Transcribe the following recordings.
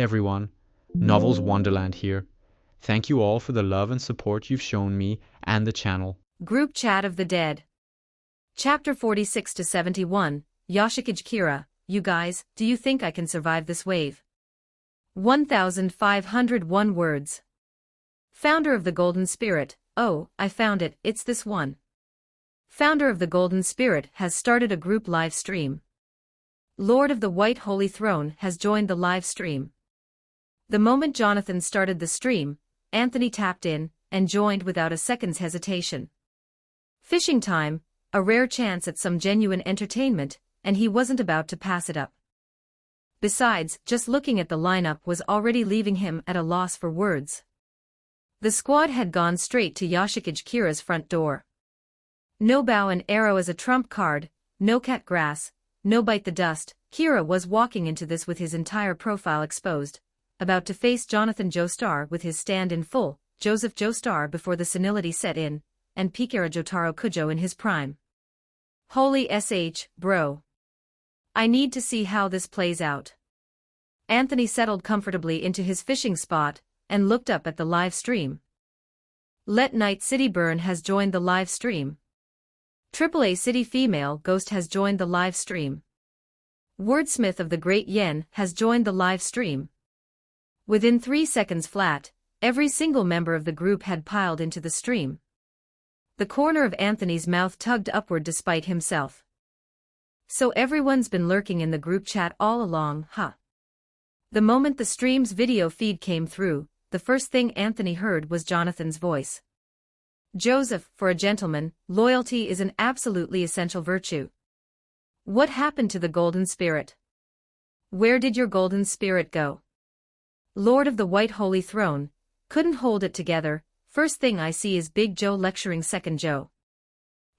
everyone, Novels Wonderland here. Thank you all for the love and support you've shown me and the channel. Group Chat of the Dead. Chapter 46 to 71, Yoshikage Kira, you guys, do you think I can survive this wave? 1501 words. Founder of the Golden Spirit, oh, I found it, it's this one. Founder of the Golden Spirit has started a group live stream. Lord of the White Holy Throne has joined the live stream. The moment Jonathan started the stream, Anthony tapped in and joined without a second's hesitation. Fishing time, a rare chance at some genuine entertainment, and he wasn't about to pass it up. Besides, just looking at the lineup was already leaving him at a loss for words. The squad had gone straight to Yoshikage Kira's front door. No bow and arrow as a trump card, no cat grass, no bite the dust. Kira was walking into this with his entire profile exposed, about to face Jonathan Joestar with his stand in full, Joseph Joestar before the senility set in, and Pikara Jotaro Kujo in his prime. Holy sh, bro. I need to see how this plays out. Anthony settled comfortably into his fishing spot, and looked up at the live stream. Let Night City Burn has joined the live stream. AAA City Female Ghost has joined the live stream. Wordsmith of the Great Yen has joined the live stream. Within 3 seconds flat, every single member of the group had piled into the stream. The corner of Anthony's mouth tugged upward despite himself. So everyone's been lurking in the group chat all along, huh? The moment the stream's video feed came through, the first thing Anthony heard was Jonathan's voice. Joseph, for a gentleman, loyalty is an absolutely essential virtue. What happened to the Golden Spirit? Where did your Golden Spirit go? Lord of the White Holy Throne, couldn't hold it together, first thing I see is Big Joe lecturing Second Joe.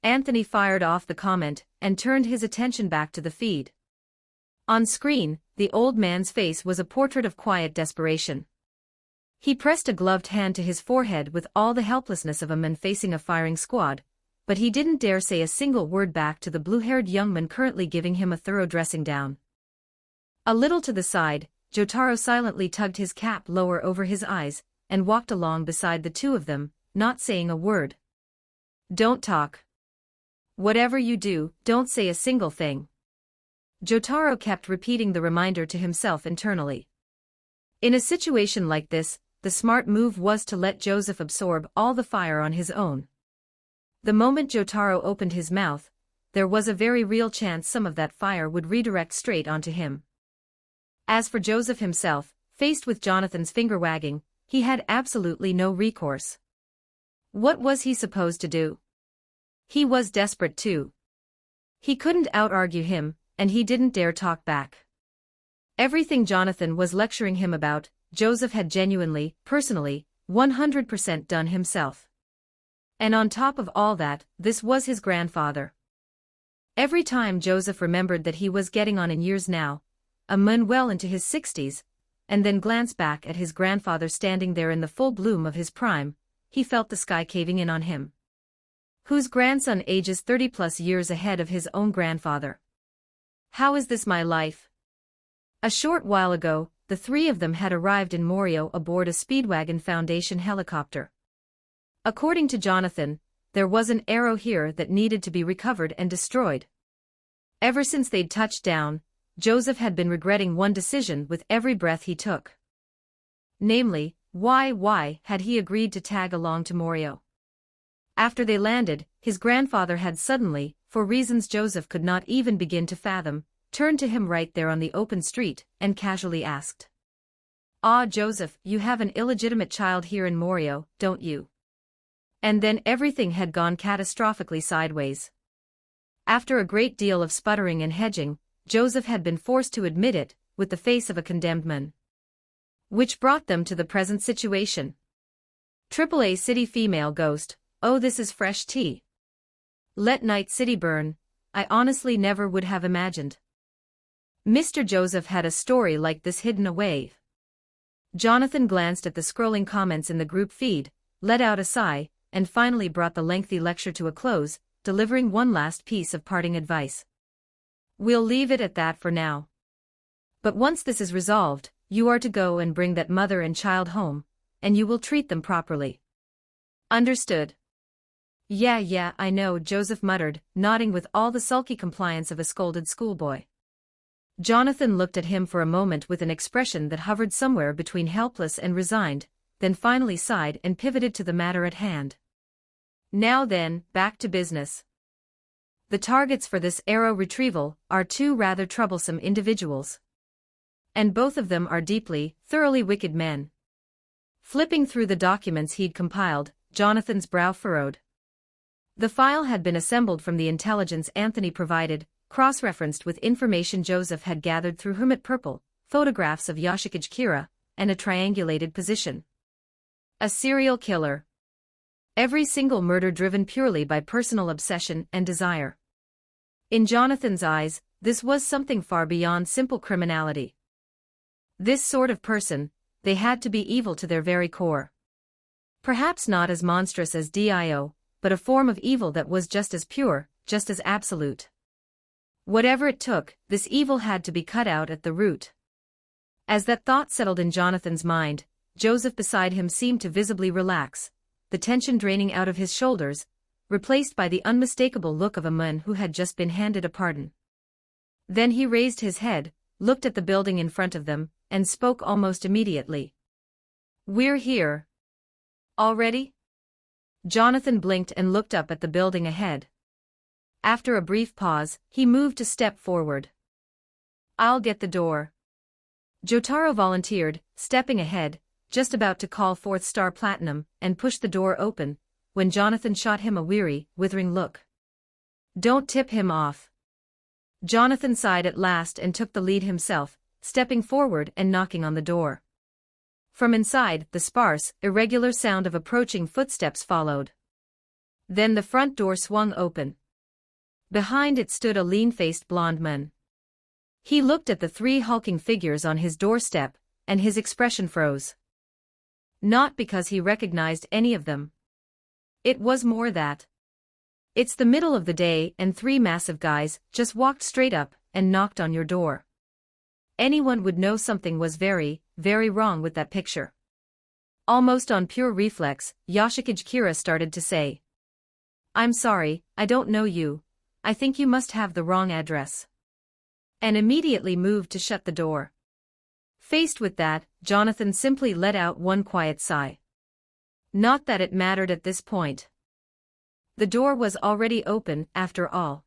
Anthony fired off the comment, and turned his attention back to the feed. On screen, the old man's face was a portrait of quiet desperation. He pressed a gloved hand to his forehead with all the helplessness of a man facing a firing squad, but he didn't dare say a single word back to the blue-haired young man currently giving him a thorough dressing down. A little to the side, Jotaro silently tugged his cap lower over his eyes, and walked along beside the two of them, not saying a word. Don't talk. Whatever you do, don't say a single thing. Jotaro kept repeating the reminder to himself internally. In a situation like this, the smart move was to let Joseph absorb all the fire on his own. The moment Jotaro opened his mouth, there was a very real chance some of that fire would redirect straight onto him. As for Joseph himself, faced with Jonathan's finger-wagging, he had absolutely no recourse. What was he supposed to do? He was desperate too. He couldn't out-argue him, and he didn't dare talk back. Everything Jonathan was lecturing him about, Joseph had genuinely, personally, 100% done himself. And on top of all that, this was his grandfather. Every time Joseph remembered that he was getting on in years now, a man well into his 60s, and then glanced back at his grandfather standing there in the full bloom of his prime, he felt the sky caving in on him. Whose grandson ages 30+ years ahead of his own grandfather? How is this my life? A short while ago, the three of them had arrived in Morio aboard a Speedwagon Foundation helicopter. According to Jonathan, there was an arrow here that needed to be recovered and destroyed. Ever since they'd touched down, Joseph had been regretting one decision with every breath he took. Namely, why had he agreed to tag along to Morio? After they landed, his grandfather had suddenly, for reasons Joseph could not even begin to fathom, turned to him right there on the open street, and casually asked. "Ah, Joseph, you have an illegitimate child here in Morio, don't you?" And then everything had gone catastrophically sideways. After a great deal of sputtering and hedging, Joseph had been forced to admit it, with the face of a condemned man. Which brought them to the present situation. AAA City Female Ghost, oh, this is fresh tea. Let Night City Burn, I honestly never would have imagined Mr. Joseph had a story like this hidden away. Jonathan glanced at the scrolling comments in the group feed, let out a sigh, and finally brought the lengthy lecture to a close, delivering one last piece of parting advice. We'll leave it at that for now. But once this is resolved, you are to go and bring that mother and child home, and you will treat them properly. Understood? Yeah, I know, Joseph muttered, nodding with all the sulky compliance of a scolded schoolboy. Jonathan looked at him for a moment with an expression that hovered somewhere between helpless and resigned, then finally sighed and pivoted to the matter at hand. Now then, back to business. The targets for this arrow retrieval are two rather troublesome individuals. And both of them are deeply, thoroughly wicked men. Flipping through the documents he'd compiled, Jonathan's brow furrowed. The file had been assembled from the intelligence Anthony provided, cross-referenced with information Joseph had gathered through Hermit Purple, photographs of Yoshikage Kira, and a triangulated position. A serial killer. Every single murder driven purely by personal obsession and desire. In Jonathan's eyes, this was something far beyond simple criminality. This sort of person, they had to be evil to their very core. Perhaps not as monstrous as Dio, but a form of evil that was just as pure, just as absolute. Whatever it took, this evil had to be cut out at the root. As that thought settled in Jonathan's mind, Joseph beside him seemed to visibly relax, the tension draining out of his shoulders, replaced by the unmistakable look of a man who had just been handed a pardon. Then he raised his head, looked at the building in front of them, and spoke almost immediately. "We're here. Already?" Jonathan blinked and looked up at the building ahead. After a brief pause, he moved a step forward. "I'll get the door." Jotaro volunteered, stepping ahead, just about to call forth Star Platinum, and push the door open, when Jonathan shot him a weary, withering look. "Don't tip him off." Jonathan sighed at last and took the lead himself, stepping forward and knocking on the door. From inside, the sparse, irregular sound of approaching footsteps followed. Then the front door swung open. Behind it stood a lean-faced blond man. He looked at the three hulking figures on his doorstep, and his expression froze. Not because he recognized any of them. It was more that. It's the middle of the day and three massive guys just walked straight up and knocked on your door. Anyone would know something was very, very wrong with that picture. Almost on pure reflex, Yoshikage Kira started to say, "I'm sorry, I don't know you. I think you must have the wrong address." And immediately moved to shut the door. Faced with that, Jonathan simply let out one quiet sigh. Not that it mattered at this point. The door was already open, after all.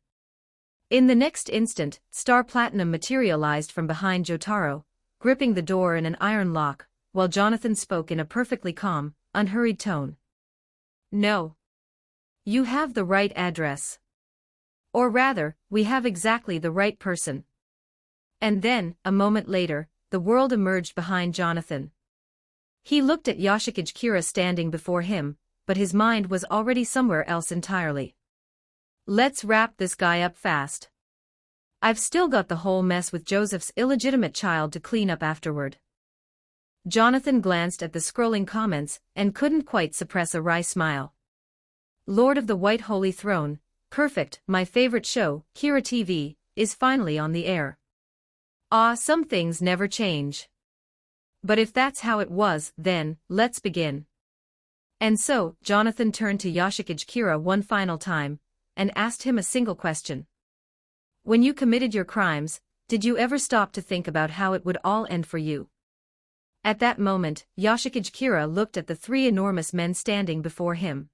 In the next instant, Star Platinum materialized from behind Jotaro, gripping the door in an iron lock, while Jonathan spoke in a perfectly calm, unhurried tone. "No. You have the right address. Or rather, we have exactly the right person." And then, a moment later, the world emerged behind Jonathan. He looked at Yoshikage Kira standing before him, but his mind was already somewhere else entirely. "Let's wrap this guy up fast. I've still got the whole mess with Joseph's illegitimate child to clean up afterward." Jonathan glanced at the scrolling comments and couldn't quite suppress a wry smile. Lord of the White Holy Throne, perfect, my favorite show, Kira TV, is finally on the air. Ah, some things never change. But if that's how it was, then, let's begin. And so, Jonathan turned to Yoshikage Kira one final time, and asked him a single question. "When you committed your crimes, did you ever stop to think about how it would all end for you?" At that moment, Yoshikage Kira looked at the three enormous men standing before him.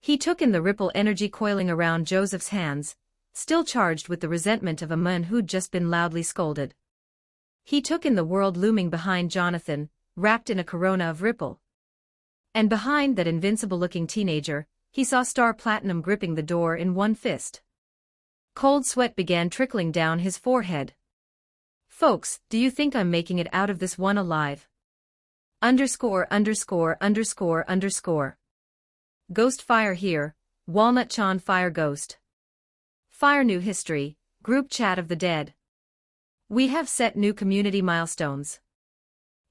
He took in the ripple energy coiling around Joseph's hands, still charged with the resentment of a man who'd just been loudly scolded. He took in the world looming behind Jonathan, wrapped in a corona of ripple. And behind that invincible-looking teenager, he saw Star Platinum gripping the door in one fist. Cold sweat began trickling down his forehead. "Folks, do you think I'm making it out of this one alive? ________. Ghost fire here, Walnut-chan fire ghost. Fire new history, group chat of the dead. We have set new community milestones.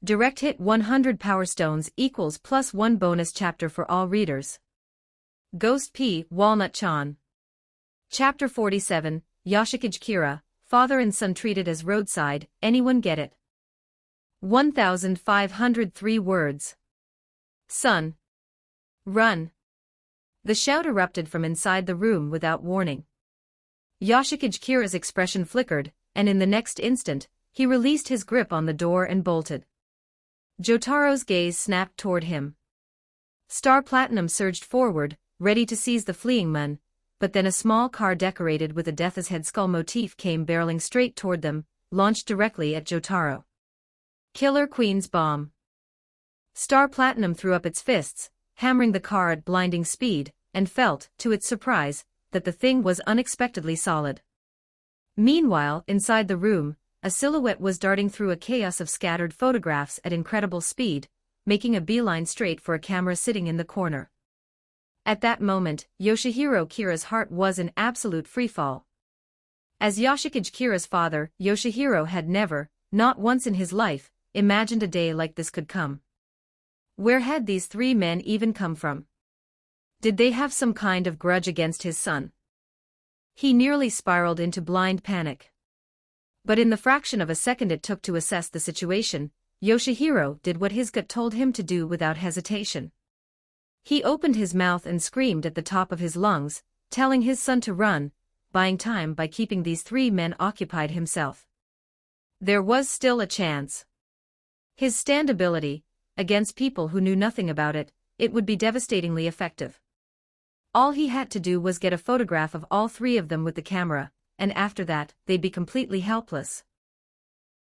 Direct hit 100 Power Stones equals +1 bonus chapter for all readers. Ghost P. Walnut-chan. Chapter 47, Yoshikage Kira, father and son treated as roadside, anyone get it? 1503 words. Son. Run. The shout erupted from inside the room without warning. Yoshikage Kira's expression flickered, and in the next instant, he released his grip on the door and bolted. Jotaro's gaze snapped toward him. Star Platinum surged forward, ready to seize the fleeing man, but then a small car decorated with a death's head skull motif came barreling straight toward them, launched directly at Jotaro. Killer Queen's bomb. Star Platinum threw up its fists, hammering the car at blinding speed, and felt, to its surprise, that the thing was unexpectedly solid. Meanwhile, inside the room, a silhouette was darting through a chaos of scattered photographs at incredible speed, making a beeline straight for a camera sitting in the corner. At that moment, Yoshihiro Kira's heart was in absolute freefall. As Yoshikage Kira's father, Yoshihiro had never, not once in his life, imagined a day like this could come. Where had these three men even come from? Did they have some kind of grudge against his son? He nearly spiraled into blind panic. But in the fraction of a second it took to assess the situation, Yoshihiro did what his gut told him to do without hesitation. He opened his mouth and screamed at the top of his lungs, telling his son to run, buying time by keeping these three men occupied himself. There was still a chance. His stand ability, against people who knew nothing about it, it would be devastatingly effective. All he had to do was get a photograph of all three of them with the camera, and after that, they'd be completely helpless.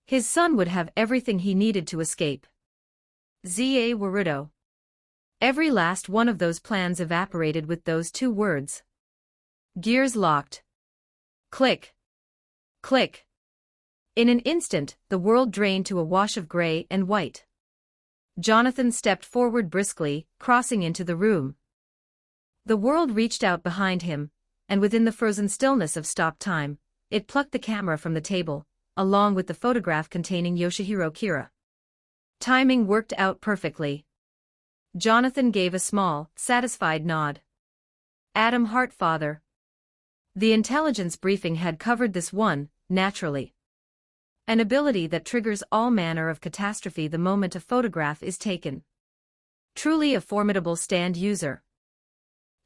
His son would have everything he needed to escape. Za Warudo. Every last one of those plans evaporated with those two words. Gears locked. Click. Click. In an instant, the world drained to a wash of gray and white. Jonathan stepped forward briskly, crossing into the room. The world reached out behind him, and within the frozen stillness of stop time, it plucked the camera from the table, along with the photograph containing Yoshihiro Kira. Timing worked out perfectly. Jonathan gave a small, satisfied nod. Adam Hart, father. The intelligence briefing had covered this one, naturally. An ability that triggers all manner of catastrophe the moment a photograph is taken. Truly a formidable stand user.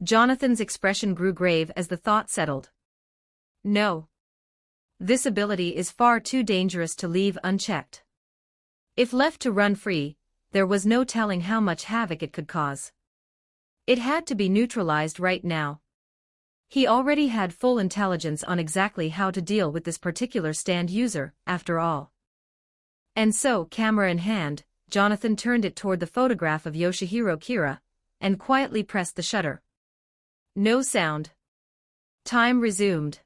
Jonathan's expression grew grave as the thought settled. No. This ability is far too dangerous to leave unchecked. If left to run free, there was no telling how much havoc it could cause. It had to be neutralized right now. He already had full intelligence on exactly how to deal with this particular stand user, after all. And so, camera in hand, Jonathan turned it toward the photograph of Yoshihiro Kira, and quietly pressed the shutter. No sound. Time resumed.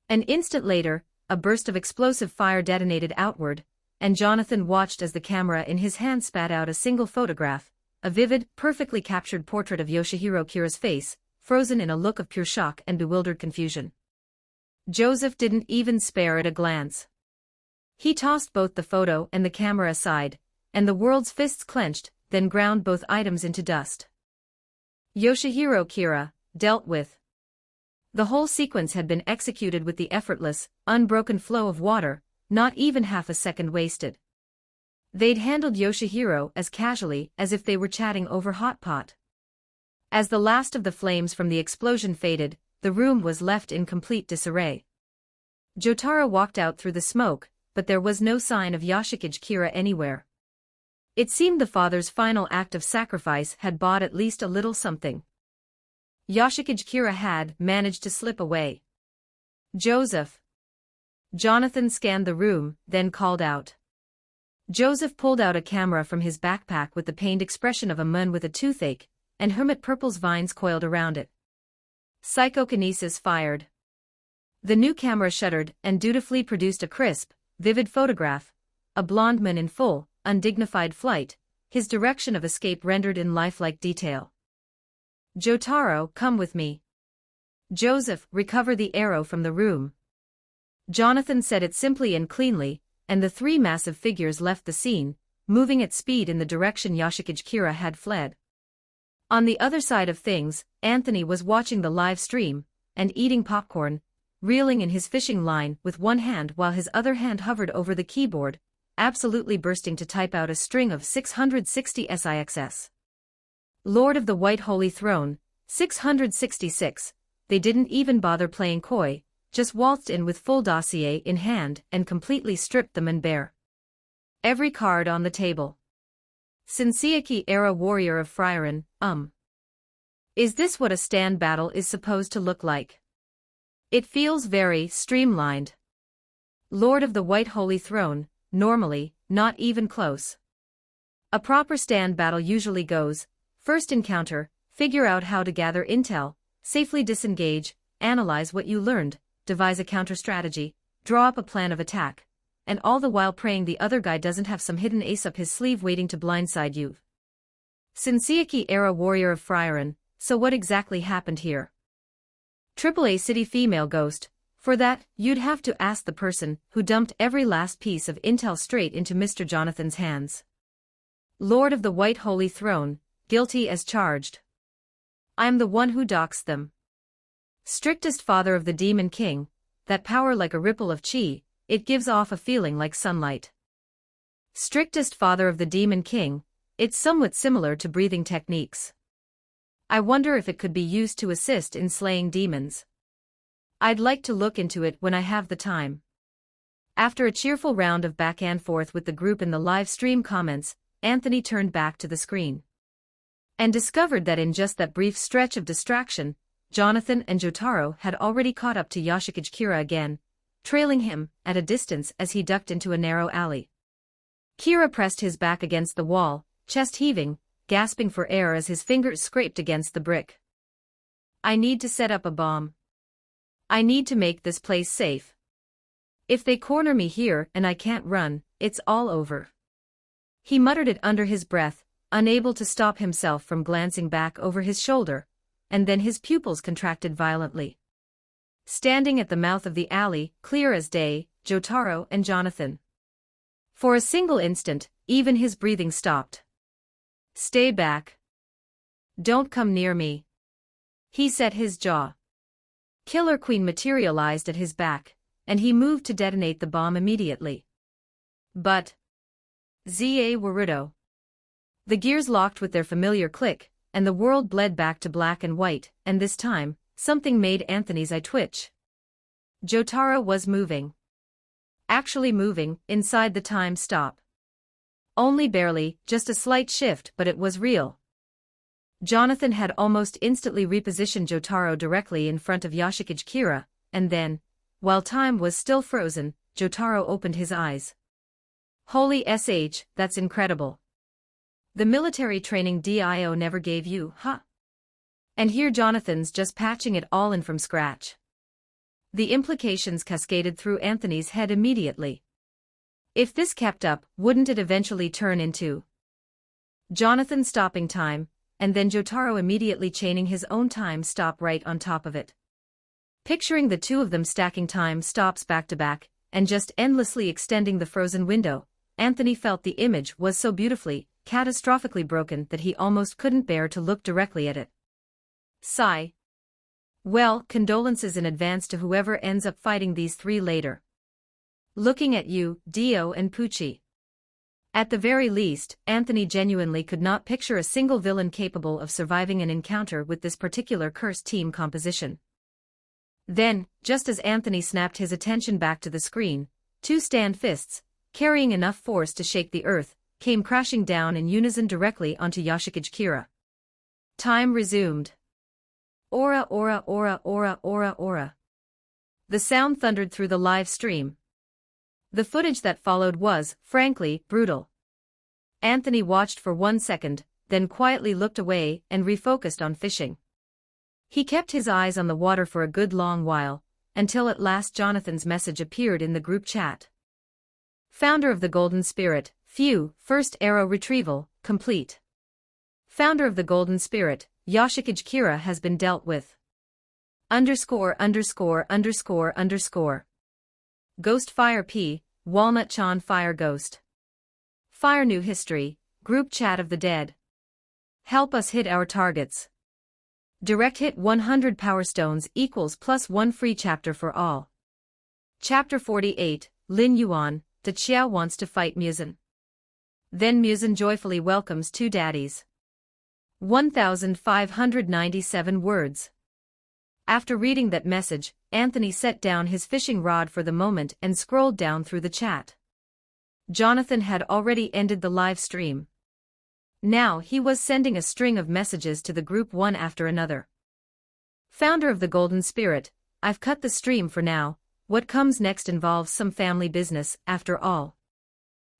An instant later, a burst of explosive fire detonated outward, and Jonathan watched as the camera in his hand spat out a single photograph, a vivid, perfectly captured portrait of Yoshihiro Kira's face, frozen in a look of pure shock and bewildered confusion. Joseph didn't even spare it a glance. He tossed both the photo and the camera aside, and the world's fists clenched, then ground both items into dust. Yoshihiro Kira, dealt with. The whole sequence had been executed with the effortless, unbroken flow of water, not even half a second wasted. They'd handled Yoshihiro as casually as if they were chatting over hot pot. As the last of the flames from the explosion faded, the room was left in complete disarray. Jotaro walked out through the smoke, but there was no sign of Yoshikage Kira anywhere. It seemed the father's final act of sacrifice had bought at least a little something. Yoshikage Kira had managed to slip away. Joseph. Jonathan scanned the room, then called out. Joseph pulled out a camera from his backpack with the pained expression of a man with a toothache, and hermit purple's vines coiled around it. Psychokinesis fired. The new camera shuddered and dutifully produced a crisp, vivid photograph, a blond man in full, undignified flight, his direction of escape rendered in lifelike detail. Jotaro, come with me. Joseph, recover the arrow from the room. Jonathan said it simply and cleanly, and the three massive figures left the scene, moving at speed in the direction Yoshikage Kira had fled. On the other side of things, Anthony was watching the live stream, and eating popcorn, reeling in his fishing line with one hand while his other hand hovered over the keyboard, absolutely bursting to type out a string of 660 SIXS. Lord of the White Holy Throne, 666, they didn't even bother playing coy, just waltzed in with full dossier in hand and completely stripped them and bare every card on the table. Senseiki era warrior of Frieren, Is this what a stand battle is supposed to look like? It feels very streamlined. Lord of the White Holy Throne, normally, not even close. A proper stand battle usually goes, first encounter, figure out how to gather intel, safely disengage, analyze what you learned, devise a counter-strategy, draw up a plan of attack, and all the while praying the other guy doesn't have some hidden ace up his sleeve waiting to blindside you. Senseiki era warrior of Frieren, so what exactly happened here? AAA city female ghost. For that, you'd have to ask the person who dumped every last piece of intel straight into Mr. Jonathan's hands. Lord of the White Holy Throne, guilty as charged. I'm the one who doxed them. Strictest father of the Demon King, that power like a ripple of chi, it gives off a feeling like sunlight. Strictest father of the Demon King, it's somewhat similar to breathing techniques. I wonder if it could be used to assist in slaying demons. I'd like to look into it when I have the time. After a cheerful round of back and forth with the group in the live stream comments, Anthony turned back to the screen and discovered that in just that brief stretch of distraction, Jonathan and Jotaro had already caught up to Yoshikage Kira again, trailing him at a distance as he ducked into a narrow alley. Kira pressed his back against the wall, chest heaving, gasping for air as his fingers scraped against the brick. I need to set up a bomb. I need to make this place safe. If they corner me here and I can't run, it's all over. He muttered it under his breath, unable to stop himself from glancing back over his shoulder, and then his pupils contracted violently. Standing at the mouth of the alley, clear as day, Jotaro and Jonathan. For a single instant, even his breathing stopped. Stay back. Don't come near me. He set his jaw. Killer Queen materialized at his back, and he moved to detonate the bomb immediately. But Za Warudo. The gears locked with their familiar click, and the world bled back to black and white, and this time, something made Anthony's eye twitch. Jotaro was moving. Actually moving, inside the time stop. Only barely, just a slight shift, but it was real. Jonathan had almost instantly repositioned Jotaro directly in front of Yoshikage Kira, and then, while time was still frozen, Jotaro opened his eyes. Holy SH, that's incredible. The military training DIO never gave you, huh? And here Jonathan's just patching it all in from scratch. The implications cascaded through Anthony's head immediately. If this kept up, wouldn't it eventually turn into Jonathan stopping time, and then Jotaro immediately chaining his own time stop right on top of it? Picturing the two of them stacking time stops back to back, and just endlessly extending the frozen window, Anthony felt the image was so beautifully, catastrophically broken that he almost couldn't bear to look directly at it. Sigh. Well, condolences in advance to whoever ends up fighting these three later. Looking at you, Dio and Pucci. At the very least, Anthony genuinely could not picture a single villain capable of surviving an encounter with this particular cursed team composition. Then, just as Anthony snapped his attention back to the screen, two stand fists, carrying enough force to shake the earth, came crashing down in unison directly onto Yoshikage Kira. Time resumed. Aura, aura, aura, aura, aura, aura. The sound thundered through the live stream. The footage that followed was, frankly, brutal. Anthony watched for 1 second, then quietly looked away and refocused on fishing. He kept his eyes on the water for a good long while, until at last Jonathan's message appeared in the group chat. Founder of the Golden Spirit, Few, first arrow retrieval, complete. Founder of the Golden Spirit, Yoshikage Kira has been dealt with. Underscore. Ghost Fire P, Walnut Chan Fire Ghost. Fire New History, Group Chat of the Dead. Help us hit our targets. Direct hit 100 Power Stones equals +1 free chapter for all. Chapter 48, Lin Yuan, Da Qiao wants to fight Muzan. Then Muzan joyfully welcomes two daddies. 1597 words. After reading that message, Anthony set down his fishing rod for the moment and scrolled down through the chat. Jonathan had already ended the live stream. Now he was sending a string of messages to the group one after another. Founder of the Golden Spirit, I've cut the stream for now. What comes next involves some family business, after all.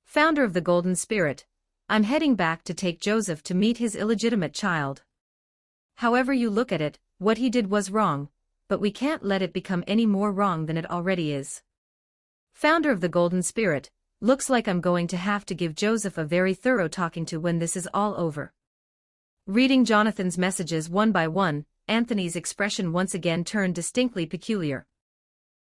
Founder of the Golden Spirit, I'm heading back to take Joseph to meet his illegitimate child. However you look at it, what he did was wrong, but we can't let it become any more wrong than it already is. Founder of the Golden Spirit, looks like I'm going to have to give Joseph a very thorough talking to when this is all over. Reading Jonathan's messages one by one, Anthony's expression once again turned distinctly peculiar.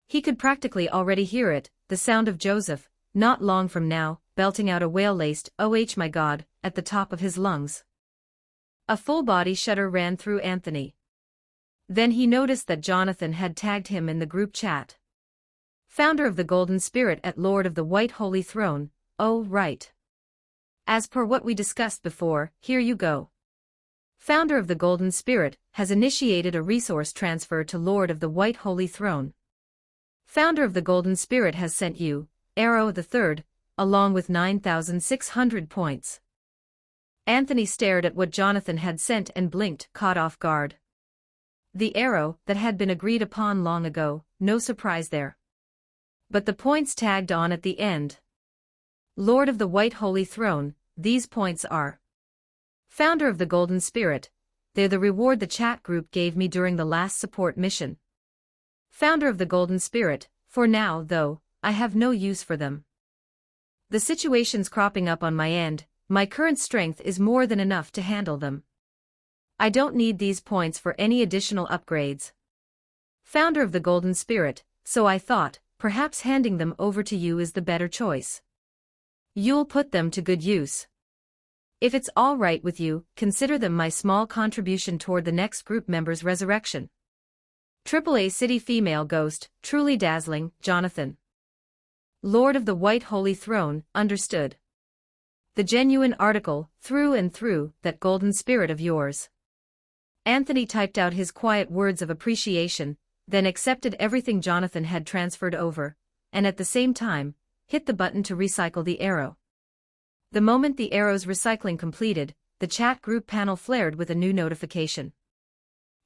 He could practically already hear it, the sound of Joseph, not long from now, belting out a whale-laced, "Oh my God," at the top of his lungs. A full-body shudder ran through Anthony. Then he noticed that Jonathan had tagged him in the group chat. Founder of the Golden Spirit at Lord of the White Holy Throne, oh right. As per what we discussed before, here you go. Founder of the Golden Spirit has initiated a resource transfer to Lord of the White Holy Throne. Founder of the Golden Spirit has sent you, Arrow the Third, along with 9,600 points. Anthony stared at what Jonathan had sent and blinked, caught off guard. The arrow that had been agreed upon long ago, no surprise there. But the points tagged on at the end. Lord of the White Holy Throne, these points are. Founder of the Golden Spirit, they're the reward the chat group gave me during the last support mission. Founder of the Golden Spirit, for now though, I have no use for them. The situation's cropping up on my end, my current strength is more than enough to handle them. I don't need these points for any additional upgrades. Founder of the Golden Spirit, so I thought, perhaps handing them over to you is the better choice. You'll put them to good use. If it's all right with you, consider them my small contribution toward the next group member's resurrection. AAA City Female Ghost, truly dazzling, Jonathan. Lord of the White Holy Throne, understood. The genuine article, through and through, that Golden Spirit of yours. Anthony typed out his quiet words of appreciation, then accepted everything Jonathan had transferred over, and at the same time, hit the button to recycle the arrow. The moment the arrow's recycling completed, the chat group panel flared with a new notification.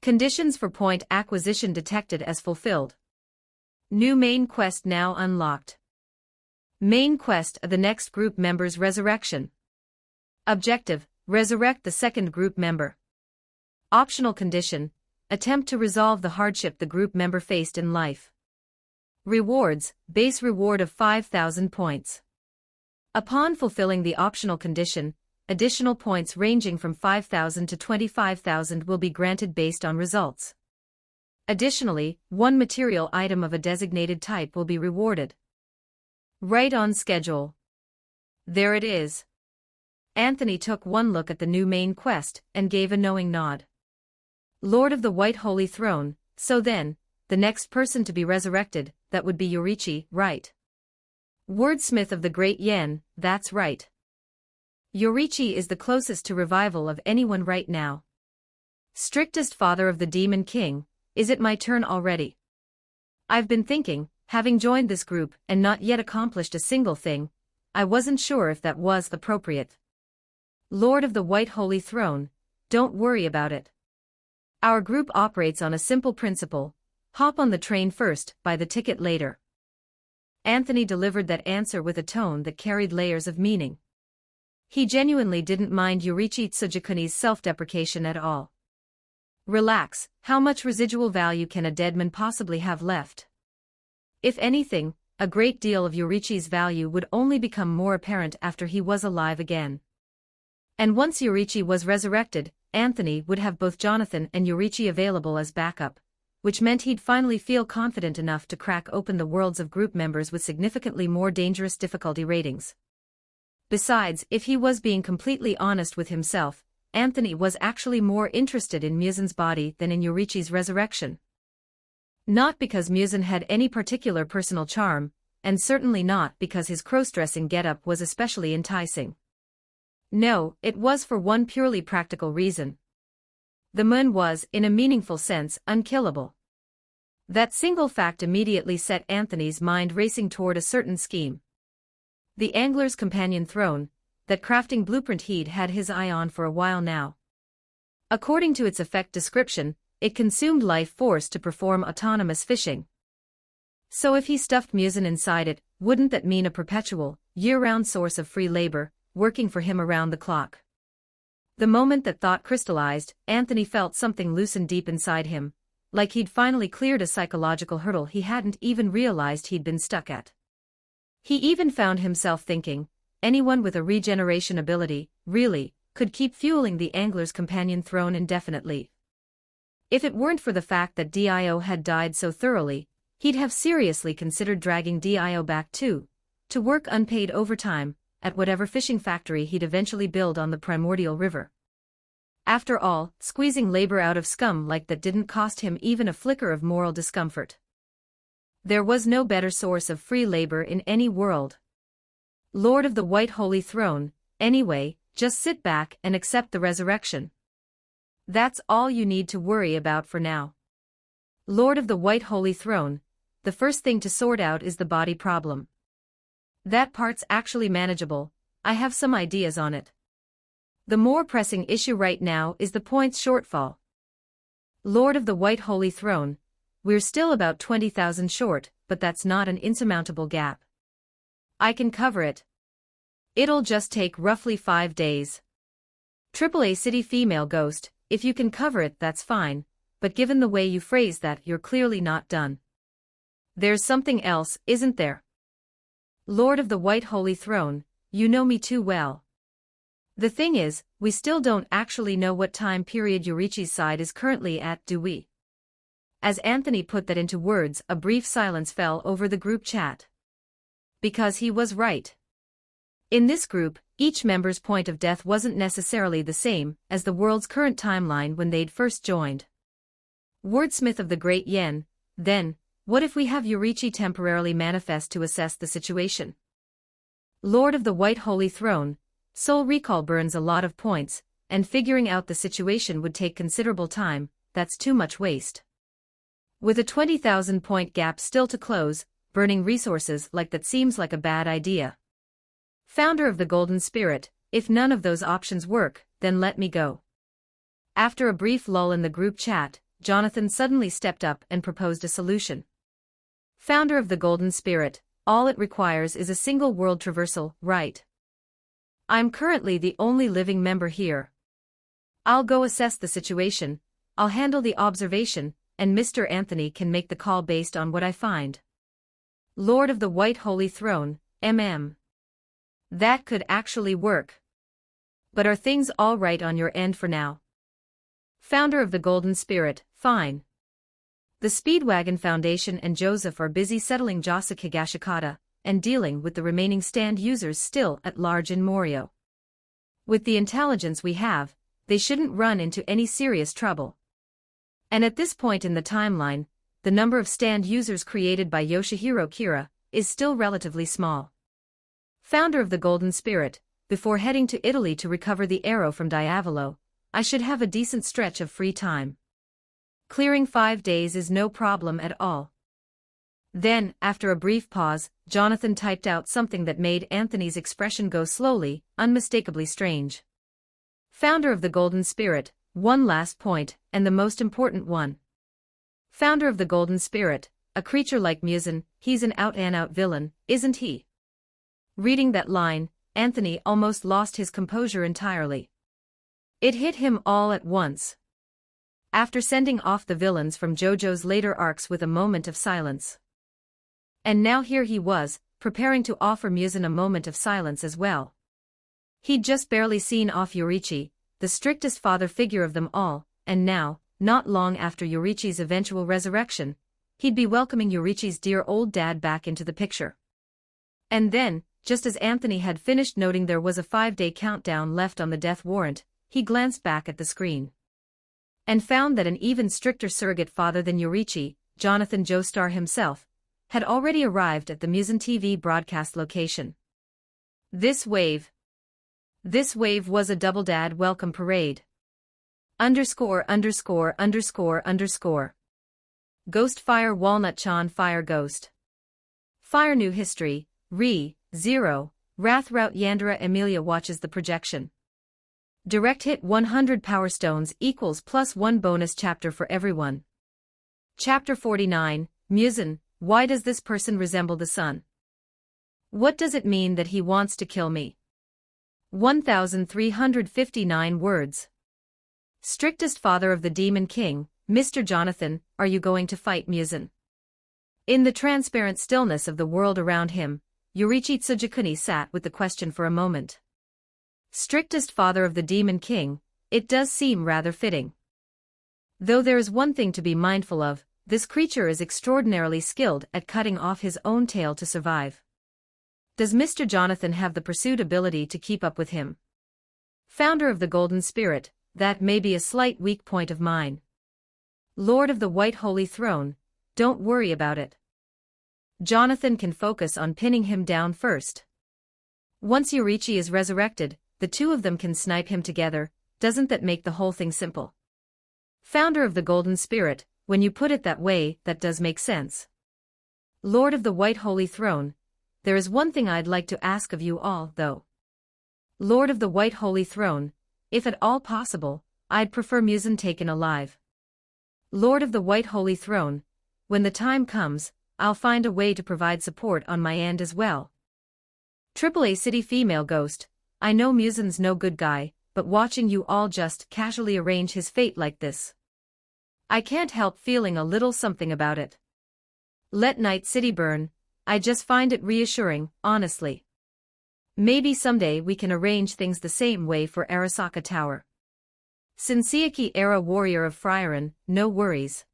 Conditions for point acquisition detected as fulfilled. New main quest now unlocked. Main quest of the next group member's resurrection. Objective, resurrect the second group member. Optional condition, attempt to resolve the hardship the group member faced in life. Rewards, base reward of 5,000 points. Upon fulfilling the optional condition, additional points ranging from 5,000 to 25,000 will be granted based on results. Additionally, one material item of a designated type will be rewarded. Right on schedule. There it is. Anthony took one look at the new main quest and gave a knowing nod. Lord of the White Holy Throne, so then, the next person to be resurrected, that would be Yorichi, right? Wordsmith of the Great Yen, that's right. Yorichi is the closest to revival of anyone right now. Strictest father of the Demon King, is it my turn already? I've been thinking, having joined this group and not yet accomplished a single thing, I wasn't sure if that was appropriate. Lord of the White Holy Throne, don't worry about it. Our group operates on a simple principle: hop on the train first, buy the ticket later. Anthony delivered that answer with a tone that carried layers of meaning. He genuinely didn't mind Yorichi Tsujikuni's self-deprecation at all. Relax, how much residual value can a deadman possibly have left? If anything, a great deal of Yorichi's value would only become more apparent after he was alive again. And once Yorichi was resurrected, Anthony would have both Jonathan and Yorichi available as backup, which meant he'd finally feel confident enough to crack open the worlds of group members with significantly more dangerous difficulty ratings. Besides, if he was being completely honest with himself, Anthony was actually more interested in Muzan's body than in Yorichi's resurrection. Not because Muzan had any particular personal charm, and certainly not because his cross-dressing getup was especially enticing. No, it was for one purely practical reason. The moon was, in a meaningful sense, unkillable. That single fact immediately set Anthony's mind racing toward a certain scheme. The angler's companion throne, that crafting blueprint he'd had his eye on for a while now. According to its effect description, it consumed life force to perform autonomous fishing. So if he stuffed mucin inside it, wouldn't that mean a perpetual, year-round source of free labor, working for him around the clock? The moment that thought crystallized, Anthony felt something loosen deep inside him, like he'd finally cleared a psychological hurdle he hadn't even realized he'd been stuck at. He even found himself thinking, anyone with a regeneration ability, really, could keep fueling the angler's companion throne indefinitely. If it weren't for the fact that Dio had died so thoroughly, he'd have seriously considered dragging Dio back too, to work unpaid overtime, at whatever fishing factory he'd eventually build on the primordial river. After all, squeezing labor out of scum like that didn't cost him even a flicker of moral discomfort. There was no better source of free labor in any world. Lord of the White Holy Throne, anyway, just sit back and accept the resurrection. That's all you need to worry about for now. Lord of the White Holy Throne, the first thing to sort out is the body problem. That part's actually manageable, I have some ideas on it. The more pressing issue right now is the points shortfall. Lord of the White Holy Throne, we're still about 20,000 short, but that's not an insurmountable gap. I can cover it. It'll just take roughly 5 days. AAA City Female Ghost, if you can cover it that's fine, but given the way you phrase that you're clearly not done. There's something else, isn't there? Lord of the White Holy Throne, you know me too well. The thing is, we still don't actually know what time period Yurichi's side is currently at, do we? As Anthony put that into words, a brief silence fell over the group chat. Because he was right. In this group, each member's point of death wasn't necessarily the same as the world's current timeline when they'd first joined. Wordsmith of the Great Yen, then, what if we have Yurichi temporarily manifest to assess the situation? Lord of the White Holy Throne, soul recall burns a lot of points, and figuring out the situation would take considerable time, that's too much waste. With a 20,000 point gap still to close, burning resources like that seems like a bad idea. Founder of the Golden Spirit, if none of those options work, then let me go. After a brief lull in the group chat, Jonathan suddenly stepped up and proposed a solution. Founder of the Golden Spirit, all it requires is a single world traversal, right? I'm currently the only living member here. I'll go assess the situation, I'll handle the observation, and Mr. Anthony can make the call based on what I find. Lord of the White Holy Throne, MM. That could actually work. But are things all right on your end for now? Founder of the Golden Spirit, fine. The Speedwagon Foundation and Joseph are busy settling Jasa Higashikata and dealing with the remaining stand users still at large in Morio. With the intelligence we have, they shouldn't run into any serious trouble. And at this point in the timeline, the number of stand users created by Yoshihiro Kira is still relatively small. Founder of the Golden Spirit, before heading to Italy to recover the arrow from Diavolo, I should have a decent stretch of free time. Clearing 5 days is no problem at all. Then, after a brief pause, Jonathan typed out something that made Anthony's expression go slowly, unmistakably strange. Founder of the Golden Spirit, one last point, and the most important one. Founder of the Golden Spirit, a creature like Musin, he's an out-and-out villain, isn't he? Reading that line, Anthony almost lost his composure entirely. It hit him all at once. After sending off the villains from JoJo's later arcs with a moment of silence. And now here he was, preparing to offer Musin a moment of silence as well. He'd just barely seen off Yurichi, the strictest father figure of them all, and now, not long after Yurichi's eventual resurrection, he'd be welcoming Yurichi's dear old dad back into the picture. And then, just as Anthony had finished noting there was a 5-day countdown left on the death warrant, he glanced back at the screen. And found that an even stricter surrogate father than Yurichi, Jonathan Joestar himself, had already arrived at the Musen TV broadcast location. This wave was a double-dad welcome parade. ________. Ghost Fire Walnut Chan Fire Ghost. Fire New History, Re, 0, Wrath Route Yandera Emilia watches the projection. Direct hit 100 Power Stones equals +1 bonus chapter for everyone. Chapter 49, Musen, why does this person resemble the sun? What does it mean that he wants to kill me? 1359 words. Strictest father of the Demon King, Mr. Jonathan, are you going to fight Musen? In the transparent stillness of the world around him, Yorichi Tsujikuni sat with the question for a moment. Strictest father of the Demon King, it does seem rather fitting. Though there is one thing to be mindful of, this creature is extraordinarily skilled at cutting off his own tail to survive. Does Mr. Jonathan have the pursuit ability to keep up with him? Founder of the Golden Spirit, that may be a slight weak point of mine. Lord of the White Holy Throne, don't worry about it. Jonathan can focus on pinning him down first. Once Yorichi is resurrected, the two of them can snipe him together. Doesn't that make the whole thing simple? Founder of the Golden Spirit, when you put it that way, that does make sense. Lord of the White Holy Throne, there is one thing I'd like to ask of you all, though. Lord of the White Holy Throne, if at all possible, I'd prefer Musen taken alive. Lord of the White Holy Throne, when the time comes, I'll find a way to provide support on my end as well. AAA City Female Ghost, I know Musen's no good guy, but watching you all just casually arrange his fate like this, I can't help feeling a little something about it. Let Night City burn, I just find it reassuring, honestly. Maybe someday we can arrange things the same way for Arasaka Tower. Shinseiki era warrior of Frieren, no worries.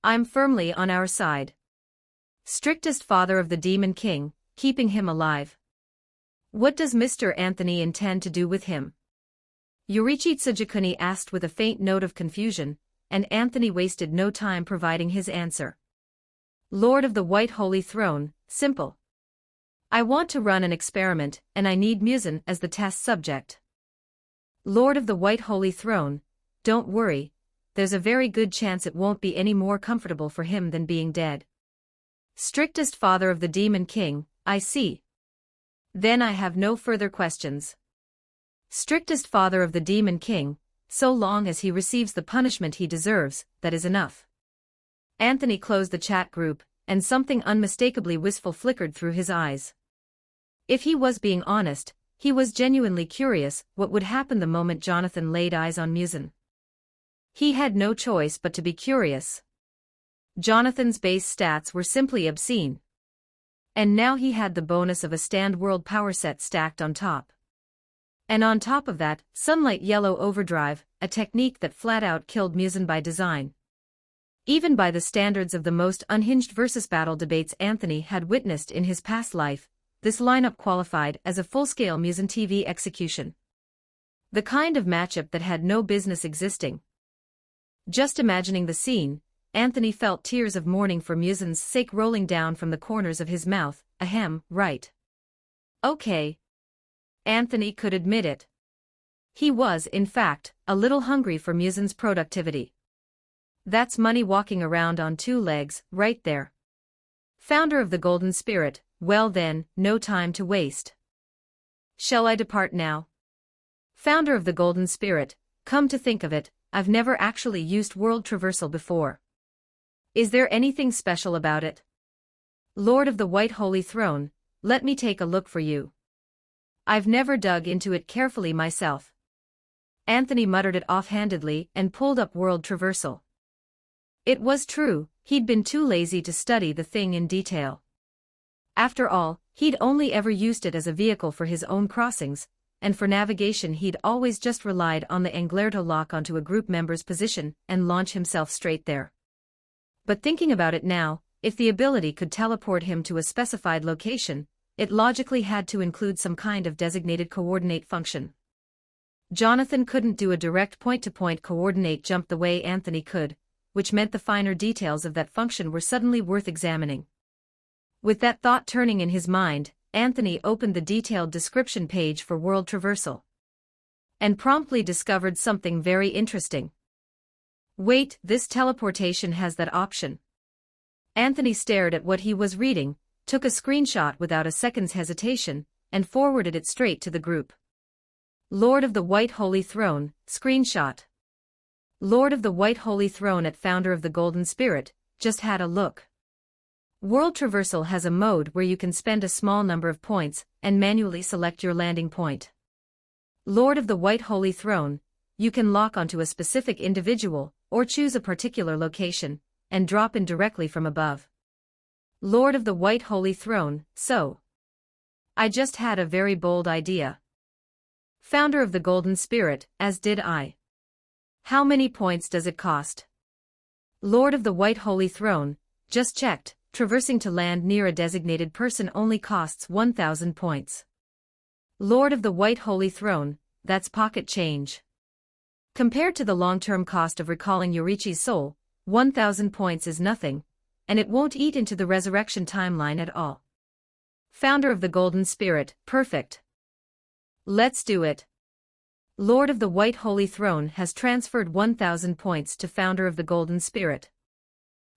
I'm firmly on our side. Strictest father of the Demon King, keeping him alive. What does Mr. Anthony intend to do with him? Yorichi Tsujikuni asked with a faint note of confusion, and Anthony wasted no time providing his answer. Lord of the White Holy Throne, simple. I want to run an experiment, and I need Musen as the test subject. Lord of the White Holy Throne, don't worry, there's a very good chance it won't be any more comfortable for him than being dead. Strictest father of the Demon King, I see. Then I have no further questions. Strictest father of the Demon King, so long as he receives the punishment he deserves, that is enough. Anthony closed the chat group, and something unmistakably wistful flickered through his eyes. If he was being honest, he was genuinely curious what would happen the moment Jonathan laid eyes on Musen. He had no choice but to be curious. Jonathan's base stats were simply obscene. And now he had the bonus of a stand world power set stacked on top. And on top of that, Sunlight Yellow Overdrive, a technique that flat out killed Musen by design. Even by the standards of the most unhinged versus battle debates Anthony had witnessed in his past life, this lineup qualified as a full-scale Musen TV execution. The kind of matchup that had no business existing. Just imagining the scene, Anthony felt tears of mourning for Musen's sake rolling down from the corners of his mouth. Ahem, right. Okay. Anthony could admit it. He was, in fact, a little hungry for Musen's productivity. That's money walking around on two legs, right there. Founder of the Golden Spirit, well then, no time to waste. Shall I depart now? Founder of the Golden Spirit, come to think of it, I've never actually used world traversal before. Is there anything special about it? Lord of the White Holy Throne, let me take a look for you. I've never dug into it carefully myself. Anthony muttered it offhandedly and pulled up world traversal. It was true, he'd been too lazy to study the thing in detail. After all, he'd only ever used it as a vehicle for his own crossings, and for navigation he'd always just relied on the Anglerto lock onto a group member's position and launch himself straight there. But thinking about it now, if the ability could teleport him to a specified location, it logically had to include some kind of designated coordinate function. Jonathan couldn't do a direct point-to-point coordinate jump the way Anthony could, which meant the finer details of that function were suddenly worth examining. With that thought turning in his mind, Anthony opened the detailed description page for world traversal. And promptly discovered something very interesting. Wait, this teleportation has that option. Anthony stared at what he was reading, took a screenshot without a second's hesitation, and forwarded it straight to the group. Lord of the White Holy Throne, screenshot. Lord of the White Holy Throne at Founder of the Golden Spirit, just had a look. World Traversal has a mode where you can spend a small number of points and manually select your landing point. Lord of the White Holy Throne, you can lock onto a specific individual or choose a particular location and drop in directly from above. Lord of the White Holy Throne, so. I just had a very bold idea. Founder of the Golden Spirit, as did I. How many points does it cost? Lord of the White Holy Throne, just checked, traversing to land near a designated person only costs 1,000 points. Lord of the White Holy Throne, that's pocket change. Compared to the long-term cost of recalling Yorichi's soul, 1,000 points is nothing, and it won't eat into the resurrection timeline at all. Founder of the Golden Spirit, perfect. Let's do it. Lord of the White Holy Throne has transferred 1,000 points to Founder of the Golden Spirit.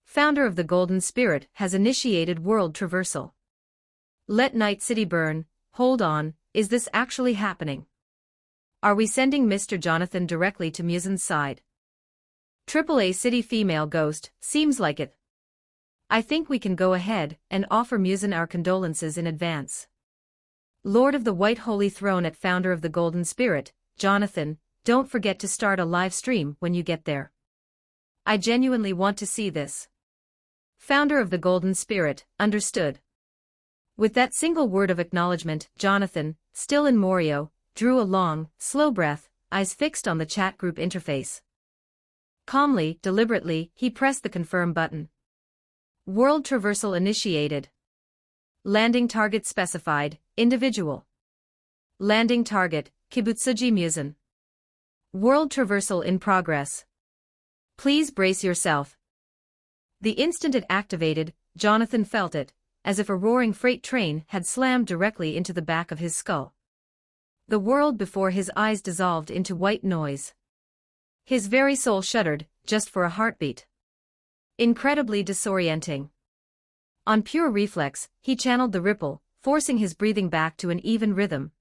Founder of the Golden Spirit has initiated world traversal. Let Night City burn. Hold on, is this actually happening? Are we sending Mr. Jonathan directly to Musen's side? AAA City Female Ghost, seems like it. I think we can go ahead and offer Musen our condolences in advance. Lord of the White Holy Throne at Founder of the Golden Spirit, Jonathan, don't forget to start a live stream when you get there. I genuinely want to see this. Founder of the Golden Spirit, understood. With that single word of acknowledgement, Jonathan, still in Morio, drew a long, slow breath, eyes fixed on the chat group interface. Calmly, deliberately, he pressed the confirm button. World traversal initiated. Landing target specified, individual. Landing target, Kibutsuji Musen. World traversal in progress. Please brace yourself. The instant it activated, Jonathan felt it, as if a roaring freight train had slammed directly into the back of his skull. The world before his eyes dissolved into white noise. His very soul shuddered, just for a heartbeat. Incredibly disorienting. On pure reflex, he channeled the ripple, forcing his breathing back to an even rhythm.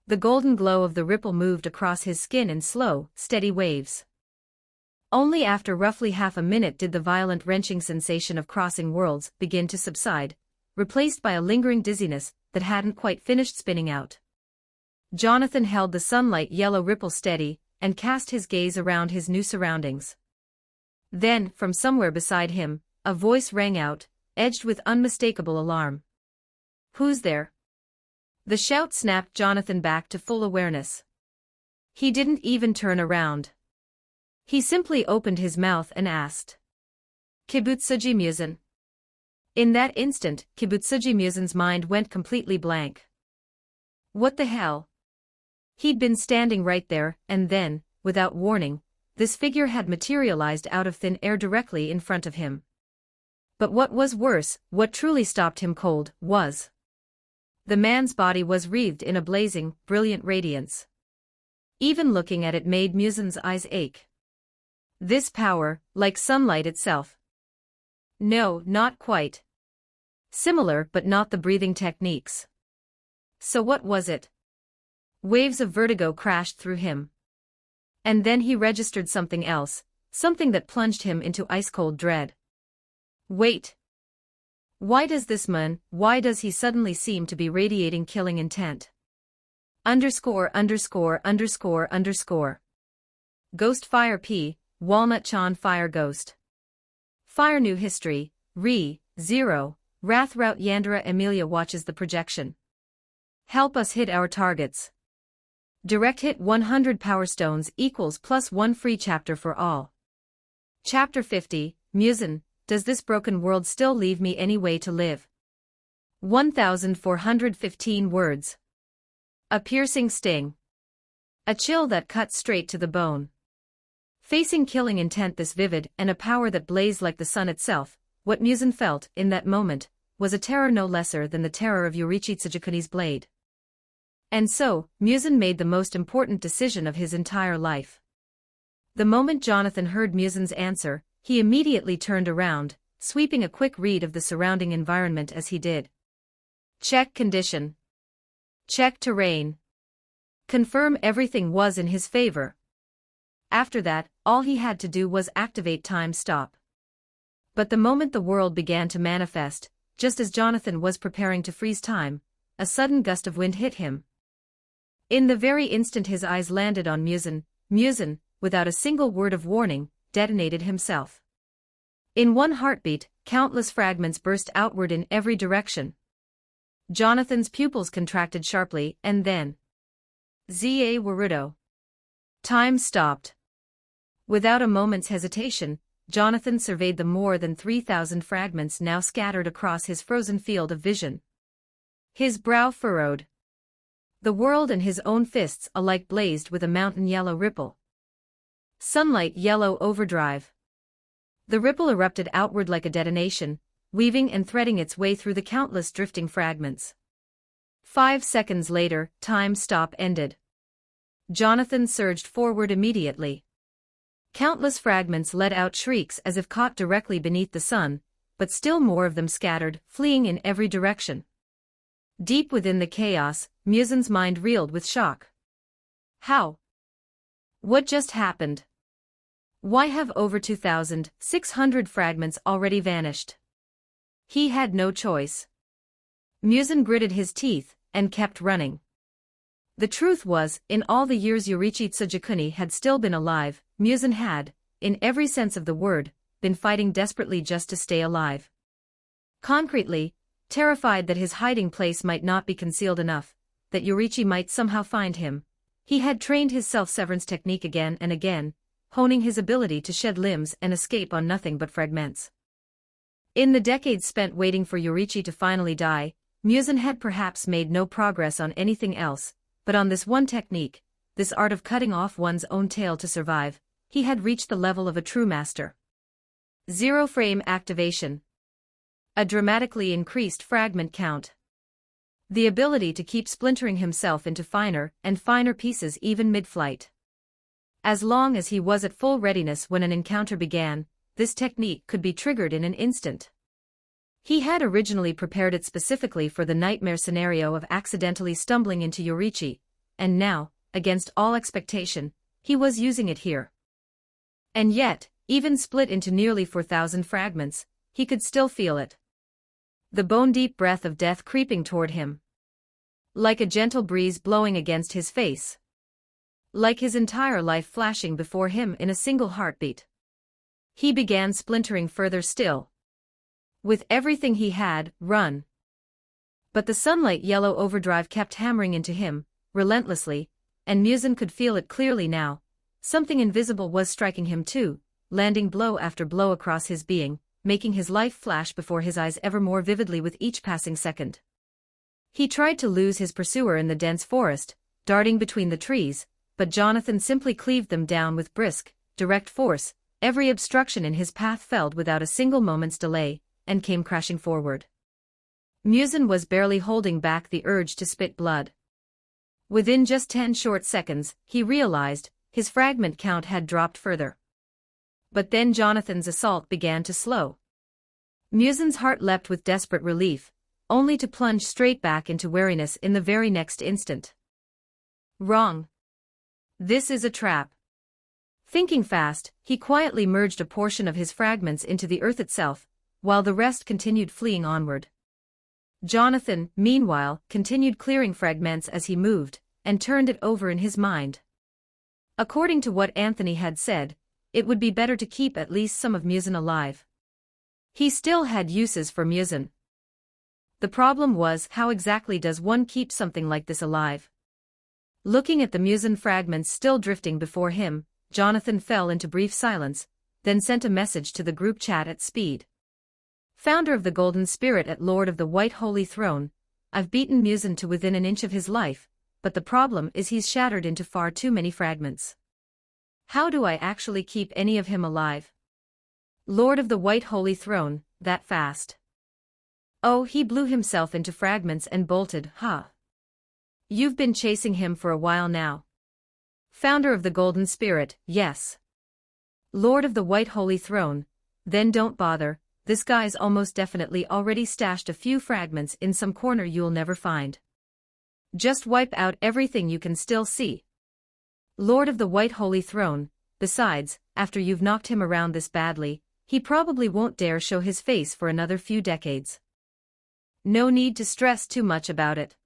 The golden glow of the ripple moved across his skin in slow, steady waves. Only after roughly half a minute did the violent wrenching sensation of crossing worlds begin to subside, replaced by a lingering dizziness that hadn't quite finished spinning out. Jonathan held the sunlight yellow ripple steady and cast his gaze around his new surroundings. Then, from somewhere beside him, a voice rang out, edged with unmistakable alarm. Who's there? The shout snapped Jonathan back to full awareness. He didn't even turn around. He simply opened his mouth and asked. Kibutsuji Musen. In that instant, Kibutsuji Musen's mind went completely blank. What the hell? He'd been standing right there, and then, without warning, this figure had materialized out of thin air directly in front of him. But what was worse, what truly stopped him cold, was the man's body was wreathed in a blazing, brilliant radiance. Even looking at it made Musen's eyes ache. This power, like sunlight itself. No, not quite. Similar but not the breathing techniques. So what was it? Waves of vertigo crashed through him. And then he registered something else, something that plunged him into ice-cold dread. Wait. Why does this man, why does he suddenly seem to be radiating killing intent? _______. Ghost Fire P, Walnut Chan Fire Ghost. Fire New History, Re, 0, Wrath Route Yandera Emilia watches the projection. Help us hit our targets. Direct hit 100 Power Stones equals +1 free chapter for all. Chapter 50, Musen, does this broken world still leave me any way to live? 1,415 words. A piercing sting. A chill that cut straight to the bone. Facing killing intent this vivid and a power that blazed like the sun itself, what Musen felt in that moment was a terror no lesser than the terror of Yorichi Tsujikuni's blade. And so, Muzan made the most important decision of his entire life. The moment Jonathan heard Muzan's answer, he immediately turned around, sweeping a quick read of the surrounding environment as he did. Check condition. Check terrain. Confirm everything was in his favor. After that, all he had to do was activate time stop. But the moment the world began to manifest, just as Jonathan was preparing to freeze time, a sudden gust of wind hit him. In the very instant his eyes landed on Muzan, without a single word of warning, detonated himself. In one heartbeat, countless fragments burst outward in every direction. Jonathan's pupils contracted sharply, and then... Za Warudo. Time stopped. Without a moment's hesitation, Jonathan surveyed the more than 3,000 fragments now scattered across his frozen field of vision. His brow furrowed. The world and his own fists alike blazed with a mountain yellow ripple. Sunlight yellow overdrive. The ripple erupted outward like a detonation, weaving and threading its way through the countless drifting fragments. 5 seconds later, time stop ended. Jonathan surged forward immediately. Countless fragments let out shrieks as if caught directly beneath the sun, but still more of them scattered, fleeing in every direction. Deep within the chaos, Muzan's mind reeled with shock. How? What just happened? Why have over 2,600 fragments already vanished? He had no choice. Muzan gritted his teeth and kept running. The truth was, in all the years Yorichi Tsujikuni had still been alive, Muzan had, in every sense of the word, been fighting desperately just to stay alive. Concretely, terrified that his hiding place might not be concealed enough, that Yorichi might somehow find him, he had trained his self-severance technique again and again, honing his ability to shed limbs and escape on nothing but fragments. In the decades spent waiting for Yorichi to finally die, Muzan had perhaps made no progress on anything else, but on this one technique, this art of cutting off one's own tail to survive, he had reached the level of a true master. Zero frame activation. A dramatically increased fragment count. The ability to keep splintering himself into finer and finer pieces even mid-flight. As long as he was at full readiness when an encounter began, this technique could be triggered in an instant. He had originally prepared it specifically for the nightmare scenario of accidentally stumbling into Yorichi, and now, against all expectation, he was using it here. And yet, even split into nearly 4,000 fragments, he could still feel it. The bone-deep breath of death creeping toward him. Like a gentle breeze blowing against his face. Like his entire life flashing before him in a single heartbeat. He began splintering further still. With everything he had, run. But the sunlight yellow overdrive kept hammering into him, relentlessly, and Muzan could feel it clearly now. Something invisible was striking him too, landing blow after blow across his being, making his life flash before his eyes ever more vividly with each passing second. He tried to lose his pursuer in the dense forest, darting between the trees, but Jonathan simply cleaved them down with brisk, direct force. Every obstruction in his path felled without a single moment's delay, and came crashing forward. Muzan was barely holding back the urge to spit blood. Within just 10 short seconds, he realized, his fragment count had dropped further. But then Jonathan's assault began to slow. Muzan's heart leapt with desperate relief, only to plunge straight back into weariness in the very next instant. Wrong. This is a trap. Thinking fast, he quietly merged a portion of his fragments into the earth itself, while the rest continued fleeing onward. Jonathan, meanwhile, continued clearing fragments as he moved, and turned it over in his mind. According to what Anthony had said, it would be better to keep at least some of Muzan alive. He still had uses for Muzan. The problem was, how exactly does one keep something like this alive? Looking at the Muzan fragments still drifting before him, Jonathan fell into brief silence, then sent a message to the group chat at speed. Founder of the Golden Spirit at Lord of the White Holy Throne, I've beaten Muzan to within an inch of his life, but the problem is he's shattered into far too many fragments. How do I actually keep any of him alive? Lord of the White Holy Throne, that fast? Oh, he blew himself into fragments and bolted, huh? You've been chasing him for a while now. Founder of the Golden Spirit, yes. Lord of the White Holy Throne, then don't bother, this guy's almost definitely already stashed a few fragments in some corner you'll never find. Just wipe out everything you can still see. Lord of the White Holy Throne, besides, after you've knocked him around this badly, he probably won't dare show his face for another few decades. No need to stress too much about it.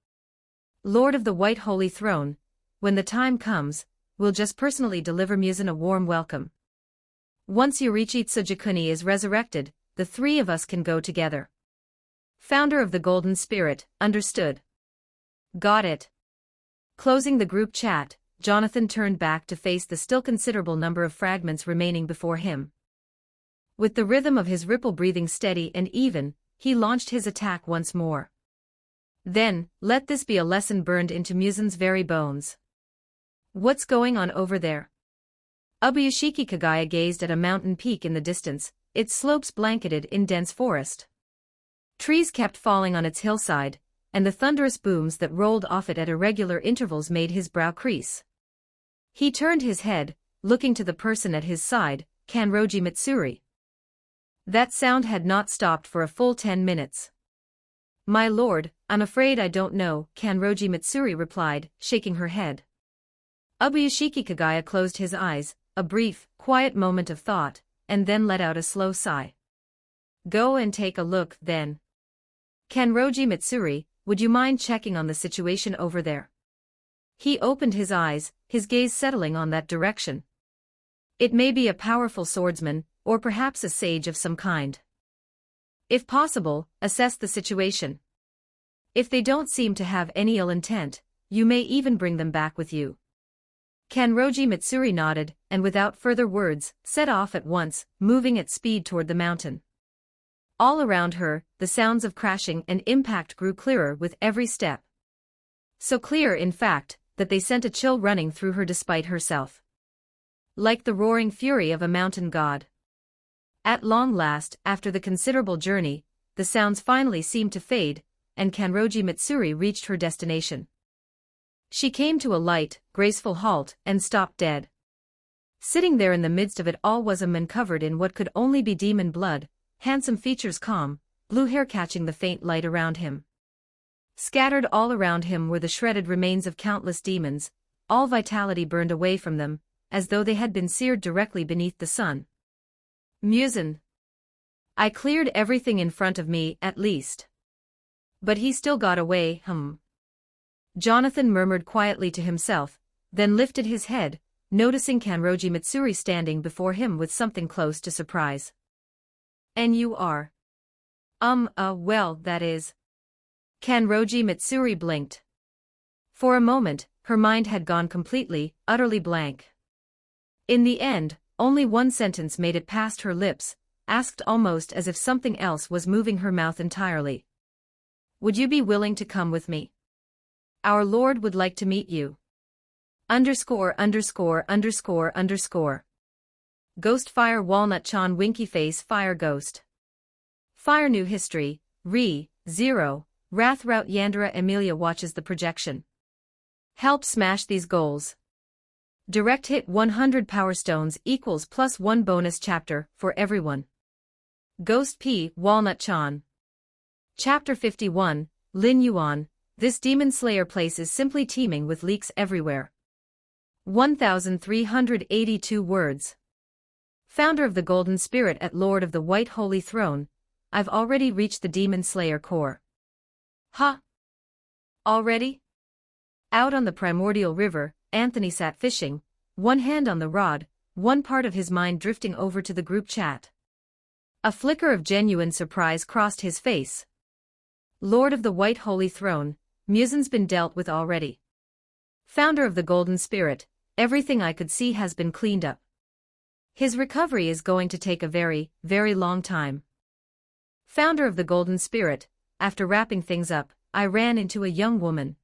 Lord of the White Holy Throne, when the time comes, we'll just personally deliver Muzan a warm welcome. Once Yorichi Tsujikuni is resurrected, the three of us can go together. Founder of the Golden Spirit, understood. Got it. Closing the group chat, Jonathan turned back to face the still considerable number of fragments remaining before him. With the rhythm of his ripple breathing steady and even, he launched his attack once more. Then, let this be a lesson burned into Muzan's very bones. What's going on over there? Ubuyashiki Kagaya gazed at a mountain peak in the distance, its slopes blanketed in dense forest. Trees kept falling on its hillside, and the thunderous booms that rolled off it at irregular intervals made his brow crease. He turned his head, looking to the person at his side, Kanroji Mitsuri. That sound had not stopped for a full 10 minutes. My lord, I'm afraid I don't know, Kanroji Mitsuri replied, shaking her head. Ubuyashiki Kagaya closed his eyes, a brief, quiet moment of thought, and then let out a slow sigh. Go and take a look, then. Kanroji Mitsuri, would you mind checking on the situation over there? He opened his eyes, his gaze settling on that direction. It may be a powerful swordsman, or perhaps a sage of some kind. If possible, assess the situation. If they don't seem to have any ill intent, you may even bring them back with you. Kanroji Mitsuri nodded, and without further words, set off at once, moving at speed toward the mountain. All around her, the sounds of crashing and impact grew clearer with every step. So clear, in fact, that they sent a chill running through her despite herself. Like the roaring fury of a mountain god. At long last, after the considerable journey, the sounds finally seemed to fade, and Kanroji Mitsuri reached her destination. She came to a light, graceful halt and stopped dead. Sitting there in the midst of it all was a man covered in what could only be demon blood, handsome features calm, blue hair catching the faint light around him. Scattered all around him were the shredded remains of countless demons, all vitality burned away from them, as though they had been seared directly beneath the sun. Muzan. I cleared everything in front of me, at least. But he still got away, Jonathan murmured quietly to himself, then lifted his head, noticing Kanroji Mitsuri standing before him with something close to surprise. And you are? Well, that is. Kanroji Mitsuri blinked. For a moment, her mind had gone completely, utterly blank. In the end, only one sentence made it past her lips, asked almost as if something else was moving her mouth entirely. Would you be willing to come with me? Our Lord would like to meet you. _______. Ghost Fire Walnut Chan Winky Face Fire Ghost. Fire New History, Re, 0, Wrath Route Yandera Emilia watches the projection. Help smash these goals. Direct hit 100 Power Stones equals +1 bonus chapter for everyone. Ghost P. Walnut Chan. Chapter 51, Lin Yuan. This demon slayer place is simply teeming with leaks everywhere. 1,382 words. Founder of the Golden Spirit at Lord of the White Holy Throne, I've already reached the demon slayer core. Huh? Already? Out on the primordial river, Anthony sat fishing, one hand on the rod, one part of his mind drifting over to the group chat. A flicker of genuine surprise crossed his face. Lord of the White Holy Throne, Muzan's been dealt with already. Founder of the Golden Spirit, everything I could see has been cleaned up. His recovery is going to take a very, very long time. Founder of the Golden Spirit, after wrapping things up, I ran into a young woman.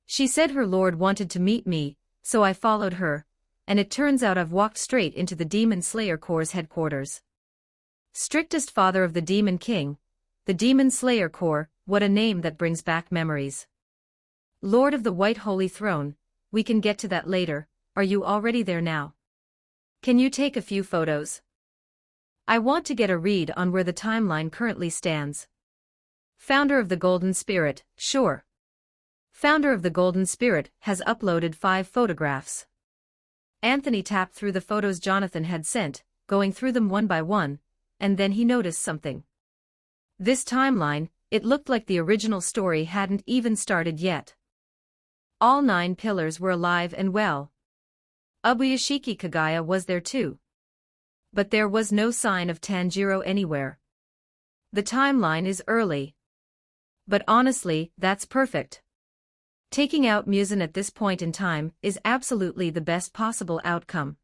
She said her lord wanted to meet me, so I followed her, and it turns out I've walked straight into the Demon Slayer Corps' headquarters. Strictest father of the Demon King, the Demon Slayer Corps, what a name that brings back memories. Lord of the White Holy Throne, we can get to that later, are you already there now? Can you take a few photos? I want to get a read on where the timeline currently stands. Founder of the Golden Spirit, sure. Founder of the Golden Spirit has uploaded 5 photographs. Anthony tapped through the photos Jonathan had sent, going through them one by one, and then he noticed something. This timeline, it looked like the original story hadn't even started yet. All 9 pillars were alive and well. Ubuyashiki Kagaya was there too. But there was no sign of Tanjiro anywhere. The timeline is early. But honestly, that's perfect. Taking out Muzan at this point in time is absolutely the best possible outcome.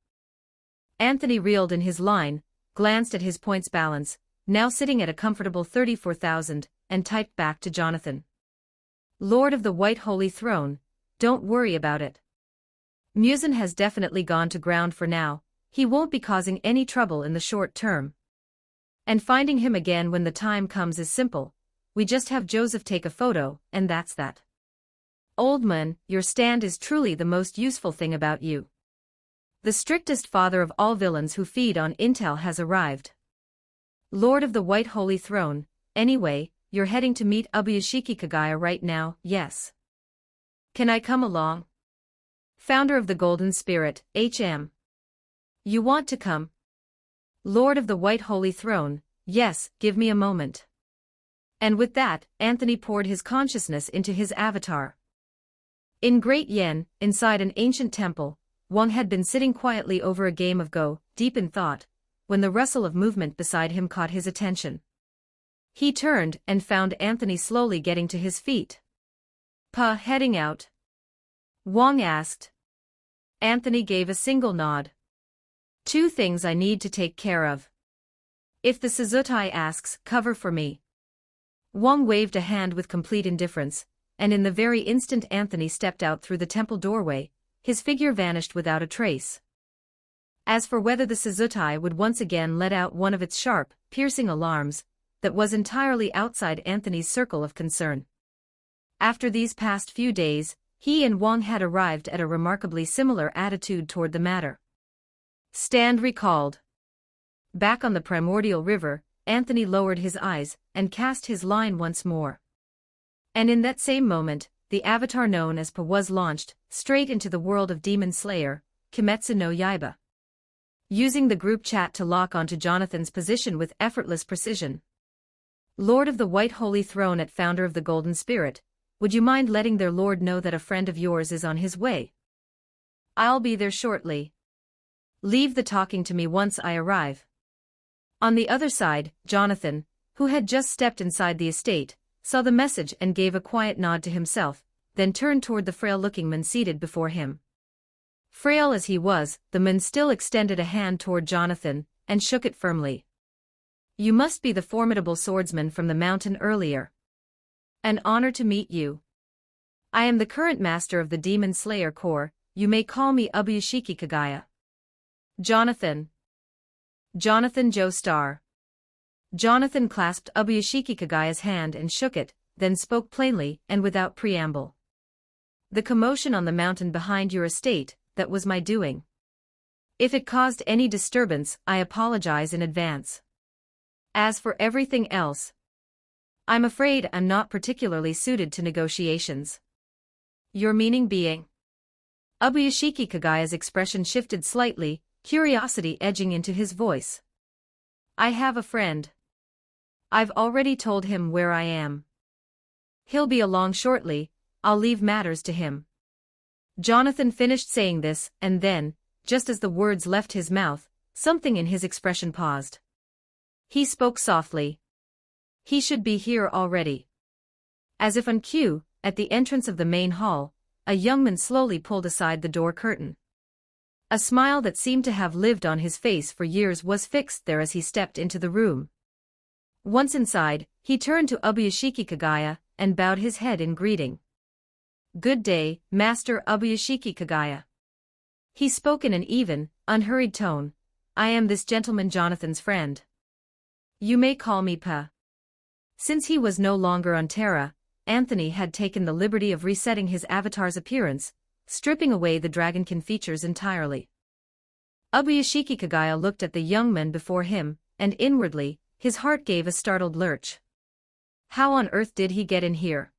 Anthony reeled in his line, glanced at his points balance, now sitting at a comfortable 34,000, and typed back to Jonathan. Lord of the White Holy Throne, don't worry about it. Muzan has definitely gone to ground for now, he won't be causing any trouble in the short term. And finding him again when the time comes is simple, we just have Joseph take a photo, and that's that. Old man, your stand is truly the most useful thing about you. The strictest father of all villains who feed on intel has arrived. Lord of the White Holy Throne, anyway, you're heading to meet Ubuyashiki Kagaya right now, yes. Can I come along? Founder of the Golden Spirit, HM. You want to come? Lord of the White Holy Throne, yes, give me a moment. And with that, Anthony poured his consciousness into his avatar. In Great Yen, inside an ancient temple, Wang had been sitting quietly over a game of Go, deep in thought, when the rustle of movement beside him caught his attention. He turned and found Anthony slowly getting to his feet. Heading out? Wang asked. Anthony gave a single nod. 2 things I need to take care of. If the Suzutai asks, cover for me. Wang waved a hand with complete indifference, and in the very instant Anthony stepped out through the temple doorway, his figure vanished without a trace. As for whether the Suzutai would once again let out one of its sharp, piercing alarms, that was entirely outside Anthony's circle of concern. After these past few days, he and Wang had arrived at a remarkably similar attitude toward the matter. Stand recalled. Back on the primordial river, Anthony lowered his eyes and cast his line once more. And in that same moment, the avatar known as Pa was launched, straight into the world of Demon Slayer, Kimetsu no Yaiba. Using the group chat to lock onto Jonathan's position with effortless precision. Lord of the White Holy Throne at Founder of the Golden Spirit, would you mind letting their lord know that a friend of yours is on his way? I'll be there shortly. Leave the talking to me once I arrive. On the other side, Jonathan, who had just stepped inside the estate, saw the message and gave a quiet nod to himself, then turned toward the frail-looking man seated before him. Frail as he was, the man still extended a hand toward Jonathan, and shook it firmly. You must be the formidable swordsman from the mountain earlier. An honor to meet you. I am the current master of the Demon Slayer Corps, you may call me Ubuyashiki Kagaya. Jonathan. Jonathan Joestar. Jonathan clasped Ubuyashiki Kagaya's hand and shook it, then spoke plainly and without preamble. The commotion on the mountain behind your estate, that was my doing. If it caused any disturbance, I apologize in advance. As for everything else, I'm afraid I'm not particularly suited to negotiations. Your meaning being? Ubuyashiki Kagaya's expression shifted slightly, curiosity edging into his voice. I have a friend. I've already told him where I am. He'll be along shortly, I'll leave matters to him. Jonathan finished saying this, and then, just as the words left his mouth, something in his expression paused. He spoke softly. He should be here already. As if on cue, at the entrance of the main hall, a young man slowly pulled aside the door curtain. A smile that seemed to have lived on his face for years was fixed there as he stepped into the room. Once inside, he turned to Ubuyashiki Kagaya, and bowed his head in greeting. Good day, Master Ubuyashiki Kagaya. He spoke in an even, unhurried tone. I am this gentleman Jonathan's friend. You may call me Pa. Since he was no longer on Terra, Anthony had taken the liberty of resetting his avatar's appearance, stripping away the dragonkin features entirely. Ubuyashiki Kagaya looked at the young man before him, and inwardly, his heart gave a startled lurch. How on earth did he get in here?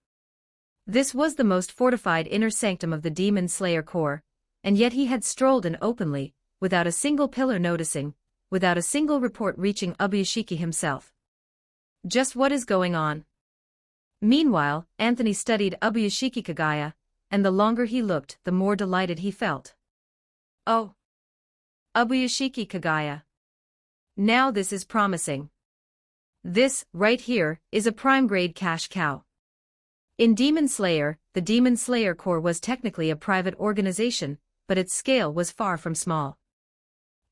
This was the most fortified inner sanctum of the Demon Slayer Corps, and yet he had strolled in openly, without a single pillar noticing, without a single report reaching Ubuyashiki himself. Just what is going on? Meanwhile, Anthony studied Ubuyashiki Kagaya, and the longer he looked, the more delighted he felt. Oh! Ubuyashiki Kagaya. Now this is promising. This, right here, is a prime-grade cash cow. In Demon Slayer, the Demon Slayer Corps was technically a private organization, but its scale was far from small.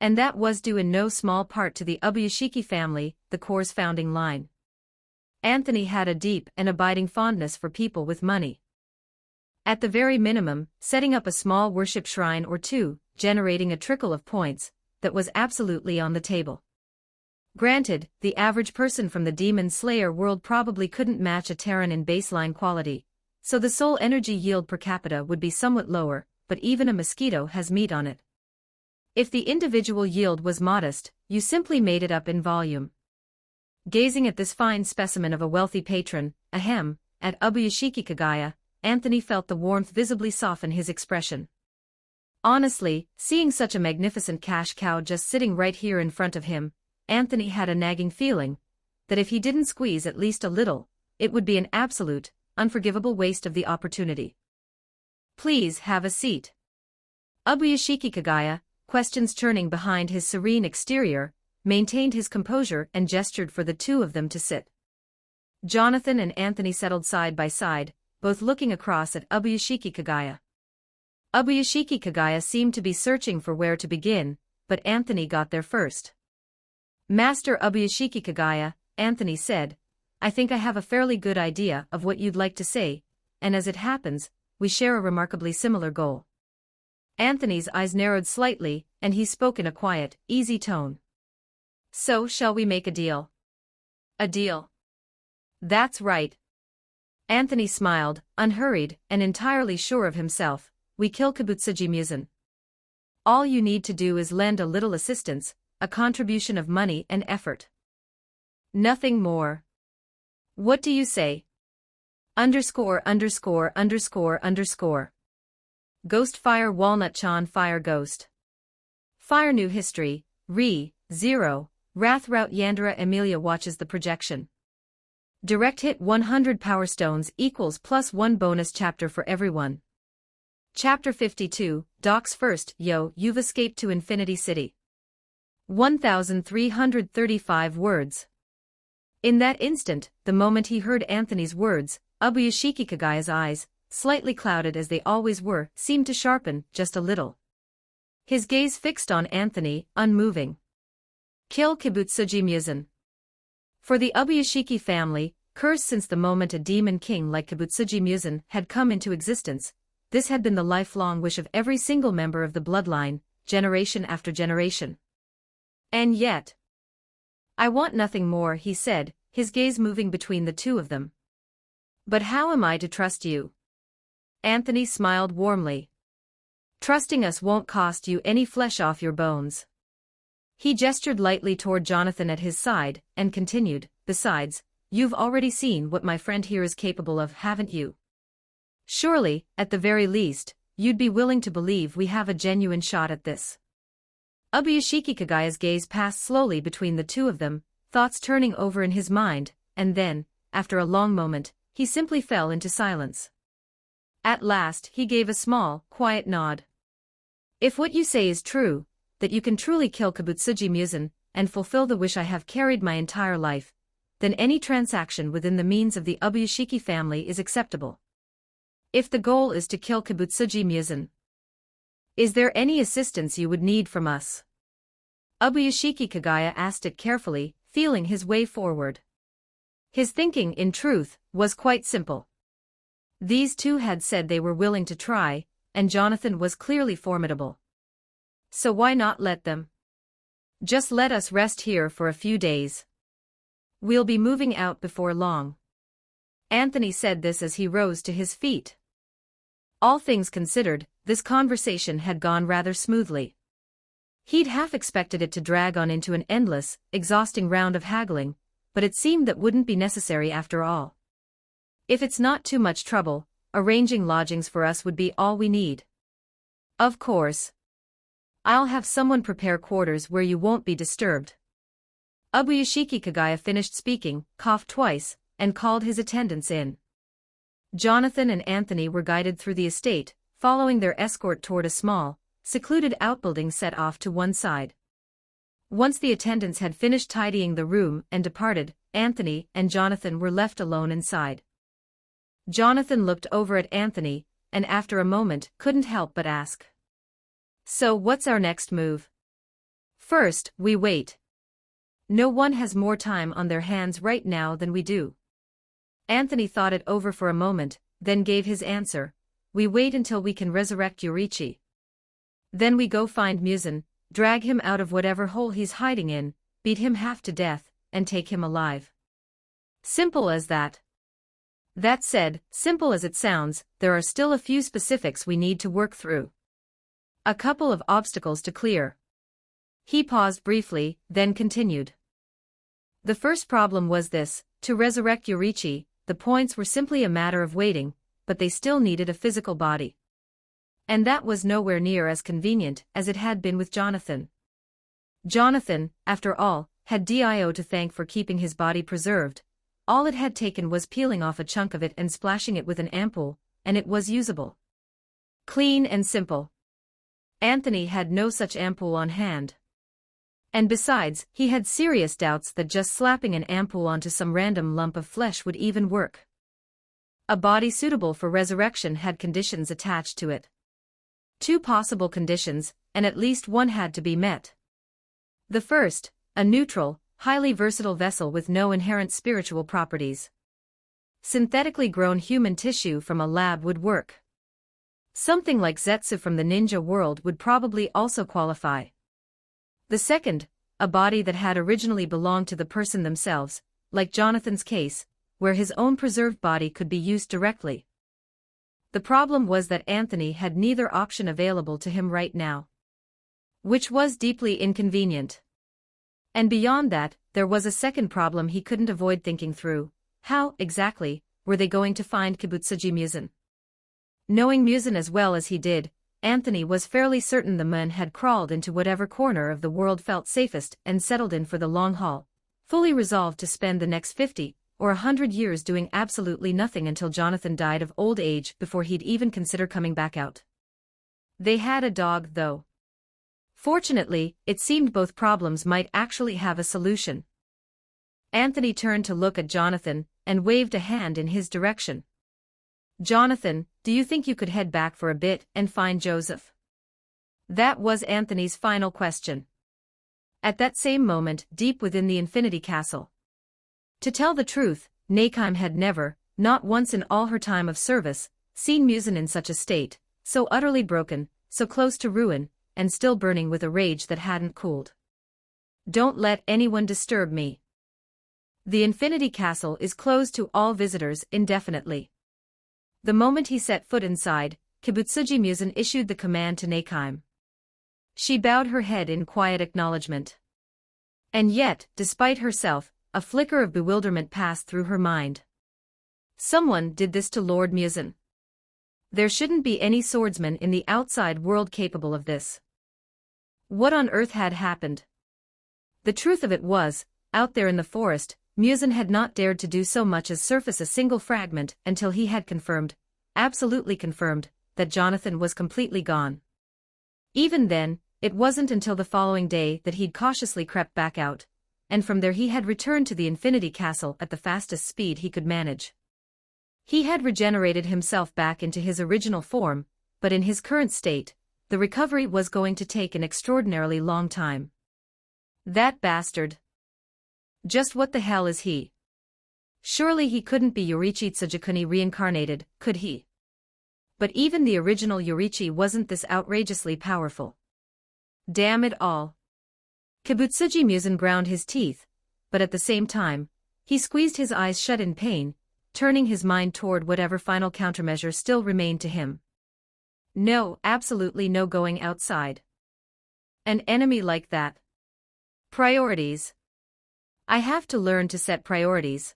And that was due in no small part to the Ubuyashiki family, the Corps' founding line. Anthony had a deep and abiding fondness for people with money. At the very minimum, setting up a small worship shrine or two, generating a trickle of points, that was absolutely on the table. Granted, the average person from the Demon Slayer world probably couldn't match a Terran in baseline quality, so the soul energy yield per capita would be somewhat lower, but even a mosquito has meat on it. If the individual yield was modest, you simply made it up in volume. Gazing at this fine specimen of a wealthy patron, at Ubuyashiki Kagaya, Anthony felt the warmth visibly soften his expression. Honestly, seeing such a magnificent cash cow just sitting right here in front of him, Anthony had a nagging feeling that if he didn't squeeze at least a little, it would be an absolute, unforgivable waste of the opportunity. Please have a seat. Ubuyashiki Kagaya, questions churning behind his serene exterior, maintained his composure and gestured for the two of them to sit. Jonathan and Anthony settled side by side, both looking across at Ubuyashiki Kagaya. Ubuyashiki Kagaya seemed to be searching for where to begin, but Anthony got there first. Master Ubuyashiki Kagaya, Anthony said, I think I have a fairly good idea of what you'd like to say, and as it happens, we share a remarkably similar goal. Anthony's eyes narrowed slightly, and he spoke in a quiet, easy tone. So shall we make a deal? A deal. That's right. Anthony smiled, unhurried, and entirely sure of himself. We kill Kibutsuji Muzan. All you need to do is lend a little assistance, a contribution of money and effort. Nothing more. What do you say? _______. Ghost Fire Walnut Chan Fire Ghost. Fire New History, Re, 0, Wrath Route Yandere Emilia watches the projection. Direct hit 100 Power Stones equals +1 bonus chapter for everyone. Chapter 52, Doc's First, Yo, you've escaped to Infinity City. 1,335 words. In that instant, the moment he heard Anthony's words, Ubuyashiki Kagaya's eyes, slightly clouded as they always were, seemed to sharpen just a little. His gaze fixed on Anthony, unmoving. Kill Kibutsuji Muzan. For the Ubuyashiki family, cursed since the moment a demon king like Kibutsuji Muzan had come into existence, this had been the lifelong wish of every single member of the bloodline, generation after generation. And yet, I want nothing more, he said, his gaze moving between the two of them. But how am I to trust you? Anthony smiled warmly. Trusting us won't cost you any flesh off your bones. He gestured lightly toward Jonathan at his side, and continued, besides, you've already seen what my friend here is capable of, haven't you? Surely, at the very least, you'd be willing to believe we have a genuine shot at this. Ubuyashiki Kagaya's gaze passed slowly between the two of them, thoughts turning over in his mind, and then, after a long moment, he simply fell into silence. At last he gave a small, quiet nod. If what you say is true, that you can truly kill Kibutsuji Muzan, and fulfill the wish I have carried my entire life, then any transaction within the means of the Ubuyashiki family is acceptable. If the goal is to kill Kibutsuji Muzan, is there any assistance you would need from us? Ubuyashiki Kagaya asked it carefully, feeling his way forward. His thinking, in truth, was quite simple. These two had said they were willing to try, and Jonathan was clearly formidable. So why not let them? Just let us rest here for a few days. We'll be moving out before long. Anthony said this as he rose to his feet. All things considered, this conversation had gone rather smoothly. He'd half expected it to drag on into an endless, exhausting round of haggling, but it seemed that wouldn't be necessary after all. If it's not too much trouble, arranging lodgings for us would be all we need. Of course. I'll have someone prepare quarters where you won't be disturbed. Ubuyashiki Kagaya finished speaking, coughed twice, and called his attendants in. Jonathan and Anthony were guided through the estate, following their escort toward a small, secluded outbuilding set off to one side. Once the attendants had finished tidying the room and departed, Anthony and Jonathan were left alone inside. Jonathan looked over at Anthony, and after a moment couldn't help but ask. So what's our next move? First, we wait. No one has more time on their hands right now than we do. Anthony thought it over for a moment, then gave his answer. We wait until we can resurrect Yorichi. Then we go find Muzan, drag him out of whatever hole he's hiding in, beat him half to death, and take him alive. Simple as that. That said, simple as it sounds, there are still a few specifics we need to work through. A couple of obstacles to clear. He paused briefly, then continued. The first problem was this: to resurrect Yorichi, the points were simply a matter of waiting, but they still needed a physical body. And that was nowhere near as convenient as it had been with Jonathan. Jonathan, after all, had Dio to thank for keeping his body preserved. All it had taken was peeling off a chunk of it and splashing it with an ampoule, and it was usable. Clean and simple. Anthony had no such ampoule on hand. And besides, he had serious doubts that just slapping an ampoule onto some random lump of flesh would even work. A body suitable for resurrection had conditions attached to it. Two possible conditions, and at least one had to be met. The first, a neutral, highly versatile vessel with no inherent spiritual properties. Synthetically grown human tissue from a lab would work. Something like Zetsu from the ninja world would probably also qualify. The second, a body that had originally belonged to the person themselves, like Jonathan's case, where his own preserved body could be used directly. The problem was that Anthony had neither option available to him right now. Which was deeply inconvenient. And beyond that, there was a second problem he couldn't avoid thinking through. How, exactly, were they going to find Kibutsuji Muzan? Knowing Muzan as well as he did, Anthony was fairly certain the man had crawled into whatever corner of the world felt safest and settled in for the long haul, fully resolved to spend the next 50 or 100 years doing absolutely nothing until Jonathan died of old age before he'd even consider coming back out. They had a dog, though. Fortunately, it seemed both problems might actually have a solution. Anthony turned to look at Jonathan and waved a hand in his direction. Jonathan, do you think you could head back for a bit and find Joseph? That was Anthony's final question. At that same moment, deep within the Infinity Castle. To tell the truth, Nakheim had never, not once in all her time of service, seen Muzan in such a state, so utterly broken, so close to ruin, and still burning with a rage that hadn't cooled. Don't let anyone disturb me. The Infinity Castle is closed to all visitors indefinitely. The moment he set foot inside, Kibutsuji Muzan issued the command to Nakheim. She bowed her head in quiet acknowledgement. And yet, despite herself, a flicker of bewilderment passed through her mind. Someone did this to Lord Muzan. There shouldn't be any swordsman in the outside world capable of this. What on earth had happened? The truth of it was, out there in the forest, Muzan had not dared to do so much as surface a single fragment until he had confirmed, absolutely confirmed, that Jonathan was completely gone. Even then, it wasn't until the following day that he'd cautiously crept back out, and from there he had returned to the Infinity Castle at the fastest speed he could manage. He had regenerated himself back into his original form, but in his current state, the recovery was going to take an extraordinarily long time. That bastard. Just what the hell is he? Surely he couldn't be Yorichi Tsujikuni reincarnated, could he? But even the original Yorichi wasn't this outrageously powerful. Damn it all. Kibutsuji Muzan ground his teeth, but at the same time, He squeezed his eyes shut in pain, turning his mind toward whatever final countermeasure still remained to him. No, absolutely no going outside. An enemy like that. Priorities. I have to learn to set priorities.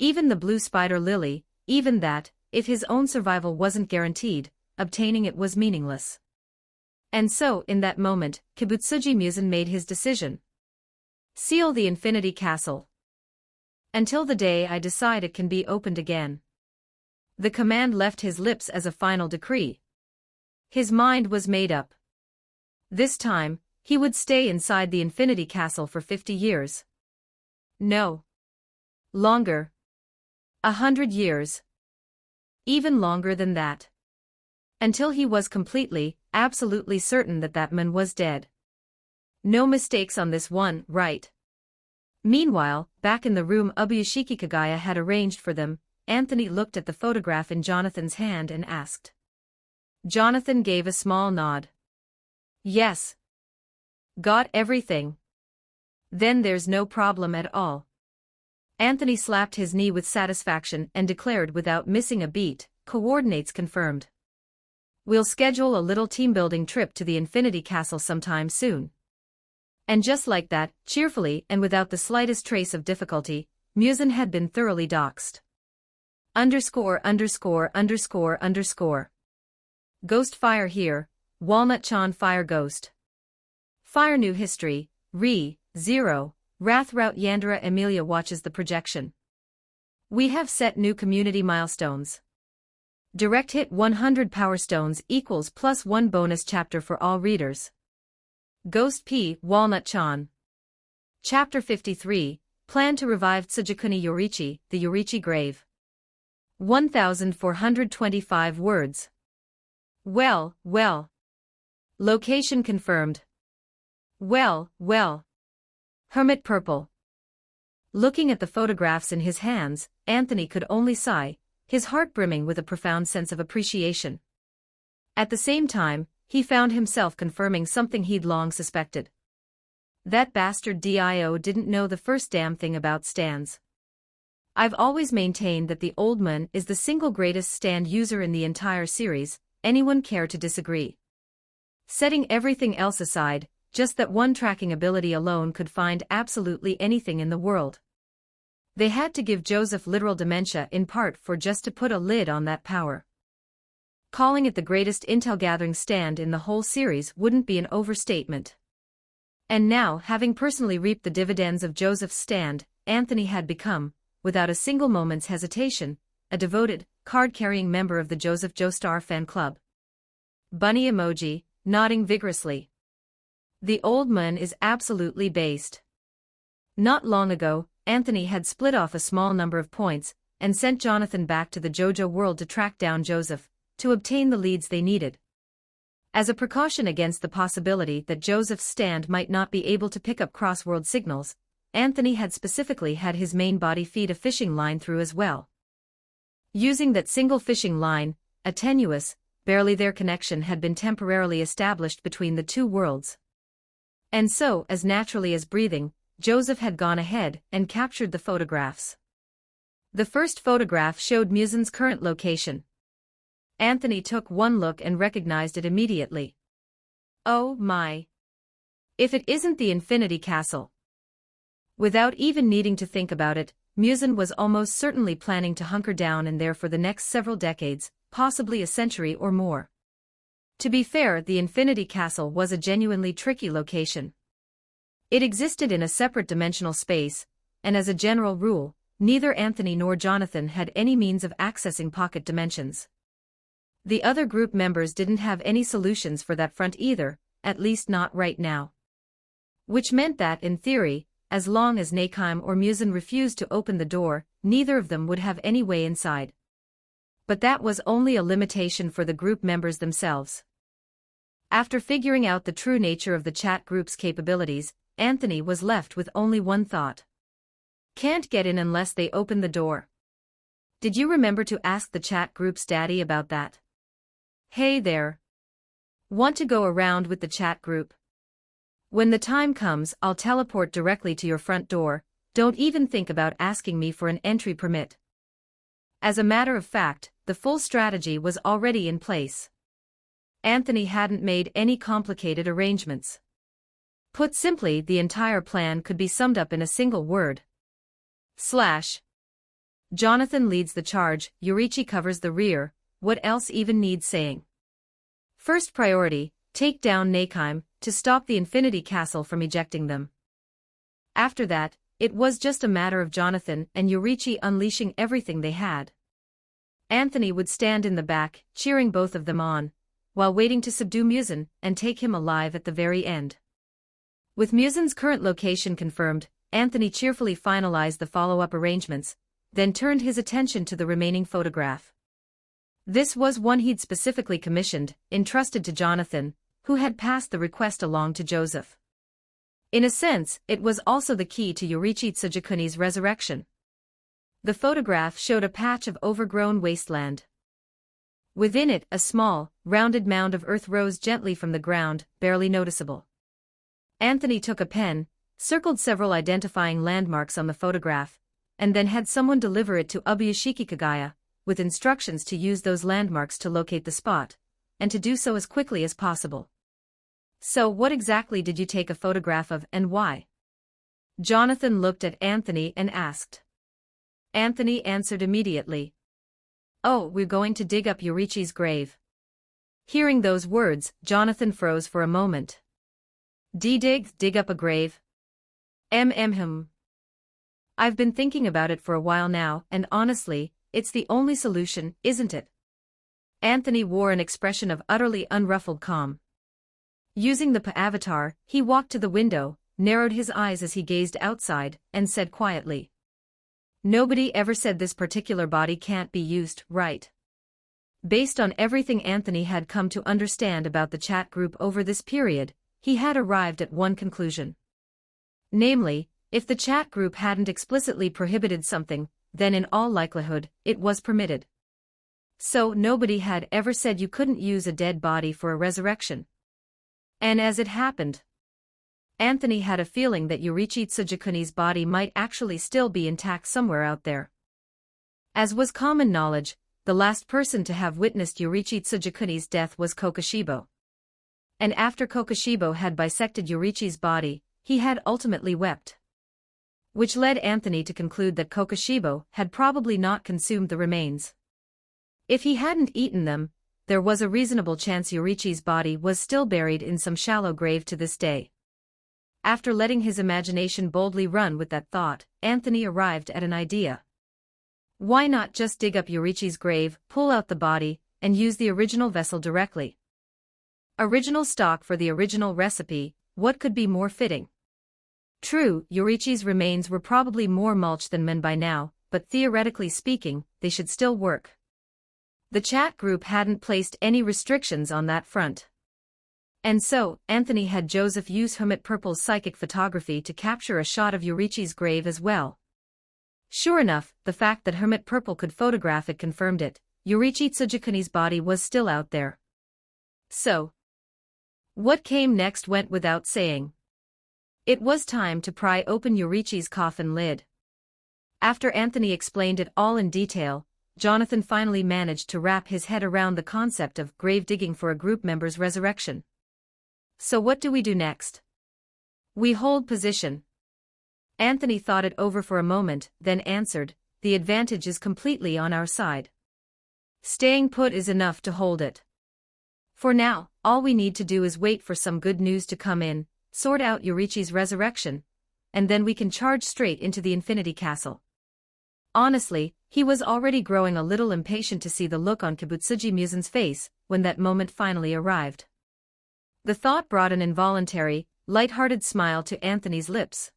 Even the blue spider lily, even that, if his own survival wasn't guaranteed, obtaining it was meaningless. And so, in that moment, Kibutsuji Muzan made his decision. Seal the Infinity Castle. Until the day I decide it can be opened again. The command left his lips as a final decree. His mind was made up. This time, he would stay inside the Infinity Castle for 50 years. No. Longer. 100 years. Even longer than that. Until he was completely, absolutely certain that that man was dead. No mistakes on this one, right? Meanwhile, back in the room Ubuyashiki Kagaya had arranged for them, Anthony looked at the photograph in Jonathan's hand and asked. Jonathan gave a small nod. Yes. Got everything. Then there's no problem at all. Anthony slapped his knee with satisfaction and declared without missing a beat, coordinates confirmed. We'll schedule a little team-building trip to the Infinity Castle sometime soon. And just like that, cheerfully and without the slightest trace of difficulty, Muzan had been thoroughly doxed. ______. Ghost fire here, Walnut-chan fire ghost. Fire new history, re, 0, Wrathrout Yandere Emilia watches the projection. We have set new community milestones. Direct hit 100 Power Stones equals +1 bonus chapter for all readers. Ghost P. Walnut-chan. Chapter 53, Plan to revive Tsujikuni Yorichi, the Yorichi grave. 1,425 words. Well. Location confirmed. Well. Hermit purple. Looking at the photographs in his hands, Anthony could only sigh, his heart brimming with a profound sense of appreciation. At the same time, he found himself confirming something he'd long suspected. That bastard Dio didn't know the first damn thing about stands. I've always maintained that the old man is the single greatest stand user in the entire series, anyone care to disagree? Setting everything else aside, just that one tracking ability alone could find absolutely anything in the world. They had to give Joseph literal dementia in part for just to put a lid on that power. Calling it the greatest intel-gathering stand in the whole series wouldn't be an overstatement. And now, having personally reaped the dividends of Joseph's stand, Anthony had become, without a single moment's hesitation, a devoted, card-carrying member of the Joseph Joestar fan club. Bunny emoji, nodding vigorously. The old man is absolutely based. Not long ago, Anthony had split off a small number of points and sent Jonathan back to the JoJo world to track down Joseph, to obtain the leads they needed. As a precaution against the possibility that Joseph's stand might not be able to pick up cross-world signals, Anthony had specifically had his main body feed a fishing line through as well. Using that single fishing line, a tenuous, barely there connection had been temporarily established between the two worlds. And so, as naturally as breathing, Joseph had gone ahead and captured the photographs. The first photograph showed Muzan's current location. Anthony took one look and recognized it immediately. Oh my! If it isn't the Infinity Castle! Without even needing to think about it, Muzan was almost certainly planning to hunker down in there for the next several decades, possibly a century or more. To be fair, the Infinity Castle was a genuinely tricky location. It existed in a separate dimensional space, and as a general rule, neither Anthony nor Jonathan had any means of accessing pocket dimensions. The other group members didn't have any solutions for that front either, at least not right now. Which meant that, in theory, as long as Nakeim or Muzan refused to open the door, neither of them would have any way inside. But that was only a limitation for the group members themselves. After figuring out the true nature of the chat group's capabilities, Anthony was left with only one thought. Can't get in unless they open the door. Did you remember to ask the chat group's daddy about that? Hey there. Want to go around with the chat group? When the time comes, I'll teleport directly to your front door, Don't even think about asking me for an entry permit. As a matter of fact, the full strategy was already in place. Anthony hadn't made any complicated arrangements. Put simply, the entire plan could be summed up in a single word. Jonathan leads the charge, Yorichi covers the rear, what else even needs saying? First priority, take down Nakeheim, to stop the Infinity Castle from ejecting them. After that, it was just a matter of Jonathan and Yorichi unleashing everything they had. Anthony would stand in the back, cheering both of them on, while waiting to subdue Muzan and take him alive at the very end. With Muzan's current location confirmed, Anthony cheerfully finalized the follow-up arrangements, then turned his attention to the remaining photograph. This was one he'd specifically commissioned, entrusted to Jonathan, who had passed the request along to Joseph. In a sense, it was also the key to Yorichi Tsujikuni's resurrection. The photograph showed a patch of overgrown wasteland. Within it, a small, rounded mound of earth rose gently from the ground, barely noticeable. Anthony took a pen, circled several identifying landmarks on the photograph, and then had someone deliver it to Ubuyashiki Kagaya, with instructions to use those landmarks to locate the spot, and to do so as quickly as possible. So what exactly did you take a photograph of and why? Jonathan looked at Anthony and asked. Anthony answered immediately. Oh, we're going to dig up Yorichi's grave. Hearing those words, Jonathan froze for a moment. Dig up a grave? I've been thinking about it for a while now, and honestly, it's the only solution, isn't it? Anthony wore an expression of utterly unruffled calm. Using the avatar, he walked to the window, narrowed his eyes as he gazed outside, and said quietly. Nobody ever said this particular body can't be used, right? Based on everything Anthony had come to understand about the chat group over this period, he had arrived at one conclusion. Namely, if the chat group hadn't explicitly prohibited something, then in all likelihood, it was permitted. So nobody had ever said you couldn't use a dead body for a resurrection. And as it happened, Anthony had a feeling that Yorichi Tsujikuni's body might actually still be intact somewhere out there. As was common knowledge, the last person to have witnessed Yorichi Tsujikuni's death was Kokoshibo. And after Kokoshibo had bisected Yorichi's body, he had ultimately wept. Which led Anthony to conclude that Kokoshibo had probably not consumed the remains. If he hadn't eaten them, there was a reasonable chance Yorichi's body was still buried in some shallow grave to this day. After letting his imagination boldly run with that thought, Anthony arrived at an idea. Why not just dig up Yorichi's grave, pull out the body, and use the original vessel directly? Original stock for the original recipe, what could be more fitting? True, Yorichi's remains were probably more mulch than men by now, but theoretically speaking, they should still work. The chat group hadn't placed any restrictions on that front. And so, Anthony had Joseph use Hermit Purple's psychic photography to capture a shot of Yorichi's grave as well. Sure enough, the fact that Hermit Purple could photograph it confirmed it. Yorichi Tsujikuni's body was still out there. So, what came next went without saying. It was time to pry open Yorichi's coffin lid. After Anthony explained it all in detail, Jonathan finally managed to wrap his head around the concept of grave digging for a group member's resurrection. So what do we do next? We hold position. Anthony thought it over for a moment, then answered, the advantage is completely on our side. Staying put is enough to hold it. For now, all we need to do is wait for some good news to come in, sort out Yorichi's resurrection, and then we can charge straight into the Infinity Castle. Honestly, he was already growing a little impatient to see the look on Kibutsuji Muzan's face when that moment finally arrived. The thought brought an involuntary, light-hearted smile to Anthony's lips.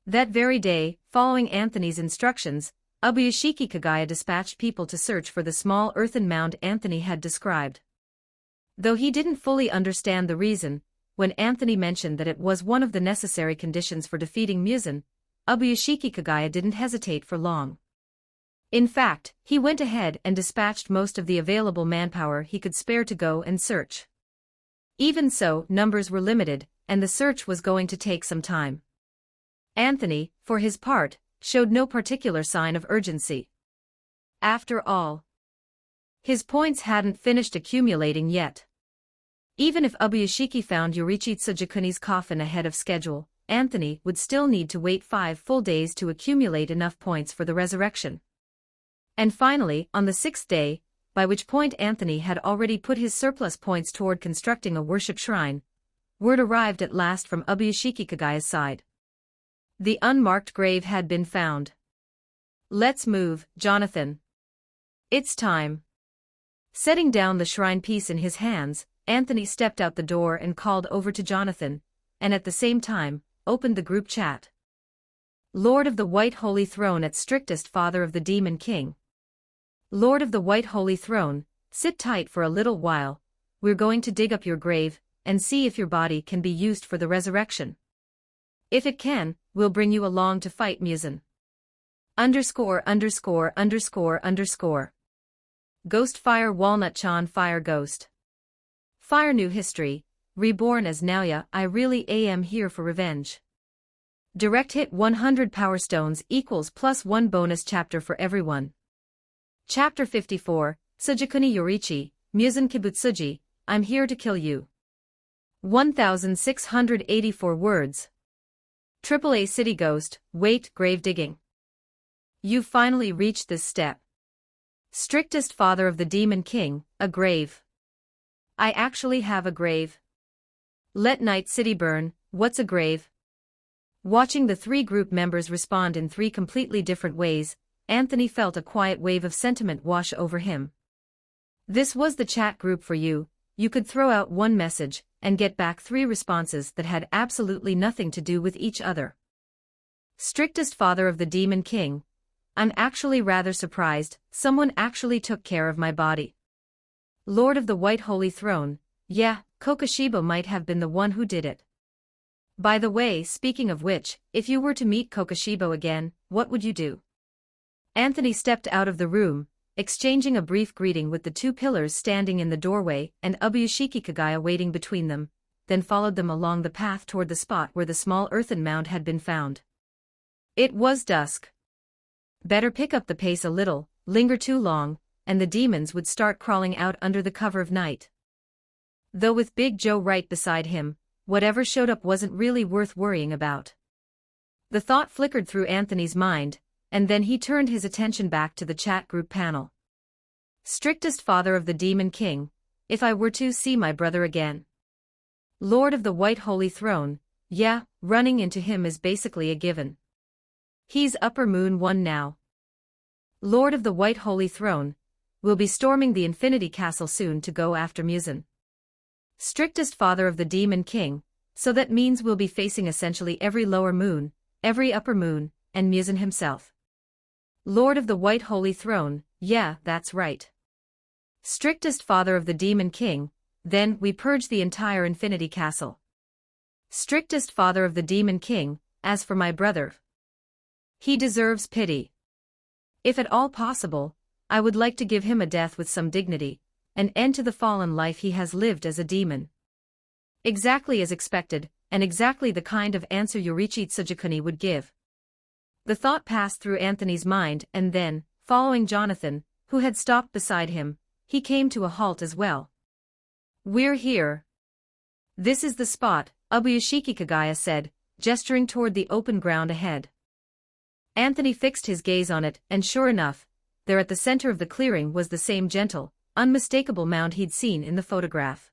That very day, following Anthony's instructions, Ubuyashiki Kagaya dispatched people to search for the small earthen mound Anthony had described. Though he didn't fully understand the reason, when Anthony mentioned that it was one of the necessary conditions for defeating Muzan, Ubuyashiki Kagaya didn't hesitate for long. In fact, he went ahead and dispatched most of the available manpower he could spare to go and search. Even so, numbers were limited, and the search was going to take some time. Anthony, for his part, showed no particular sign of urgency. After all, his points hadn't finished accumulating yet. Even if Ubuyashiki found Yorichi Tsujikuni's coffin ahead of schedule, Anthony would still need to wait 5 full days to accumulate enough points for the resurrection. And finally, on the 6th day, by which point Anthony had already put his surplus points toward constructing a worship shrine, word arrived at last from Ubuyashiki Kagaya's side. The unmarked grave had been found. Let's move, Jonathan. It's time. Setting down the shrine piece in his hands, Anthony stepped out the door and called over to Jonathan, and at the same time, opened the group chat. Lord of the White Holy Throne at strictest Father of the Demon King. Lord of the White Holy Throne, sit tight for a little while, we're going to dig up your grave, and see if your body can be used for the resurrection. If it can, we'll bring you along to fight Muzan. ______. Ghost Fire Walnut Chan Fire Ghost. Fire New History, reborn as Naoya. I really am here for revenge. Direct hit 100 Power Stones equals +1 bonus chapter for everyone. Chapter 54, Tsujikuni Yorichi, Muzan Kibutsuji, I'm here to kill you. 1684 words. AAA City Ghost, wait, grave digging. You've finally reached this step. Strictest Father of the Demon King, a grave. I actually have a grave. Let Night City burn, what's a grave? Watching the 3 group members respond in 3 completely different ways, Anthony felt a quiet wave of sentiment wash over him. This was the chat group for you. You could throw out one message, and get back 3 responses that had absolutely nothing to do with each other. Strictest Father of the Demon King, I'm actually rather surprised, someone actually took care of my body. Lord of the White Holy Throne, yeah, Kokoshibo might have been the one who did it. By the way, speaking of which, if you were to meet Kokoshibo again, what would you do? Anthony stepped out of the room, exchanging a brief greeting with the 2 pillars standing in the doorway and Ubuyashiki Kagaya waiting between them, then followed them along the path toward the spot where the small earthen mound had been found. It was dusk. Better pick up the pace a little, linger too long, and the demons would start crawling out under the cover of night. Though with Big Joe right beside him, whatever showed up wasn't really worth worrying about. The thought flickered through Anthony's mind, and then he turned his attention back to the chat group panel. Strictest Father of the Demon King, if I were to see my brother again. Lord of the White Holy Throne, yeah, running into him is basically a given. He's Upper Moon 1 now. Lord of the White Holy Throne, we'll be storming the Infinity Castle soon to go after Muzan. Strictest Father of the Demon King, so that means we'll be facing essentially every Lower Moon, every Upper Moon, and Muzan himself. Lord of the White Holy Throne, yeah, that's right. Strictest Father of the Demon King, then we purge the entire Infinity Castle. Strictest Father of the Demon King, as for my brother, he deserves pity. If at all possible, I would like to give him a death with some dignity, an end to the fallen life he has lived as a demon. Exactly as expected, and exactly the kind of answer Yorichi Tsujikuni would give. The thought passed through Anthony's mind and then, following Jonathan, who had stopped beside him, he came to a halt as well. We're here. This is the spot, Ubuyashiki Kagaya said, gesturing toward the open ground ahead. Anthony fixed his gaze on it, and sure enough, there at the center of the clearing was the same gentle, unmistakable mound he'd seen in the photograph.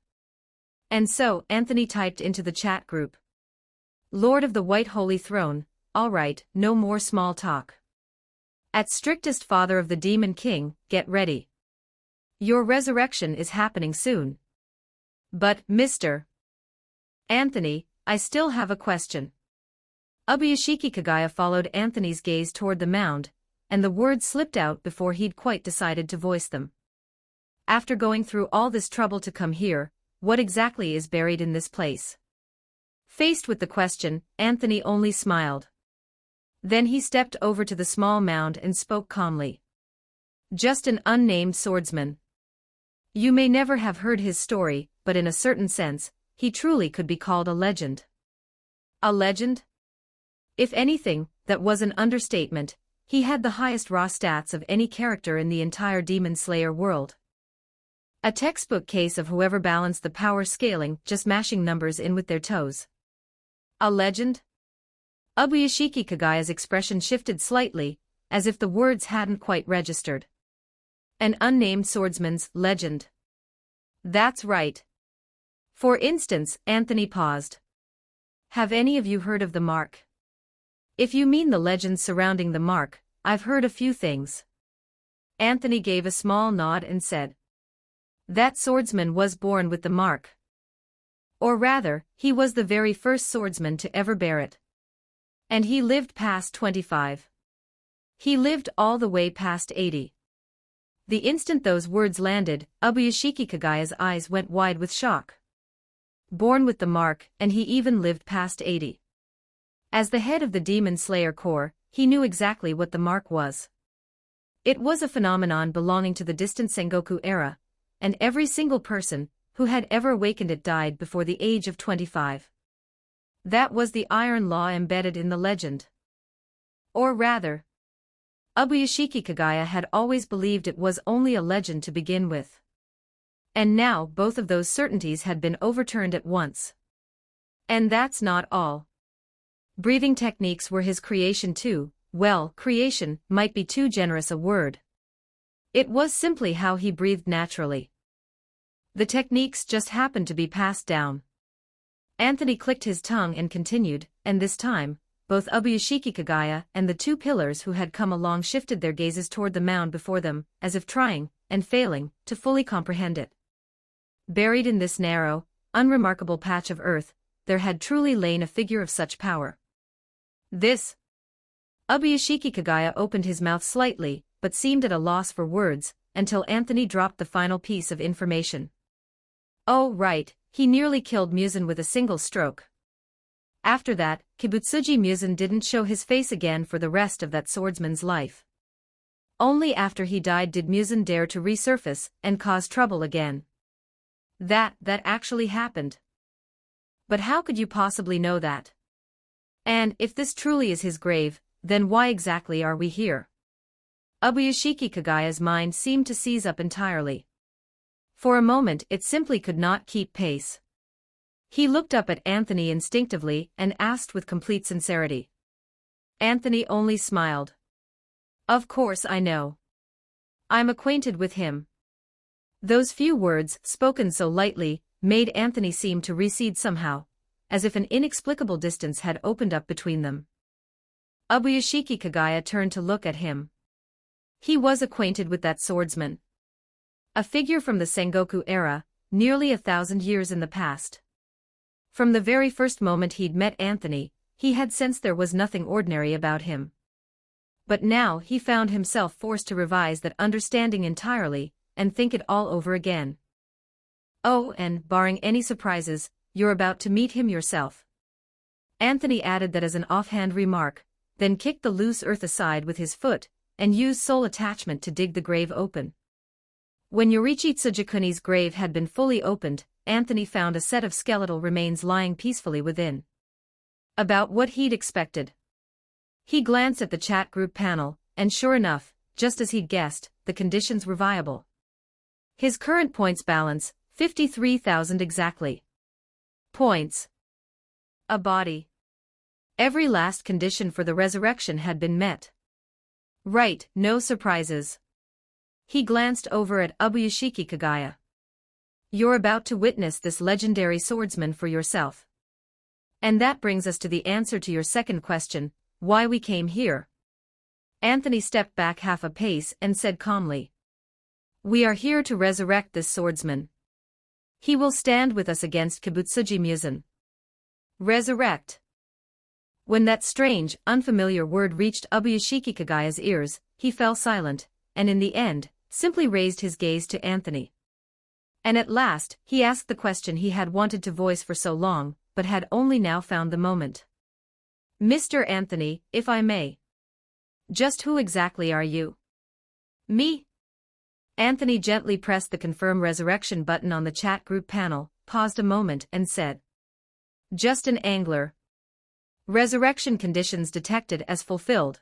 And so, Anthony typed into the chat group. Lord of the White Holy Throne, all right, no more small talk. At strictest Father of the Demon King, get ready. Your resurrection is happening soon. But, Mr. Anthony, I still have a question. Ubuyashiki Kagaya followed Anthony's gaze toward the mound, and the words slipped out before he'd quite decided to voice them. After going through all this trouble to come here, what exactly is buried in this place? Faced with the question, Anthony only smiled. Then he stepped over to the small mound and spoke calmly. Just an unnamed swordsman. You may never have heard his story, but in a certain sense, he truly could be called a legend. A legend? If anything, that was an understatement. He had the highest raw stats of any character in the entire Demon Slayer world. A textbook case of whoever balanced the power scaling, just mashing numbers in with their toes. A legend? Ubuyashiki Kagaya's expression shifted slightly, as if the words hadn't quite registered. An unnamed swordsman's legend. That's right. For instance, Anthony paused. Have any of you heard of the mark? If you mean the legends surrounding the mark, I've heard a few things. Anthony gave a small nod and said. That swordsman was born with the mark. Or rather, he was the very first swordsman to ever bear it. And he lived past 25. He lived all the way past 80. The instant those words landed, Ubuyashiki Kagaya's eyes went wide with shock. Born with the mark, and he even lived past 80. As the head of the Demon Slayer Corps, he knew exactly what the mark was. It was a phenomenon belonging to the distant Sengoku era, and every single person who had ever awakened it died before the age of 25. That was the iron law embedded in the legend. Or rather, Ubuyashiki Kagaya had always believed it was only a legend to begin with. And now both of those certainties had been overturned at once. And that's not all. Breathing techniques were his creation too. Well, creation might be too generous a word. It was simply how he breathed naturally. The techniques just happened to be passed down. Anthony clicked his tongue and continued, and this time, both Ubuyashiki Kagaya and the two pillars who had come along shifted their gazes toward the mound before them, as if trying, and failing, to fully comprehend it. Buried in this narrow, unremarkable patch of earth, there had truly lain a figure of such power. This. Ubuyashiki Kagaya opened his mouth slightly, but seemed at a loss for words, until Anthony dropped the final piece of information. Oh right, he nearly killed Muzan with a single stroke. After that, Kibutsuji Muzan didn't show his face again for the rest of that swordsman's life. Only after he died did Muzan dare to resurface and cause trouble again. That actually happened. But how could you possibly know that? And if this truly is his grave, then why exactly are we here? Ubuyashiki Kagaya's mind seemed to seize up entirely. For a moment it simply could not keep pace. He looked up at Anthony instinctively and asked with complete sincerity. Anthony only smiled. Of course I know. I'm acquainted with him. Those few words, spoken so lightly, made Anthony seem to recede somehow, as if an inexplicable distance had opened up between them. Ubuyashiki Kagaya turned to look at him. He was acquainted with that swordsman. A figure from the Sengoku era, nearly 1,000 years in the past. From the very first moment he'd met Anthony, he had sensed there was nothing ordinary about him. But now he found himself forced to revise that understanding entirely, and think it all over again. Oh, and, barring any surprises, you're about to meet him yourself. Anthony added that as an offhand remark, then kicked the loose earth aside with his foot, and used soul attachment to dig the grave open. When Yorichi Tsujikuni's grave had been fully opened, Anthony found a set of skeletal remains lying peacefully within. About what he'd expected. He glanced at the chat group panel, and sure enough, just as he'd guessed, the conditions were viable. His current points balance, 53,000 exactly. Points. A body. Every last condition for the resurrection had been met. Right, no surprises. He glanced over at Ubuyashiki Kagaya. You're about to witness this legendary swordsman for yourself. And that brings us to the answer to your second question, why we came here. Anthony stepped back half a pace and said calmly. We are here to resurrect this swordsman. He will stand with us against Kibutsuji Muzan. Resurrect. When that strange, unfamiliar word reached Ubuyashiki Kagaya's ears, he fell silent, and in the end, simply raised his gaze to Anthony. And at last, he asked the question he had wanted to voice for so long, but had only now found the moment. Mr. Anthony, if I may. Just who exactly are you? Me? Anthony gently pressed the confirm resurrection button on the chat group panel, paused a moment and said. Just an angler. Resurrection conditions detected as fulfilled.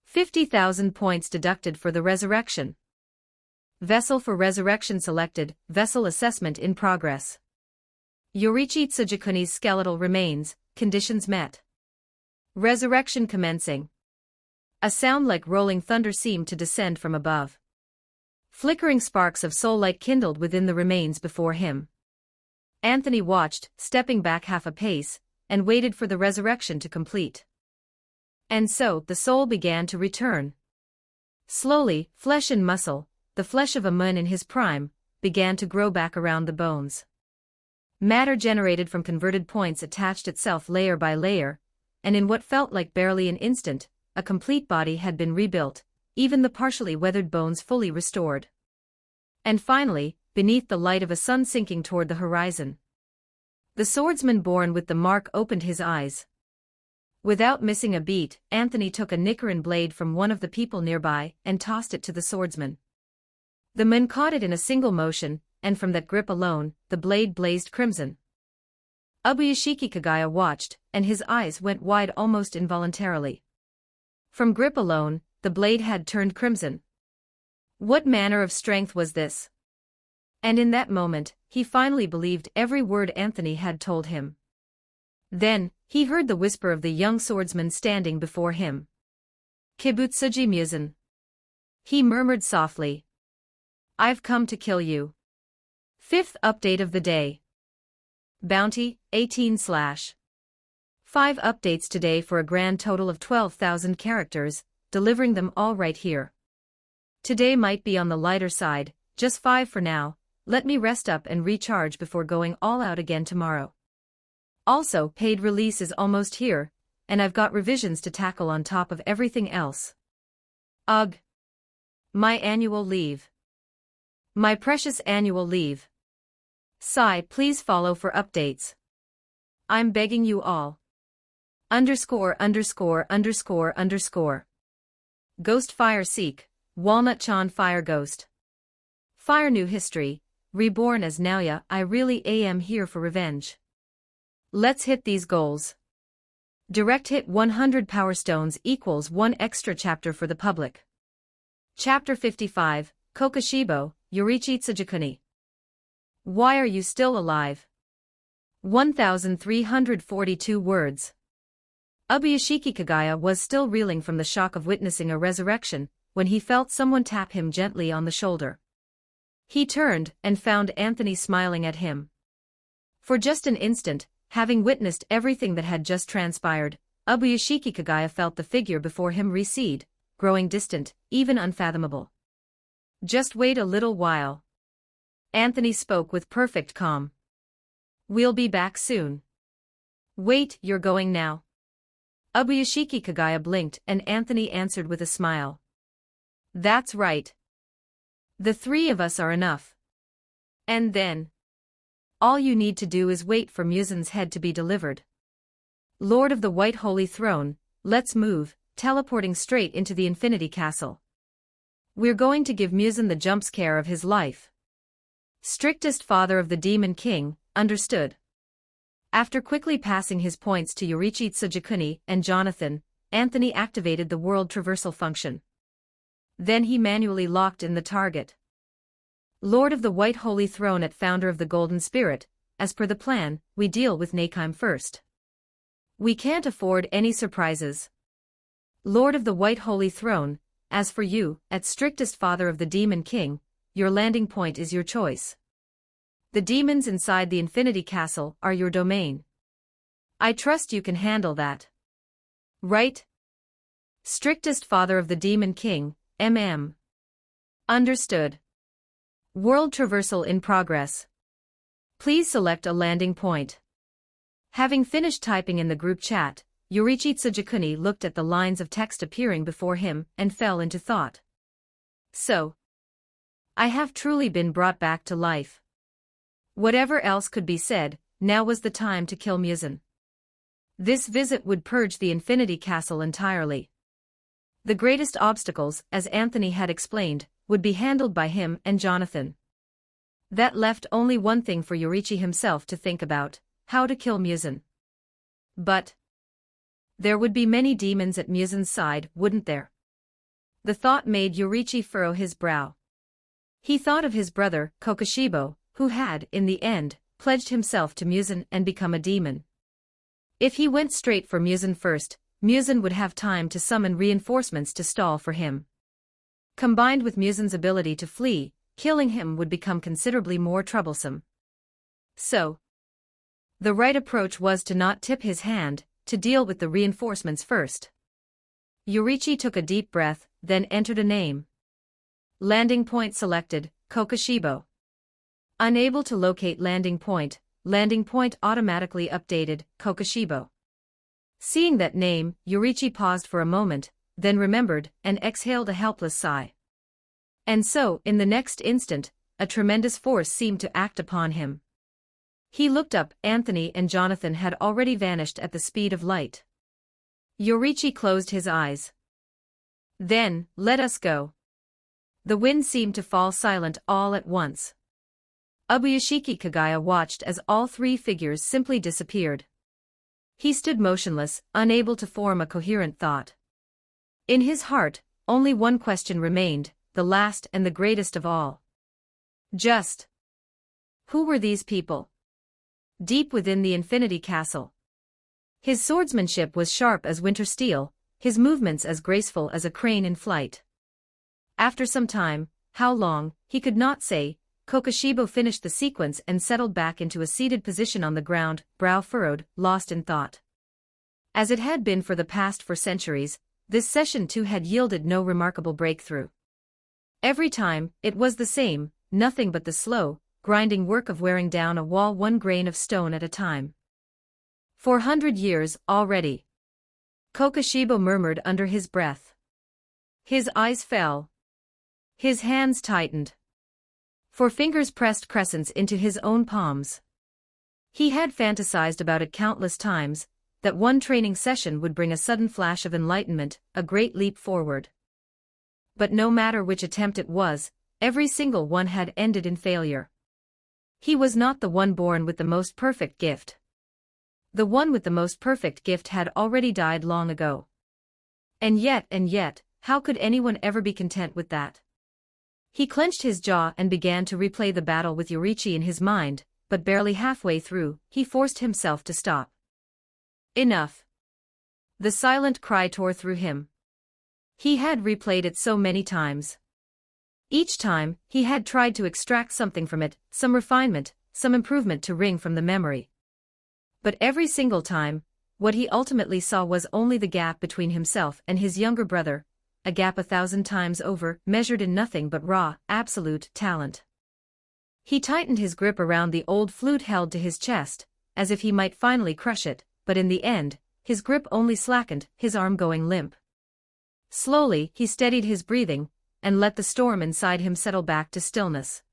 50,000 points deducted for the resurrection. Vessel for resurrection selected, vessel assessment in progress. Yorichi Tsujikuni's skeletal remains, conditions met. Resurrection commencing. A sound like rolling thunder seemed to descend from above. Flickering sparks of soul light kindled within the remains before him. Anthony watched, stepping back half a pace, and waited for the resurrection to complete. And so, the soul began to return. Slowly, flesh and muscle, the flesh of a man in his prime, began to grow back around the bones. Matter generated from converted points attached itself layer by layer, and in what felt like barely an instant, a complete body had been rebuilt, even the partially weathered bones fully restored. And finally, beneath the light of a sun sinking toward the horizon, the swordsman born with the mark opened his eyes. Without missing a beat, Anthony took a Nicaran blade from one of the people nearby and tossed it to the swordsman. The man caught it in a single motion, and from that grip alone, the blade blazed crimson. Ubuyashiki Kagaya watched, and his eyes went wide almost involuntarily. From grip alone, the blade had turned crimson. What manner of strength was this? And in that moment, he finally believed every word Anthony had told him. Then, he heard the whisper of the young swordsman standing before him. Kibutsuji Muzan. He murmured softly. I've come to kill you. 5th update of the day. Bounty, 18/5 updates today for a grand total of 12,000 characters, delivering them all right here. Today might be on the lighter side, just 5 for now, let me rest up and recharge before going all out again tomorrow. Also, paid release is almost here, and I've got revisions to tackle on top of everything else. Ugh. My annual leave. My precious annual leave. Sigh, please follow for updates. I'm begging you all. _______. Ghost Fire Seek, Walnut Chan Fire Ghost. Fire New History, reborn as Naoya, I really am here for revenge. Let's hit these goals. Direct hit 100 Power Stones equals 1 extra chapter for the public. Chapter 55, Kokoshibo, Yorichi Tsujikuni. Why are you still alive? 1,342 words. Ubuyashiki Kagaya was still reeling from the shock of witnessing a resurrection, when he felt someone tap him gently on the shoulder. He turned and found Anthony smiling at him. For just an instant, having witnessed everything that had just transpired, Ubuyashiki Kagaya felt the figure before him recede, growing distant, even unfathomable. Just wait a little while. Anthony spoke with perfect calm. We'll be back soon. Wait, you're going now? Ubuyashiki Kagaya blinked and Anthony answered with a smile. That's right. The 3 of us are enough. And then, all you need to do is wait for Muzan's head to be delivered. Lord of the White Holy Throne, let's move, teleporting straight into the Infinity Castle. We're going to give Muzan the jump scare of his life. Strictest father of the Demon King, understood. After quickly passing his points to Yorichi Tsujikuni and Jonathan, Anthony activated the world traversal function. Then he manually locked in the target. Lord of the White Holy Throne at Founder of the Golden Spirit, as per the plan, we deal with Nakeim first. We can't afford any surprises. Lord of the White Holy Throne, as for you, at Strictest Father of the Demon King, your landing point is your choice. The demons inside the Infinity Castle are your domain. I trust you can handle that. Right? Strictest Father of the Demon King, Understood. World traversal in progress. Please select a landing point. Having finished typing in the group chat, Yorichi Tsujikuni looked at the lines of text appearing before him and fell into thought. So, I have truly been brought back to life. Whatever else could be said, now was the time to kill Muzan. This visit would purge the Infinity Castle entirely. The greatest obstacles, as Anthony had explained, would be handled by him and Jonathan. That left only one thing for Yorichi himself to think about: how to kill Muzan. But There would be many demons at Musen's side, wouldn't there? The thought made Yorichi furrow his brow. He thought of his brother, Kokoshibo, who had, in the end, pledged himself to Musen and become a demon. If he went straight for Musen first, Musen would have time to summon reinforcements to stall for him. Combined with Musen's ability to flee, killing him would become considerably more troublesome. So, the right approach was to not tip his hand, to deal with the reinforcements first. Yorichi took a deep breath, then entered a name. Landing point selected, Kokoshibo. Unable to locate landing point automatically updated, Kokoshibo. Seeing that name, Yorichi paused for a moment, then remembered, and exhaled a helpless sigh. And so, in the next instant, a tremendous force seemed to act upon him. He looked up, Anthony and Jonathan had already vanished at the speed of light. Yorichi closed his eyes. Then, let us go. The wind seemed to fall silent all at once. Ubuyashiki Kagaya watched as all three figures simply disappeared. He stood motionless, unable to form a coherent thought. In his heart, only one question remained, the last and the greatest of all. Just who were these people? Deep within the Infinity Castle. His swordsmanship was sharp as winter steel, his movements as graceful as a crane in flight. After some time, how long, he could not say, Kokoshibo finished the sequence and settled back into a seated position on the ground, brow furrowed, lost in thought. As it had been for the past 4 centuries, this session too had yielded no remarkable breakthrough. Every time, it was the same, nothing but the slow, grinding work of wearing down a wall 1 grain of stone at a time. 400 years, already. Kokoshibo murmured under his breath. His eyes fell. His hands tightened. 4 fingers pressed crescents into his own palms. He had fantasized about it countless times, that one training session would bring a sudden flash of enlightenment, a great leap forward. But no matter which attempt it was, every single one had ended in failure. He was not the one born with the most perfect gift. The one with the most perfect gift had already died long ago. And yet, how could anyone ever be content with that? He clenched his jaw and began to replay the battle with Yorichi in his mind, but barely halfway through, he forced himself to stop. Enough. The silent cry tore through him. He had replayed it so many times. Each time, he had tried to extract something from it, some refinement, some improvement to wring from the memory. But every single time, what he ultimately saw was only the gap between himself and his younger brother, a gap 1,000 times over, measured in nothing but raw, absolute talent. He tightened his grip around the old flute held to his chest, as if he might finally crush it, but in the end, his grip only slackened, his arm going limp. Slowly, he steadied his breathing, and let the storm inside him settle back to stillness.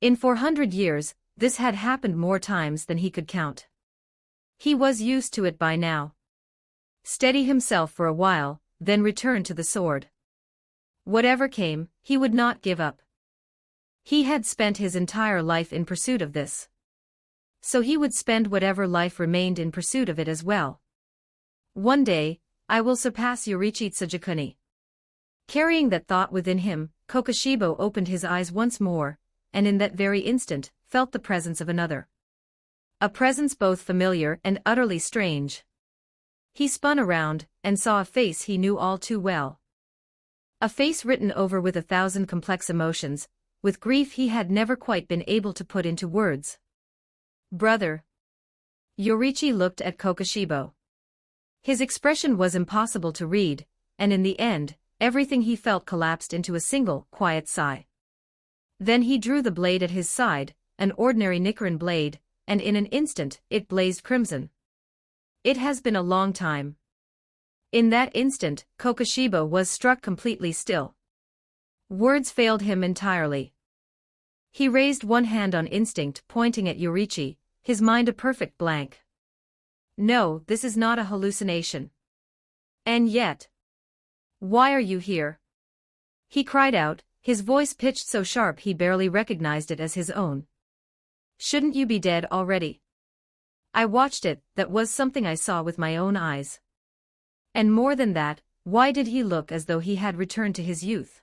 In 400 years, this had happened more times than he could count. He was used to it by now. Steady himself for a while, then return to the sword. Whatever came, he would not give up. He had spent his entire life in pursuit of this. So he would spend whatever life remained in pursuit of it as well. One day, I will surpass Yorichi Tsujikuni. Carrying that thought within him, Kokoshibo opened his eyes once more, and in that very instant, felt the presence of another. A presence both familiar and utterly strange. He spun around, and saw a face he knew all too well. A face written over with 1,000 complex emotions, with grief he had never quite been able to put into words. Brother. Yorichi looked at Kokoshibo. His expression was impossible to read, and in the end, everything he felt collapsed into a single, quiet sigh. Then he drew the blade at his side, an ordinary Nichiren blade, and in an instant, it blazed crimson. It has been a long time. In that instant, Kokoshibo was struck completely still. Words failed him entirely. He raised one hand on instinct, pointing at Yorichi, his mind a perfect blank. No, this is not a hallucination. And yet. Why are you here? He cried out, his voice pitched so sharp he barely recognized it as his own. Shouldn't you be dead already? I watched it, that was something I saw with my own eyes. And more than that, why did he look as though he had returned to his youth?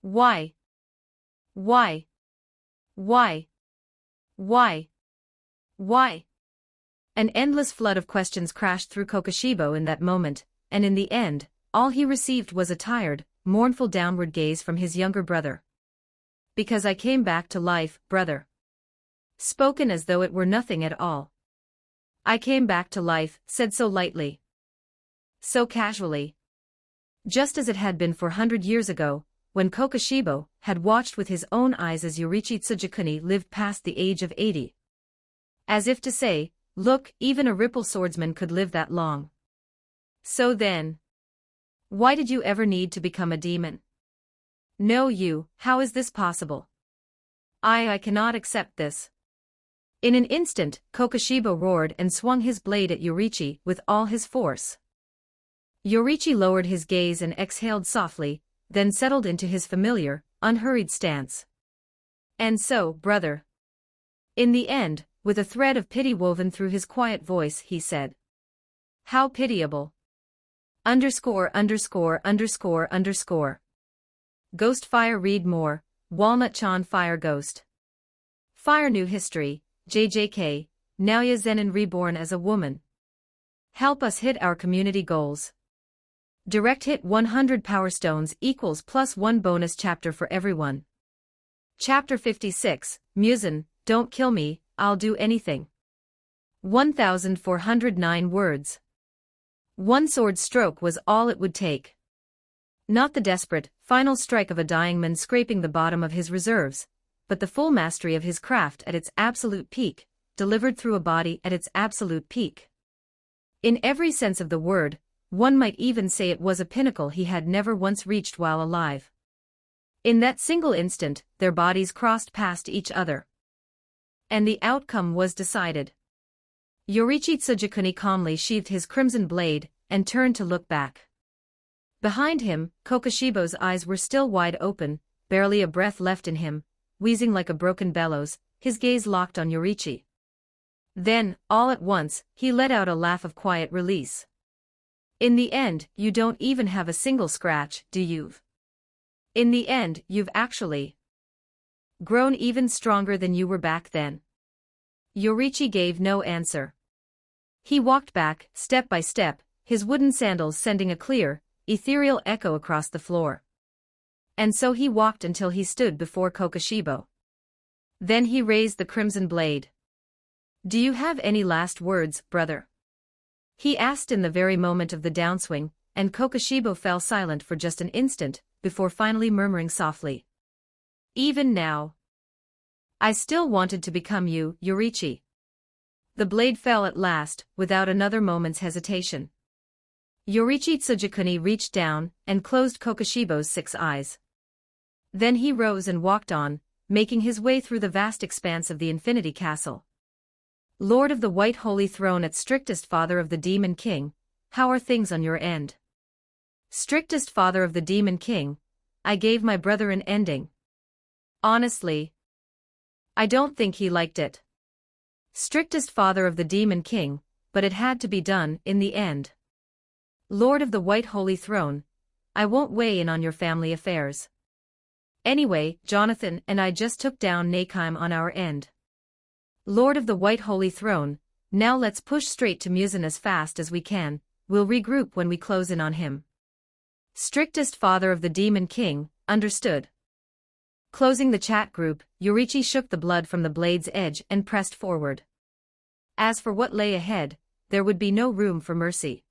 Why? Why? Why? Why? Why? An endless flood of questions crashed through Kokoshibo in that moment, and in the end, all he received was a tired, mournful downward gaze from his younger brother. Because I came back to life, brother. Spoken as though it were nothing at all. I came back to life, said so lightly. So casually. Just as it had been 400 years ago, when Kokoshibo had watched with his own eyes as Yorichi Tsujikuni lived past the age of 80. As if to say, look, even a ripple swordsman could live that long. So then, why did you ever need to become a demon? No, you, how is this possible? I cannot accept this. In an instant, Kokoshibo roared and swung his blade at Yorichi with all his force. Yorichi lowered his gaze and exhaled softly, then settled into his familiar, unhurried stance. And so, brother. In the end, with a thread of pity woven through his quiet voice, he said. How pitiable. Underscore. Ghost Fire read more, Walnut-chan Fire Ghost. Fire New History, JJK, Naoya Zenin reborn as a woman. Help us hit our community goals. Direct hit 100 Power Stones equals +1 bonus chapter for everyone. Chapter 56, Musen, Don't Kill Me, I'll Do Anything. 1,409 words. One sword stroke was all it would take. Not the desperate, final strike of a dying man scraping the bottom of his reserves, but the full mastery of his craft at its absolute peak, delivered through a body at its absolute peak. In every sense of the word, one might even say it was a pinnacle he had never once reached while alive. In that single instant, their bodies crossed past each other. And the outcome was decided. Yorichi Tsujikuni calmly sheathed his crimson blade, and turned to look back. Behind him, Kokoshibo's eyes were still wide open, barely a breath left in him, wheezing like a broken bellows, his gaze locked on Yorichi. Then, all at once, he let out a laugh of quiet release. In the end, you don't even have a single scratch, do you? In the end, you've actually grown even stronger than you were back then. Yorichi gave no answer. He walked back, step by step, his wooden sandals sending a clear, ethereal echo across the floor. And so he walked until he stood before Kokoshibo. Then he raised the crimson blade. Do you have any last words, brother? He asked in the very moment of the downswing, and Kokoshibo fell silent for just an instant, before finally murmuring softly. Even now. I still wanted to become you, Yorichi. The blade fell at last, without another moment's hesitation. Yorichi Tsujikuni reached down, and closed Kokoshibo's 6 eyes. Then he rose and walked on, making his way through the vast expanse of the Infinity Castle. Lord of the White Holy Throne at strictest Father of the Demon King, how are things on your end? Strictest Father of the Demon King, I gave my brother an ending. Honestly, I don't think he liked it. Strictest Father of the Demon King, but it had to be done in the end. Lord of the White Holy Throne, I won't weigh in on your family affairs. Anyway, Jonathan and I just took down Nakeheim on our end. Lord of the White Holy Throne, now let's push straight to Musen as fast as we can, we'll regroup when we close in on him. Strictest Father of the Demon King, understood. Closing the chat group, Yorichi shook the blood from the blade's edge and pressed forward. As for what lay ahead, there would be no room for mercy.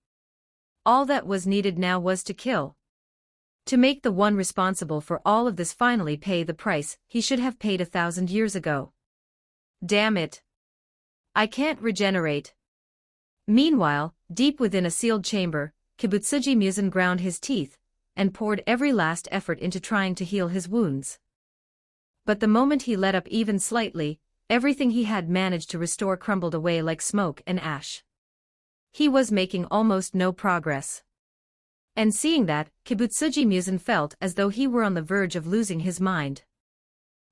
All that was needed now was to kill. To make the one responsible for all of this finally pay the price he should have paid 1,000 years ago. Damn it. I can't regenerate. Meanwhile, deep within a sealed chamber, Kibutsuji Musen ground his teeth, and poured every last effort into trying to heal his wounds. But the moment he let up even slightly, everything he had managed to restore crumbled away like smoke and ash. He was making almost no progress. And seeing that, Kibutsuji Musen felt as though he were on the verge of losing his mind.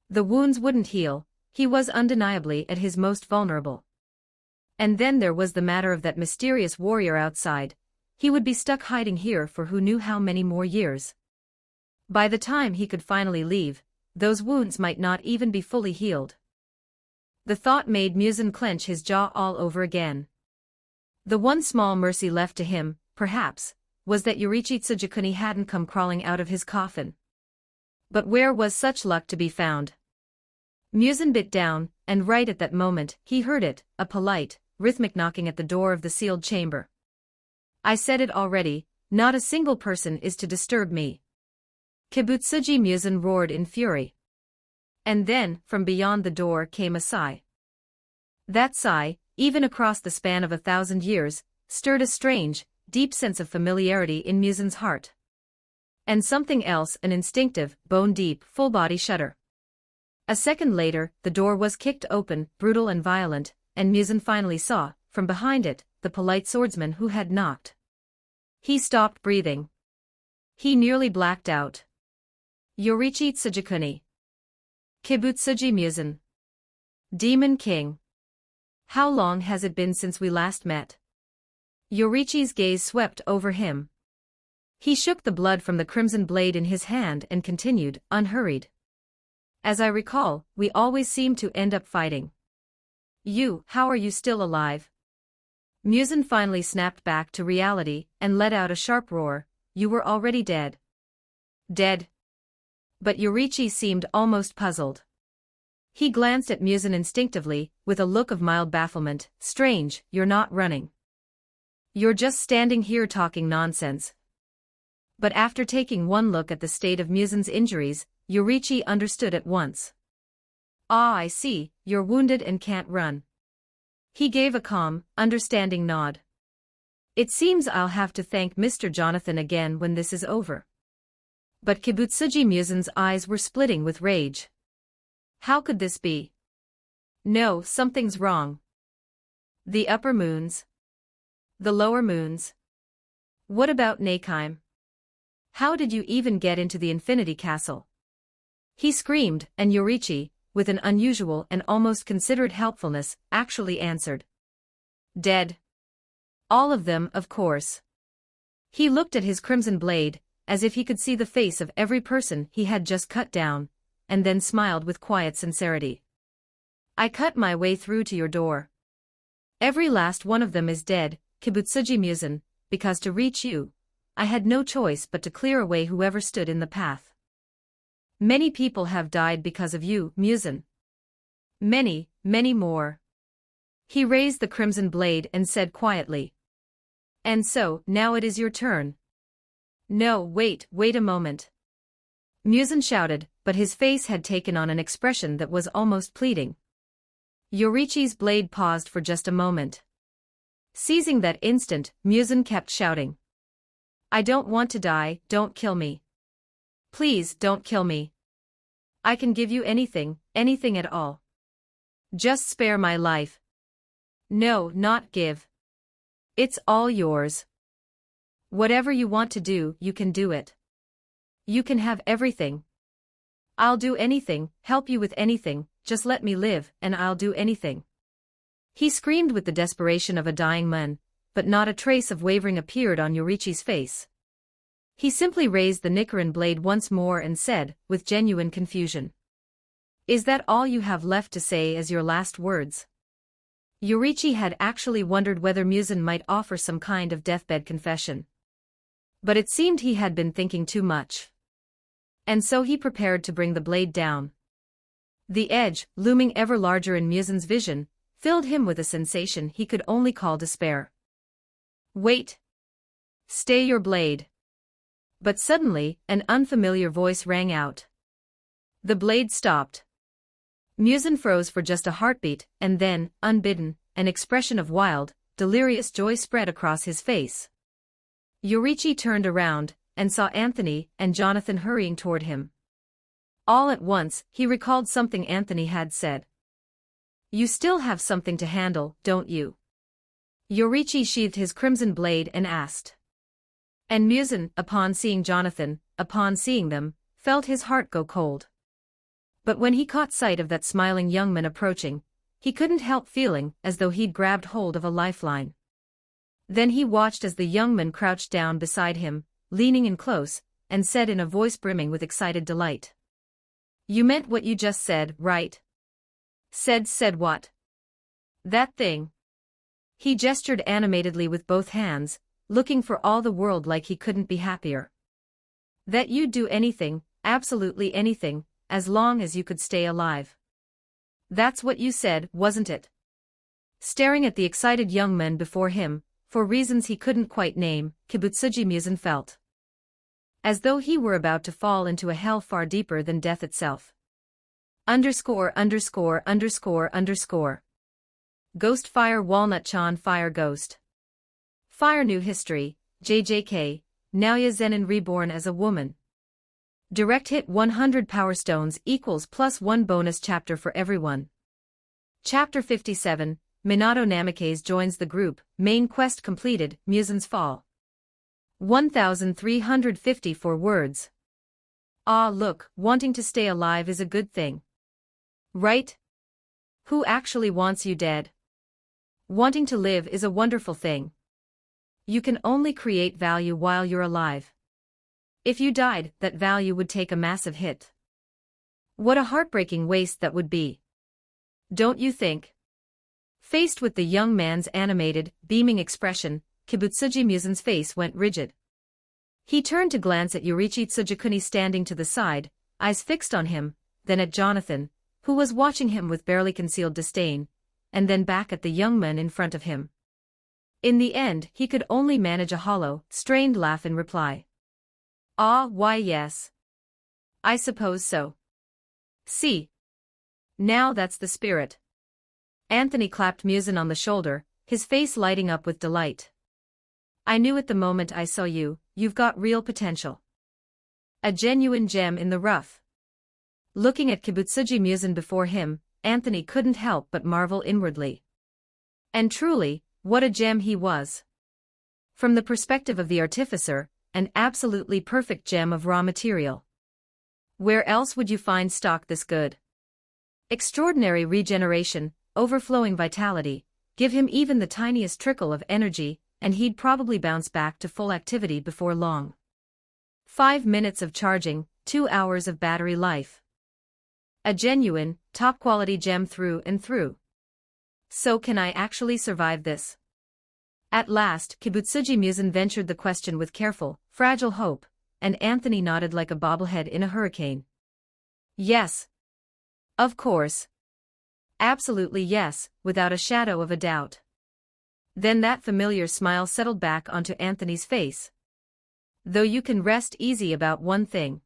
The wounds wouldn't heal. He was undeniably at his most vulnerable. And then there was the matter of that mysterious warrior outside, he would be stuck hiding here for who knew how many more years. By the time he could finally leave, those wounds might not even be fully healed. The thought made Muzan clench his jaw all over again. The one small mercy left to him, perhaps, was that Yorichi Tsujikuni hadn't come crawling out of his coffin. But where was such luck to be found? Muzan bit down, and right at that moment, he heard it, a polite, rhythmic knocking at the door of the sealed chamber. I said it already, not a single person is to disturb me. Kibutsuji Muzan roared in fury. And then, from beyond the door came a sigh. That sigh, even across the span of 1,000 years, stirred a strange, deep sense of familiarity in Muzan's heart. And something else, an instinctive, bone-deep, full-body shudder. A second later, the door was kicked open, brutal and violent, and Muzan finally saw, from behind it, the polite swordsman who had knocked. He stopped breathing. He nearly blacked out. Yorichi Tsujikuni. Kibutsuji Muzan. Demon King. How long has it been since we last met? Yorichi's gaze swept over him. He shook the blood from the crimson blade in his hand and continued, unhurried. As I recall, we always seem to end up fighting. How are you still alive? Muzan finally snapped back to reality and let out a sharp roar. You were already dead. Dead? But Yorichi seemed almost puzzled. He glanced at Muzan instinctively, with a look of mild bafflement. Strange, you're not running. You're just standing here talking nonsense. But after taking one look at the state of Muzan's injuries, Yorichi understood at once. Ah, I see, you're wounded and can't run. He gave a calm, understanding nod. It seems I'll have to thank Mr. Jonathan again when this is over. But Kibutsuji Muzan's eyes were splitting with rage. How could this be? No, something's wrong. The upper moons. The lower moons. What about Nakheim? How did you even get into the Infinity Castle? He screamed, and Yorichi, with an unusual and almost considerate helpfulness, actually answered. Dead. All of them, of course. He looked at his crimson blade, as if he could see the face of every person he had just cut down, and then smiled with quiet sincerity. I cut my way through to your door. Every last one of them is dead, Kibutsuji Muzan, because to reach you, I had no choice but to clear away whoever stood in the path. Many people have died because of you, Muzan. Many, many more. He raised the crimson blade and said quietly. And so, now it is your turn. No, wait a moment. Muzan shouted, but his face had taken on an expression that was almost pleading. Yorichi's blade paused for just a moment. Seizing that instant, Muzan kept shouting. I don't want to die, don't kill me. Please don't kill me. I can give you anything, anything at all. Just spare my life. No, not give. It's all yours. Whatever you want to do, you can do it. You can have everything. I'll do anything, help you with anything, just let me live, and I'll do anything. He screamed with the desperation of a dying man, but not a trace of wavering appeared on Yorichi's face. He simply raised the Nichiren blade once more and said, with genuine confusion. Is that all you have left to say as your last words? Yorichi had actually wondered whether Muzan might offer some kind of deathbed confession. But it seemed he had been thinking too much. And so he prepared to bring the blade down. The edge, looming ever larger in Muzan's vision, filled him with a sensation he could only call despair. Wait. Stay your blade. But suddenly, an unfamiliar voice rang out. The blade stopped. Muzan froze for just a heartbeat, and then, unbidden, an expression of wild, delirious joy spread across his face. Yorichi turned around, and saw Anthony and Jonathan hurrying toward him. All at once, he recalled something Anthony had said. You still have something to handle, don't you? Yorichi sheathed his crimson blade and asked. And Muzan, upon seeing Jonathan, upon seeing them, felt his heart go cold. But when he caught sight of that smiling young man approaching, he couldn't help feeling as though he'd grabbed hold of a lifeline. Then he watched as the young man crouched down beside him, leaning in close, and said in a voice brimming with excited delight. "You meant what you just said, right?" Said what?" "That thing." He gestured animatedly with both hands, looking for all the world like he couldn't be happier. "That you'd do anything, absolutely anything, as long as you could stay alive. That's what you said, wasn't it?" Staring at the excited young man before him, for reasons he couldn't quite name, Kibutsuji Muzan felt as though he were about to fall into a hell far deeper than death itself. _____________ Ghost Fire Walnut Chan Fire Ghost. Fire New History, JJK, Naoya Zenin reborn as a woman. Direct hit 100 Power Stones equals +1 bonus chapter for everyone. Chapter 57, Minato Namikaze joins the group, main quest completed, Muzan's Fall. 1354 words. Ah look, wanting to stay alive is a good thing. Right? Who actually wants you dead? Wanting to live is a wonderful thing. You can only create value while you're alive. If you died, that value would take a massive hit. What a heartbreaking waste that would be. Don't you think? Faced with the young man's animated, beaming expression, Kibutsuji Muzan's face went rigid. He turned to glance at Yorichi Tsujikuni standing to the side, eyes fixed on him, then at Jonathan, who was watching him with barely concealed disdain, and then back at the young man in front of him. In the end, he could only manage a hollow, strained laugh in reply. Ah, why yes. I suppose so. See. Now that's the spirit. Anthony clapped Muzan on the shoulder, his face lighting up with delight. I knew it the moment I saw you, you've got real potential. A genuine gem in the rough. Looking at Kibutsuji Muzan before him, Anthony couldn't help but marvel inwardly. And truly, what a gem he was. From the perspective of the artificer, an absolutely perfect gem of raw material. Where else would you find stock this good? Extraordinary regeneration, overflowing vitality, give him even the tiniest trickle of energy, and he'd probably bounce back to full activity before long. 5 minutes of charging, 2 hours of battery life. A genuine, top-quality gem through and through. So can I actually survive this? At last, Kibutsuji Muzan ventured the question with careful, fragile hope, and Anthony nodded like a bobblehead in a hurricane. Yes. Of course. Absolutely yes, without a shadow of a doubt. Then that familiar smile settled back onto Anthony's face. Though you can rest easy about one thing.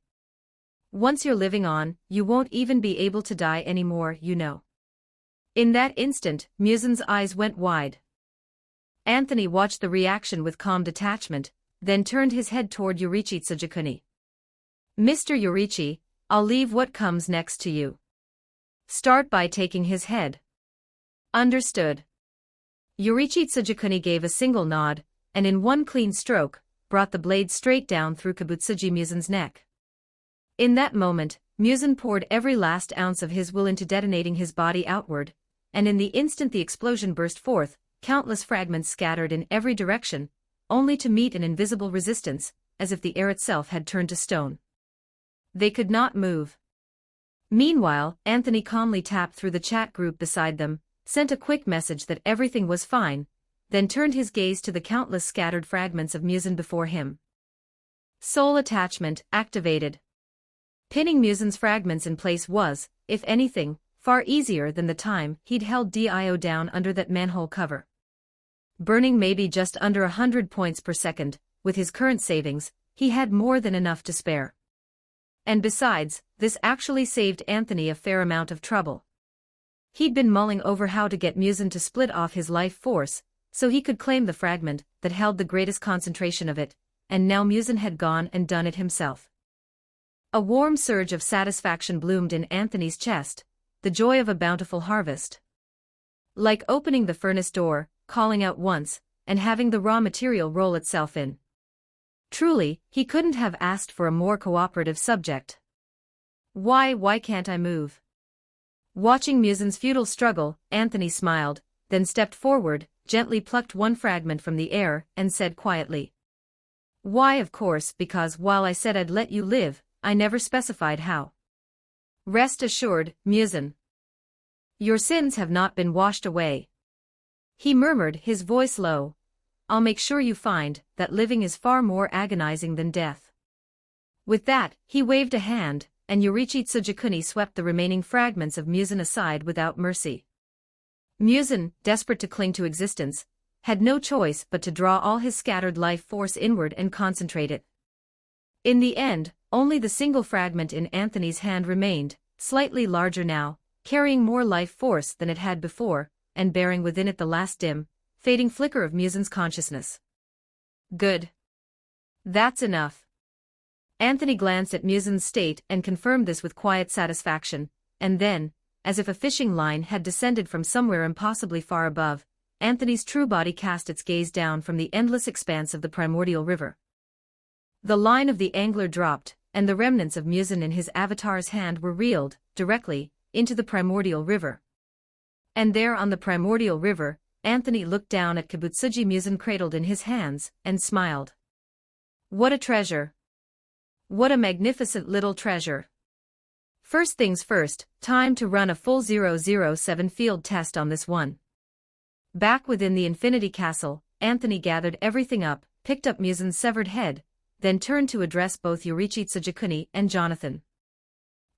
Once you're living on, you won't even be able to die anymore, you know. In that instant, Muzan's eyes went wide. Anthony watched the reaction with calm detachment, then turned his head toward Yorichi Tsujikuni. Mr. Yorichi, I'll leave what comes next to you. Start by taking his head. Understood. Yorichi Tsujikuni gave a single nod, and in one clean stroke, brought the blade straight down through Kibutsuji Muzan's neck. In that moment, Muzan poured every last ounce of his will into detonating his body outward, and in the instant the explosion burst forth, countless fragments scattered in every direction, only to meet an invisible resistance, as if the air itself had turned to stone. They could not move. Meanwhile, Anthony calmly tapped through the chat group beside them, sent a quick message that everything was fine, then turned his gaze to the countless scattered fragments of Muzan before him. Soul attachment activated. Pinning Muzan's fragments in place was, if anything, far easier than the time he'd held Dio down under that manhole cover. Burning maybe just under 100 points per second, with his current savings, he had more than enough to spare. And besides, this actually saved Anthony a fair amount of trouble. He'd been mulling over how to get Muzan to split off his life force, so he could claim the fragment that held the greatest concentration of it, and now Muzan had gone and done it himself. A warm surge of satisfaction bloomed in Anthony's chest, the joy of a bountiful harvest. Like opening the furnace door, calling out once, and having the raw material roll itself in. Truly, he couldn't have asked for a more cooperative subject. Why can't I move? Watching Muzan's futile struggle, Anthony smiled, then stepped forward, gently plucked one fragment from the air, and said quietly. Why, of course, because while I said I'd let you live, I never specified how. Rest assured, Musin. Your sins have not been washed away. He murmured, his voice low. I'll make sure you find that living is far more agonizing than death. With that, he waved a hand, and Yorichi Tsujikuni swept the remaining fragments of Musin aside without mercy. Musin, desperate to cling to existence, had no choice but to draw all his scattered life force inward and concentrate it. In the end, only the single fragment in Anthony's hand remained, slightly larger now, carrying more life force than it had before, and bearing within it the last dim, fading flicker of Musin's consciousness. Good. That's enough. Anthony glanced at Musin's state and confirmed this with quiet satisfaction, and then, as if a fishing line had descended from somewhere impossibly far above, Anthony's true body cast its gaze down from the endless expanse of the primordial river. The line of the angler dropped, and the remnants of Musin in his avatar's hand were reeled, directly, into the primordial river. And there on the primordial river, Anthony looked down at Kibutsuji Musin cradled in his hands, and smiled. What a treasure! What a magnificent little treasure! First things first, time to run a full 007 field test on this one. Back within the Infinity Castle, Anthony gathered everything up, picked up Musin's severed head, then turned to address both Yorichi Tsujikuni and Jonathan.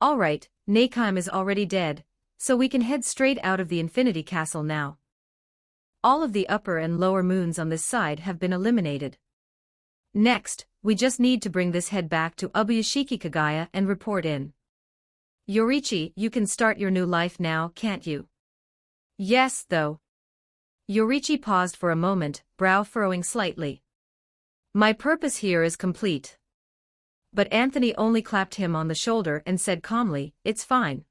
All right, Nakeheim is already dead, so we can head straight out of the Infinity Castle now. All of the upper and lower moons on this side have been eliminated. Next, we just need to bring this head back to Ubuyashiki Kagaya and report in. Yorichi, you can start your new life now, can't you? Yes, though. Yorichi paused for a moment, brow furrowing slightly. My purpose here is complete. But Anthony only clapped him on the shoulder and said calmly, it's fine.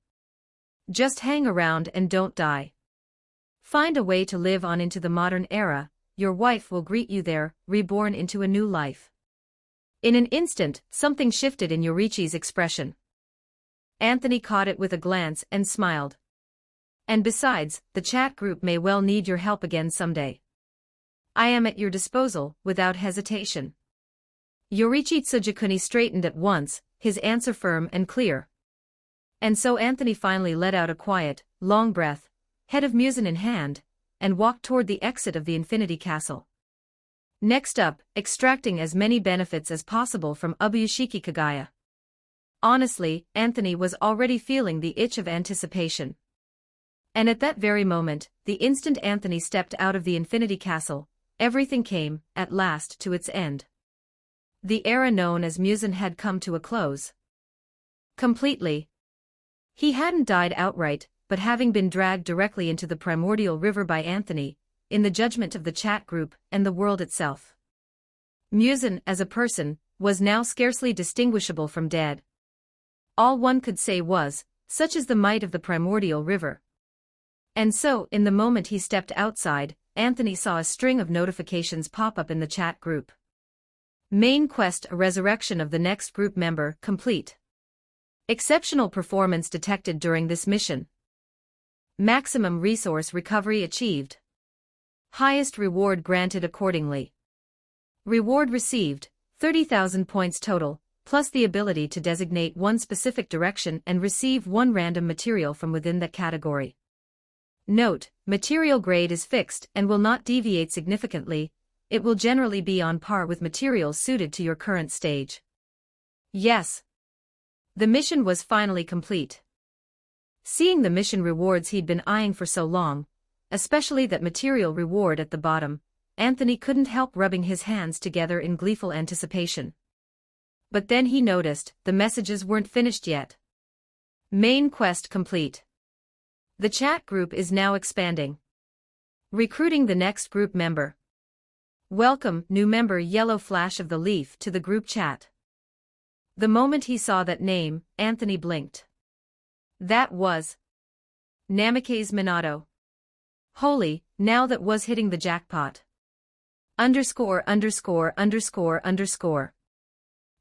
Just hang around and don't die. Find a way to live on into the modern era, your wife will greet you there, reborn into a new life. In an instant, something shifted in Yorichi's expression. Anthony caught it with a glance and smiled. And besides, the chat group may well need your help again someday. I am at your disposal, without hesitation. Yorichi Tsujikuni straightened at once, his answer firm and clear. And so Anthony finally let out a quiet, long breath, head of Musin in hand, and walked toward the exit of the Infinity Castle. Next up, extracting as many benefits as possible from Ubuyashiki Kagaya. Honestly, Anthony was already feeling the itch of anticipation. And at that very moment, the instant Anthony stepped out of the Infinity Castle, everything came, at last, to its end. The era known as Musin had come to a close. Completely. He hadn't died outright, but having been dragged directly into the primordial river by Anthony, in the judgment of the chat group and the world itself. Musin, as a person, was now scarcely distinguishable from dead. All one could say was, such is the might of the primordial river. And so, in the moment he stepped outside, Anthony saw a string of notifications pop up in the chat group. Main quest: a resurrection of the next group member, complete. Exceptional performance detected during this mission. Maximum resource recovery achieved. Highest reward granted accordingly. Reward received, 30,000 points total, plus the ability to designate one specific direction and receive one random material from within that category. Note, material grade is fixed and will not deviate significantly, it will generally be on par with materials suited to your current stage. Yes. The mission was finally complete. Seeing the mission rewards he'd been eyeing for so long, especially that material reward at the bottom, Anthony couldn't help rubbing his hands together in gleeful anticipation. But then he noticed the messages weren't finished yet. Main quest complete. The chat group is now expanding. Recruiting the next group member. Welcome, new member. Yellow flash of the leaf to the group chat. The moment he saw that name, Anthony blinked. That was Namikaze Minato. Holy, now that was hitting the jackpot. Underscore.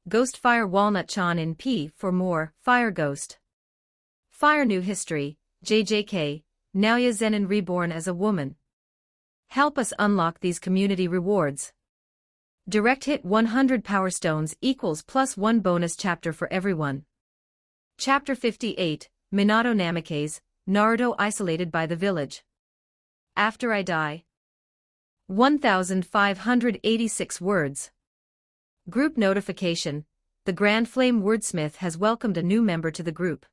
Ghostfire Walnut-chan in P for more, Fire Ghost. Fire New History, JJK, Naoya Zenin reborn as a woman. Help us unlock these community rewards. Direct hit 100 Power Stones equals +1 bonus chapter for everyone. Chapter 58, Minato Namikaze, Naruto isolated by the village. After I die. 1586 words. Group notification. The Grand Flame Wordsmith has welcomed a new member to the group.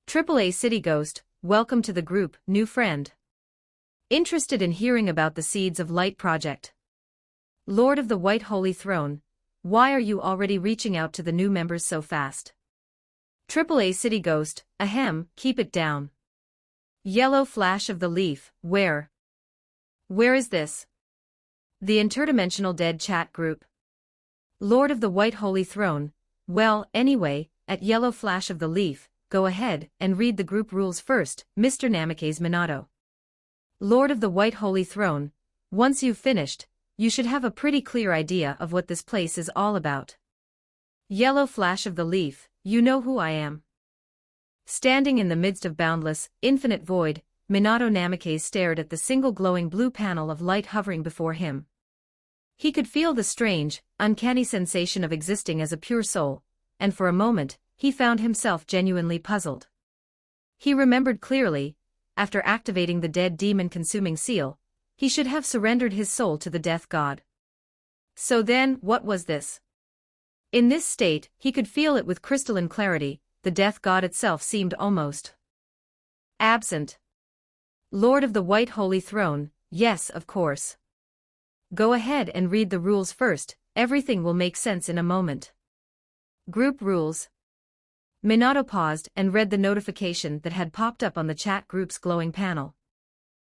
AAA City Ghost, welcome to the group, new friend. Interested in hearing about the Seeds of Light project? Lord of the White Holy Throne, why are you already reaching out to the new members so fast? AAA City Ghost, ahem, keep it down. Yellow Flash of the Leaf, where? Where is this? The Interdimensional Dead chat group. Lord of the White Holy Throne, well, anyway, at Yellow Flash of the Leaf, go ahead and read the group rules first, Mr. Namikaze Minato. Lord of the White Holy Throne, once you've finished, you should have a pretty clear idea of what this place is all about. Yellow Flash of the Leaf, you know who I am. Standing in the midst of boundless, infinite void, Minato Namikaze stared at the single glowing blue panel of light hovering before him. He could feel the strange, uncanny sensation of existing as a pure soul, and for a moment, he found himself genuinely puzzled. He remembered clearly, after activating the dead demon-consuming seal, he should have surrendered his soul to the death god. So then, what was this? In this state, he could feel it with crystalline clarity, the death god itself seemed almost absent. Lord of the White Holy Throne, yes, of course. Go ahead and read the rules first, everything will make sense in a moment. Group rules. Minato paused and read the notification that had popped up on the chat group's glowing panel.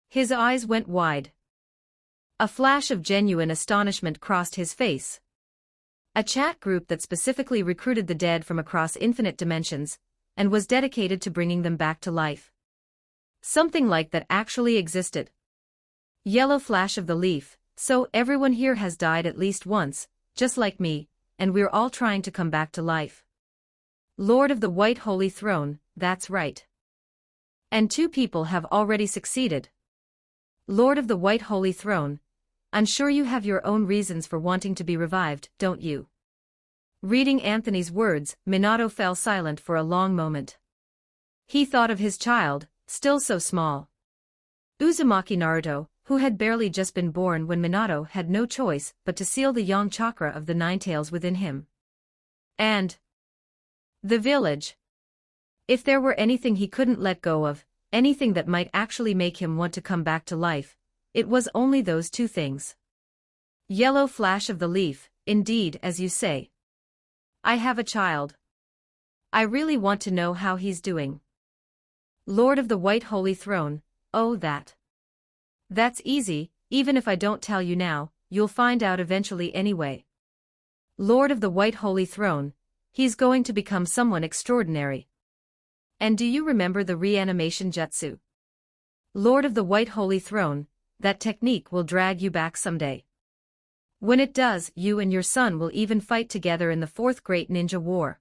His eyes went wide. A flash of genuine astonishment crossed his face. A chat group that specifically recruited the dead from across infinite dimensions, and was dedicated to bringing them back to life. Something like that actually existed. Yellow Flash of the Leaf, so everyone here has died at least once, just like me, and we're all trying to come back to life. Lord of the White Holy Throne, that's right. And 2 people have already succeeded. Lord of the White Holy Throne, I'm sure you have your own reasons for wanting to be revived, don't you? Reading Anthony's words, Minato fell silent for a long moment. He thought of his child, still so small. Uzumaki Naruto, who had barely just been born when Minato had no choice but to seal the yang chakra of the 9 tails within him. And the village. If there were anything he couldn't let go of, anything that might actually make him want to come back to life, it was only those 2 things. Yellow Flash of the Leaf, indeed, as you say. I have a child. I really want to know how he's doing. Lord of the White Holy Throne, oh that's easy, even if I don't tell you now, you'll find out eventually anyway. Lord of the White Holy Throne, he's going to become someone extraordinary. And do you remember the reanimation jutsu? Lord of the White Holy Throne, that technique will drag you back someday. When it does, you and your son will even fight together in the 4th Great Ninja War.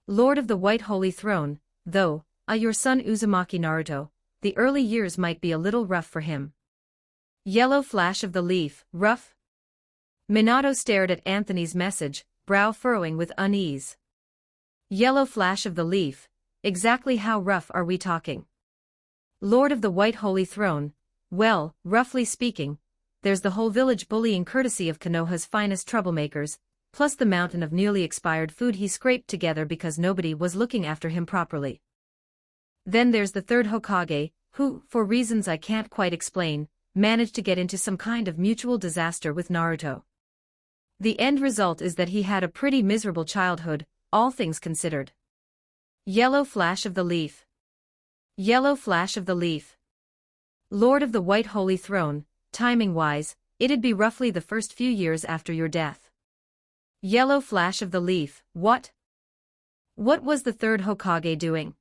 Lord of the White Holy Throne, though, your son Uzumaki Naruto, the early years might be a little rough for him. Yellow Flash of the Leaf, rough? Minato stared at Anthony's message, brow furrowing with unease. Yellow Flash of the Leaf, exactly how rough are we talking? Lord of the White Holy Throne, well, roughly speaking, there's the whole village bullying courtesy of Konoha's finest troublemakers, plus the mountain of nearly expired food he scraped together because nobody was looking after him properly. Then there's the 3rd Hokage, who, for reasons I can't quite explain, managed to get into some kind of mutual disaster with Naruto. The end result is that he had a pretty miserable childhood, all things considered. Yellow Flash of the Leaf. Yellow Flash of the Leaf. Lord of the White Holy Throne, timing-wise, it'd be roughly the first few years after your death. Yellow Flash of the Leaf, what? What was the 3rd Hokage doing?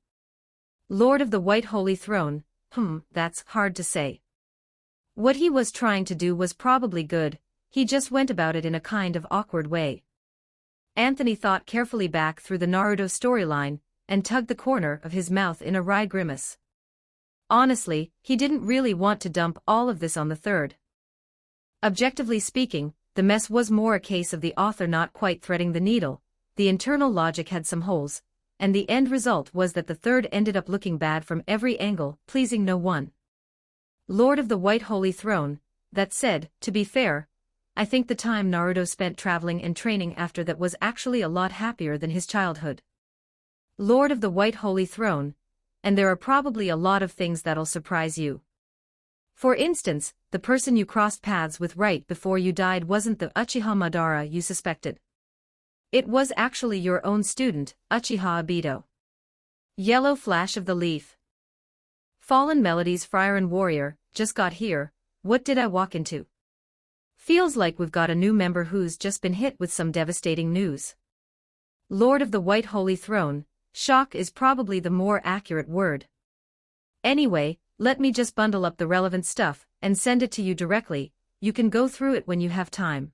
Lord of the White Holy Throne, that's hard to say. What he was trying to do was probably good, he just went about it in a kind of awkward way. Anthony thought carefully back through the Naruto storyline, and tugged the corner of his mouth in a wry grimace. Honestly, he didn't really want to dump all of this on the third. Objectively speaking, the mess was more a case of the author not quite threading the needle, the internal logic had some holes, and the end result was that the third ended up looking bad from every angle, pleasing no one. Lord of the White Holy Throne, that said, to be fair, I think the time Naruto spent traveling and training after that was actually a lot happier than his childhood. Lord of the White Holy Throne, and there are probably a lot of things that'll surprise you. For instance, the person you crossed paths with right before you died wasn't the Uchiha Madara you suspected. It was actually your own student, Uchiha Obito. Yellow Flash of the Leaf. Fallen Melodies Friar and Warrior, just got here, what did I walk into? Feels like we've got a new member who's just been hit with some devastating news. Lord of the White Holy Throne, shock is probably the more accurate word. Anyway, let me just bundle up the relevant stuff and send it to you directly, you can go through it when you have time.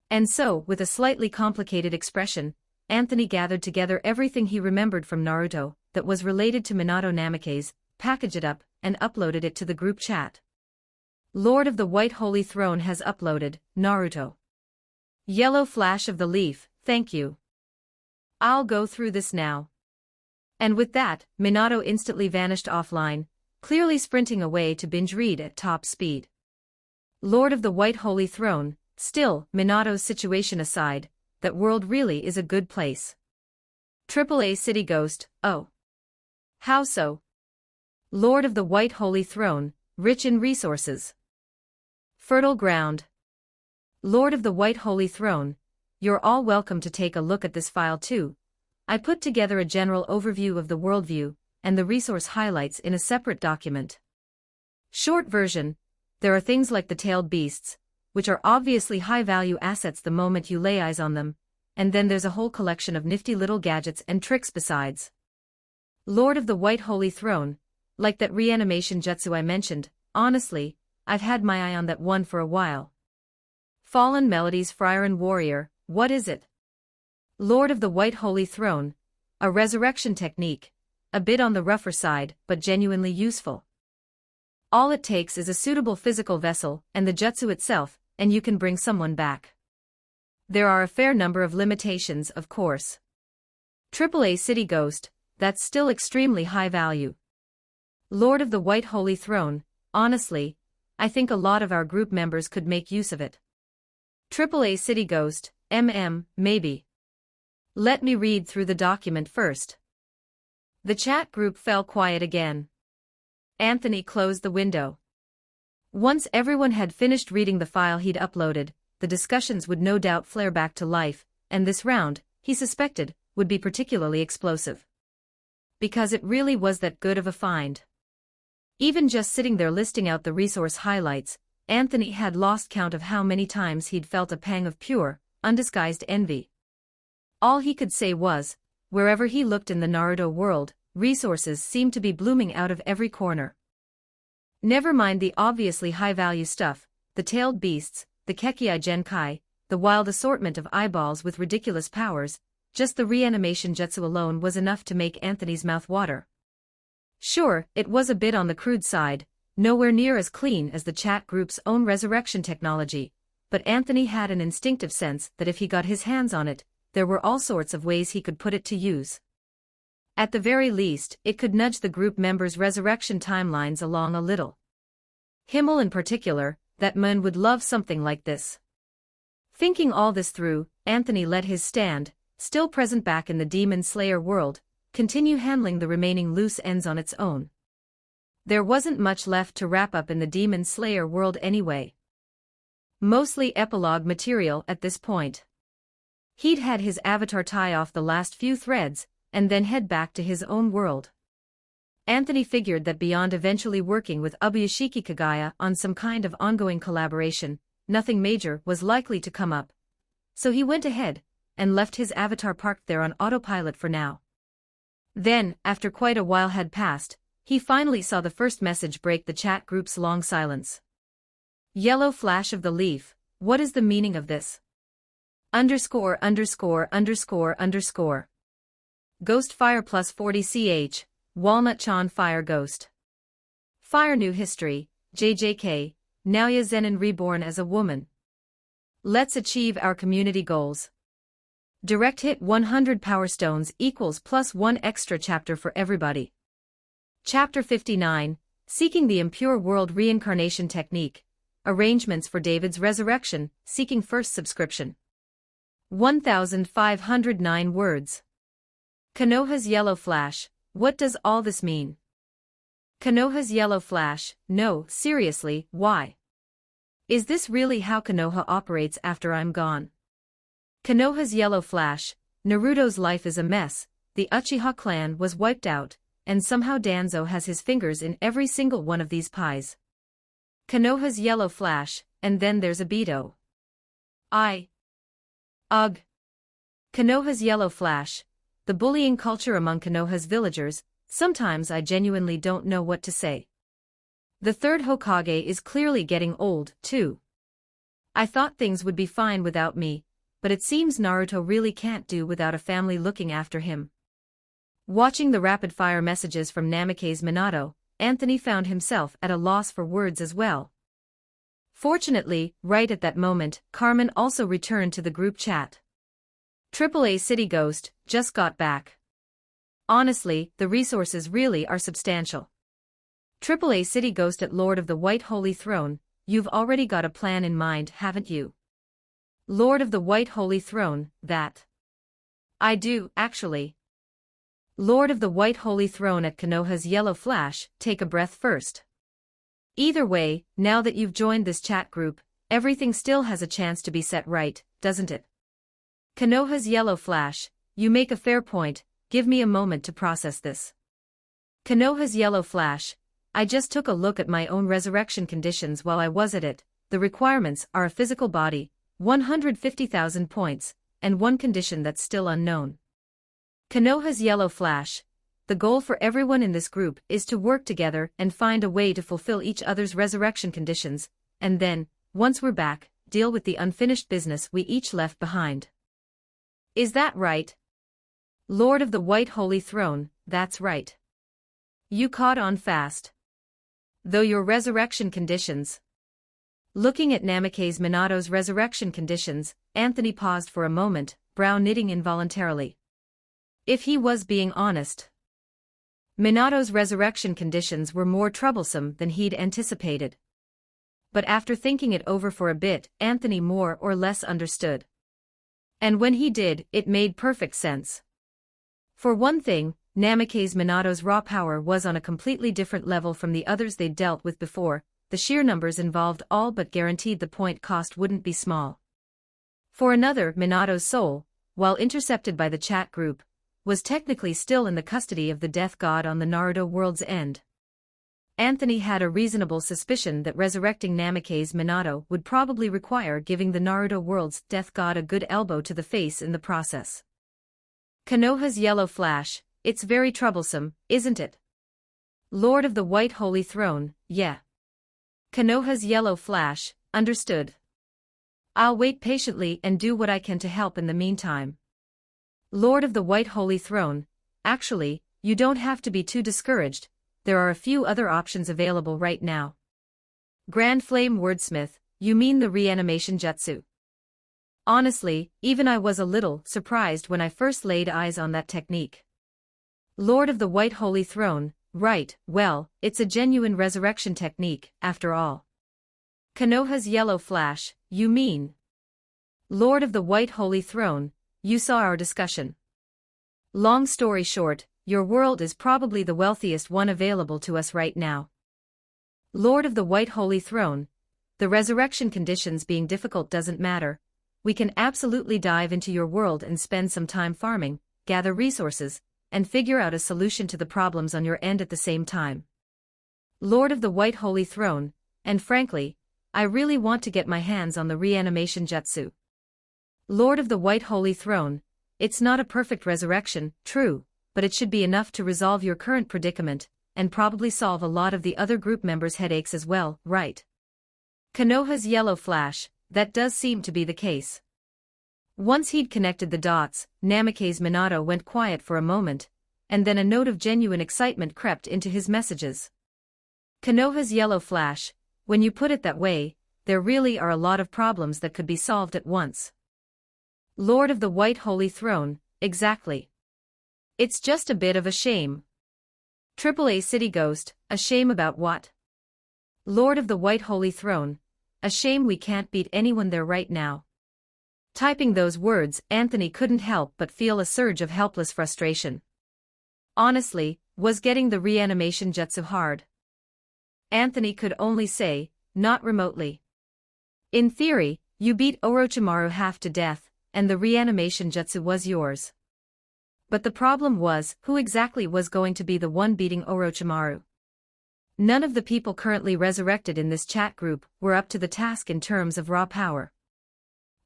And so, with a slightly complicated expression, Anthony gathered together everything he remembered from Naruto that was related to Minato Namikaze, packaged it up, and uploaded it to the group chat. Lord of the White Holy Throne has uploaded, Naruto. Yellow Flash of the Leaf, thank you. I'll go through this now. And with that, Minato instantly vanished offline, clearly sprinting away to binge read at top speed. Lord of the White Holy Throne, still, Minato's situation aside, that world really is a good place. AAA City Ghost, oh. How so? Lord of the White Holy Throne, rich in resources. Fertile ground. Lord of the White Holy Throne, you're all welcome to take a look at this file too. I put together a general overview of the worldview and the resource highlights in a separate document. Short version, there are things like the tailed beasts, which are obviously high-value assets the moment you lay eyes on them, and then there's a whole collection of nifty little gadgets and tricks besides. Lord of the White Holy Throne, like that reanimation jutsu I mentioned, honestly, I've had my eye on that one for a while. Fallen Melodies Friar and Warrior, what is it? Lord of the White Holy Throne, a resurrection technique, a bit on the rougher side, but genuinely useful. All it takes is a suitable physical vessel and the jutsu itself, and you can bring someone back. There are a fair number of limitations, of course. AAA City Ghost, that's still extremely high value. Lord of the White Holy Throne, honestly, I think a lot of our group members could make use of it. AAA City Ghost, maybe. Let me read through the document first. The chat group fell quiet again. Anthony closed the window. Once everyone had finished reading the file he'd uploaded, the discussions would no doubt flare back to life, and this round, he suspected, would be particularly explosive. Because it really was that good of a find. Even just sitting there listing out the resource highlights, Anthony had lost count of how many times he'd felt a pang of pure, undisguised envy. All he could say was, wherever he looked in the Naruto world, resources seemed to be blooming out of every corner. Never mind the obviously high-value stuff, the tailed beasts, the Kekkei Genkai, the wild assortment of eyeballs with ridiculous powers, just the reanimation jutsu alone was enough to make Anthony's mouth water. Sure, it was a bit on the crude side, nowhere near as clean as the chat group's own resurrection technology, but Anthony had an instinctive sense that if he got his hands on it, there were all sorts of ways he could put it to use. At the very least, it could nudge the group members' resurrection timelines along a little. Himmel in particular, that man would love something like this. Thinking all this through, Anthony let his stand, still present back in the Demon Slayer world, continue handling the remaining loose ends on its own. There wasn't much left to wrap up in the Demon Slayer world anyway. Mostly epilogue material at this point. He'd had his avatar tie off the last few threads, and then head back to his own world. Anthony figured that beyond eventually working with Ubuyashiki Kagaya on some kind of ongoing collaboration, nothing major was likely to come up. So he went ahead, and left his avatar parked there on autopilot for now. Then, after quite a while had passed, he finally saw the first message break the chat group's long silence. Yellow Flash of the Leaf, what is the meaning of this? ________. Ghost Fire plus 40 ch, Walnut Chan Fire Ghost. Fire new history, JJK, Naoya Zenin reborn as a woman. Let's achieve our community goals. Direct hit 100 Power Stones equals +1 extra chapter for everybody. Chapter 59, Seeking the Impure World Reincarnation Technique. Arrangements for David's Resurrection, Seeking First Subscription. 1,509 words. Konoha's Yellow Flash, what does all this mean? Konoha's Yellow Flash, no, seriously, why? Is this really how Konoha operates after I'm gone? Konoha's Yellow Flash, Naruto's life is a mess, the Uchiha clan was wiped out, and somehow Danzo has his fingers in every single one of these pies. Konoha's Yellow Flash, and then there's Obito. Ugh. Konoha's Yellow Flash, the bullying culture among Konoha's villagers, sometimes I genuinely don't know what to say. The third Hokage is clearly getting old, too. I thought things would be fine without me, but it seems Naruto really can't do without a family looking after him. Watching the rapid-fire messages from Namake's Minato, Anthony found himself at a loss for words as well. Fortunately, right at that moment, Carmen also returned to the group chat. AAA City Ghost, just got back. Honestly, the resources really are substantial. AAA City Ghost at Lord of the White Holy Throne, you've already got a plan in mind, haven't you? Lord of the White Holy Throne, that. I do, actually. Lord of the White Holy Throne at Konoha's Yellow Flash, take a breath first. Either way, now that you've joined this chat group, everything still has a chance to be set right, doesn't it? Konoha's Yellow Flash, you make a fair point, give me a moment to process this. Konoha's Yellow Flash, I just took a look at my own resurrection conditions while I was at it. The requirements are a physical body, 150,000 points, and one condition that's still unknown. Konoha's Yellow Flash, the goal for everyone in this group is to work together and find a way to fulfill each other's resurrection conditions, and then, once we're back, deal with the unfinished business we each left behind. Is that right? Lord of the White Holy Throne, that's right. You caught on fast. Though your resurrection conditions. Looking at Namake's Minato's resurrection conditions, Anthony paused for a moment, brow knitting involuntarily. If he was being honest. Minato's resurrection conditions were more troublesome than he'd anticipated. But after thinking it over for a bit, Anthony more or less understood. And when he did, it made perfect sense. For one thing, Namake's Minato's raw power was on a completely different level from the others they'd dealt with before. The sheer numbers involved all but guaranteed the point cost wouldn't be small. For another, Minato's soul, while intercepted by the chat group, was technically still in the custody of the Death God on the Naruto World's End. Anthony had a reasonable suspicion that resurrecting Namake's Minato would probably require giving the Naruto World's Death God a good elbow to the face in the process. Konoha's Yellow Flash, it's very troublesome, isn't it? Lord of the White Holy Throne, yeah. Konoha's Yellow Flash, understood. I'll wait patiently and do what I can to help in the meantime. Lord of the White Holy Throne, actually, you don't have to be too discouraged, there are a few other options available right now. Grand Flame Wordsmith, you mean the reanimation jutsu? Honestly, even I was a little surprised when I first laid eyes on that technique. Lord of the White Holy Throne, right, well, it's a genuine resurrection technique, after all. Konoha's Yellow Flash, you mean? Lord of the White Holy Throne, you saw our discussion. Long story short, your world is probably the wealthiest one available to us right now. Lord of the White Holy Throne, the resurrection conditions being difficult doesn't matter, we can absolutely dive into your world and spend some time farming, gather resources, and figure out a solution to the problems on your end at the same time. Lord of the White Holy Throne, and frankly, I really want to get my hands on the reanimation jutsu. Lord of the White Holy Throne, it's not a perfect resurrection, true, but it should be enough to resolve your current predicament, and probably solve a lot of the other group members' headaches as well, right? Konoha's Yellow Flash, that does seem to be the case. Once he'd connected the dots, Namake's Minato went quiet for a moment, and then a note of genuine excitement crept into his messages. Konoha's yellow flash, when you put it that way, there really are a lot of problems that could be solved at once. Lord of the White Holy Throne, exactly. It's just a bit of a shame. AAA City Ghost, a shame about what? Lord of the White Holy Throne, a shame we can't beat anyone there right now. Typing those words, Anthony couldn't help but feel a surge of helpless frustration. Honestly, was getting the reanimation jutsu hard? Anthony could only say, not remotely. In theory, you beat Orochimaru half to death, and the reanimation jutsu was yours. But the problem was, who exactly was going to be the one beating Orochimaru? None of the people currently resurrected in this chat group were up to the task in terms of raw power.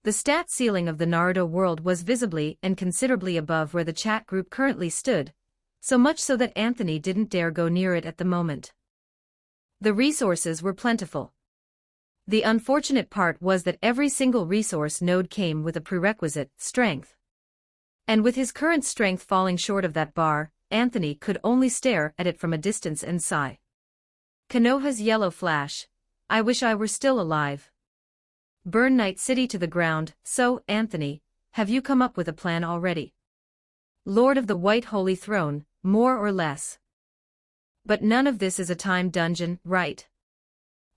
The stat ceiling of the Naruto world was visibly and considerably above where the chat group currently stood, so much so that Anthony didn't dare go near it at the moment. The resources were plentiful. The unfortunate part was that every single resource node came with a prerequisite, strength. And with his current strength falling short of that bar, Anthony could only stare at it from a distance and sigh. Konoha's yellow flash. I wish I were still alive. Burn Night City to the ground. So, Anthony, have you come up with a plan already? Lord of the White Holy Throne, more or less. But none of this is a timed dungeon, right?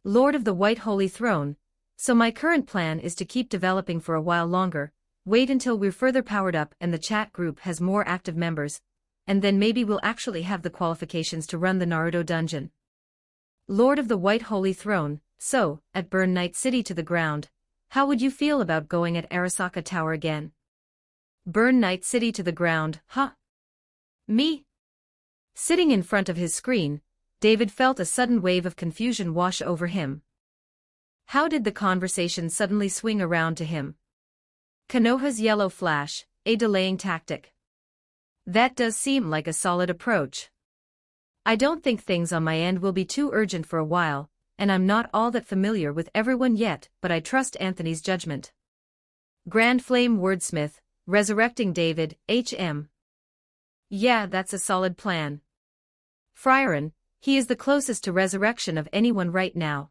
Lord of the White Holy Throne, so my current plan is to keep developing for a while longer, wait until we're further powered up and the chat group has more active members, and then maybe we'll actually have the qualifications to run the Naruto dungeon. Lord of the White Holy Throne, so, at Burn Night City to the ground, how would you feel about going at Arasaka Tower again? Burn Night City to the ground, huh? Me? Sitting in front of his screen, David felt a sudden wave of confusion wash over him. How did the conversation suddenly swing around to him? Konoha's yellow flash, a delaying tactic. That does seem like a solid approach. I don't think things on my end will be too urgent for a while, and I'm not all that familiar with everyone yet, but I trust Anthony's judgment. Grand Flame Wordsmith, resurrecting David, HM. Yeah, that's a solid plan. Friaren, he is the closest to resurrection of anyone right now.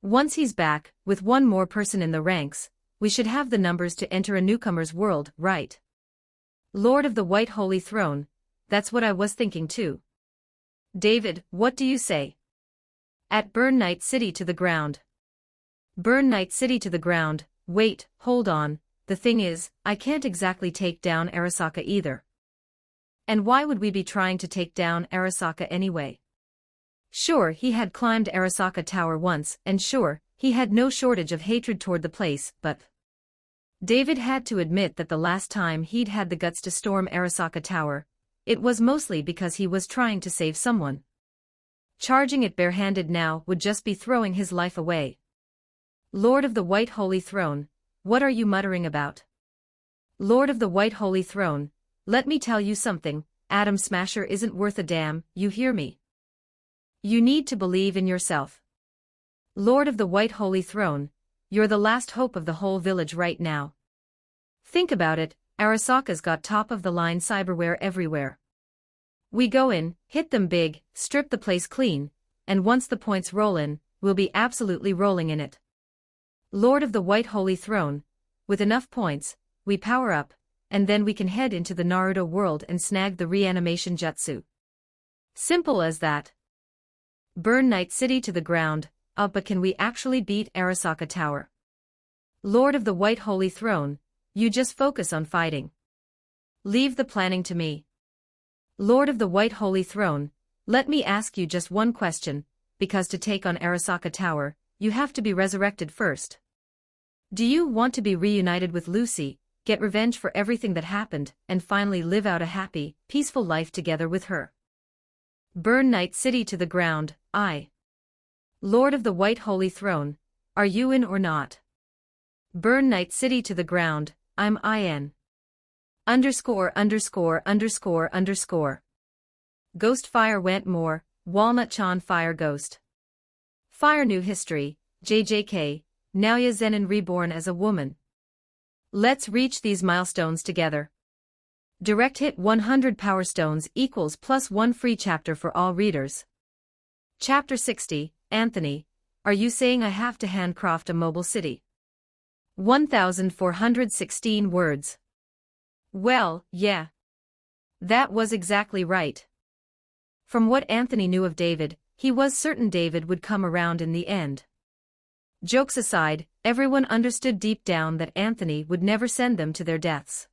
Once he's back, with one more person in the ranks, we should have the numbers to enter a newcomer's world, right? Lord of the White Holy Throne, that's what I was thinking too. David, what do you say? At Burn Night City to the ground. Burn Night City to the ground, wait, hold on, the thing is, I can't exactly take down Arasaka either. And why would we be trying to take down Arasaka anyway? Sure, he had climbed Arasaka Tower once, and sure, he had no shortage of hatred toward the place, but David had to admit that the last time he'd had the guts to storm Arasaka Tower, it was mostly because he was trying to save someone. Charging it barehanded now would just be throwing his life away. Lord of the White Holy Throne, what are you muttering about? Lord of the White Holy Throne, let me tell you something, Atom Smasher isn't worth a damn, you hear me? You need to believe in yourself. Lord of the White Holy Throne, you're the last hope of the whole village right now. Think about it, Arasaka's got top-of-the-line cyberware everywhere. We go in, hit them big, strip the place clean, and once the points roll in, we'll be absolutely rolling in it. Lord of the White Holy Throne, with enough points, we power up, and then we can head into the Naruto world and snag the reanimation jutsu. Simple as that. Burn Night City to the ground, but can we actually beat Arasaka Tower? Lord of the White Holy Throne, you just focus on fighting. Leave the planning to me. Lord of the White Holy Throne, let me ask you just one question, because to take on Arasaka Tower, you have to be resurrected first. Do you want to be reunited with Lucy, get revenge for everything that happened, and finally live out a happy, peaceful life together with her? Burn Night City to the ground, Lord of the White Holy Throne, are you in or not? Burn Night City to the ground, I'm in. _______. Ghost Fire went more, Walnut-chan Fire Ghost. Fire New History, JJK, Naoya Zenin reborn as a woman. Let's reach these milestones together. Direct hit 100 Power Stones equals +1 free chapter for all readers. Chapter 60, Anthony, are you saying I have to handcraft a mobile city? 1,416 words. Well, yeah. That was exactly right. From what Anthony knew of David, he was certain David would come around in the end. Jokes aside, everyone understood deep down that Anthony would never send them to their deaths.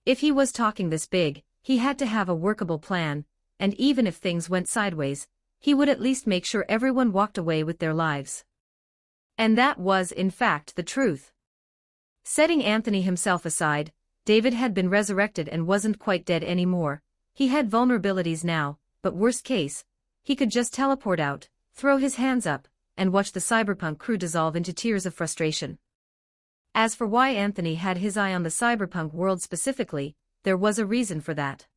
If he was talking this big, he had to have a workable plan, and even if things went sideways, he would at least make sure everyone walked away with their lives. And that was in fact the truth. Setting Anthony himself aside, David had been resurrected and wasn't quite dead anymore. He had vulnerabilities now, but worst case, he could just teleport out, throw his hands up, and watch the cyberpunk crew dissolve into tears of frustration. As for why Anthony had his eye on the cyberpunk world specifically, there was a reason for that.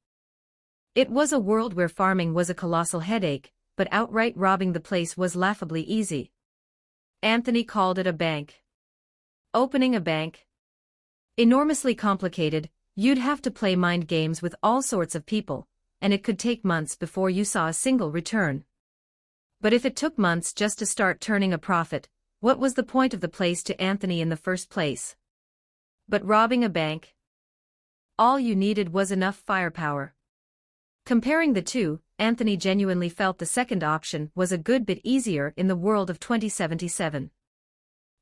It was a world where farming was a colossal headache, but outright robbing the place was laughably easy. Anthony called it a bank. Opening a bank? Enormously complicated, you'd have to play mind games with all sorts of people, and it could take months before you saw a single return. But if it took months just to start turning a profit, what was the point of the place to Anthony in the first place? But robbing a bank? All you needed was enough firepower. Comparing the two, Anthony genuinely felt the second option was a good bit easier in the world of 2077.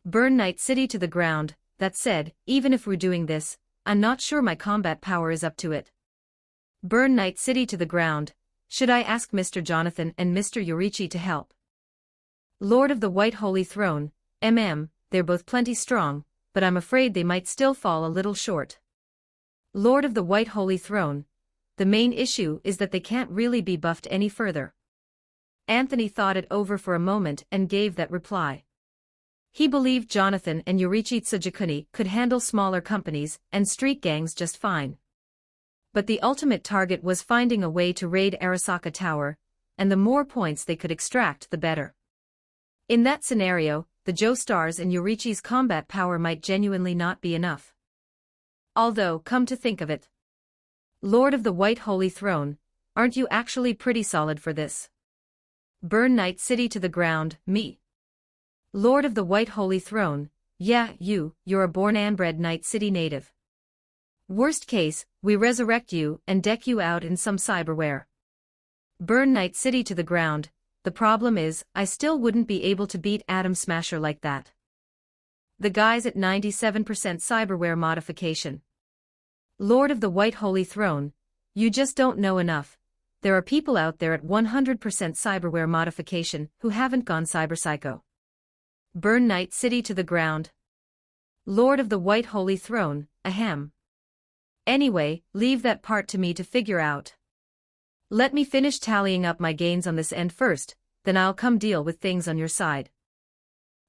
Burn Night City to the ground. That said, even if we're doing this, I'm not sure my combat power is up to it. Burn Night City to the ground. Should I ask Mr. Jonathan and Mr. Yorichi to help? Lord of the White Holy Throne, they're both plenty strong, but I'm afraid they might still fall a little short. Lord of the White Holy Throne, the main issue is that they can't really be buffed any further. Anthony thought it over for a moment and gave that reply. He believed Jonathan and Yorichi Tsujikuni could handle smaller companies and street gangs just fine. But the ultimate target was finding a way to raid Arasaka Tower, and the more points they could extract the better. In that scenario, the Joestars and Yorichi's combat power might genuinely not be enough. Although, come to think of it, Lord of the White Holy Throne, aren't you actually pretty solid for this? Burn Night City to the ground, me. Lord of the White Holy Throne, yeah, you're a born and bred Night City native. Worst case, we resurrect you and deck you out in some cyberware. Burn Night City to the ground, the problem is, I still wouldn't be able to beat Atom Smasher like that. The guy's at 97% cyberware modification. Lord of the White Holy Throne, you just don't know enough. There are people out there at 100% cyberware modification who haven't gone cyberpsycho. Burn Night City to the ground. Lord of the White Holy Throne, ahem. Anyway, leave that part to me to figure out. Let me finish tallying up my gains on this end first, then I'll come deal with things on your side.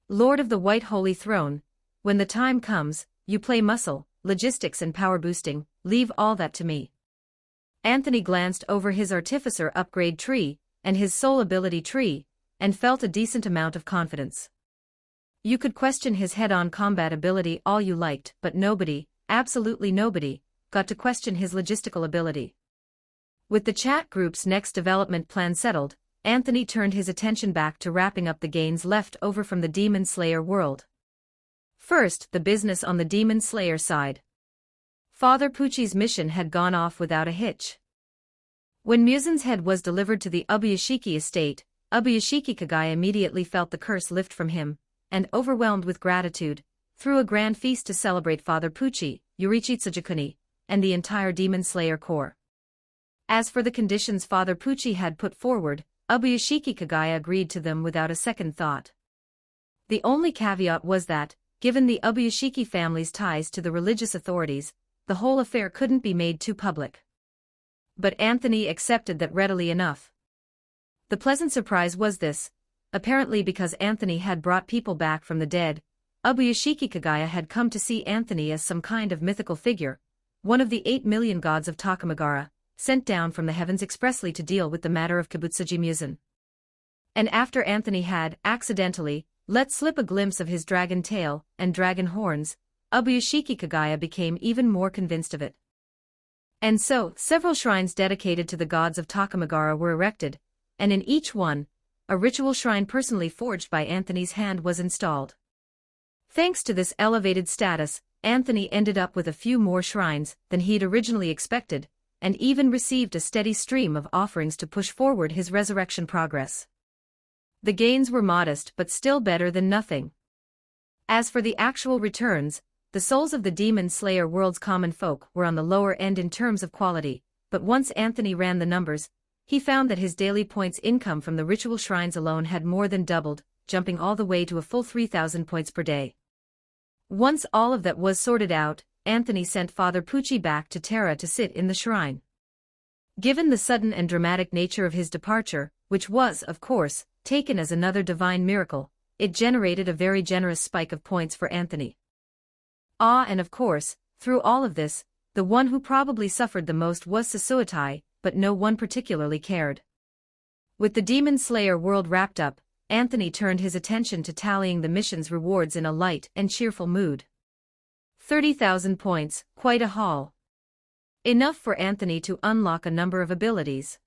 Lord of the White Holy Throne, when the time comes, you play muscle, logistics and power boosting, leave all that to me. Anthony glanced over his artificer upgrade tree, and his soul ability tree, and felt a decent amount of confidence. You could question his head-on combat ability all you liked, but nobody, absolutely nobody, got to question his logistical ability. With the chat group's next development plan settled, Anthony turned his attention back to wrapping up the gains left over from the Demon Slayer world. First, the business on the Demon Slayer side. Father Pucci's mission had gone off without a hitch. When Musen's head was delivered to the Ubuyashiki estate, Ubuyashiki Kagaya immediately felt the curse lift from him, and overwhelmed with gratitude, threw a grand feast to celebrate Father Pucci, Yorichi Tsujikuni, and the entire Demon Slayer corps. As for the conditions Father Pucci had put forward, Ubuyashiki Kagaya agreed to them without a second thought. The only caveat was that, given the Ubuyashiki family's ties to the religious authorities, the whole affair couldn't be made too public. But Anthony accepted that readily enough. The pleasant surprise was this: apparently because Anthony had brought people back from the dead, Ubuyashiki Kagaya had come to see Anthony as some kind of mythical figure, one of the 8 million gods of Takamagara, sent down from the heavens expressly to deal with the matter of Kibutsuji Musen. And after Anthony had, accidentally, let slip a glimpse of his dragon tail and dragon horns, Ubuyashiki Kagaya became even more convinced of it. And so, several shrines dedicated to the gods of Takamagara were erected, and in each one, a ritual shrine personally forged by Anthony's hand was installed. Thanks to this elevated status, Anthony ended up with a few more shrines than he'd originally expected, and even received a steady stream of offerings to push forward his resurrection progress. The gains were modest but still better than nothing. As for the actual returns, the souls of the Demon Slayer world's common folk were on the lower end in terms of quality, but once Anthony ran the numbers, he found that his daily points income from the ritual shrines alone had more than doubled, jumping all the way to a full 3,000 points per day. Once all of that was sorted out, Anthony sent Father Pucci back to Terra to sit in the shrine. Given the sudden and dramatic nature of his departure, which was, of course, taken as another divine miracle, it generated a very generous spike of points for Anthony. And of course, through all of this, the one who probably suffered the most was Sasuotai, but no one particularly cared. With the Demon Slayer world wrapped up, Anthony turned his attention to tallying the mission's rewards in a light and cheerful mood. 30,000 points, quite a haul. Enough for Anthony to unlock a number of abilities.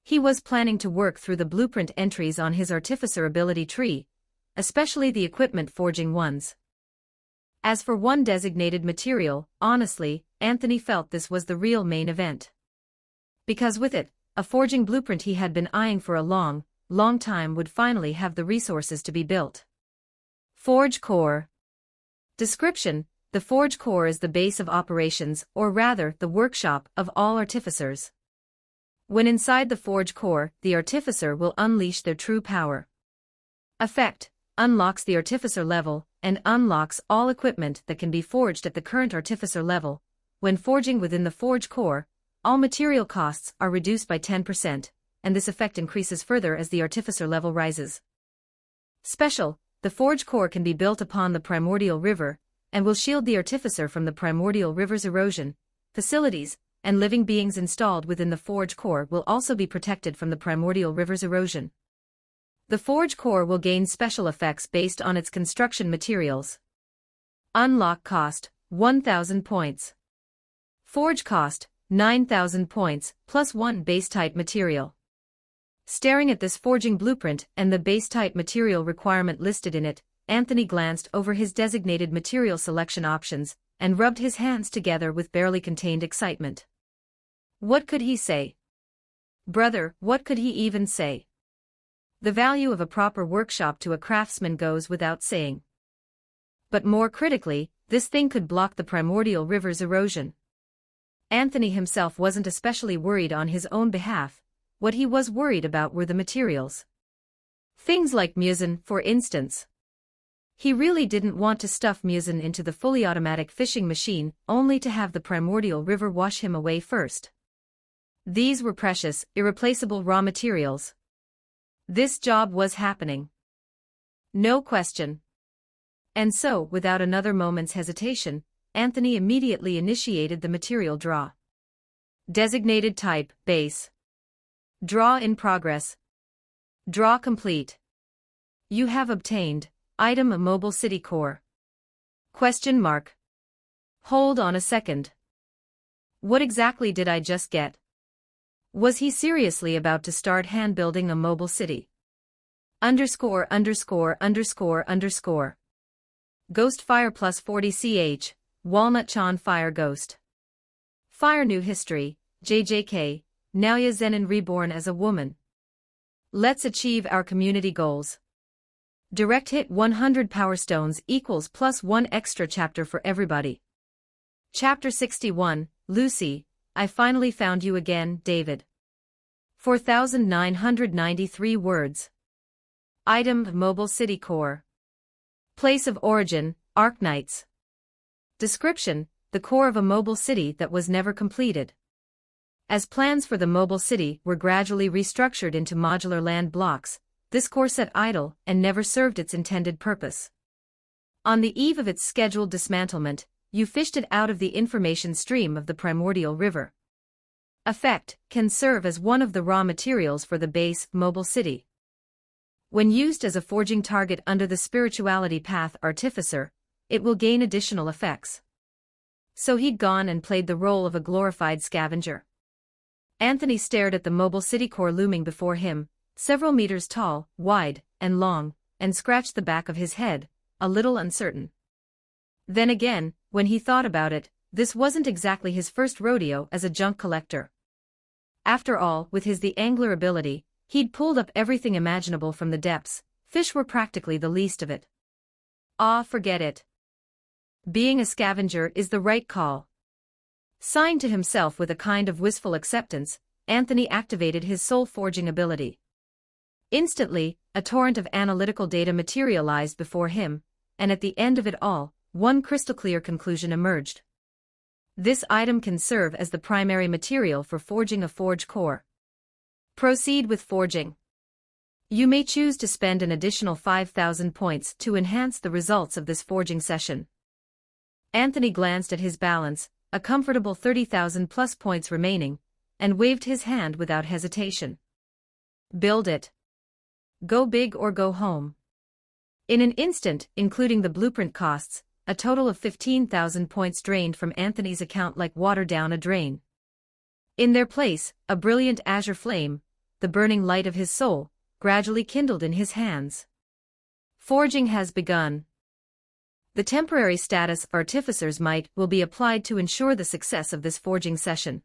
He was planning to work through the blueprint entries on his artificer ability tree, especially the equipment forging ones. As for one designated material, honestly, Anthony felt this was the real main event. Because with it, a forging blueprint he had been eyeing for a long time would finally have the resources to be built. Forge Core. Description: the Forge Core is the base of operations, or rather, the workshop of all artificers. When inside the Forge Core, the artificer will unleash their true power. Effect: unlocks the artificer level, and unlocks all equipment that can be forged at the current artificer level. When forging within the Forge Core, all material costs are reduced by 10%, and this effect increases further as the artificer level rises. Special: the Forge Core can be built upon the primordial river, and will shield the artificer from the primordial river's erosion. Facilities and living beings installed within the Forge Core will also be protected from the primordial river's erosion. The Forge Core will gain special effects based on its construction materials. Unlock cost: 1,000 points. Forge cost: 9,000 points, plus 1 base-type material. Staring at this forging blueprint and the base-type material requirement listed in it, Anthony glanced over his designated material selection options, and rubbed his hands together with barely contained excitement. What could he say? Brother, what could he even say? The value of a proper workshop to a craftsman goes without saying. But more critically, this thing could block the primordial river's erosion. Anthony himself wasn't especially worried on his own behalf. What he was worried about were the materials. Things like mucin, for instance. He really didn't want to stuff mucin into the fully automatic fishing machine, only to have the primordial river wash him away first. These were precious, irreplaceable raw materials. This job was happening. No question. And so, without another moment's hesitation, Anthony immediately initiated the material draw. Designated type: base. Draw in progress. Draw complete. You have obtained item: a mobile city core. Question mark. Hold on a second. What exactly did I just get? Was he seriously about to start hand building a mobile city? Underscore. Ghost Fire plus 40 ch. Walnut Chan Fire Ghost. Fire New History, JJK, Naoya Zenin reborn as a woman. Let's achieve our community goals. Direct hit 100 Power Stones equals plus 1 extra chapter for everybody. Chapter 61, Lucy, I finally found you again, David. 4,993 words. Item: Mobile City Core. Place of origin: Arknights. Description: the core of a mobile city that was never completed. As plans for the mobile city were gradually restructured into modular land blocks, this core sat idle and never served its intended purpose. On the eve of its scheduled dismantlement, you fished it out of the information stream of the primordial river. Effect: can serve as one of the raw materials for the base mobile city. When used as a forging target under the spirituality path artificer, it will gain additional effects. So he'd gone and played the role of a glorified scavenger. Anthony stared at the mobile city core looming before him, several meters tall, wide, and long, and scratched the back of his head, a little uncertain. Then again, when he thought about it, this wasn't exactly his first rodeo as a junk collector. After all, with the angler ability, he'd pulled up everything imaginable from the depths. Fish were practically the least of it. Ah, forget it. Being a scavenger is the right call. Sighing to himself with a kind of wistful acceptance, Anthony activated his soul-forging ability. Instantly, a torrent of analytical data materialized before him, and at the end of it all, one crystal-clear conclusion emerged. This item can serve as the primary material for forging a forge core. Proceed with forging. You may choose to spend an additional 5,000 points to enhance the results of this forging session. Anthony glanced at his balance, a comfortable 30,000 plus points remaining, and waved his hand without hesitation. Build it. Go big or go home. In an instant, including the blueprint costs, a total of 15,000 points drained from Anthony's account like water down a drain. In their place, a brilliant azure flame, the burning light of his soul, gradually kindled in his hands. Forging has begun. The temporary status Artificer's Might will be applied to ensure the success of this forging session.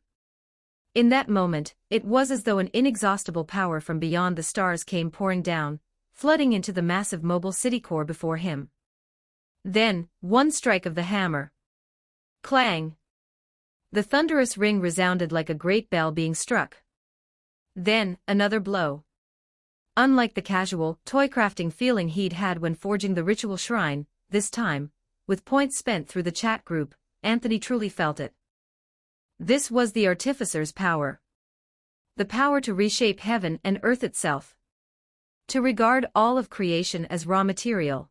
In that moment, it was as though an inexhaustible power from beyond the stars came pouring down, flooding into the massive mobile city core before him. Then, one strike of the hammer. Clang! The thunderous ring resounded like a great bell being struck. Then, another blow. Unlike the casual, toy-crafting feeling he'd had when forging the ritual shrine, this time, with points spent through the chat group, Anthony truly felt it. This was the Artificer's power. The power to reshape heaven and earth itself. To regard all of creation as raw material.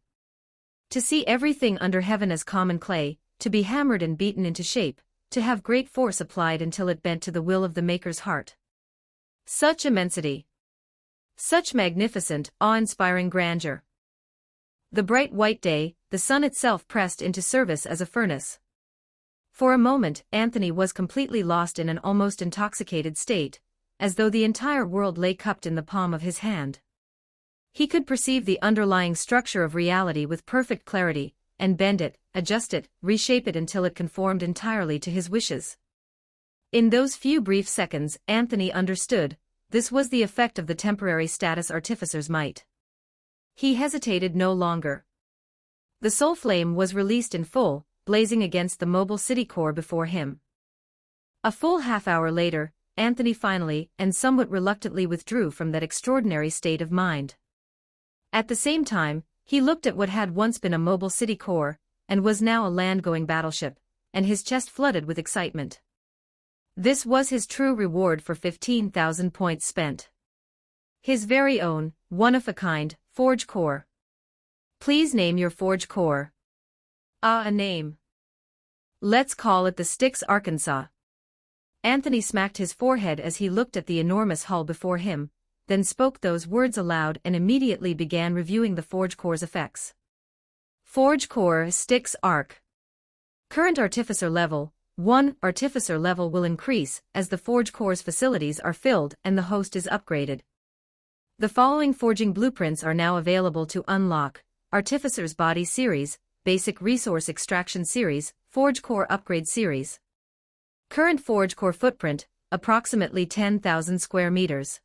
To see everything under heaven as common clay, to be hammered and beaten into shape, to have great force applied until it bent to the will of the Maker's heart. Such immensity. Such magnificent, awe-inspiring grandeur. The bright white day, the sun itself pressed into service as a furnace. For a moment, Anthony was completely lost in an almost intoxicated state, as though the entire world lay cupped in the palm of his hand. He could perceive the underlying structure of reality with perfect clarity, and bend it, adjust it, reshape it until it conformed entirely to his wishes. In those few brief seconds, Anthony understood. This was the effect of the temporary status Artificer's Might. He hesitated no longer. The soul flame was released in full, blazing against the mobile city core before him. A full half-hour later, Anthony finally and somewhat reluctantly withdrew from that extraordinary state of mind. At the same time, he looked at what had once been a mobile city core, and was now a land-going battleship, and his chest flooded with excitement. This was his true reward for 15,000 points spent. His very own, one-of-a-kind, forge core. Please name your forge core. A name. Let's call it the Styx Arkansas. Anthony smacked his forehead as he looked at the enormous hull before him, then spoke those words aloud and immediately began reviewing the forge core's effects. Forge core Styx Arc. Current Artificer level. 1. Artificer level will increase as the forge core's facilities are filled and the host is upgraded. The following forging blueprints are now available to unlock: Artificer's Body Series, Basic Resource Extraction Series, Forge Core Upgrade Series. Current forge core footprint, approximately 10,000 square meters.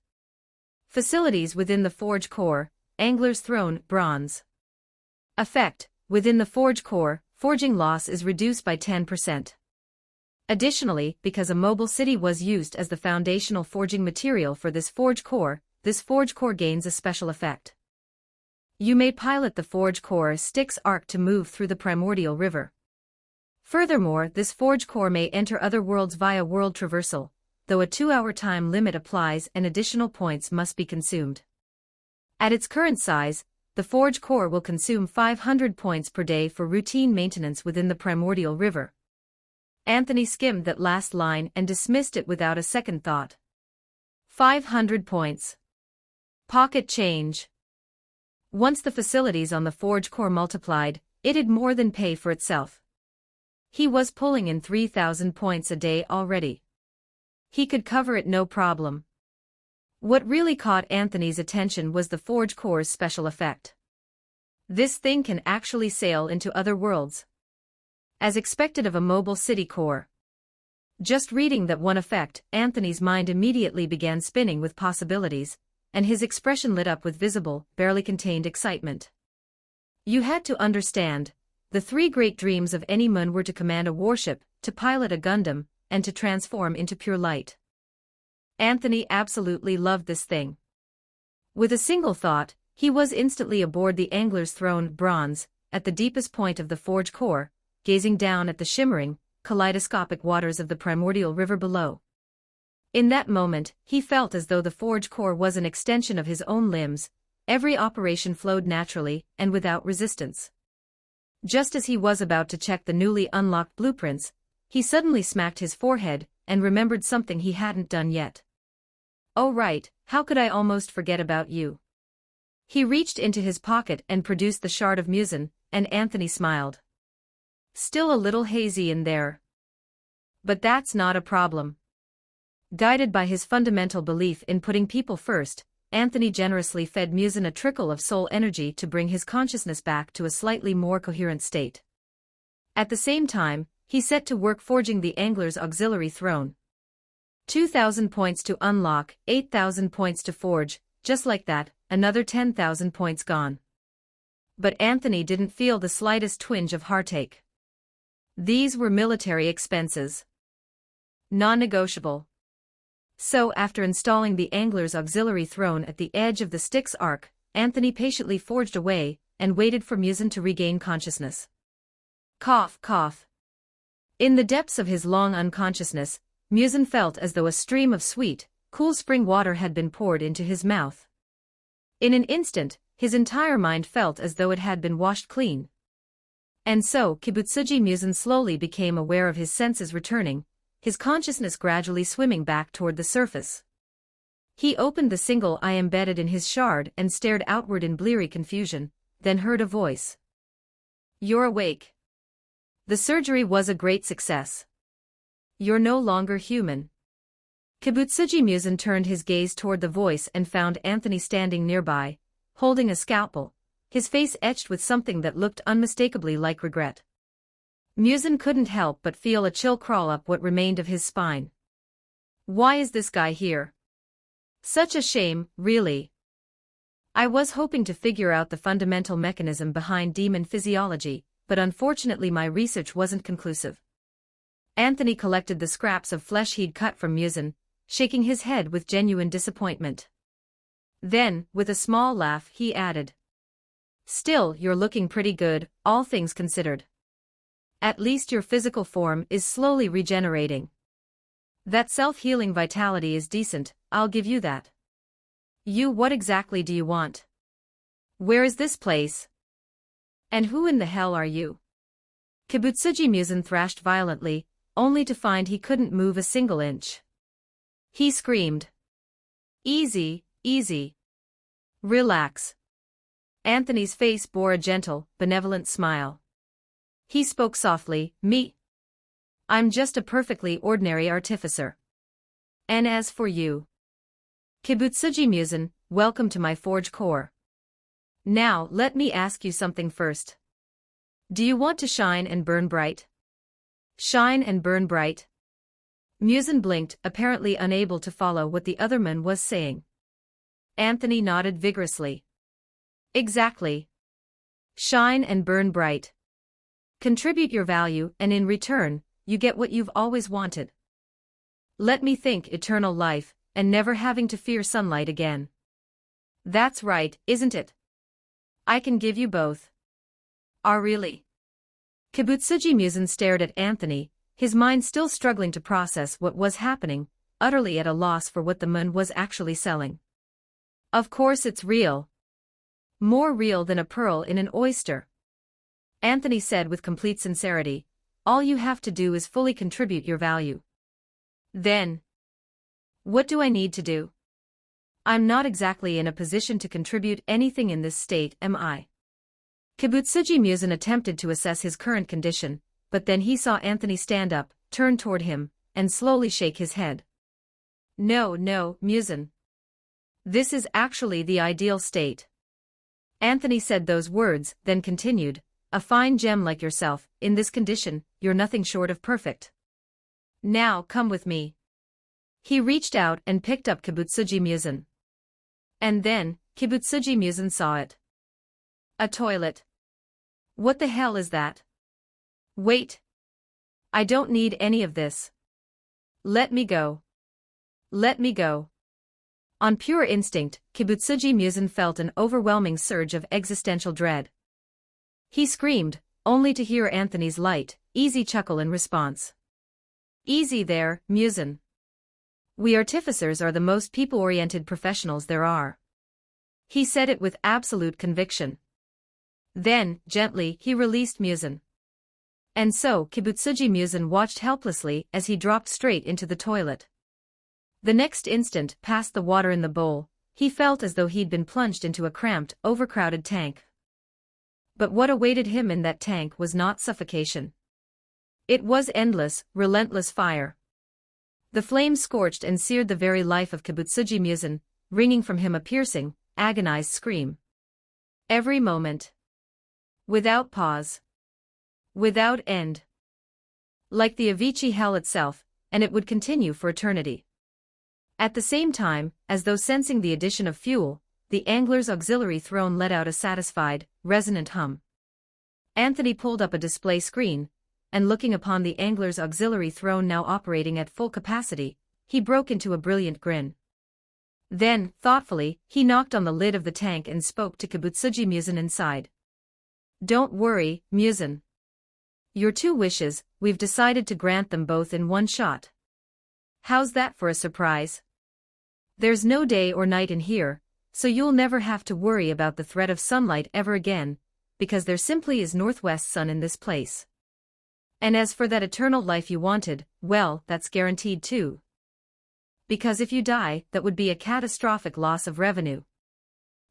Facilities within the forge core: Angler's Throne, Bronze. Effect: within the forge core, forging loss is reduced by 10%. Additionally, because a mobile city was used as the foundational forging material for this forge core gains a special effect. You may pilot the forge core Styx Arc to move through the primordial river. Furthermore, this forge core may enter other worlds via world traversal, though a 2-hour time limit applies and additional points must be consumed. At its current size, the forge core will consume 500 points per day for routine maintenance within the primordial river. Anthony skimmed that last line and dismissed it without a second thought. 500 points. Pocket change. Once the facilities on the forge core multiplied, it'd more than pay for itself. He was pulling in 3,000 points a day already. He could cover it no problem. What really caught Anthony's attention was the Forge Core's special effect. This thing can actually sail into other worlds. As expected of a mobile city core. Just reading that one effect, Anthony's mind immediately began spinning with possibilities, and his expression lit up with visible, barely contained excitement. You had to understand, the three great dreams of any Mun were to command a warship, to pilot a Gundam, and to transform into pure light. Anthony absolutely loved this thing. With a single thought, he was instantly aboard the Angler's Throne Bronze, at the deepest point of the Forge Core, gazing down at the shimmering, kaleidoscopic waters of the primordial river below. In that moment, he felt as though the Forge Core was an extension of his own limbs, every operation flowed naturally and without resistance. Just as he was about to check the newly unlocked blueprints, he suddenly smacked his forehead and remembered something he hadn't done yet. Oh right, how could I almost forget about you? He reached into his pocket and produced the shard of mucin, and Anthony smiled. Still a little hazy in there. But that's not a problem. Guided by his fundamental belief in putting people first, Anthony generously fed mucin a trickle of soul energy to bring his consciousness back to a slightly more coherent state. At the same time, he set to work forging the Angler's auxiliary throne. 2,000 points to unlock, 8,000 points to forge, just like that, another 10,000 points gone. But Anthony didn't feel the slightest twinge of heartache. These were military expenses. Non-negotiable. So after installing the Angler's auxiliary throne at the edge of the Styx arc, Anthony patiently forged away, and waited for mucin to regain consciousness. Cough, cough. In the depths of his long unconsciousness, mucin felt as though a stream of sweet, cool spring water had been poured into his mouth. In an instant, his entire mind felt as though it had been washed clean. And so Kibutsuji Mucin slowly became aware of his senses returning, his consciousness gradually swimming back toward the surface. He opened the single eye embedded in his shard and stared outward in bleary confusion, then heard a voice. You're awake. The surgery was a great success. You're no longer human. Kibutsuji Mucin turned his gaze toward the voice and found Anthony standing nearby, holding a scalpel, his face etched with something that looked unmistakably like regret. Mucin couldn't help but feel a chill crawl up what remained of his spine. Why is this guy here? Such a shame, really. I was hoping to figure out the fundamental mechanism behind demon physiology, but unfortunately my research wasn't conclusive. Anthony collected the scraps of flesh he'd cut from Mucin, shaking his head with genuine disappointment. Then, with a small laugh, he added. Still, you're looking pretty good, all things considered. At least your physical form is slowly regenerating. That self-healing vitality is decent, I'll give you that. What exactly do you want? Where is this place? And who in the hell are you? Kibutsuji Mucin thrashed violently, only to find he couldn't move a single inch. He screamed. Easy, easy. Relax. Anthony's face bore a gentle, benevolent smile. He spoke softly, Me? I'm just a perfectly ordinary artificer. And as for you? Kibutsuji Mucin, welcome to my Forge Core. Now let me ask you something first. Do you want to shine and burn bright? Shine and burn bright? Mucin blinked, apparently unable to follow what the other man was saying. Anthony nodded vigorously. Exactly. Shine and burn bright. Contribute your value and in return, you get what you've always wanted. Let me think, eternal life, and never having to fear sunlight again. That's right, isn't it? I can give you both. Really? Kibutsuji Mucin stared at Anthony, his mind still struggling to process what was happening, utterly at a loss for what the Mun was actually selling. Of course it's real. More real than a pearl in an oyster. Anthony said with complete sincerity, all you have to do is fully contribute your value. Then, what do I need to do? I'm not exactly in a position to contribute anything in this state, am I? Kibutsuji Mucin attempted to assess his current condition, but then he saw Anthony stand up, turn toward him, and slowly shake his head. No, Mucin. This is actually the ideal state. Anthony said those words, then continued, a fine gem like yourself, in this condition, you're nothing short of perfect. Now come with me. He reached out and picked up Kibutsuji Musen. And then, Kibutsuji Musen saw it. A toilet. What the hell is that? Wait. I don't need any of this. Let me go. Let me go. On pure instinct, Kibutsuji Musen felt an overwhelming surge of existential dread. He screamed, only to hear Anthony's light, easy chuckle in response. Easy there, Musen. We artificers are the most people-oriented professionals there are. He said it with absolute conviction. Then, gently, he released Musen. And so Kibutsuji Musen watched helplessly as he dropped straight into the toilet. The next instant, past the water in the bowl, he felt as though he'd been plunged into a cramped, overcrowded tank. But what awaited him in that tank was not suffocation. It was endless, relentless fire. The flames scorched and seared the very life of Kibutsuji Musen, wringing from him a piercing, agonized scream. Every moment. Without pause. Without end. Like the Avicii hell itself, and it would continue for eternity. At the same time, as though sensing the addition of fuel, the angler's auxiliary throne let out a satisfied, resonant hum. Anthony pulled up a display screen, and looking upon the angler's auxiliary throne now operating at full capacity, he broke into a brilliant grin. Then, thoughtfully, he knocked on the lid of the tank and spoke to Kibutsuji Musen inside. Don't worry, Musen. Your 2 wishes, we've decided to grant them both in one shot. How's that for a surprise? There's no day or night in here, so you'll never have to worry about the threat of sunlight ever again, because there simply is northwest sun in this place. And as for that eternal life you wanted, well, that's guaranteed too. Because if you die, that would be a catastrophic loss of revenue.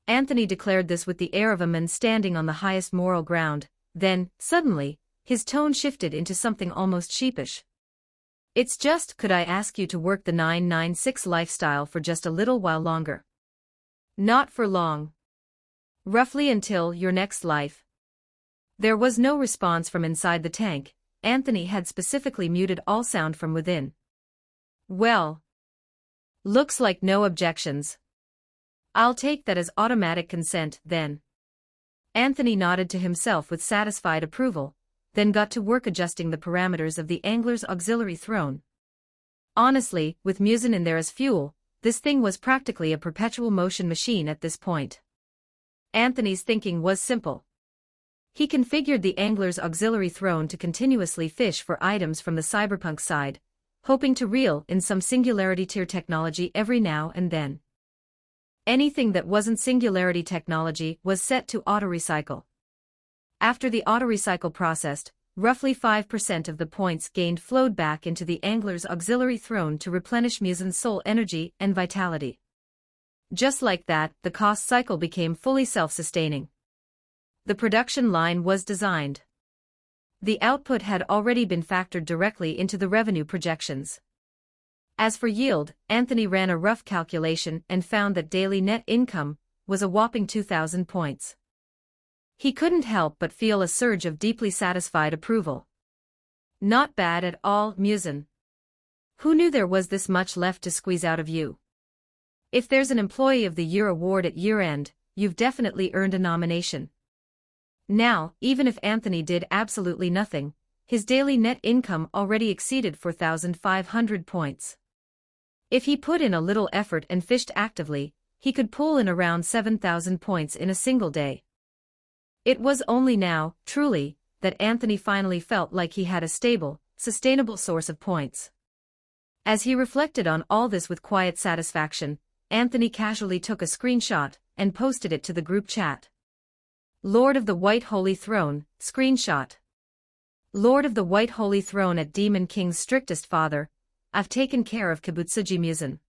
Anthony declared this with the air of a man standing on the highest moral ground, then, suddenly, his tone shifted into something almost sheepish. It's just, could I ask you to work the 996 lifestyle for just a little while longer? Not for long. Roughly until your next life. There was no response from inside the tank. Anthony had specifically muted all sound from within. Well. Looks like no objections. I'll take that as automatic consent, then. Anthony nodded to himself with satisfied approval, then got to work adjusting the parameters of the angler's auxiliary throne. Honestly, with Musen in there as fuel, this thing was practically a perpetual motion machine at this point. Anthony's thinking was simple. He configured the angler's auxiliary throne to continuously fish for items from the cyberpunk side, hoping to reel in some singularity tier technology every now and then. Anything that wasn't singularity technology was set to auto-recycle. After the auto-recycle processed, roughly 5% of the points gained flowed back into the angler's auxiliary throne to replenish Musen's soul energy and vitality. Just like that, the cost cycle became fully self-sustaining. The production line was designed. The output had already been factored directly into the revenue projections. As for yield, Anthony ran a rough calculation and found that daily net income was a whopping 2,000 points. He couldn't help but feel a surge of deeply satisfied approval. Not bad at all, Musen. Who knew there was this much left to squeeze out of you? If there's an Employee of the Year award at year-end, you've definitely earned a nomination. Now, even if Anthony did absolutely nothing, his daily net income already exceeded 4,500 points. If he put in a little effort and fished actively, he could pull in around 7,000 points in a single day. It was only now, truly, that Anthony finally felt like he had a stable, sustainable source of points. As he reflected on all this with quiet satisfaction, Anthony casually took a screenshot and posted it to the group chat. Lord of the White Holy Throne, screenshot. Lord of the White Holy Throne at Demon King's strictest father, I've taken care of Kibutsuji Musen.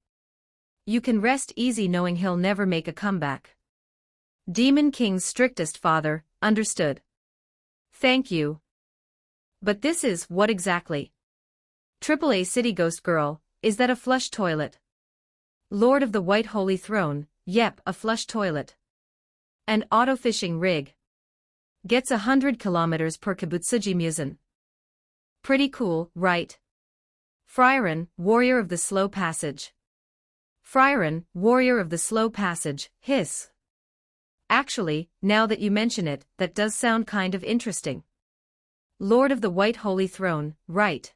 You can rest easy knowing he'll never make a comeback. Demon King's strictest father, understood. Thank you. But this is, what exactly? AAA City Ghost Girl, is that a flush toilet? Lord of the White Holy Throne, yep, a flush toilet. An auto-fishing rig. Gets 100 kilometers per Kibutsuji Musen. Pretty cool, right? Frieren, warrior of the slow passage. Frieren, warrior of the slow passage, hiss. Actually, now that you mention it, that does sound kind of interesting. Lord of the White Holy Throne, right?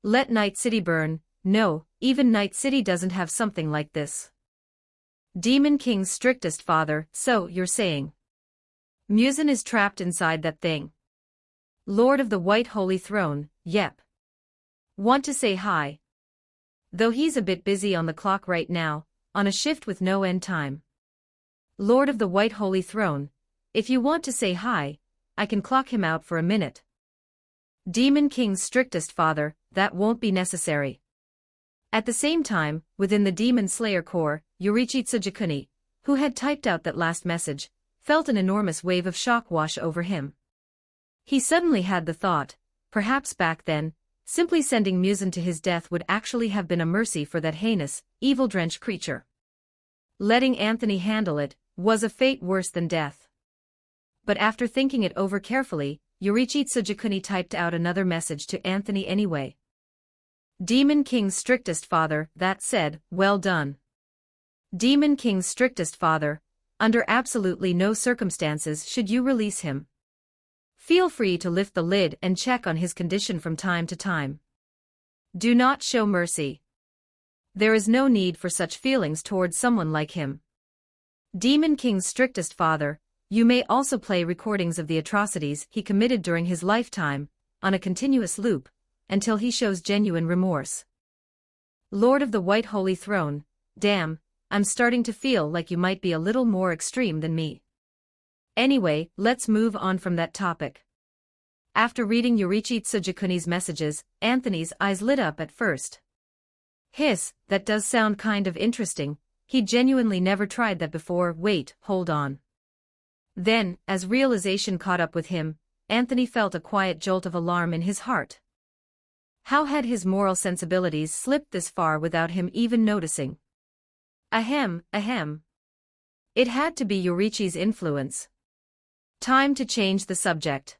Let Night City burn. No, even Night City doesn't have something like this. Demon King's strictest father, so you're saying. Musen is trapped inside that thing. Lord of the White Holy Throne, yep. Want to say hi? Though he's a bit busy on the clock right now, on a shift with no end time. Lord of the White Holy Throne, if you want to say hi, I can clock him out for a minute. Demon King's strictest father, that won't be necessary. At the same time, within the Demon Slayer Corps, Yorichi Tsujikuni, who had typed out that last message, felt an enormous wave of shock wash over him. He suddenly had the thought, perhaps back then, simply sending Musen to his death would actually have been a mercy for that heinous, evil-drenched creature. Letting Anthony handle it was a fate worse than death. But after thinking it over carefully, Yorichi Tsujikuni typed out another message to Anthony anyway. Demon King's strictest father, that said, well done. Demon King's strictest father, under absolutely no circumstances should you release him. Feel free to lift the lid and check on his condition from time to time. Do not show mercy. There is no need for such feelings towards someone like him. Demon King's strictest father, you may also play recordings of the atrocities he committed during his lifetime, on a continuous loop, until he shows genuine remorse. Lord of the White Holy Throne, damn, I'm starting to feel like you might be a little more extreme than me. Anyway, let's move on from that topic. After reading Yorichi Tsujikuni's messages, Anthony's eyes lit up at first. Hiss, that does sound kind of interesting, he genuinely never tried that before. Wait, hold on. Then, as realization caught up with him, Anthony felt a quiet jolt of alarm in his heart. How had his moral sensibilities slipped this far without him even noticing? Ahem. It had to be Yorichi's influence. Time to change the subject.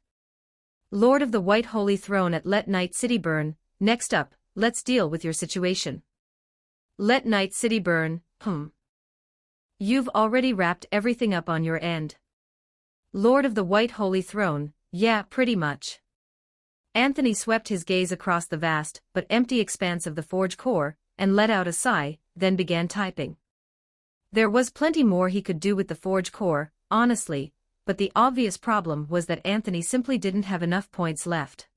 Lord of the White Holy Throne at Let Night City Burn, next up, let's deal with your situation. Let Night City burn, You've already wrapped everything up on your end. Lord of the White Holy Throne, yeah, pretty much. Anthony swept his gaze across the vast but empty expanse of the Forge Core, and let out a sigh, then began typing. There was plenty more he could do with the Forge Core, honestly, but the obvious problem was that Anthony simply didn't have enough points left.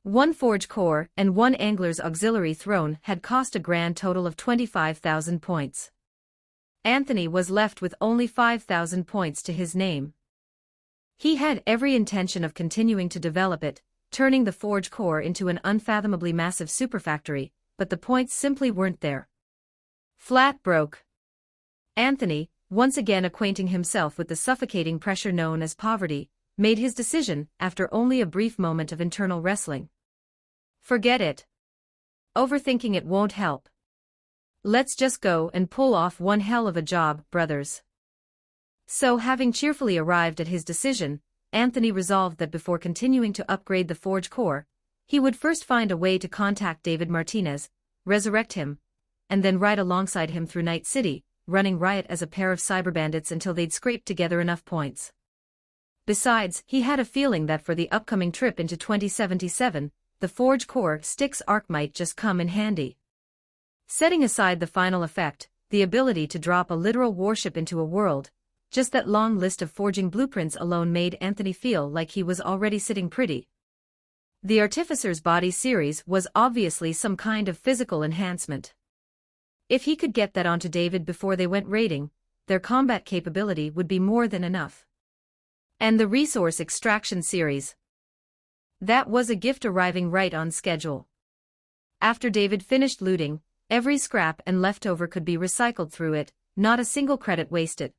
One Forge Core and one Angler's Auxiliary Throne had cost a grand total of 25,000 points. Anthony was left with only 5,000 points to his name. He had every intention of continuing to develop it, turning the Forge Core into an unfathomably massive superfactory, but the points simply weren't there. Flat broke. Anthony, once again acquainting himself with the suffocating pressure known as poverty, made his decision after only a brief moment of internal wrestling. Forget it. Overthinking it won't help. Let's just go and pull off one hell of a job, brothers. So having cheerfully arrived at his decision, Anthony resolved that before continuing to upgrade the Forge Core, he would first find a way to contact David Martinez, resurrect him, and then ride alongside him through Night City, running riot as a pair of cyber bandits until they'd scraped together enough points. Besides, he had a feeling that for the upcoming trip into 2077, the Forge Core Styx arc might just come in handy. Setting aside the final effect, the ability to drop a literal warship into a world, just that long list of forging blueprints alone made Anthony feel like he was already sitting pretty. The Artificer's Body series was obviously some kind of physical enhancement. If he could get that onto David before they went raiding, their combat capability would be more than enough. And the Resource Extraction series. That was a gift arriving right on schedule. After David finished looting, every scrap and leftover could be recycled through it, not a single credit wasted.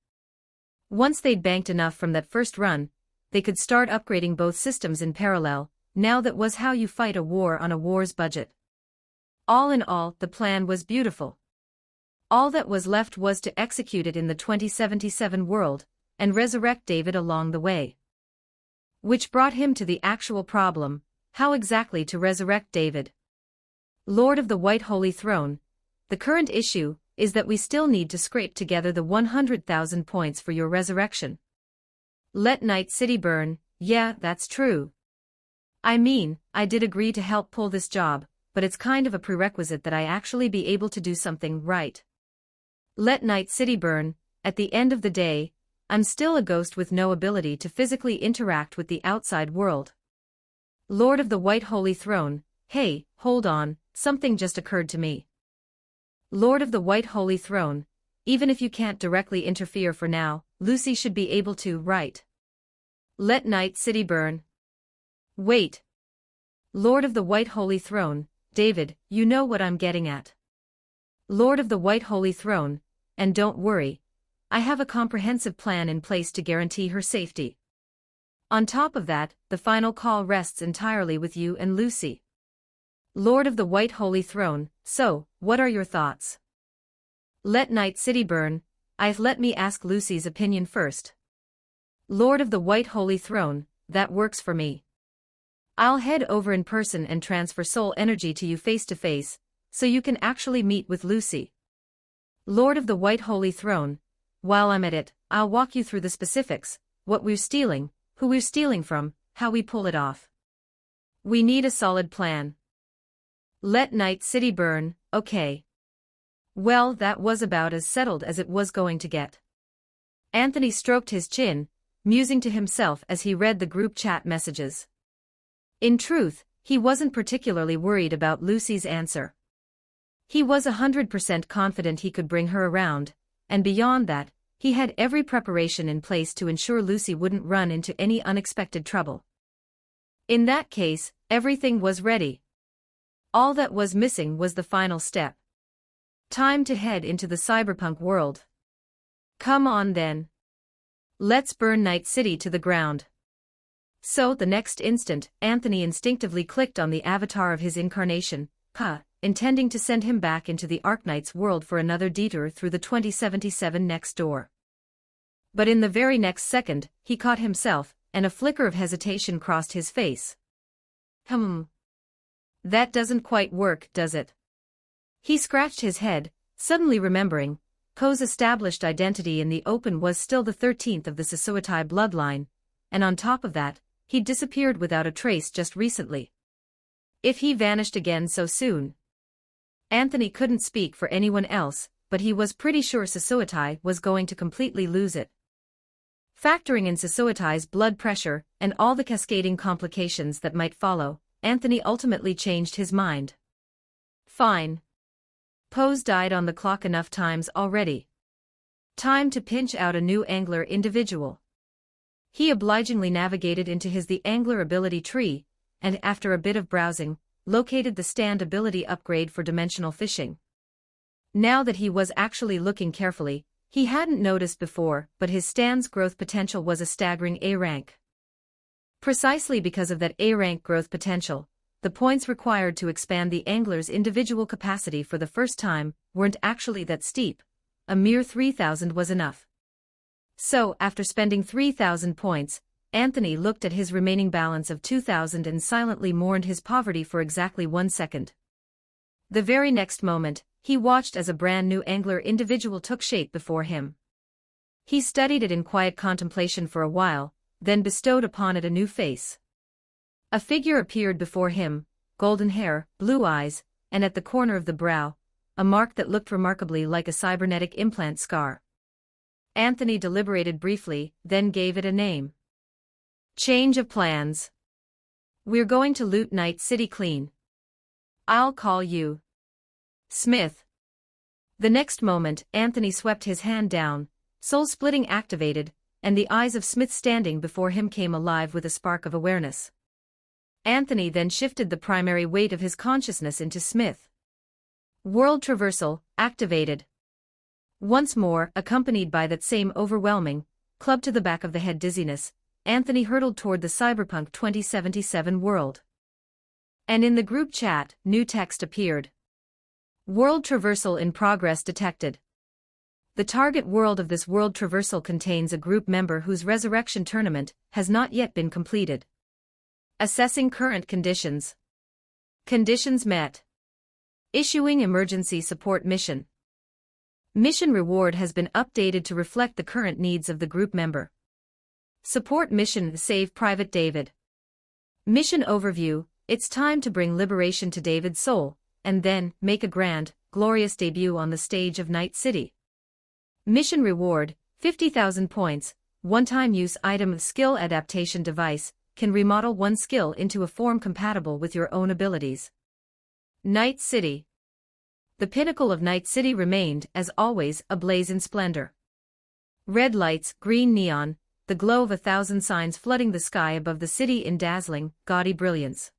Once they'd banked enough from that first run, they could start upgrading both systems in parallel. Now that was how you fight a war on a war's budget. All in all, the plan was beautiful. All that was left was to execute it in the 2077 world, and resurrect David along the way. Which brought him to the actual problem: how exactly to resurrect David. Lord of the White Holy Throne, the current issue is that we still need to scrape together the 100,000 points for your resurrection. Let Night City burn. Yeah, that's true. I mean, I did agree to help pull this job, but it's kind of a prerequisite that I actually be able to do something right. Let Night City burn. At the end of the day, I'm still a ghost with no ability to physically interact with the outside world. Lord of the White Holy Throne, hey, hold on, something just occurred to me. Lord of the White Holy Throne, even if you can't directly interfere for now, Lucy should be able to, right? Let Night City burn. Wait. Lord of the White Holy Throne, David, you know what I'm getting at. Lord of the White Holy Throne, and don't worry, I have a comprehensive plan in place to guarantee her safety. On top of that, the final call rests entirely with you and Lucy. Lord of the White Holy Throne, so, what are your thoughts? Let Night City burn. Let me ask Lucy's opinion first. Lord of the White Holy Throne, that works for me. I'll head over in person and transfer soul energy to you face to face, so you can actually meet with Lucy. Lord of the White Holy Throne, while I'm at it, I'll walk you through the specifics: what we're stealing, who we're stealing from, how we pull it off. We need a solid plan. Let Night City burn. Okay. Well, that was about as settled as it was going to get. Anthony stroked his chin, musing to himself as he read the group chat messages. In truth, he wasn't particularly worried about Lucy's answer. He was 100% confident he could bring her around, and beyond that, he had every preparation in place to ensure Lucy wouldn't run into any unexpected trouble. In that case, everything was ready. All that was missing was the final step. Time to head into the cyberpunk world. Come on then. Let's burn Night City to the ground. So the next instant, Anthony instinctively clicked on the avatar of his incarnation, intending to send him back into the Arknight's world for another detour through the 2077 next door. But in the very next second, he caught himself, and a flicker of hesitation crossed his face. That doesn't quite work, does it? He scratched his head, suddenly remembering, Ko's established identity in the open was still the 13th of the Sasuitai bloodline, and on top of that, he'd disappeared without a trace just recently. If he vanished again so soon? Anthony couldn't speak for anyone else, but he was pretty sure Sasuitai was going to completely lose it. Factoring in Sasuitai's blood pressure and all the cascading complications that might follow, Anthony ultimately changed his mind. Fine. Poe's died on the clock enough times already. Time to pinch out a new angler individual. He obligingly navigated into the angler ability tree, and after a bit of browsing, located the stand ability upgrade for dimensional fishing. Now that he was actually looking carefully, he hadn't noticed before, but his stand's growth potential was a staggering A rank. Precisely because of that A rank growth potential, the points required to expand the angler's individual capacity for the first time weren't actually that steep. A mere 3,000 was enough. So, after spending 3,000 points, Anthony looked at his remaining balance of 2,000 and silently mourned his poverty for exactly 1 second. The very next moment, he watched as a brand new angler individual took shape before him. He studied it in quiet contemplation for a while, then bestowed upon it a new face. A figure appeared before him, golden hair, blue eyes, and at the corner of the brow, a mark that looked remarkably like a cybernetic implant scar. Anthony deliberated briefly, then gave it a name. Change of plans. We're going to loot Night City clean. I'll call you Smith. The next moment, Anthony swept his hand down, soul splitting activated, and the eyes of Smith standing before him came alive with a spark of awareness. Anthony then shifted the primary weight of his consciousness into Smith. World traversal, activated. Once more, accompanied by that same overwhelming, club to the back of the head dizziness, Anthony hurtled toward the cyberpunk 2077 world. And in the group chat, new text appeared. World traversal in progress detected. The target world of this world traversal contains a group member whose resurrection tournament has not yet been completed. Assessing current conditions. Conditions met. Issuing emergency support mission. Mission reward has been updated to reflect the current needs of the group member. Support mission save Private David. Mission overview: it's time to bring liberation to David's soul, and then make a grand, glorious debut on the stage of Night City. Mission reward: 50,000 points, one-time use item skill adaptation device, can remodel one skill into a form compatible with your own abilities. Night City. The pinnacle of Night City remained, as always, ablaze in splendor. Red lights, green neon, the glow of 1,000 signs flooding the sky above the city in dazzling, gaudy brilliance.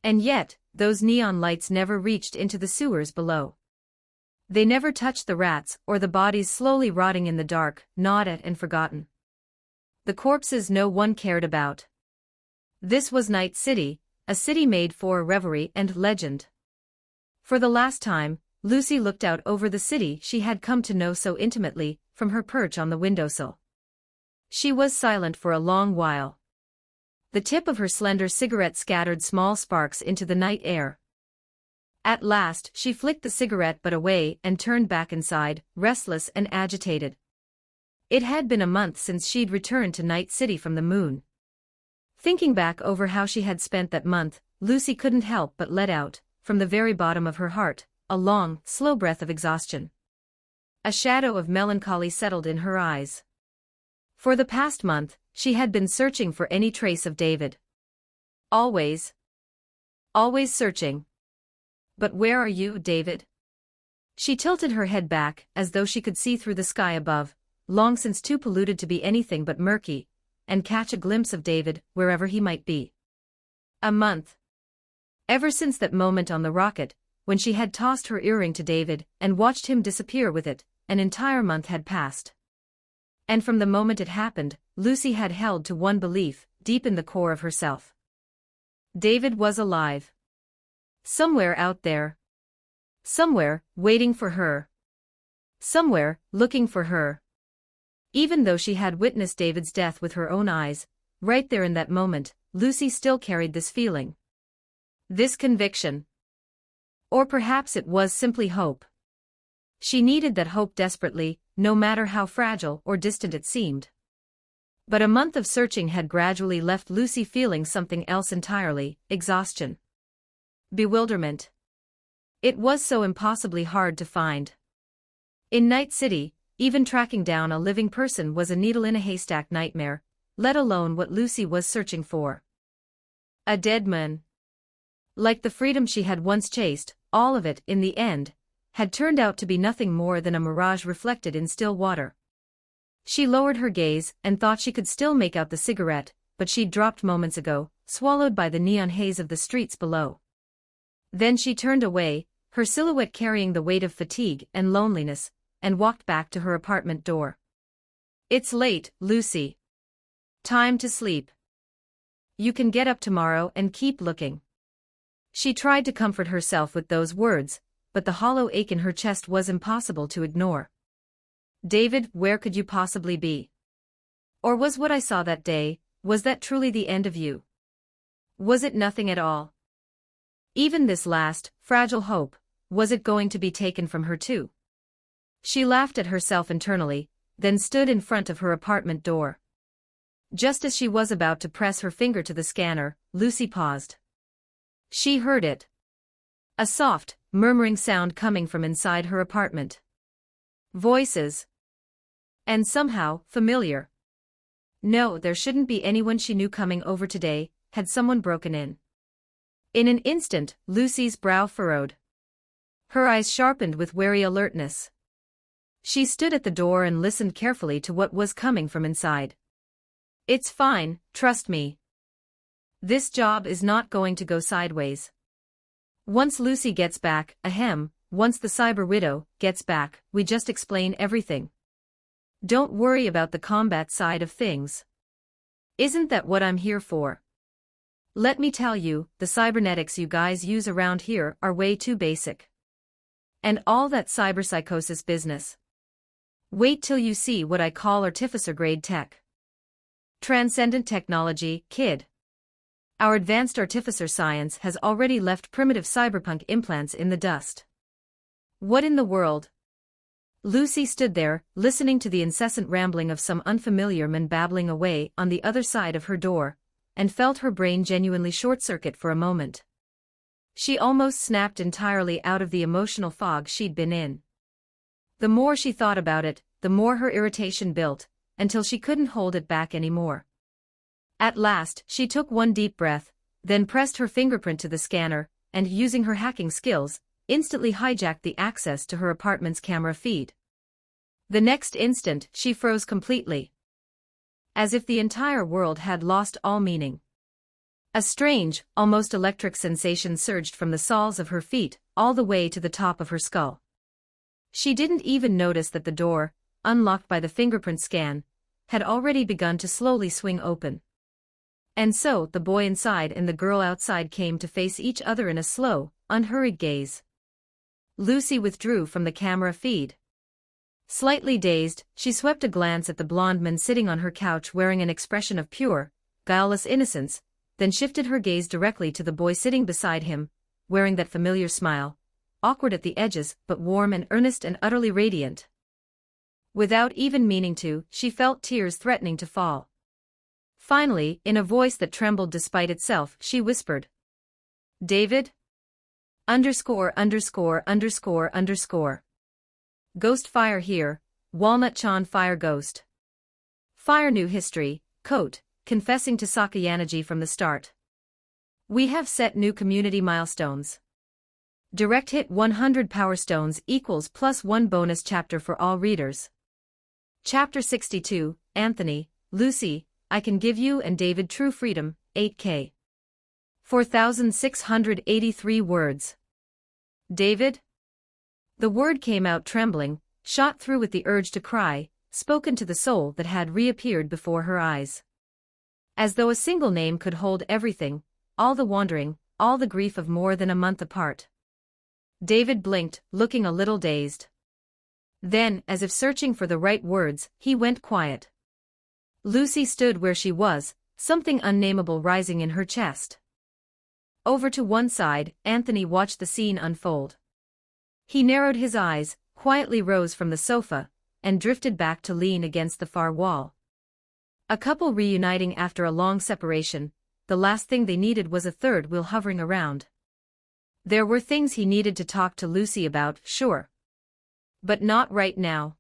And yet, those neon lights never reached into the sewers below. They never touched the rats or the bodies slowly rotting in the dark, gnawed at and forgotten. The corpses no one cared about. This was Night City, a city made for revelry and legend. For the last time, Lucy looked out over the city she had come to know so intimately, from her perch on the windowsill. She was silent for a long while. The tip of her slender cigarette scattered small sparks into the night air. At last she flicked the cigarette butt away and turned back inside, restless and agitated. It had been a month since she'd returned to Night City from the moon. Thinking back over how she had spent that month, Lucy couldn't help but let out, from the very bottom of her heart, a long, slow breath of exhaustion. A shadow of melancholy settled in her eyes. For the past month, she had been searching for any trace of David. Always searching. But where are you, David? She tilted her head back, as though she could see through the sky above, long since too polluted to be anything but murky, and catch a glimpse of David, wherever he might be. A month. Ever since that moment on the rocket, when she had tossed her earring to David and watched him disappear with it, an entire month had passed. And from the moment it happened, Lucy had held to one belief, deep in the core of herself. David was alive. Somewhere out there. Somewhere, waiting for her. Somewhere, looking for her. Even though she had witnessed David's death with her own eyes, right there in that moment, Lucy still carried this feeling. This conviction. Or perhaps it was simply hope. She needed that hope desperately, no matter how fragile or distant it seemed. But a month of searching had gradually left Lucy feeling something else entirely: exhaustion. Bewilderment. It was so impossibly hard to find. In Night City, even tracking down a living person was a needle in a haystack nightmare, let alone what Lucy was searching for. A dead man. Like the freedom she had once chased, all of it, in the end, had turned out to be nothing more than a mirage reflected in still water. She lowered her gaze and thought she could still make out the cigarette, but she'd dropped moments ago, swallowed by the neon haze of the streets below. Then she turned away, her silhouette carrying the weight of fatigue and loneliness, and walked back to her apartment door. It's late, Lucy. Time to sleep. You can get up tomorrow and keep looking. She tried to comfort herself with those words, but the hollow ache in her chest was impossible to ignore. David, where could you possibly be? Or was what I saw that day, was that truly the end of you? Was it nothing at all? Even this last, fragile hope, was it going to be taken from her too? She laughed at herself internally, then stood in front of her apartment door. Just as she was about to press her finger to the scanner, Lucy paused. She heard it. A soft, murmuring sound coming from inside her apartment. Voices. And somehow, familiar. No, there shouldn't be anyone she knew coming over today. Had someone broken in? In an instant, Lucy's brow furrowed. Her eyes sharpened with wary alertness. She stood at the door and listened carefully to what was coming from inside. It's fine, trust me. This job is not going to go sideways. Once Lucy gets back, once the cyber widow gets back, we just explain everything. Don't worry about the combat side of things. Isn't that what I'm here for? Let me tell you, the cybernetics you guys use around here are way too basic. And all that cyberpsychosis business. Wait till you see what I call artificer-grade tech. Transcendent technology, kid. Our advanced artificer science has already left primitive cyberpunk implants in the dust. What in the world? Lucy stood there, listening to the incessant rambling of some unfamiliar man babbling away on the other side of her door, and felt her brain genuinely short-circuit for a moment. She almost snapped entirely out of the emotional fog she'd been in. The more she thought about it, the more her irritation built, until she couldn't hold it back anymore. At last, she took one deep breath, then pressed her fingerprint to the scanner, and using her hacking skills, instantly hijacked the access to her apartment's camera feed. The next instant, she froze completely. As if the entire world had lost all meaning. A strange, almost electric sensation surged from the soles of her feet, all the way to the top of her skull. She didn't even notice that the door, unlocked by the fingerprint scan, had already begun to slowly swing open. And so, the boy inside and the girl outside came to face each other in a slow, unhurried gaze. Lucy withdrew from the camera feed. Slightly dazed, she swept a glance at the blonde man sitting on her couch wearing an expression of pure, guileless innocence, then shifted her gaze directly to the boy sitting beside him, wearing that familiar smile, awkward at the edges but warm and earnest and utterly radiant. Without even meaning to, she felt tears threatening to fall. Finally, in a voice that trembled despite itself, she whispered, "David? __________. Ghost fire here, Walnut Chan fire ghost. Fire new history, Coat, confessing to Sakayanaji from the start. We have set new community milestones. Direct hit 100 Power Stones equals +1 bonus chapter for all readers. Chapter 62, Anthony, Lucy, I can give you and David true freedom, 8K. 4,683 words. David? The word came out trembling, shot through with the urge to cry, spoken to the soul that had reappeared before her eyes. As though a single name could hold everything, all the wandering, all the grief of more than a month apart. David blinked, looking a little dazed. Then, as if searching for the right words, he went quiet. Lucy stood where she was, something unnameable rising in her chest. Over to one side, Anthony watched the scene unfold. He narrowed his eyes, quietly rose from the sofa, and drifted back to lean against the far wall. A couple reuniting after a long separation, the last thing they needed was a third wheel hovering around. There were things he needed to talk to Lucy about, sure. But not right now.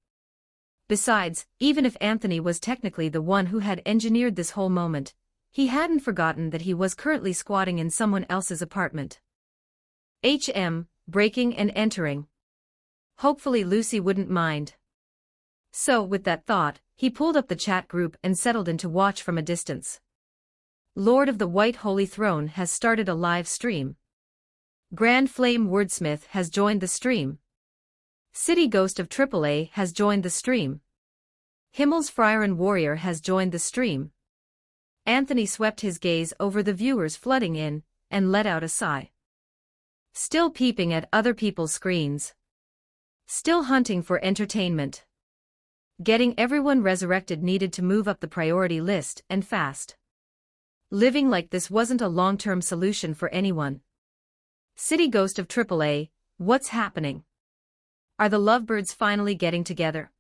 Besides, even if Anthony was technically the one who had engineered this whole moment, he hadn't forgotten that he was currently squatting in someone else's apartment. Breaking and entering. Hopefully Lucy wouldn't mind. So, with that thought, he pulled up the chat group and settled in to watch from a distance. Lord of the White Holy Throne has started a live stream. Grand Flame Wordsmith has joined the stream. City Ghost of AAA has joined the stream. Himmel's Friaren Warrior has joined the stream. Anthony swept his gaze over the viewers flooding in, and let out a sigh. Still peeping at other people's screens. Still hunting for entertainment. Getting everyone resurrected needed to move up the priority list, and fast. Living like this wasn't a long-term solution for anyone. City Ghost of AAA, what's happening? Are the lovebirds finally getting together?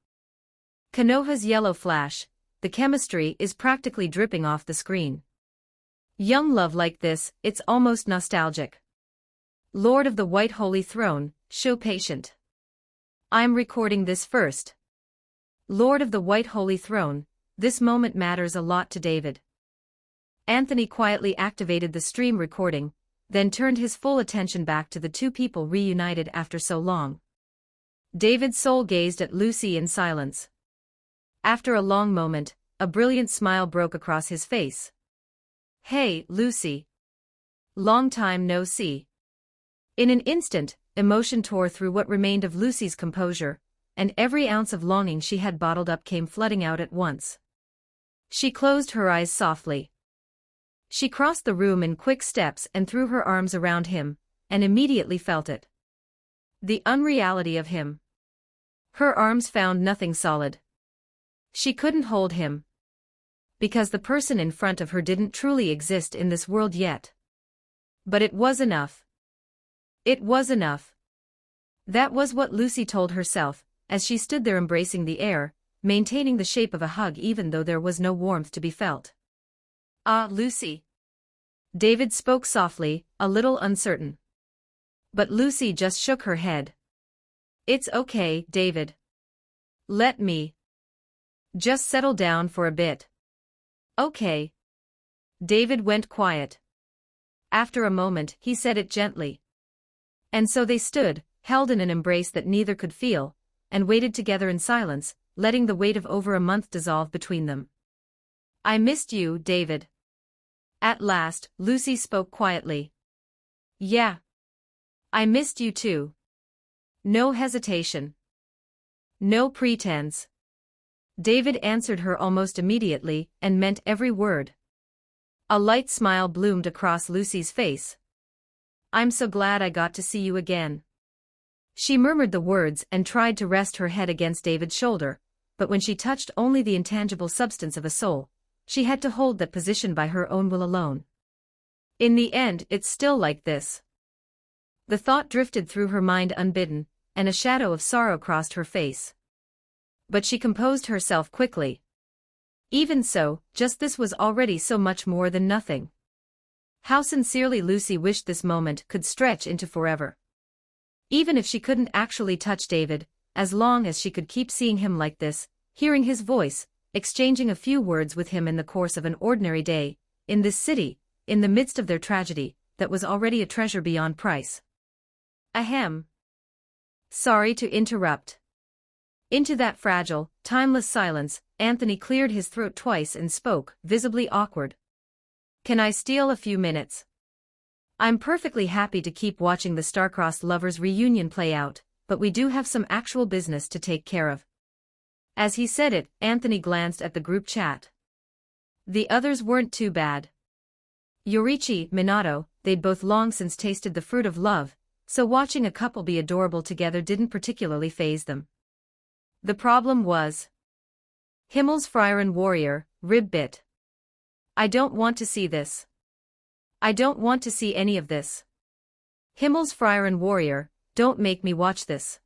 Konoha's yellow flash, the chemistry is practically dripping off the screen. Young love like this, it's almost nostalgic. Lord of the White Holy Throne, show patient. I'm recording this first. Lord of the White Holy Throne, this moment matters a lot to David. Anthony quietly activated the stream recording, then turned his full attention back to the two people reunited after so long. David's soul gazed at Lucy in silence. After a long moment, a brilliant smile broke across his face. Hey, Lucy. Long time no see. In an instant, emotion tore through what remained of Lucy's composure, and every ounce of longing she had bottled up came flooding out at once. She closed her eyes softly. She crossed the room in quick steps and threw her arms around him, and immediately felt it. The unreality of him. Her arms found nothing solid. She couldn't hold him. Because the person in front of her didn't truly exist in this world yet. But it was enough. It was enough. That was what Lucy told herself, as she stood there embracing the air, maintaining the shape of a hug even though there was no warmth to be felt. "Ah, Lucy." David spoke softly, a little uncertain. But Lucy just shook her head. "It's okay, David. Let me just settle down for a bit." "Okay." David went quiet. After a moment, he said it gently. And so they stood, held in an embrace that neither could feel, and waited together in silence, letting the weight of over a month dissolve between them. "I missed you, David." At last, Lucy spoke quietly. "Yeah. I missed you too." No hesitation. No pretense. David answered her almost immediately, and meant every word. A light smile bloomed across Lucy's face. "I'm so glad I got to see you again." She murmured the words and tried to rest her head against David's shoulder, but when she touched only the intangible substance of a soul, she had to hold that position by her own will alone. In the end, it's still like this. The thought drifted through her mind unbidden, and a shadow of sorrow crossed her face. But she composed herself quickly. Even so, just this was already so much more than nothing. How sincerely Lucy wished this moment could stretch into forever. Even if she couldn't actually touch David, as long as she could keep seeing him like this, hearing his voice, exchanging a few words with him in the course of an ordinary day, in this city, in the midst of their tragedy, that was already a treasure beyond price. Ahem. Sorry to interrupt. Into that fragile, timeless silence, Anthony cleared his throat twice and spoke, visibly awkward. "Can I steal a few minutes? I'm perfectly happy to keep watching the star-crossed lovers' reunion play out, but we do have some actual business to take care of." As he said it, Anthony glanced at the group chat. The others weren't too bad. Yorichi, Minato, they'd both long since tasted the fruit of love, so watching a couple be adorable together didn't particularly faze them. The problem was Himmel's Frieren Warrior, Ribbit. "I don't want to see this. I don't want to see any of this. Himmel's Frieren Warrior, don't make me watch this.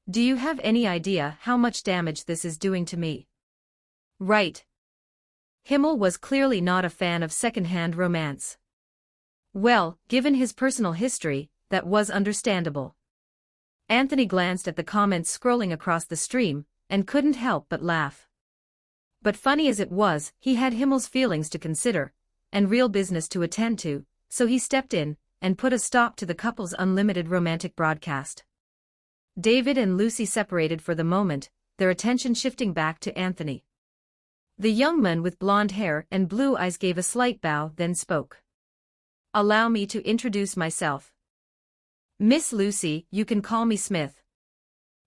Do you have any idea how much damage this is doing to me?" Right. Himmel was clearly not a fan of second-hand romance. Well, given his personal history, that was understandable. Anthony glanced at the comments scrolling across the stream, and couldn't help but laugh. But funny as it was, he had Himmel's feelings to consider, and real business to attend to, so he stepped in, and put a stop to the couple's unlimited romantic broadcast. David and Lucy separated for the moment, their attention shifting back to Anthony. The young man with blonde hair and blue eyes gave a slight bow, then spoke. "Allow me to introduce myself. Miss Lucy, you can call me Smith.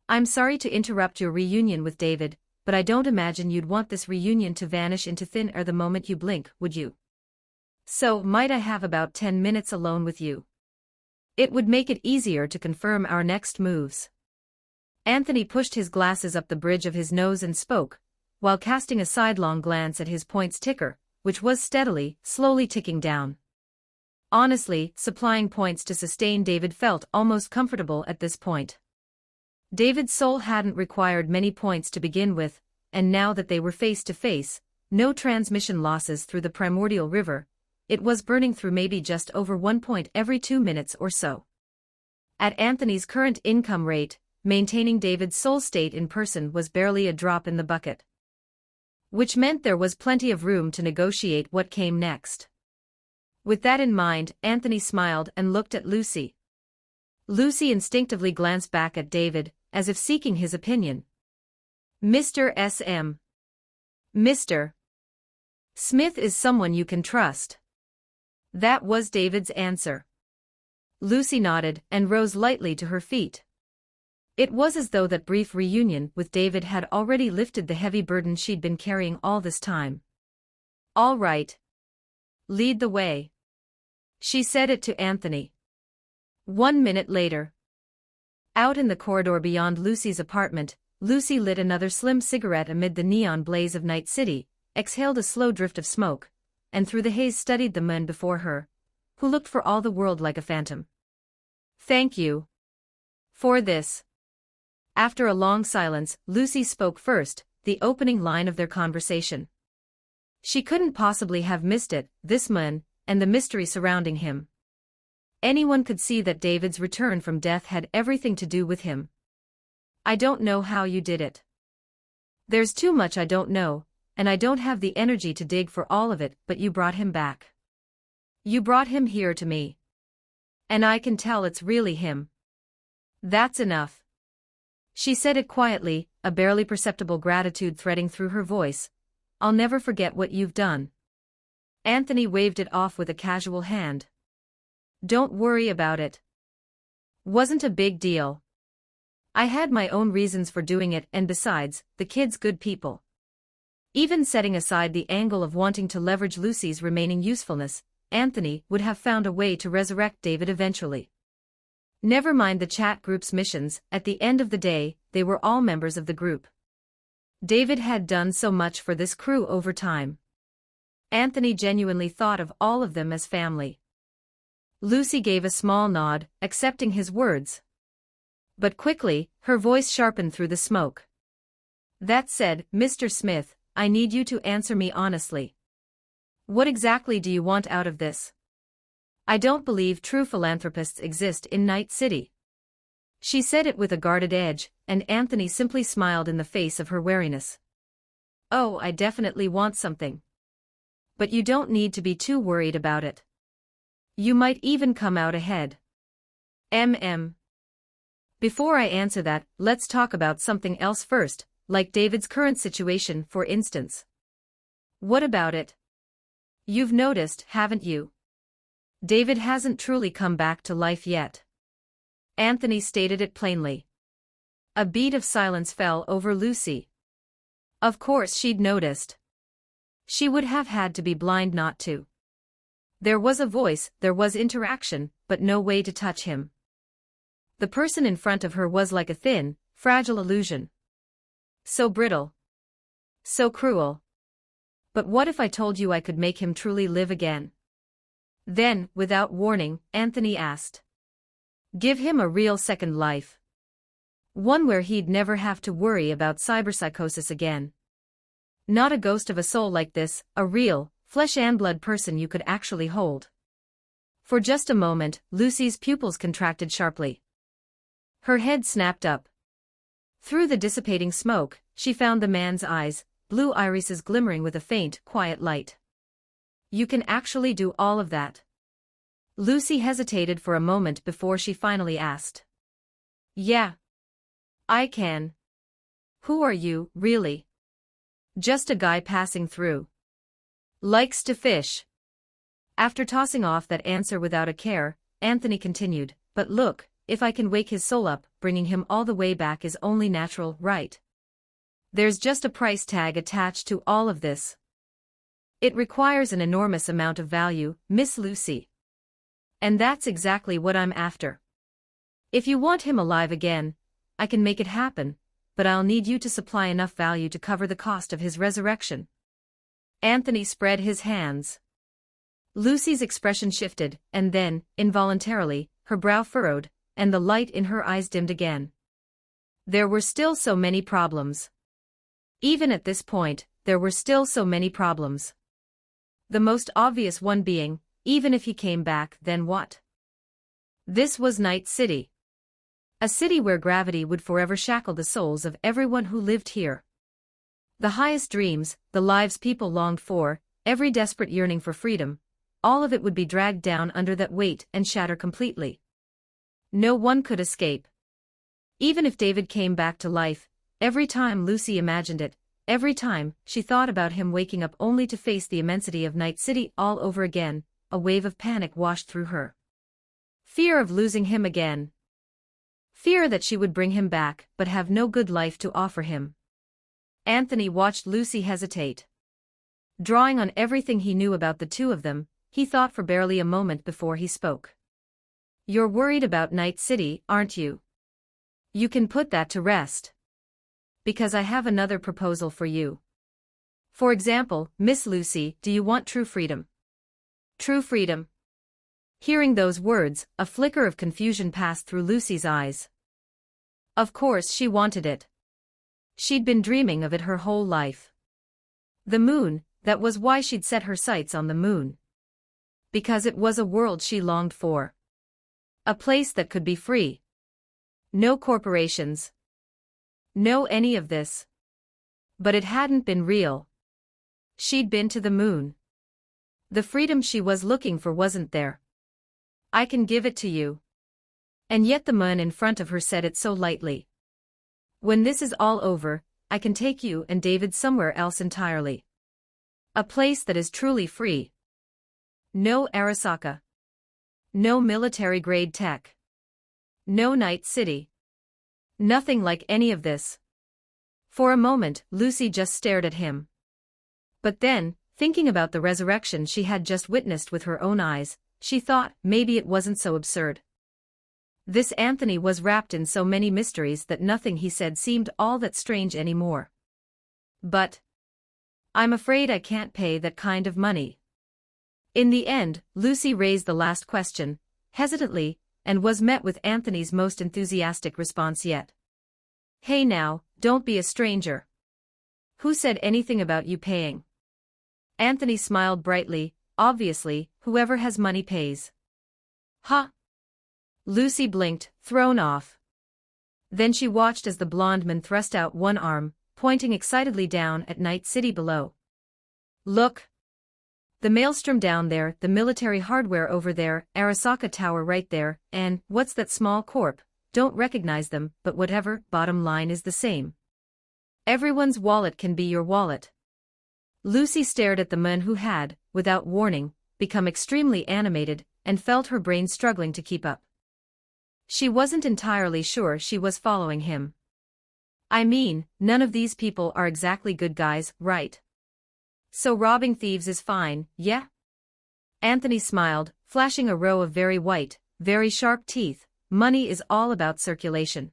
I'm sorry to interrupt your reunion with David, but I don't imagine you'd want this reunion to vanish into thin air the moment you blink, would you? So, might I have about 10 minutes alone with you? It would make it easier to confirm our next moves." Anthony pushed his glasses up the bridge of his nose and spoke, while casting a sidelong glance at his points ticker, which was steadily, slowly ticking down. Honestly, supplying points to sustain David felt almost comfortable at this point. David's soul hadn't required many points to begin with, and now that they were face to face, no transmission losses through the primordial river, it was burning through maybe just over 1 point every 2 minutes or so. At Anthony's current income rate, maintaining David's soul state in person was barely a drop in the bucket. Which meant there was plenty of room to negotiate what came next. With that in mind, Anthony smiled and looked at Lucy. Lucy instinctively glanced back at David, as if seeking his opinion. "Mr. S.M. Mr. Smith is someone you can trust." That was David's answer. Lucy nodded and rose lightly to her feet. It was as though that brief reunion with David had already lifted the heavy burden she'd been carrying all this time. "All right. Lead the way." She said it to Anthony. 1 minute later. Out in the corridor beyond Lucy's apartment, Lucy lit another slim cigarette amid the neon blaze of Night City, exhaled a slow drift of smoke, and through the haze studied the man before her, who looked for all the world like a phantom. "Thank you for this." After a long silence, Lucy spoke first, the opening line of their conversation. She couldn't possibly have missed it, this man, and the mystery surrounding him. Anyone could see that David's return from death had everything to do with him. "I don't know how you did it. There's too much I don't know, and I don't have the energy to dig for all of it, but you brought him back. You brought him here to me. And I can tell it's really him. That's enough." She said it quietly, a barely perceptible gratitude threading through her voice. "I'll never forget what you've done." Anthony waved it off with a casual hand. "Don't worry about it. Wasn't a big deal. I had my own reasons for doing it, and besides, the kid's good people." Even setting aside the angle of wanting to leverage Lucy's remaining usefulness, Anthony would have found a way to resurrect David eventually. Never mind the chat group's missions, at the end of the day, they were all members of the group. David had done so much for this crew over time. Anthony genuinely thought of all of them as family. Lucy gave a small nod, accepting his words. But quickly, her voice sharpened through the smoke. "That said, Mr. Smith, I need you to answer me honestly. What exactly do you want out of this? I don't believe true philanthropists exist in Night City." She said it with a guarded edge, and Anthony simply smiled in the face of her wariness. "Oh, I definitely want something. But you don't need to be too worried about it. You might even come out ahead. Before I answer that, let's talk about something else first, like David's current situation, for instance." "What about it? You've noticed, haven't you? David hasn't truly come back to life yet." Anthony stated it plainly. A beat of silence fell over Lucy. Of course she'd noticed. She would have had to be blind not to. There was a voice, there was interaction, but no way to touch him. The person in front of her was like a thin, fragile illusion. So brittle. So cruel. But what if I told you I could make him truly live again? Then, without warning, Anthony asked. Give him a real second life. One where he'd never have to worry about cyberpsychosis again. Not a ghost of a soul like this, a real, flesh and blood person you could actually hold. For just a moment, Lucy's pupils contracted sharply. Her head snapped up. Through the dissipating smoke, she found the man's eyes, blue irises glimmering with a faint, quiet light. You can actually do all of that? Lucy hesitated for a moment before she finally asked. Yeah. I can. Who are you, really? Just a guy passing through. Likes to fish. After tossing off that answer without a care, Anthony continued, but look, if I can wake his soul up, bringing him all the way back is only natural, right? There's just a price tag attached to all of this. It requires an enormous amount of value, Miss Lucy. And that's exactly what I'm after. If you want him alive again, I can make it happen, but I'll need you to supply enough value to cover the cost of his resurrection. Anthony spread his hands. Lucy's expression shifted, and then, involuntarily, her brow furrowed, and the light in her eyes dimmed again. There were still so many problems. Even at this point, there were still so many problems. The most obvious one being, even if he came back, then what? This was Night City. A city where gravity would forever shackle the souls of everyone who lived here. The highest dreams, the lives people longed for, every desperate yearning for freedom, all of it would be dragged down under that weight and shatter completely. No one could escape. Even if David came back to life, every time Lucy imagined it, every time she thought about him waking up only to face the immensity of Night City all over again, a wave of panic washed through her. Fear of losing him again. Fear that she would bring him back but have no good life to offer him. Anthony watched Lucy hesitate. Drawing on everything he knew about the two of them, he thought for barely a moment before he spoke. You're worried about Night City, aren't you? You can put that to rest. Because I have another proposal for you. For example, Miss Lucy, do you want true freedom? True freedom. Hearing those words, a flicker of confusion passed through Lucy's eyes. Of course she wanted it. She'd been dreaming of it her whole life. The moon, that was why she'd set her sights on the moon. Because it was a world she longed for. A place that could be free. No corporations. No any of this. But it hadn't been real. She'd been to the moon. The freedom she was looking for wasn't there. I can give it to you. And yet the man in front of her said it so lightly. When this is all over, I can take you and David somewhere else entirely. A place that is truly free. No Arasaka. No military-grade tech. No night city. Nothing like any of this. For a moment, Lucy just stared at him. But then, thinking about the resurrection she had just witnessed with her own eyes, she thought maybe it wasn't so absurd. This Anthony was wrapped in so many mysteries that nothing he said seemed all that strange anymore. But I'm afraid I can't pay that kind of money. In the end, Lucy raised the last question, hesitantly, and was met with Anthony's most enthusiastic response yet. Hey now, don't be a stranger. Who said anything about you paying? Anthony smiled brightly, obviously, whoever has money pays. Huh? Lucy blinked, thrown off. Then she watched as the blonde man thrust out one arm, pointing excitedly down at Night City below. Look! The maelstrom down there, the military hardware over there, Arasaka Tower right there, and, what's that small corp? Don't recognize them, but whatever, bottom line is the same. Everyone's wallet can be your wallet. Lucy stared at the man who had, without warning, become extremely animated, and felt her brain struggling to keep up. She wasn't entirely sure she was following him. I mean, none of these people are exactly good guys, right? So robbing thieves is fine, yeah? Anthony smiled, flashing a row of very white, very sharp teeth. Money is all about circulation.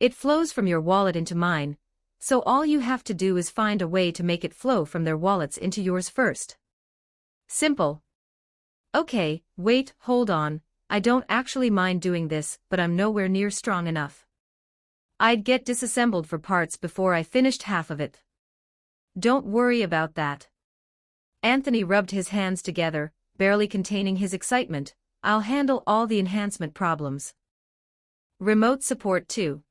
It flows from your wallet into mine, so all you have to do is find a way to make it flow from their wallets into yours first. Simple. Okay, wait, hold on, I don't actually mind doing this, but I'm nowhere near strong enough. I'd get disassembled for parts before I finished half of it. Don't worry about that. Anthony rubbed his hands together, barely containing his excitement. I'll handle all the enhancement problems. Remote support too.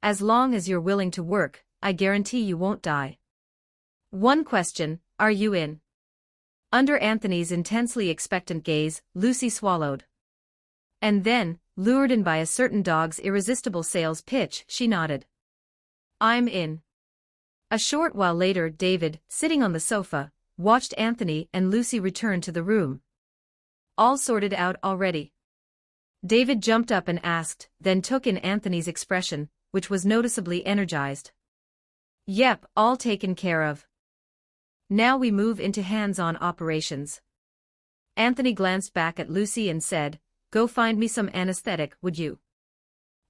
As long as you're willing to work, I guarantee you won't die. One question, are you in? Under Anthony's intensely expectant gaze, Lucy swallowed. And then, lured in by a certain dog's irresistible sales pitch, she nodded. I'm in. A short while later, David, sitting on the sofa, watched Anthony and Lucy return to the room. All sorted out already? David jumped up and asked, then took in Anthony's expression, which was noticeably energized. Yep, all taken care of. Now we move into hands-on operations. Anthony glanced back at Lucy and said, go find me some anesthetic, would you?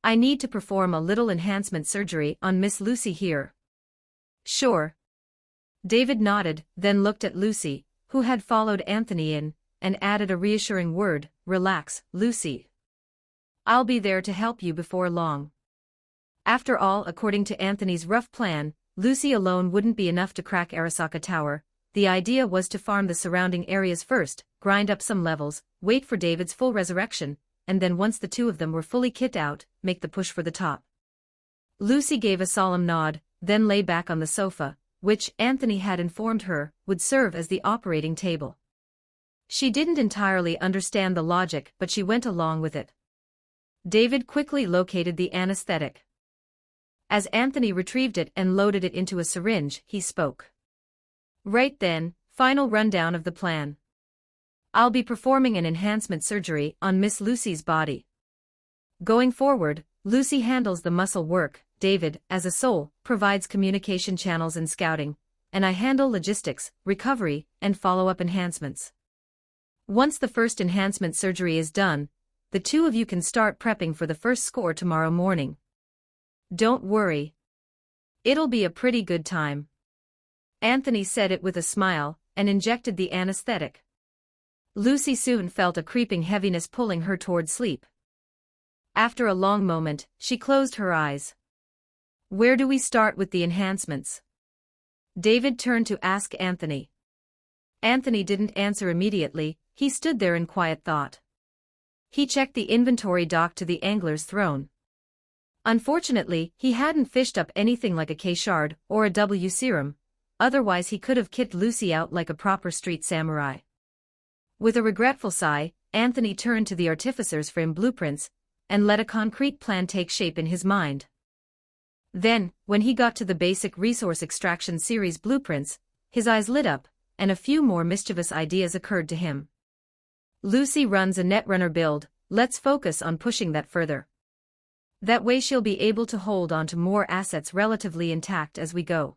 I need to perform a little enhancement surgery on Miss Lucy here. Sure. David nodded, then looked at Lucy, who had followed Anthony in, and added a reassuring word, relax, Lucy. I'll be there to help you before long. After all, according to Anthony's rough plan, Lucy alone wouldn't be enough to crack Arasaka Tower. The idea was to farm the surrounding areas first, grind up some levels, wait for David's full resurrection, and then once the two of them were fully kit out, make the push for the top. Lucy gave a solemn nod, then lay back on the sofa, which, Anthony had informed her, would serve as the operating table. She didn't entirely understand the logic, but she went along with it. David quickly located the anesthetic. As Anthony retrieved it and loaded it into a syringe, he spoke. Right then, final rundown of the plan. I'll be performing an enhancement surgery on Miss Lucy's body. Going forward, Lucy handles the muscle work, David, as a soul, provides communication channels and scouting, and I handle logistics, recovery, and follow-up enhancements. Once the first enhancement surgery is done, the two of you can start prepping for the first score tomorrow morning. Don't worry. It'll be a pretty good time. Anthony said it with a smile, and injected the anesthetic. Lucy soon felt a creeping heaviness pulling her toward sleep. After a long moment, she closed her eyes. Where do we start with the enhancements? David turned to ask Anthony. Anthony didn't answer immediately, he stood there in quiet thought. He checked the inventory dock to the angler's throne. Unfortunately, he hadn't fished up anything like a K shard or a W serum, otherwise he could have kicked Lucy out like a proper street samurai. With a regretful sigh, Anthony turned to the artificer's frame blueprints, and let a concrete plan take shape in his mind. Then, when he got to the basic resource extraction series blueprints, his eyes lit up, and a few more mischievous ideas occurred to him. Lucy runs a Netrunner build, let's focus on pushing that further. That way she'll be able to hold on to more assets relatively intact as we go.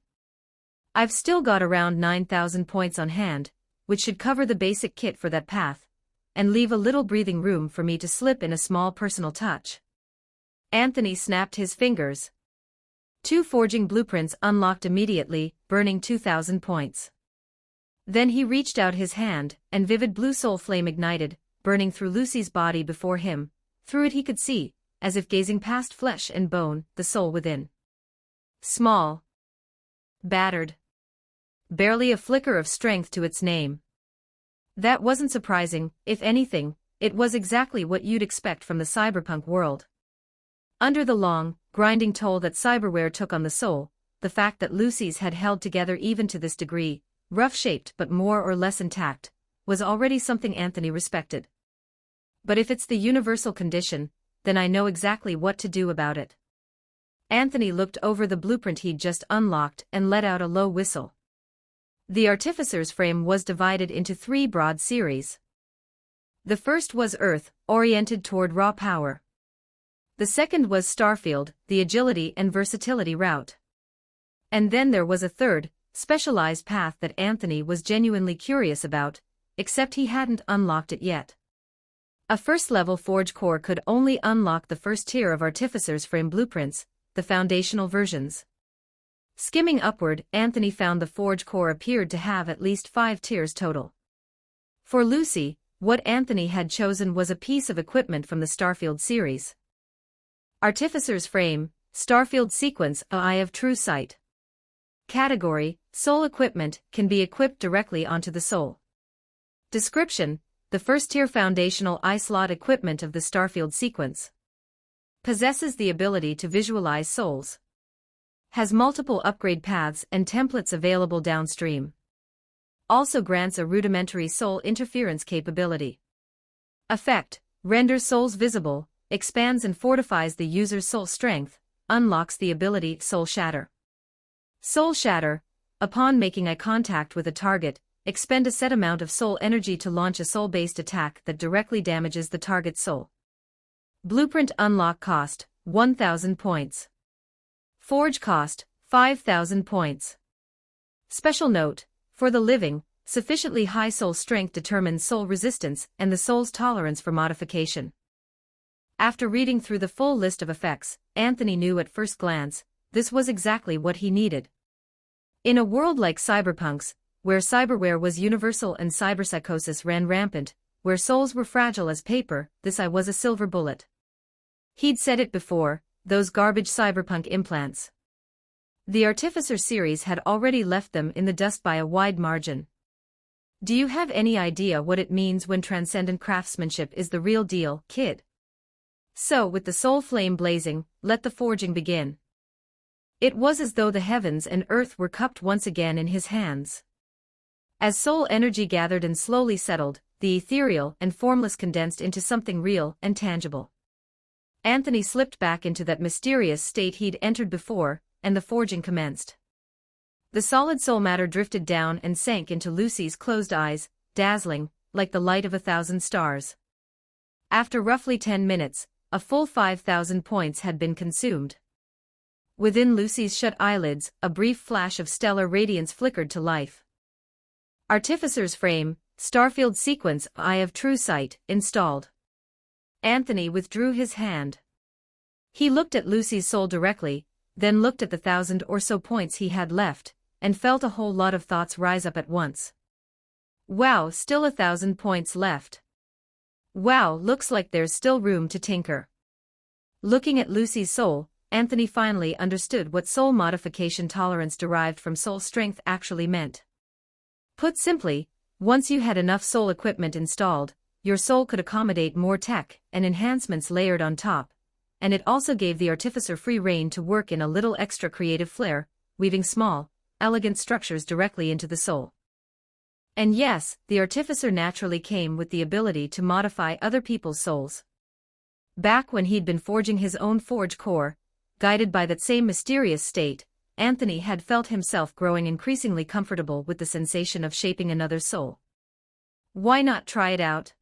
I've still got around 9,000 points on hand, which should cover the basic kit for that path, and leave a little breathing room for me to slip in a small personal touch. Anthony snapped his fingers. 2 forging blueprints unlocked immediately, burning 2,000 points. Then he reached out his hand, and vivid blue soul flame ignited, burning through Lucy's body before him. Through it he could see, as if gazing past flesh and bone, the soul within. Small. Battered. Barely a flicker of strength to its name. That wasn't surprising, if anything, it was exactly what you'd expect from the cyberpunk world. Under the long, grinding toll that cyberware took on the soul, the fact that Lucy's had held together even to this degree, rough-shaped but more or less intact, was already something Anthony respected. But if it's the universal condition, then I know exactly what to do about it. Anthony looked over the blueprint he'd just unlocked and let out a low whistle. The artificer's frame was divided into 3 broad series. The first was Earth, oriented toward raw power. The second was Starfield, the agility and versatility route. And then there was a third, specialized path that Anthony was genuinely curious about, except he hadn't unlocked it yet. A first-level Forge core could only unlock the first tier of Artificer's frame blueprints, the foundational versions. Skimming upward, Anthony found the Forge core appeared to have at least 5 tiers total. For Lucy, what Anthony had chosen was a piece of equipment from the Starfield series. Artificer's frame, Starfield sequence, Eye of True Sight. Category, Soul equipment, can be equipped directly onto the soul. Description, the first-tier foundational eye slot equipment of the Starfield sequence. Possesses the ability to visualize souls. Has multiple upgrade paths and templates available downstream. Also grants a rudimentary soul interference capability. Effect, renders souls visible, expands and fortifies the user's soul strength, unlocks the ability Soul Shatter. Soul Shatter, upon making eye contact with a target, expend a set amount of soul energy to launch a soul-based attack that directly damages the target's soul. Blueprint unlock cost, 1,000 points. Forge cost, 5,000 points. Special note, for the living, sufficiently high soul strength determines soul resistance and the soul's tolerance for modification. After reading through the full list of effects, Anthony knew at first glance, this was exactly what he needed. In a world like Cyberpunk's, where cyberware was universal and cyberpsychosis ran rampant, where souls were fragile as paper, this eye was a silver bullet. He'd said it before, those garbage cyberpunk implants. The Artificer series had already left them in the dust by a wide margin. Do you have any idea what it means when transcendent craftsmanship is the real deal, kid? So, with the soul flame blazing, let the forging begin. It was as though the heavens and earth were cupped once again in his hands. As soul energy gathered and slowly settled, the ethereal and formless condensed into something real and tangible. Anthony slipped back into that mysterious state he'd entered before, and the forging commenced. The solid soul matter drifted down and sank into Lucy's closed eyes, dazzling, like the light of 1,000 stars. After roughly 10 minutes, a full 5,000 points had been consumed. Within Lucy's shut eyelids, a brief flash of stellar radiance flickered to life. Artificer's frame, Starfield sequence, Eye of True Sight, installed. Anthony withdrew his hand. He looked at Lucy's soul directly, then looked at the 1,000 or so points he had left, and felt a whole lot of thoughts rise up at once. Wow, still 1,000 points left. Wow, looks like there's still room to tinker. Looking at Lucy's soul, Anthony finally understood what soul modification tolerance derived from soul strength actually meant. Put simply, once you had enough soul equipment installed, your soul could accommodate more tech and enhancements layered on top, and it also gave the artificer free rein to work in a little extra creative flair, weaving small, elegant structures directly into the soul. And yes, the artificer naturally came with the ability to modify other people's souls. Back when he'd been forging his own forge core, guided by that same mysterious state, Anthony had felt himself growing increasingly comfortable with the sensation of shaping another's soul. Why not try it out?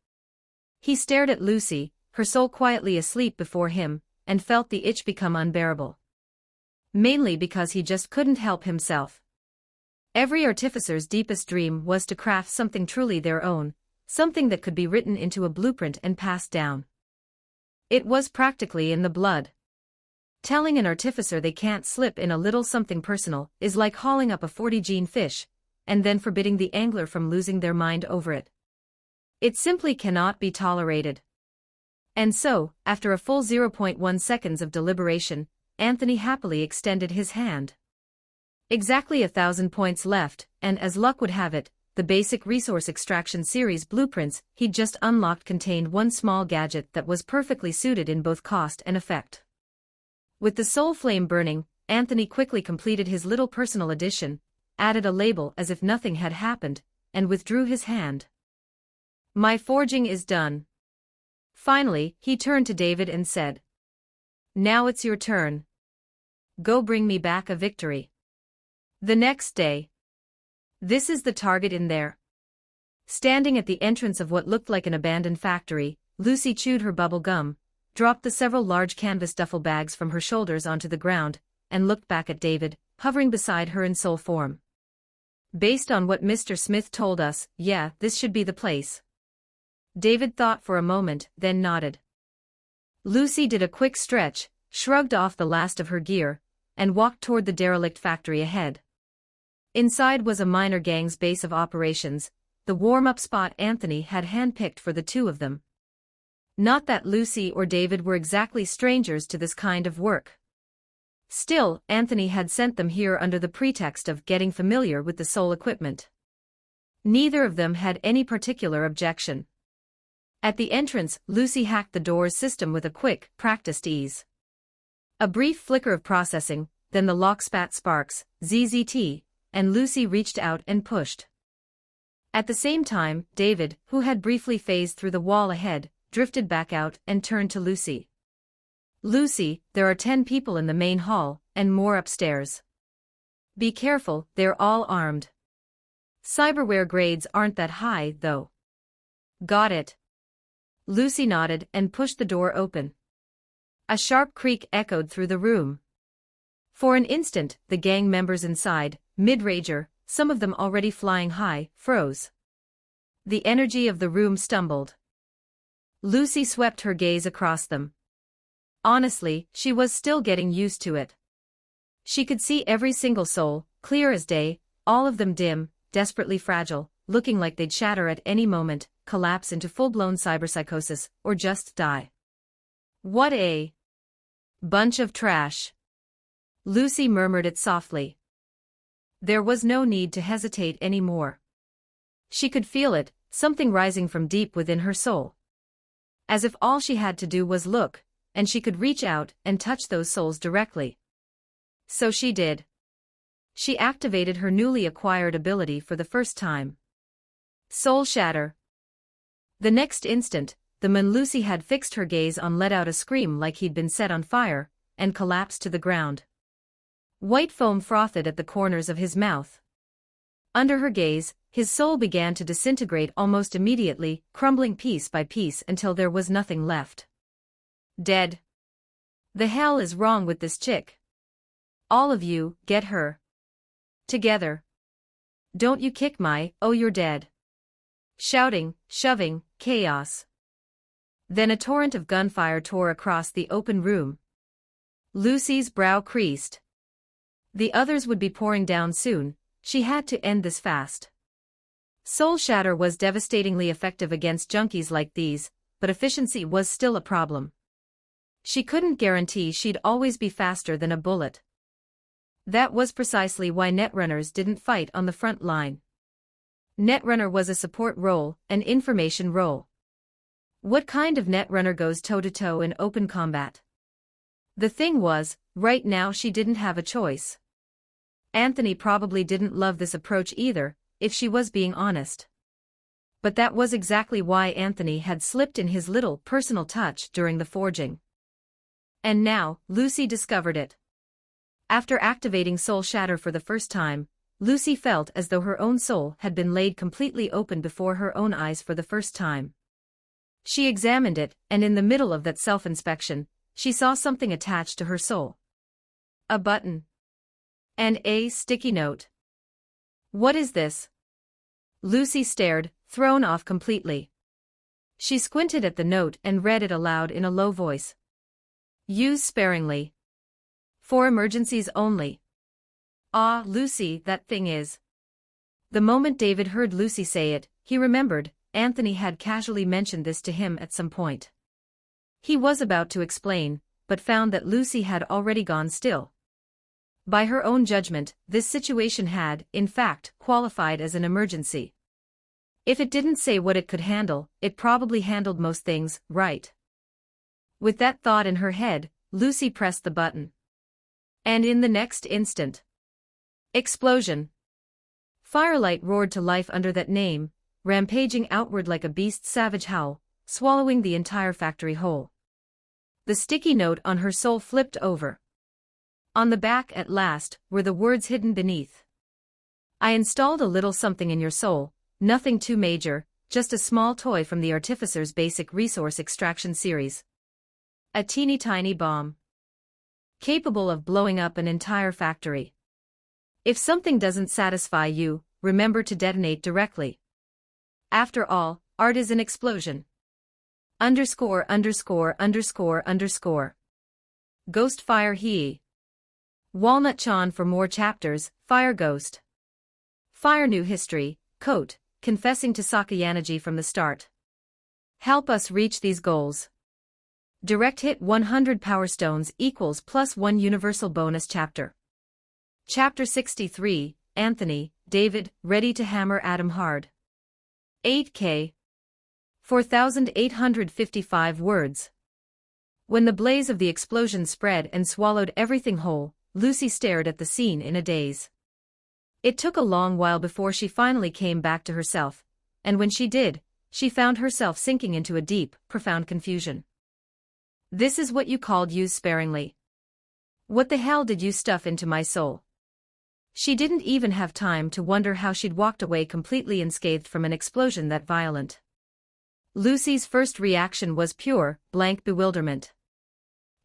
He stared at Lucy, her soul quietly asleep before him, and felt the itch become unbearable. Mainly because he just couldn't help himself. Every artificer's deepest dream was to craft something truly their own, something that could be written into a blueprint and passed down. It was practically in the blood. Telling an artificer they can't slip in a little something personal is like hauling up a 40-gene fish, and then forbidding the angler from losing their mind over it. It simply cannot be tolerated. And so, after a full 0.1 seconds of deliberation, Anthony happily extended his hand. Exactly 1,000 points left, and as luck would have it, the basic resource extraction series blueprints he'd just unlocked contained one small gadget that was perfectly suited in both cost and effect. With the soul flame burning, Anthony quickly completed his little personal addition, added a label as if nothing had happened, and withdrew his hand. My forging is done. Finally, he turned to David and said, Now it's your turn. Go bring me back a victory. The next day. This is the target in there. Standing at the entrance of what looked like an abandoned factory, Lucy chewed her bubble gum, dropped the several large canvas duffel bags from her shoulders onto the ground, and looked back at David, hovering beside her in soul form. Based on what Mr. Smith told us, yeah, this should be the place. David thought for a moment, then nodded. Lucy did a quick stretch, shrugged off the last of her gear, and walked toward the derelict factory ahead. Inside was a minor gang's base of operations, the warm-up spot Anthony had handpicked for the two of them. Not that Lucy or David were exactly strangers to this kind of work. Still, Anthony had sent them here under the pretext of getting familiar with the soul equipment. Neither of them had any particular objection. At the entrance, Lucy hacked the door's system with a quick, practiced ease. A brief flicker of processing, then the lock spat sparks, ZZT, and Lucy reached out and pushed. At the same time, David, who had briefly phased through the wall ahead, drifted back out and turned to Lucy. Lucy, there are 10 people in the main hall, and more upstairs. Be careful, they're all armed. Cyberware grades aren't that high, though. Got it. Lucy nodded and pushed the door open. A sharp creak echoed through the room. For an instant, the gang members inside, mid-rager, some of them already flying high, froze. The energy of the room stumbled. Lucy swept her gaze across them. Honestly, she was still getting used to it. She could see every single soul, clear as day, all of them dim, desperately fragile, looking like they'd shatter at any moment, collapse into full-blown cyberpsychosis, or just die. What a bunch of trash. Lucy murmured it softly. There was no need to hesitate anymore. She could feel it, something rising from deep within her soul. As if all she had to do was look, and she could reach out and touch those souls directly. So she did. She activated her newly acquired ability for the first time. Soul Shatter. The next instant, the man Lucy had fixed her gaze on let out a scream like he'd been set on fire, and collapsed to the ground. White foam frothed at the corners of his mouth. Under her gaze, his soul began to disintegrate almost immediately, crumbling piece by piece until there was nothing left. Dead. The hell is wrong with this chick? All of you, get her. Together. Don't you kick my, oh you're dead. Shouting, shoving, chaos. Then a torrent of gunfire tore across the open room. Lucy's brow creased. The others would be pouring down soon, she had to end this fast. Soul Shatter was devastatingly effective against junkies like these, but efficiency was still a problem. She couldn't guarantee she'd always be faster than a bullet. That was precisely why Netrunners didn't fight on the front line. Netrunner was a support role, an information role. What kind of Netrunner goes toe-to-toe in open combat? The thing was, right now she didn't have a choice. Anthony probably didn't love this approach either, if she was being honest. But that was exactly why Anthony had slipped in his little personal touch during the forging. And now, Lucy discovered it. After activating Soul Shatter for the first time, Lucy felt as though her own soul had been laid completely open before her own eyes for the first time. She examined it, and in the middle of that self-inspection, she saw something attached to her soul. A button. And a sticky note. What is this? Lucy stared, thrown off completely. She squinted at the note and read it aloud in a low voice. Use sparingly. For emergencies only. Ah, Lucy, that thing is. The moment David heard Lucy say it, he remembered, Anthony had casually mentioned this to him at some point. He was about to explain, but found that Lucy had already gone still. By her own judgment, this situation had, in fact, qualified as an emergency. If it didn't say what it could handle, it probably handled most things, right? With that thought in her head, Lucy pressed the button. And in the next instant, explosion. Firelight roared to life under that name, rampaging outward like a beast's savage howl, swallowing the entire factory whole. The sticky note on her soul flipped over. On the back at last, were the words hidden beneath. I installed a little something in your soul, nothing too major, just a small toy from the Artificer's basic resource extraction series. A teeny tiny bomb. Capable of blowing up an entire factory. If something doesn't satisfy you, remember to detonate directly. After all, art is an explosion. _______. Ghost Fire He. Walnut Chan for more chapters, Fire Ghost. Fire New History, Coat, confessing to Sakayanaji from the start. Help us reach these goals. Direct hit 100 Power Stones equals +1 Universal Bonus Chapter. Chapter 63, Anthony, David, ready to hammer Adam hard. 8K. 4,855 words. When the blaze of the explosion spread and swallowed everything whole, Lucy stared at the scene in a daze. It took a long while before she finally came back to herself, and when she did, she found herself sinking into a deep, profound confusion. This is what you called use sparingly. What the hell did you stuff into my soul? She didn't even have time to wonder how she'd walked away completely unscathed from an explosion that violent. Lucy's first reaction was pure, blank bewilderment.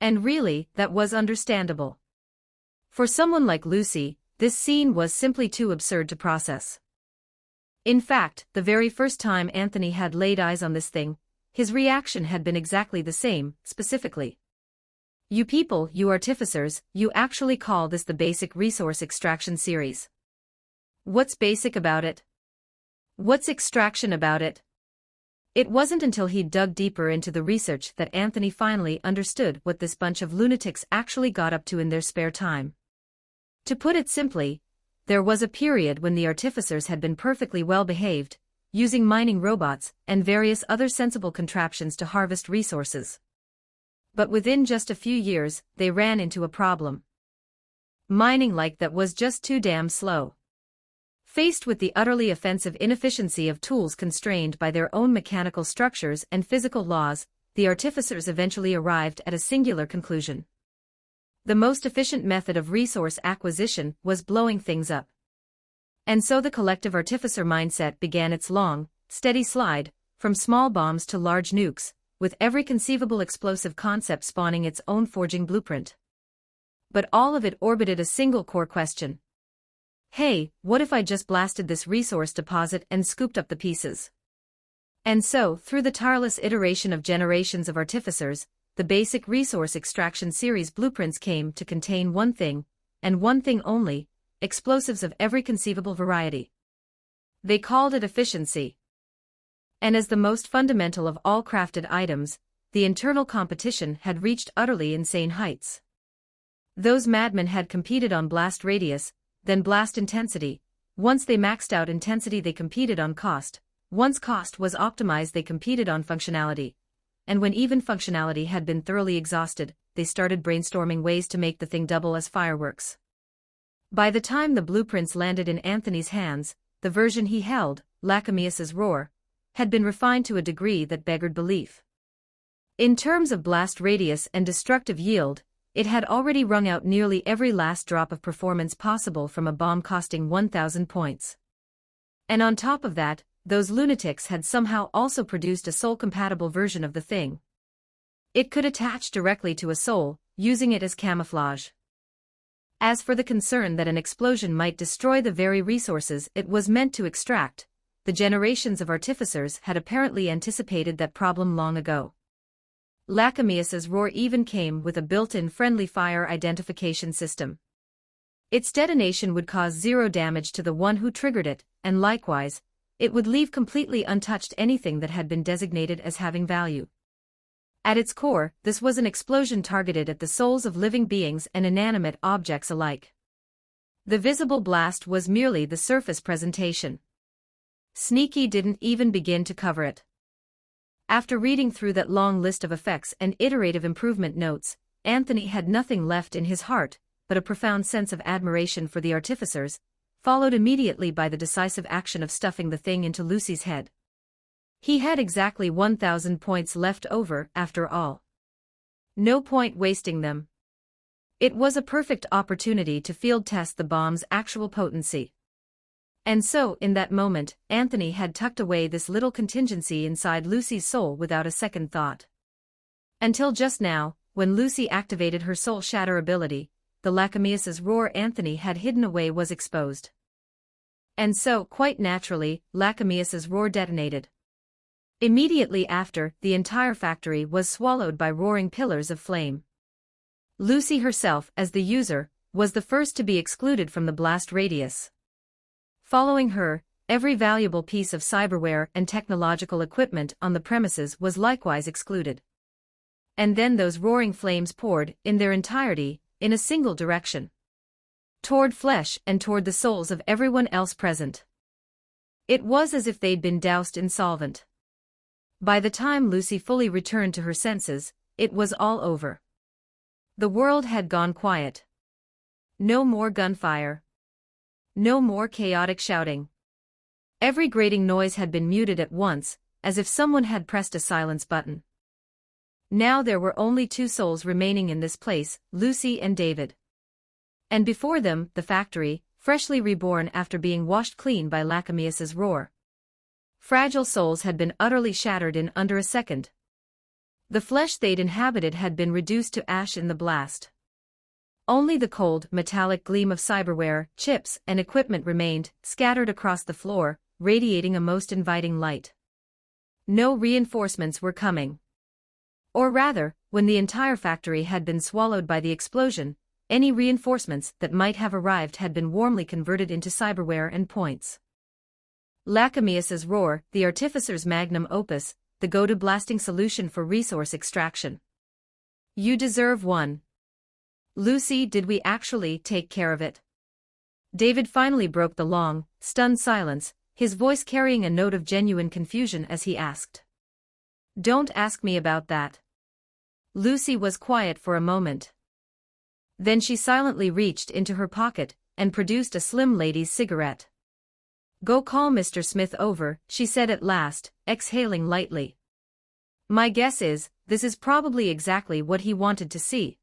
And really, that was understandable. For someone like Lucy, this scene was simply too absurd to process. In fact, the very first time Anthony had laid eyes on this thing, his reaction had been exactly the same, specifically. You people, you artificers, you actually call this the basic resource extraction series. What's basic about it? What's extraction about it? It wasn't until he dug deeper into the research that Anthony finally understood what this bunch of lunatics actually got up to in their spare time. To put it simply, there was a period when the artificers had been perfectly well behaved, using mining robots and various other sensible contraptions to harvest resources. But within just a few years, they ran into a problem. Mining like that was just too damn slow. Faced with the utterly offensive inefficiency of tools constrained by their own mechanical structures and physical laws, the artificers eventually arrived at a singular conclusion. The most efficient method of resource acquisition was blowing things up. And so the collective artificer mindset began its long, steady slide, from small bombs to large nukes, with every conceivable explosive concept spawning its own forging blueprint. But all of it orbited a single core question. Hey, what if I just blasted this resource deposit and scooped up the pieces? And so, through the tireless iteration of generations of artificers, the basic resource extraction series blueprints came to contain one thing, and one thing only: explosives of every conceivable variety. They called it efficiency. And as the most fundamental of all crafted items, the internal competition had reached utterly insane heights. Those madmen had competed on blast radius, then blast intensity. Once they maxed out intensity, they competed on cost. Once cost was optimized, they competed on functionality. And when even functionality had been thoroughly exhausted, they started brainstorming ways to make the thing double as fireworks. By the time the blueprints landed in Anthony's hands, the version he held, Lacamius's Roar, had been refined to a degree that beggared belief. In terms of blast radius and destructive yield, it had already wrung out nearly every last drop of performance possible from a bomb costing 1,000 points. And on top of that, those lunatics had somehow also produced a soul-compatible version of the thing. It could attach directly to a soul, using it as camouflage. As for the concern that an explosion might destroy the very resources it was meant to extract, the generations of artificers had apparently anticipated that problem long ago. Lacamius's Roar even came with a built-in friendly fire identification system. Its detonation would cause 0 damage to the one who triggered it, and likewise, it would leave completely untouched anything that had been designated as having value. At its core, this was an explosion targeted at the souls of living beings and inanimate objects alike. The visible blast was merely the surface presentation. Sneaky didn't even begin to cover it. After reading through that long list of effects and iterative improvement notes, Anthony had nothing left in his heart but a profound sense of admiration for the artificers, followed immediately by the decisive action of stuffing the thing into Lucy's head. He had exactly 1,000 points left over, after all. No point wasting them. It was a perfect opportunity to field test the bomb's actual potency. And so, in that moment, Anthony had tucked away this little contingency inside Lucy's soul without a second thought. Until just now, when Lucy activated her soul shatter ability, the Lacamius's Roar Anthony had hidden away was exposed. And so, quite naturally, Lacamius's Roar detonated. Immediately after, the entire factory was swallowed by roaring pillars of flame. Lucy herself, as the user, was the first to be excluded from the blast radius. Following her, every valuable piece of cyberware and technological equipment on the premises was likewise excluded. And then those roaring flames poured, in their entirety, in a single direction. Toward flesh and toward the souls of everyone else present. It was as if they'd been doused in solvent. By the time Lucy fully returned to her senses, it was all over. The world had gone quiet. No more gunfire. No more chaotic shouting. Every grating noise had been muted at once, as if someone had pressed a silence button. Now there were only 2 souls remaining in this place, Lucy and David. And before them, the factory, freshly reborn after being washed clean by Lacamius's Roar. Fragile souls had been utterly shattered in under a second. The flesh they'd inhabited had been reduced to ash in the blast. Only the cold, metallic gleam of cyberware, chips, and equipment remained, scattered across the floor, radiating a most inviting light. No reinforcements were coming. Or rather, when the entire factory had been swallowed by the explosion, any reinforcements that might have arrived had been warmly converted into cyberware and points. Lacamius's Roar, the artificer's magnum opus, the go-to blasting solution for resource extraction. You deserve one. Lucy, did we actually take care of it? David finally broke the long, stunned silence, his voice carrying a note of genuine confusion as he asked. Don't ask me about that. Lucy was quiet for a moment. Then she silently reached into her pocket and produced a slim lady's cigarette. Go call Mr. Smith over, she said at last, exhaling lightly. My guess is, this is probably exactly what he wanted to see.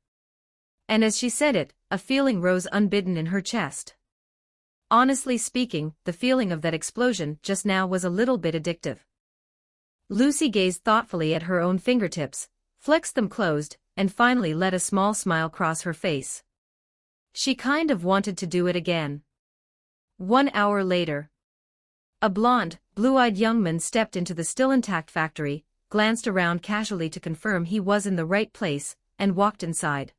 And as she said it, a feeling rose unbidden in her chest. Honestly speaking, the feeling of that explosion just now was a little bit addictive. Lucy gazed thoughtfully at her own fingertips, flexed them closed, and finally let a small smile cross her face. She kind of wanted to do it again. 1 hour later. A blonde, blue-eyed young man stepped into the still-intact factory, glanced around casually to confirm he was in the right place, and walked inside.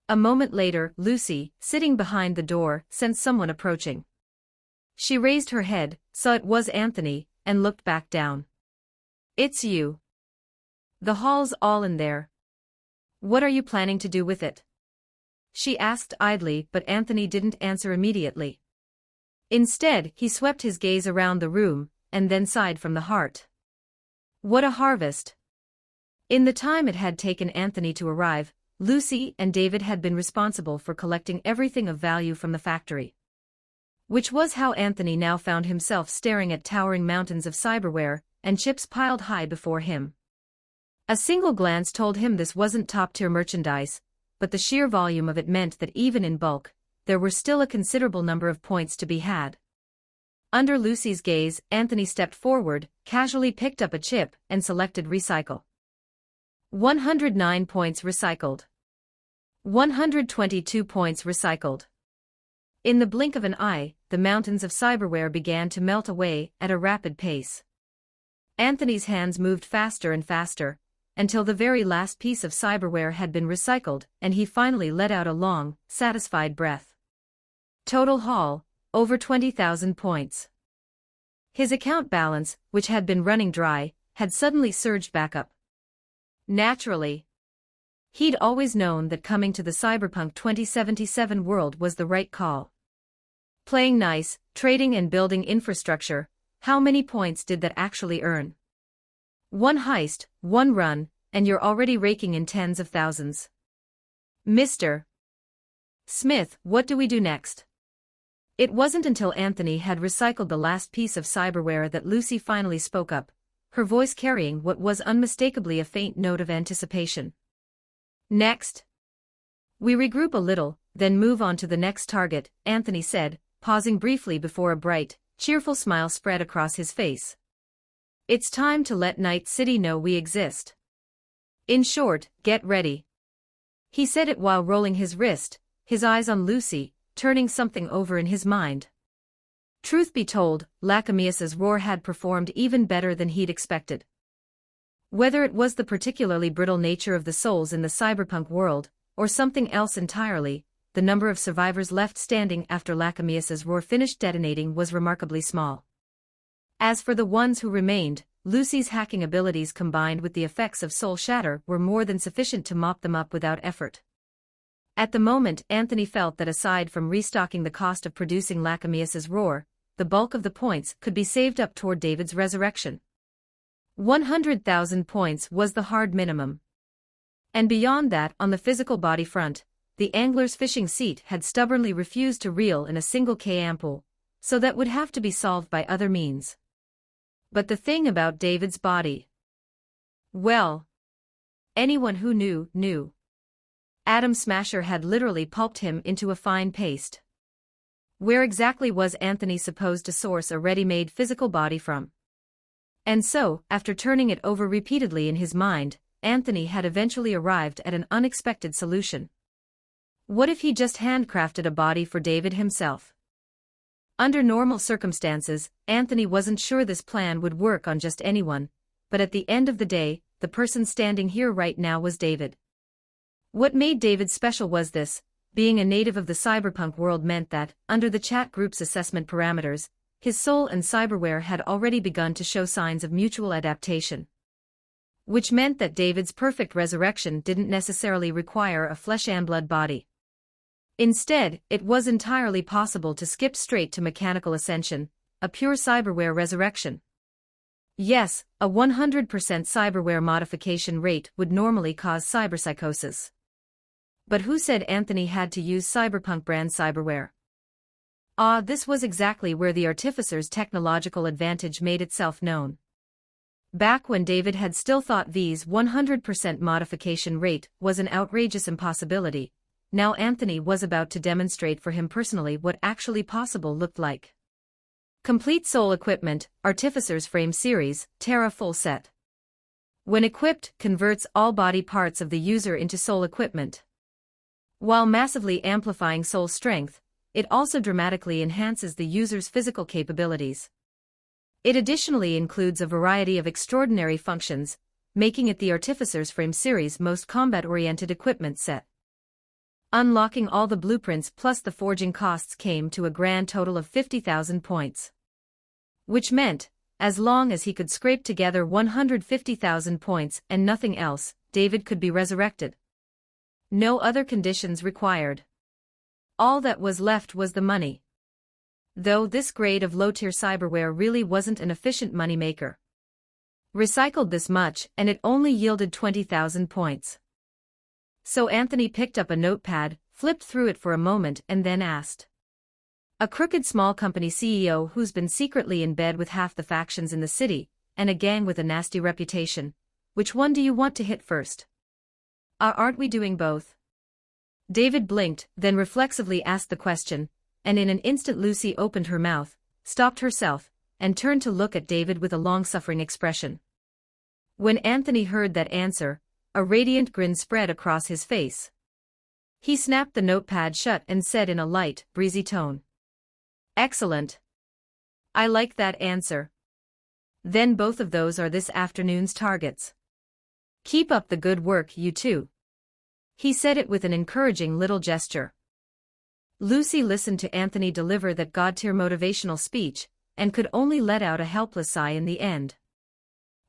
A moment later, Lucy, sitting behind the door, sensed someone approaching. She raised her head, saw it was Anthony, and looked back down. "It's you. The haul's all in there. What are you planning to do with it?" she asked idly, but Anthony didn't answer immediately. Instead, he swept his gaze around the room, and then sighed from the heart. What a harvest! In the time it had taken Anthony to arrive, Lucy and David had been responsible for collecting everything of value from the factory. Which was how Anthony now found himself staring at towering mountains of cyberware, and chips piled high before him. A single glance told him this wasn't top-tier merchandise, but the sheer volume of it meant that even in bulk, there were still a considerable number of points to be had. Under Lucy's gaze, Anthony stepped forward, casually picked up a chip, and selected Recycle. 109 points recycled. 122 points recycled. In the blink of an eye, the mountains of cyberware began to melt away at a rapid pace. Anthony's hands moved faster and faster, until the very last piece of cyberware had been recycled, and he finally let out a long, satisfied breath. Total haul, over 20,000 points. His account balance, which had been running dry, had suddenly surged back up. Naturally. He'd always known that coming to the Cyberpunk 2077 world was the right call. Playing nice, trading and building infrastructure, how many points did that actually earn? One heist, one run, and you're already raking in tens of thousands. Mr. Smith, what do we do next? It wasn't until Anthony had recycled the last piece of cyberware that Lucy finally spoke up, her voice carrying what was unmistakably a faint note of anticipation. Next. We regroup a little, then move on to the next target, Anthony said, pausing briefly before a bright, cheerful smile spread across his face. It's time to let Night City know we exist. In short, get ready. He said it while rolling his wrist, his eyes on Lucy, turning something over in his mind. Truth be told, Lacamius's roar had performed even better than he'd expected. Whether it was the particularly brittle nature of the souls in the cyberpunk world, or something else entirely, the number of survivors left standing after Lacamius's roar finished detonating was remarkably small. As for the ones who remained, Lucy's hacking abilities combined with the effects of soul shatter were more than sufficient to mop them up without effort. At the moment, Anthony felt that aside from restocking the cost of producing Lacamius's roar, the bulk of the points could be saved up toward David's resurrection. 100,000 points was the hard minimum. And beyond that, on the physical body front, the angler's fishing seat had stubbornly refused to reel in a single KM pool, so that would have to be solved by other means. But the thing about David's body. Well, anyone who knew, knew. Atom Smasher had literally pulped him into a fine paste. Where exactly was Anthony supposed to source a ready-made physical body from? And so, after turning it over repeatedly in his mind, Anthony had eventually arrived at an unexpected solution. What if he just handcrafted a body for David himself? Under normal circumstances, Anthony wasn't sure this plan would work on just anyone, but at the end of the day, the person standing here right now was David. What made David special was this: being a native of the cyberpunk world meant that, under the chat group's assessment parameters, his soul and cyberware had already begun to show signs of mutual adaptation. Which meant that David's perfect resurrection didn't necessarily require a flesh-and-blood body. Instead, it was entirely possible to skip straight to mechanical ascension, a pure cyberware resurrection. Yes, a 100% cyberware modification rate would normally cause cyberpsychosis. But who said Anthony had to use cyberpunk brand cyberware? This was exactly where the Artificer's technological advantage made itself known. Back when David had still thought V's 100% modification rate was an outrageous impossibility, now Anthony was about to demonstrate for him personally what actually possible looked like. Complete Soul Equipment, Artificer's Frame Series, Terra Full Set. When equipped, converts all body parts of the user into soul equipment. While massively amplifying soul strength, it also dramatically enhances the user's physical capabilities. It additionally includes a variety of extraordinary functions, making it the Artificer's Frame series' most combat-oriented equipment set. Unlocking all the blueprints plus the forging costs came to a grand total of 50,000 points. Which meant, as long as he could scrape together 150,000 points and nothing else, David could be resurrected. No other conditions required. All that was left was the money. Though this grade of low-tier cyberware really wasn't an efficient moneymaker. Recycled this much and it only yielded 20,000 points. So Anthony picked up a notepad, flipped through it for a moment and then asked. A crooked small company CEO who's been secretly in bed with half the factions in the city, and a gang with a nasty reputation. Which one do you want to hit first? Aren't we doing both? David blinked, then reflexively asked the question, and in an instant Lucy opened her mouth, stopped herself, and turned to look at David with a long-suffering expression. When Anthony heard that answer, a radiant grin spread across his face. He snapped the notepad shut and said in a light, breezy tone. Excellent. I like that answer. Then both of those are this afternoon's targets. Keep up the good work, you two. He said it with an encouraging little gesture. Lucy listened to Anthony deliver that god-tier motivational speech, and could only let out a helpless sigh in the end.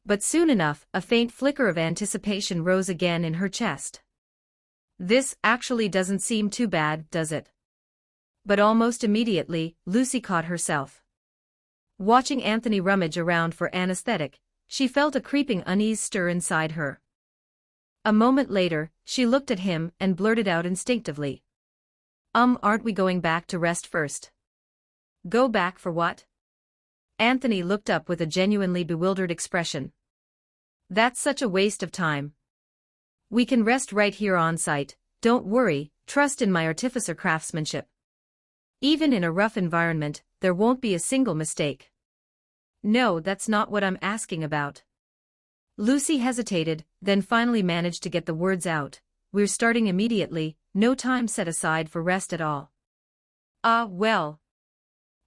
But soon enough, a faint flicker of anticipation rose again in her chest. This actually doesn't seem too bad, does it? But almost immediately, Lucy caught herself. Watching Anthony rummage around for anesthetic, she felt a creeping unease stir inside her. A moment later, she looked at him and blurted out instinctively. Aren't we going back to rest first? Go back for what? Anthony looked up with a genuinely bewildered expression. That's such a waste of time. We can rest right here on site, don't worry, trust in my artificer craftsmanship. Even in a rough environment, there won't be a single mistake. No, that's not what I'm asking about. Lucy hesitated, then finally managed to get the words out. We're starting immediately, no time set aside for rest at all. Well.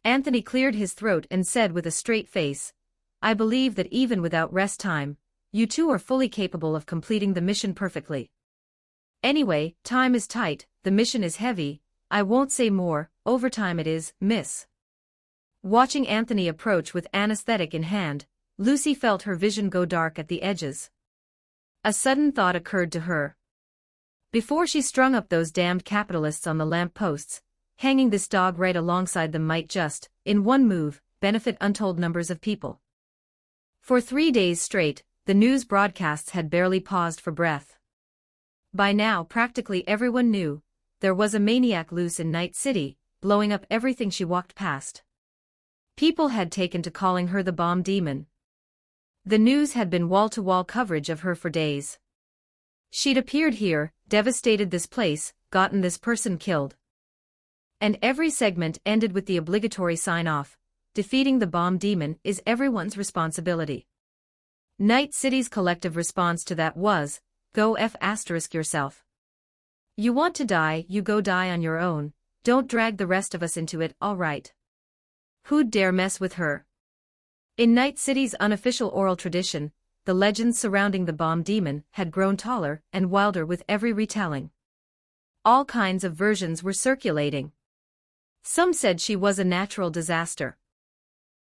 Anthony cleared his throat and said with a straight face, I believe that even without rest time, you two are fully capable of completing the mission perfectly. Anyway, time is tight, the mission is heavy, I won't say more, overtime it is, miss. Watching Anthony approach with anesthetic in hand, Lucy felt her vision go dark at the edges. A sudden thought occurred to her. Before she strung up those damned capitalists on the lamp posts, hanging this dog right alongside them might just, in one move, benefit untold numbers of people. For 3 days straight, the news broadcasts had barely paused for breath. By now practically everyone knew, there was a maniac loose in Night City, blowing up everything she walked past. People had taken to calling her the bomb demon. The news had been wall-to-wall coverage of her for days. She'd appeared here, devastated this place, gotten this person killed. And every segment ended with the obligatory sign-off, defeating the bomb demon is everyone's responsibility. Night City's collective response to that was, go F** yourself. You want to die, you go die on your own, don't drag the rest of us into it, alright. Who'd dare mess with her? In Night City's unofficial oral tradition, the legends surrounding the bomb demon had grown taller and wilder with every retelling. All kinds of versions were circulating. Some said she was a natural disaster.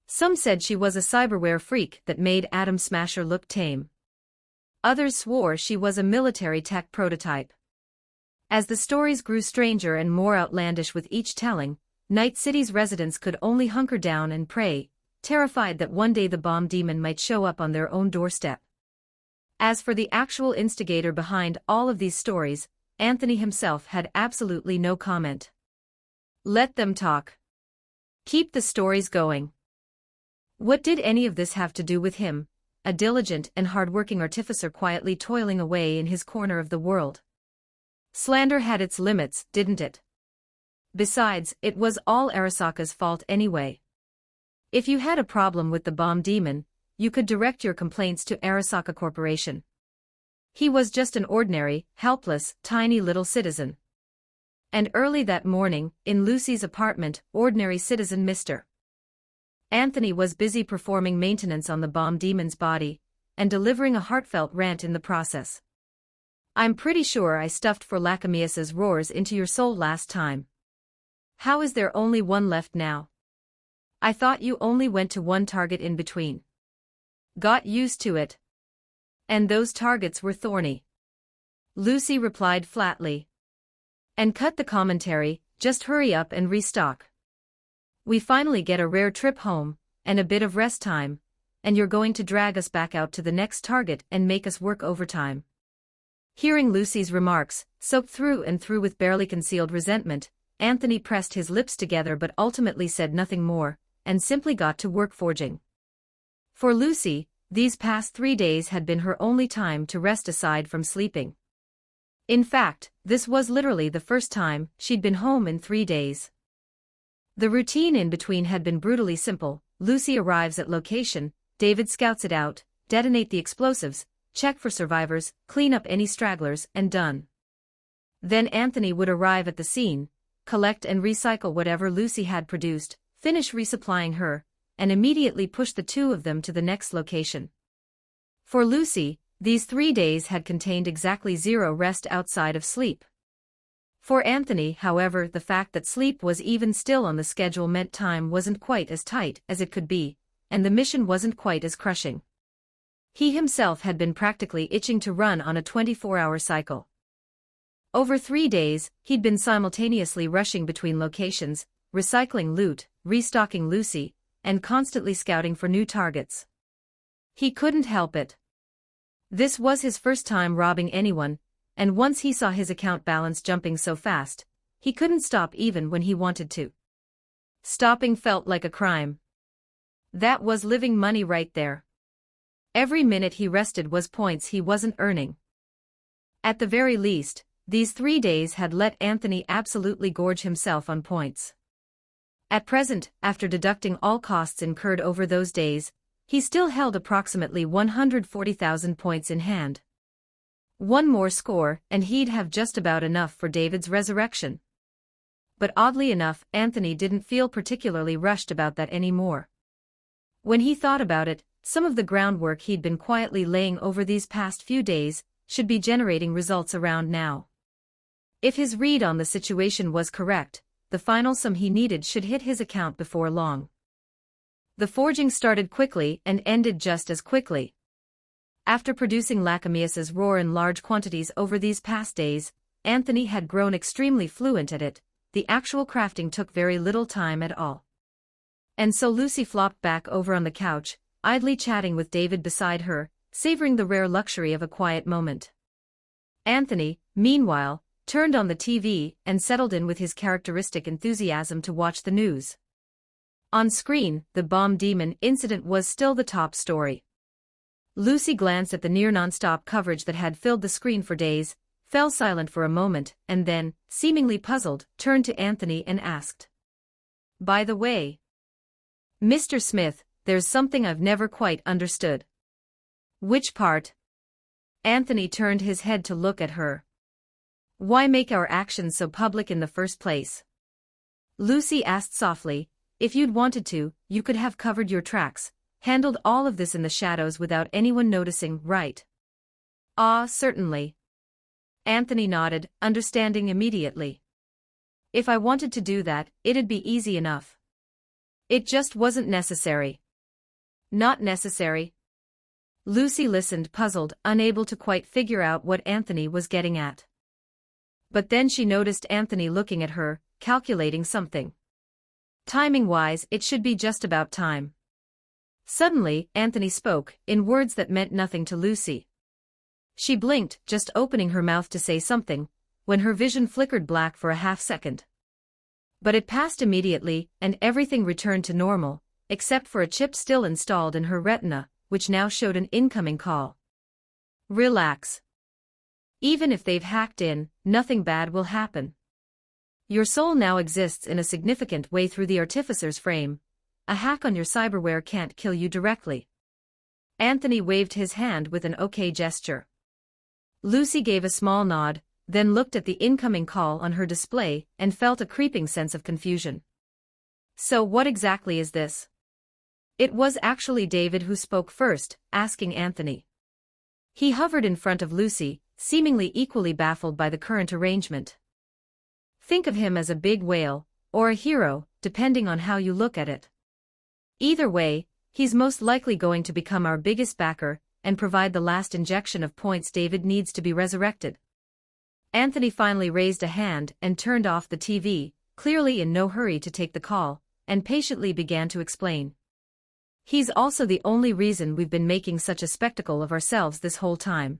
Some said she was a cyberware freak that made Atom Smasher look tame. Others swore she was a military tech prototype. As the stories grew stranger and more outlandish with each telling, Night City's residents could only hunker down and pray, terrified that one day the bomb demon might show up on their own doorstep. As for the actual instigator behind all of these stories, Anthony himself had absolutely no comment. Let them talk. Keep the stories going. What did any of this have to do with him, a diligent and hard-working artificer quietly toiling away in his corner of the world? Slander had its limits, didn't it? Besides, it was all Arasaka's fault anyway. If you had a problem with the bomb demon, you could direct your complaints to Arasaka Corporation. He was just an ordinary, helpless, tiny little citizen. And early that morning, in Lucy's apartment, ordinary citizen Mr. Anthony was busy performing maintenance on the bomb demon's body, and delivering a heartfelt rant in the process. I'm pretty sure I stuffed for Lacamius's roars into your soul last time. How is there only one left now? I thought you only went to one target in between. Got used to it. And those targets were thorny. Lucy replied flatly. And cut the commentary, just hurry up and restock. We finally get a rare trip home, and a bit of rest time, and you're going to drag us back out to the next target and make us work overtime. Hearing Lucy's remarks, soaked through and through with barely concealed resentment, Anthony pressed his lips together but ultimately said nothing more, and simply got to work forging. For Lucy, these past 3 days had been her only time to rest aside from sleeping. In fact, this was literally the first time she'd been home in 3 days. The routine in between had been brutally simple. Lucy arrives at location, David scouts it out, detonate the explosives, check for survivors, clean up any stragglers, and done. Then Anthony would arrive at the scene, collect and recycle whatever Lucy had produced, finish resupplying her, and immediately push the two of them to the next location. For Lucy, these 3 days had contained exactly 0 rest outside of sleep. For Anthony, however, the fact that sleep was even still on the schedule meant time wasn't quite as tight as it could be, and the mission wasn't quite as crushing. He himself had been practically itching to run on a 24-hour cycle. Over 3 days, he'd been simultaneously rushing between locations, recycling loot, restocking Lucy, and constantly scouting for new targets. He couldn't help it. This was his first time robbing anyone, and once he saw his account balance jumping so fast, he couldn't stop even when he wanted to. Stopping felt like a crime. That was living money right there. Every minute he rested was points he wasn't earning. At the very least, these 3 days had let Anthony absolutely gorge himself on points. At present, after deducting all costs incurred over those days, he still held approximately 140,000 points in hand. One more score, and he'd have just about enough for David's resurrection. But oddly enough, Anthony didn't feel particularly rushed about that anymore. When he thought about it, some of the groundwork he'd been quietly laying over these past few days should be generating results around now. If his read on the situation was correct, the final sum he needed should hit his account before long. The forging started quickly and ended just as quickly. After producing Lacamius's roar in large quantities over these past days, Anthony had grown extremely fluent at it. The actual crafting took very little time at all. And so Lucy flopped back over on the couch, idly chatting with David beside her, savoring the rare luxury of a quiet moment. Anthony, meanwhile, turned on the TV and settled in with his characteristic enthusiasm to watch the news. On screen, the bomb demon incident was still the top story. Lucy glanced at the near non-stop coverage that had filled the screen for days, fell silent for a moment, and then, seemingly puzzled, turned to Anthony and asked, "By the way, Mr. Smith, there's something I've never quite understood." "Which part?" Anthony turned his head to look at her. "Why make our actions so public in the first place?" Lucy asked softly. "If you'd wanted to, you could have covered your tracks, handled all of this in the shadows without anyone noticing, right?" "Ah, certainly." Anthony nodded, understanding immediately. "If I wanted to do that, it'd be easy enough. It just wasn't necessary." "Not necessary?" Lucy listened, puzzled, unable to quite figure out what Anthony was getting at. But then she noticed Anthony looking at her, calculating something. Timing-wise, it should be just about time. Suddenly, Anthony spoke, in words that meant nothing to Lucy. She blinked, just opening her mouth to say something, when her vision flickered black for a half-second. But it passed immediately, and everything returned to normal, except for a chip still installed in her retina, which now showed an incoming call. "Relax. Even if they've hacked in, nothing bad will happen. Your soul now exists in a significant way through the Artificer's frame. A hack on your cyberware can't kill you directly." Anthony waved his hand with an okay gesture. Lucy gave a small nod, then looked at the incoming call on her display and felt a creeping sense of confusion. "So what exactly is this?" It was actually David who spoke first, asking Anthony. He hovered in front of Lucy, seemingly equally baffled by the current arrangement. Think of him as a big whale, or a hero, depending on how you look at it. Either way, he's most likely going to become our biggest backer, and provide the last injection of points David needs to be resurrected. Anthony finally raised a hand and turned off the TV, clearly in no hurry to take the call, and patiently began to explain. He's also the only reason we've been making such a spectacle of ourselves this whole time.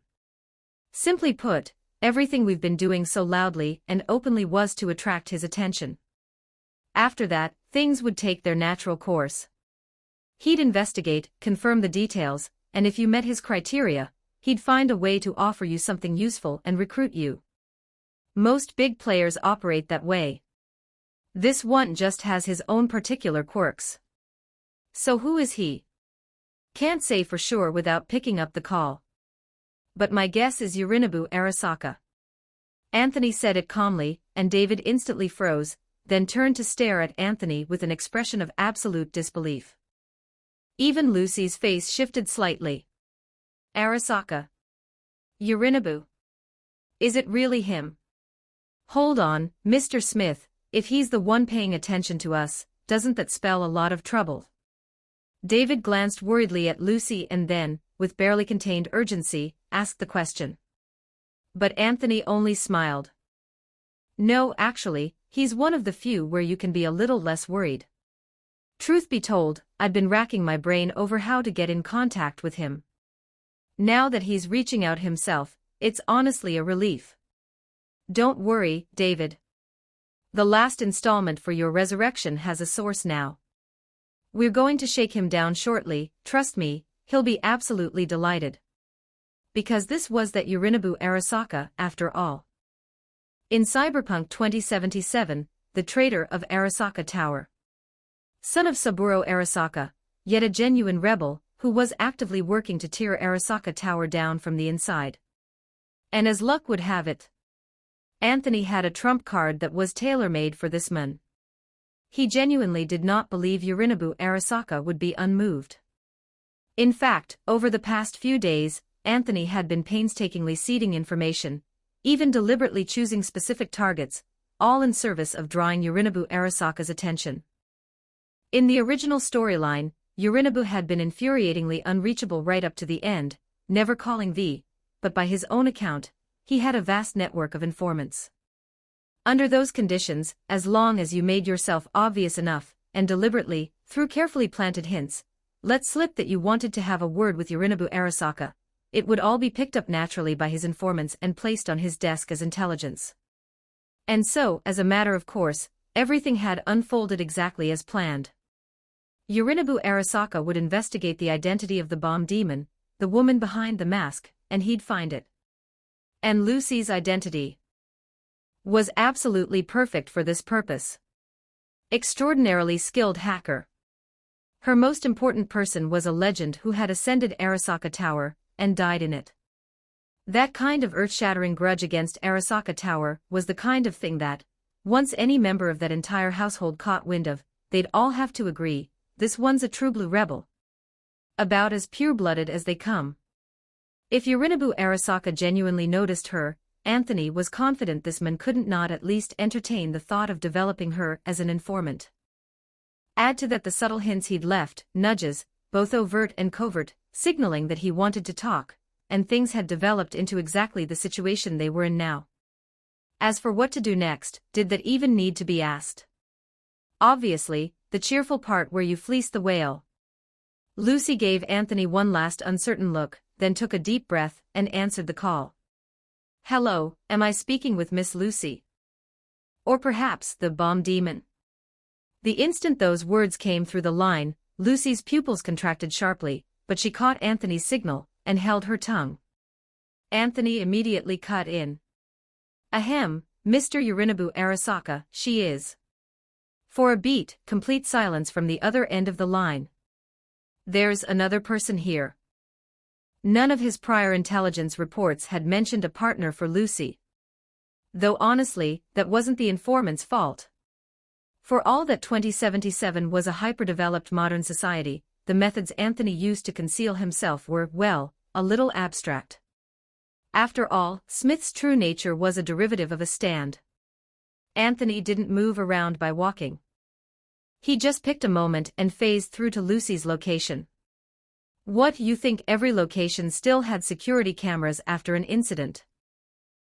Simply put, everything we've been doing so loudly and openly was to attract his attention. After that, things would take their natural course. He'd investigate, confirm the details, and if you met his criteria, he'd find a way to offer you something useful and recruit you. Most big players operate that way. This one just has his own particular quirks. So who is he? Can't say for sure without picking up the call. But my guess is Yorinobu Arasaka. Anthony said it calmly, and David instantly froze, then turned to stare at Anthony with an expression of absolute disbelief. Even Lucy's face shifted slightly. Arasaka. Yorinobu. Is it really him? Hold on, Mr. Smith, if he's the one paying attention to us, doesn't that spell a lot of trouble? David glanced worriedly at Lucy and then, with barely contained urgency, asked the question. But Anthony only smiled. No, actually, he's one of the few where you can be a little less worried. Truth be told, I've been racking my brain over how to get in contact with him. Now that he's reaching out himself, it's honestly a relief. Don't worry, David. The last installment for your resurrection has a source now. We're going to shake him down shortly, trust me, he'll be absolutely delighted. Because this was that Yorinobu Arasaka, after all. In Cyberpunk 2077, the traitor of Arasaka Tower. Son of Saburo Arasaka, yet a genuine rebel, who was actively working to tear Arasaka Tower down from the inside. And as luck would have it, Anthony had a trump card that was tailor-made for this man. He genuinely did not believe Yorinobu Arasaka would be unmoved. In fact, over the past few days, Anthony had been painstakingly seeding information, even deliberately choosing specific targets, all in service of drawing Yorinobu Arasaka's attention. In the original storyline, Yorinobu had been infuriatingly unreachable right up to the end, never calling V, but by his own account, he had a vast network of informants. Under those conditions, as long as you made yourself obvious enough, and deliberately, through carefully planted hints, let slip that you wanted to have a word with Yorinobu Arasaka, it would all be picked up naturally by his informants and placed on his desk as intelligence. And so, as a matter of course, everything had unfolded exactly as planned. Yorinobu Arasaka would investigate the identity of the bomb demon, the woman behind the mask, and he'd find it. And Lucy's identity was absolutely perfect for this purpose. Extraordinarily skilled hacker. Her most important person was a legend who had ascended Arasaka Tower, and died in it. That kind of earth-shattering grudge against Arasaka Tower was the kind of thing that, once any member of that entire household caught wind of, they'd all have to agree, this one's a true blue rebel. About as pure-blooded as they come. If Yorinobu Arasaka genuinely noticed her, Anthony was confident this man couldn't not at least entertain the thought of developing her as an informant. Add to that the subtle hints he'd left, nudges, both overt and covert, signaling that he wanted to talk, and things had developed into exactly the situation they were in now. As for what to do next, did that even need to be asked? Obviously, the cheerful part where you fleece the whale. Lucy gave Anthony one last uncertain look, then took a deep breath, and answered the call. Hello, am I speaking with Miss Lucy? Or perhaps the bomb demon? The instant those words came through the line, Lucy's pupils contracted sharply, but she caught Anthony's signal, and held her tongue. Anthony immediately cut in. Ahem, Mr. Yorinobu Arasaka, she is. For a beat, complete silence from the other end of the line. There's another person here. None of his prior intelligence reports had mentioned a partner for Lucy. Though honestly, that wasn't the informant's fault. For all that 2077 was a hyper-developed modern society, the methods Anthony used to conceal himself were, well, a little abstract. After all, Smith's true nature was a derivative of a stand. Anthony didn't move around by walking. He just picked a moment and phased through to Lucy's location. What, you think every location still had security cameras after an incident?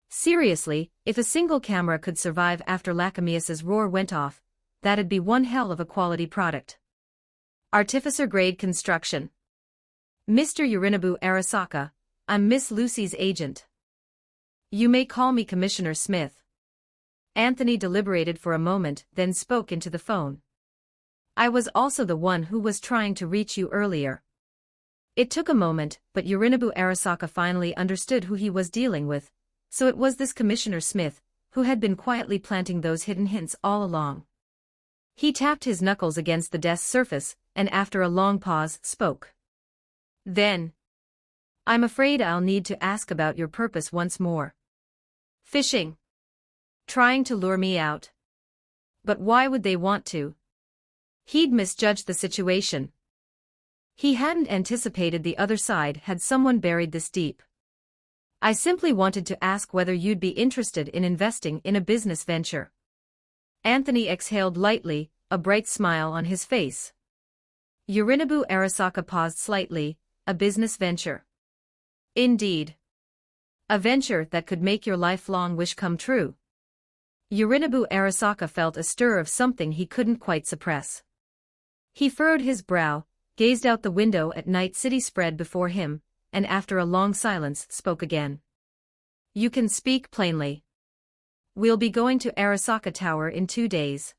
Seriously, if a single camera could survive after Lacamius's roar went off, that'd be one hell of a quality product. Artificer-grade construction. Mr. Yorinobu Arasaka, I'm Miss Lucy's agent. You may call me Commissioner Smith. Anthony deliberated for a moment, then spoke into the phone. I was also the one who was trying to reach you earlier. It took a moment, but Yorinobu Arasaka finally understood who he was dealing with, so it was this Commissioner Smith, who had been quietly planting those hidden hints all along. He tapped his knuckles against the desk surface, and after a long pause, spoke. Then, I'm afraid I'll need to ask about your purpose once more. Fishing. Trying to lure me out. But why would they want to? He'd misjudged the situation. He hadn't anticipated the other side had someone buried this deep. I simply wanted to ask whether you'd be interested in investing in a business venture. Anthony exhaled lightly, a bright smile on his face. Yorinobu Arasaka paused slightly. A business venture. Indeed. A venture that could make your lifelong wish come true. Yorinobu Arasaka felt a stir of something he couldn't quite suppress. He furrowed his brow, gazed out the window at night city spread before him, and after a long silence spoke again. You can speak plainly. We'll be going to Arasaka Tower in 2 days.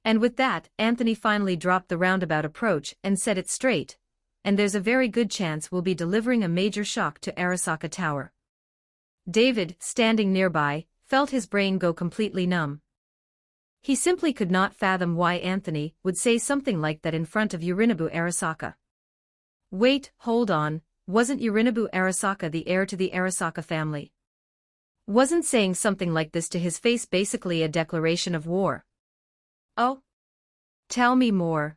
And with that, Anthony finally dropped the roundabout approach and said it straight, and there's a very good chance we'll be delivering a major shock to Arasaka Tower. David, standing nearby, felt his brain go completely numb. He simply could not fathom why Anthony would say something like that in front of Yorinobu Arasaka. Wait, hold on, wasn't Yorinobu Arasaka the heir to the Arasaka family? Wasn't saying something like this to his face basically a declaration of war? Oh? Tell me more.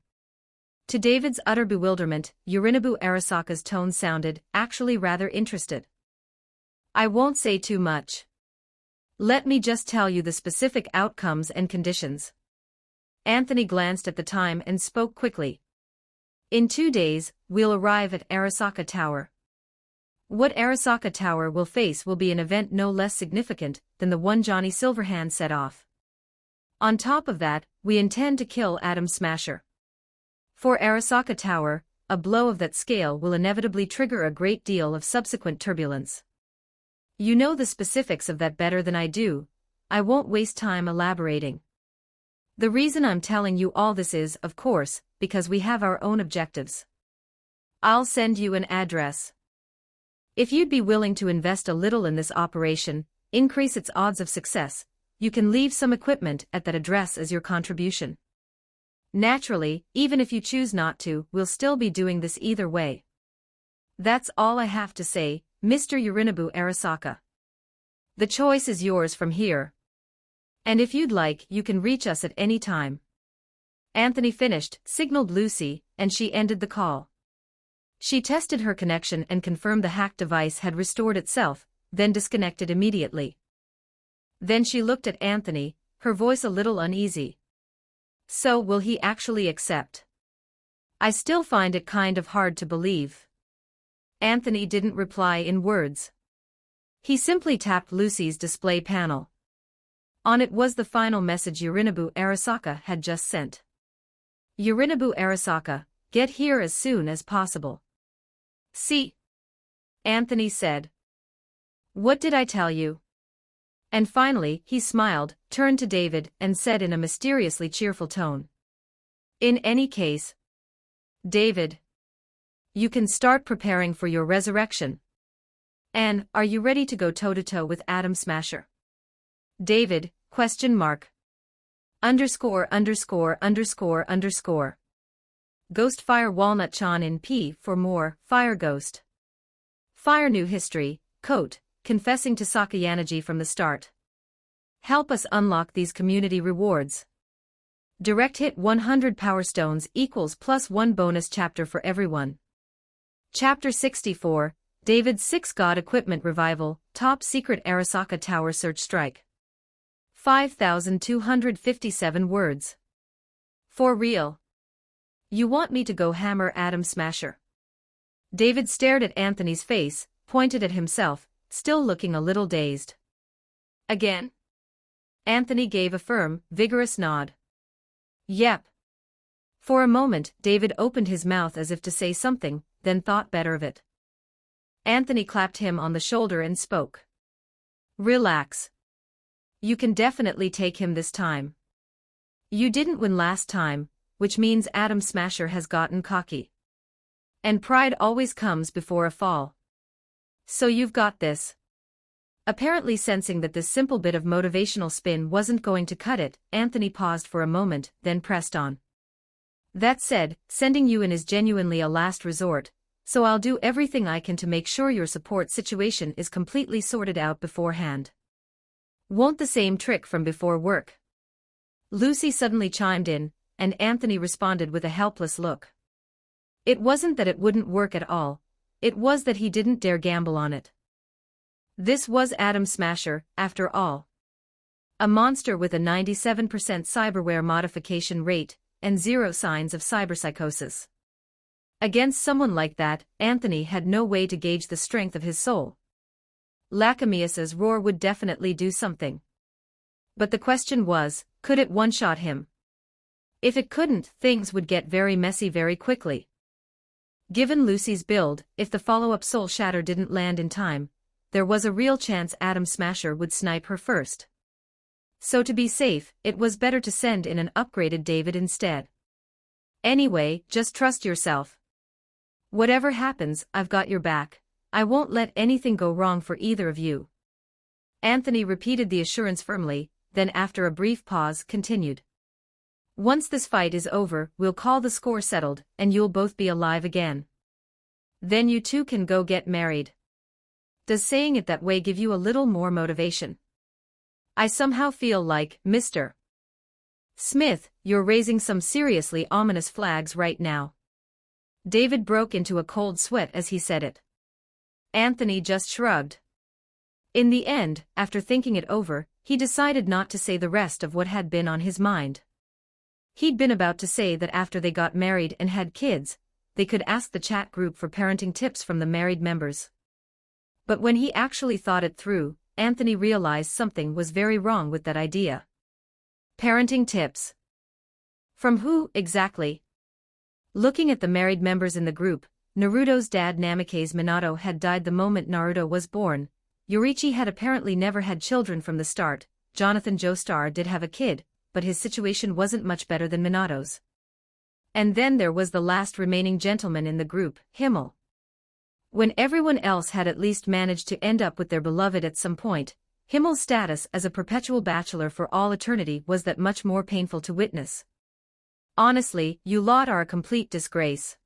To David's utter bewilderment, Yorinobu Arasaka's tone sounded, actually rather interested. I won't say too much. Let me just tell you the specific outcomes and conditions. Anthony glanced at the time and spoke quickly. In 2 days, we'll arrive at Arasaka Tower. What Arasaka Tower will face will be an event no less significant than the one Johnny Silverhand set off. On top of that, we intend to kill Atom Smasher. For Arasaka Tower, a blow of that scale will inevitably trigger a great deal of subsequent turbulence. You know the specifics of that better than I do. I won't waste time elaborating. The reason I'm telling you all this is, of course, because we have our own objectives. I'll send you an address. If you'd be willing to invest a little in this operation, increase its odds of success, you can leave some equipment at that address as your contribution. Naturally, even if you choose not to, we'll still be doing this either way. That's all I have to say, Mr. Yorinobu Arasaka. The choice is yours from here. And if you'd like, you can reach us at any time. Anthony finished, signaled Lucy, and she ended the call. She tested her connection and confirmed the hacked device had restored itself, then disconnected immediately. Then she looked at Anthony, her voice a little uneasy. So will he actually accept? I still find it kind of hard to believe. Anthony didn't reply in words. He simply tapped Lucy's display panel. On it was the final message Yorinobu Arasaka had just sent. Yorinobu Arasaka, get here as soon as possible. See? Anthony said. What did I tell you? And finally, he smiled, turned to David, and said in a mysteriously cheerful tone. In any case, David, you can start preparing for your resurrection. And, are you ready to go toe-to-toe with Atom Smasher? David, question mark. Underscore. Ghost Fire Walnut Chan in P for more, Fire Ghost. Fire New History, Coat, confessing to Sakayanaji from the start. Help us unlock these community rewards. Direct hit 100 Power Stones equals +1 bonus chapter for everyone. Chapter 64, David's 6 God Equipment Revival, Top Secret Arasaka Tower Search Strike. 5,257 words. For real. You want me to go hammer Adam Smasher? David stared at Anthony's face, pointed at himself, still looking a little dazed. Again? Anthony gave a firm, vigorous nod. Yep. For a moment, David opened his mouth as if to say something, then thought better of it. Anthony clapped him on the shoulder and spoke. Relax. You can definitely take him this time. You didn't win last time, which means Adam Smasher has gotten cocky. And pride always comes before a fall. So you've got this. Apparently sensing that this simple bit of motivational spin wasn't going to cut it, Anthony paused for a moment, then pressed on. That said, sending you in is genuinely a last resort, so I'll do everything I can to make sure your support situation is completely sorted out beforehand. Won't the same trick from before work? Lucy suddenly chimed in, and Anthony responded with a helpless look. It wasn't that it wouldn't work at all, it was that he didn't dare gamble on it. This was Adam Smasher, after all. A monster with a 97% cyberware modification rate, and 0 signs of cyberpsychosis. Against someone like that, Anthony had no way to gauge the strength of his soul. Lacamius's roar would definitely do something. But the question was, could it one-shot him? If it couldn't, things would get very messy very quickly. Given Lucy's build, if the follow-up Soul Shatter didn't land in time, there was a real chance Adam Smasher would snipe her first. So to be safe, it was better to send in an upgraded David instead. Anyway, just trust yourself. Whatever happens, I've got your back. I won't let anything go wrong for either of you. Anthony repeated the assurance firmly, then after a brief pause continued. Once this fight is over, we'll call the score settled, and you'll both be alive again. Then you two can go get married. Does saying it that way give you a little more motivation? I somehow feel like, Mr. Smith, you're raising some seriously ominous flags right now. David broke into a cold sweat as he said it. Anthony just shrugged. In the end, after thinking it over, he decided not to say the rest of what had been on his mind. He'd been about to say that after they got married and had kids, they could ask the chat group for parenting tips from the married members. But when he actually thought it through, Anthony realized something was very wrong with that idea. Parenting tips. From who, exactly? Looking at the married members in the group, Naruto's dad Namikaze Minato had died the moment Naruto was born, Yorichi had apparently never had children from the start, Jonathan Joestar did have a kid, but his situation wasn't much better than Minato's. And then there was the last remaining gentleman in the group, Himmel. When everyone else had at least managed to end up with their beloved at some point, Himmel's status as a perpetual bachelor for all eternity was that much more painful to witness. Honestly, you lot are a complete disgrace.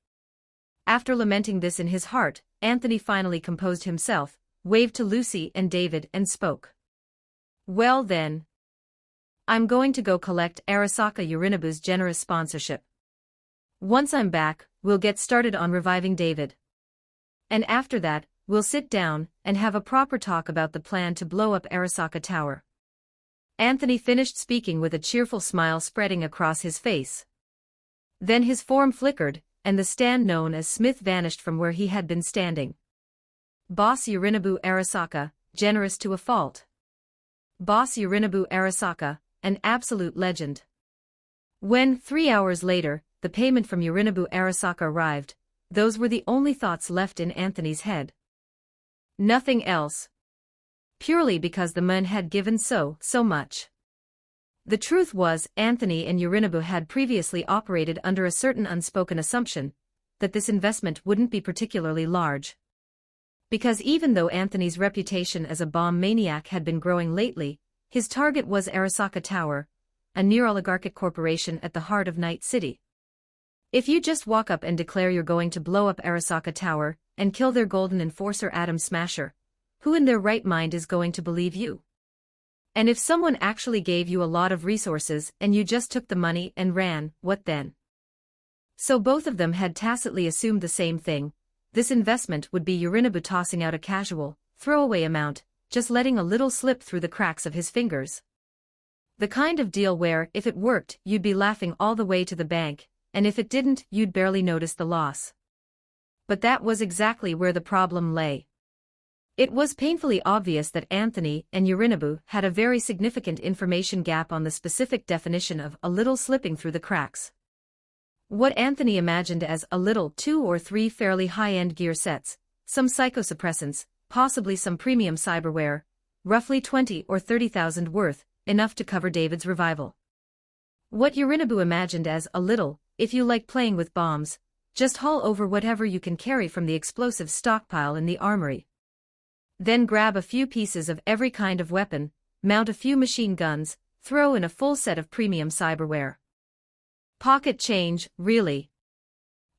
After lamenting this in his heart, Anthony finally composed himself, waved to Lucy and David and spoke. Well then. I'm going to go collect Arasaka Yorinobu's generous sponsorship. Once I'm back, we'll get started on reviving David. And after that, we'll sit down and have a proper talk about the plan to blow up Arasaka Tower. Anthony finished speaking with a cheerful smile spreading across his face. Then his form flickered, and the stand known as Smith vanished from where he had been standing. Boss Yorinobu Arasaka, generous to a fault. Boss Yorinobu Arasaka, an absolute legend. When, 3 hours later, the payment from Yorinobu Arasaka arrived, those were the only thoughts left in Anthony's head. Nothing else. Purely because the man had given so much. The truth was, Anthony and Yorinobu had previously operated under a certain unspoken assumption that this investment wouldn't be particularly large. Because even though Anthony's reputation as a bomb maniac had been growing lately, his target was Arasaka Tower, a near-oligarchic corporation at the heart of Night City. If you just walk up and declare you're going to blow up Arasaka Tower and kill their golden enforcer Adam Smasher, who in their right mind is going to believe you? And if someone actually gave you a lot of resources and you just took the money and ran, what then? So both of them had tacitly assumed the same thing. This investment would be Yorinobu tossing out a casual, throwaway amount, just letting a little slip through the cracks of his fingers. The kind of deal where, if it worked, you'd be laughing all the way to the bank, and if it didn't, you'd barely notice the loss. But that was exactly where the problem lay. It was painfully obvious that Anthony and Yorinobu had a very significant information gap on the specific definition of a little slipping through the cracks. What Anthony imagined as a little 2 or 3 fairly high-end gear sets, some psychosuppressants, possibly some premium cyberware, roughly 20 or 30,000 worth, enough to cover David's revival. What Yorinobu imagined as a little, if you like playing with bombs, just haul over whatever you can carry from the explosive stockpile in the armory. Then grab a few pieces of every kind of weapon, mount a few machine guns, throw in a full set of premium cyberware. Pocket change, really.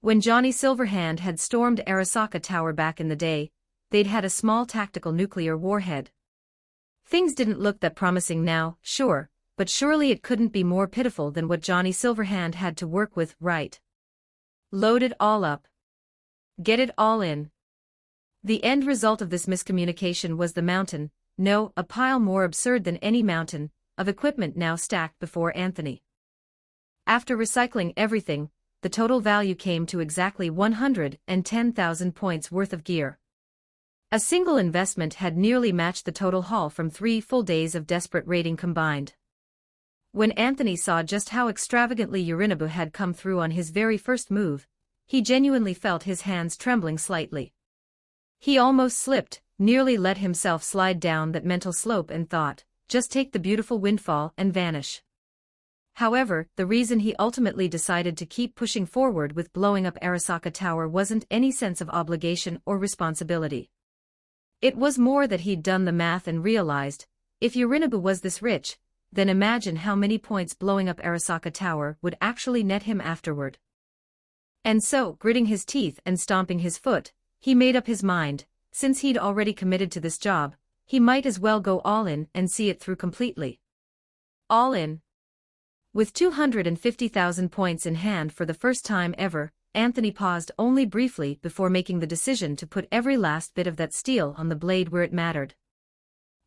When Johnny Silverhand had stormed Arasaka Tower back in the day, they'd had a small tactical nuclear warhead. Things didn't look that promising now, sure, but surely it couldn't be more pitiful than what Johnny Silverhand had to work with, right? Load it all up. Get it all in. The end result of this miscommunication was the mountain, no, a pile more absurd than any mountain, of equipment now stacked before Anthony. After recycling everything, the total value came to exactly 110,000 points worth of gear. A single investment had nearly matched the total haul from 3 full days of desperate raiding combined. When Anthony saw just how extravagantly Yorinobu had come through on his very first move, he genuinely felt his hands trembling slightly. He almost slipped, nearly let himself slide down that mental slope and thought, just take the beautiful windfall and vanish. However, the reason he ultimately decided to keep pushing forward with blowing up Arasaka Tower wasn't any sense of obligation or responsibility. It was more that he'd done the math and realized, if Yorinobu was this rich, then imagine how many points blowing up Arasaka Tower would actually net him afterward. And so, gritting his teeth and stomping his foot, he made up his mind, since he'd already committed to this job, he might as well go all in and see it through completely. All in. With 250,000 points in hand for the first time ever, Anthony paused only briefly before making the decision to put every last bit of that steel on the blade where it mattered.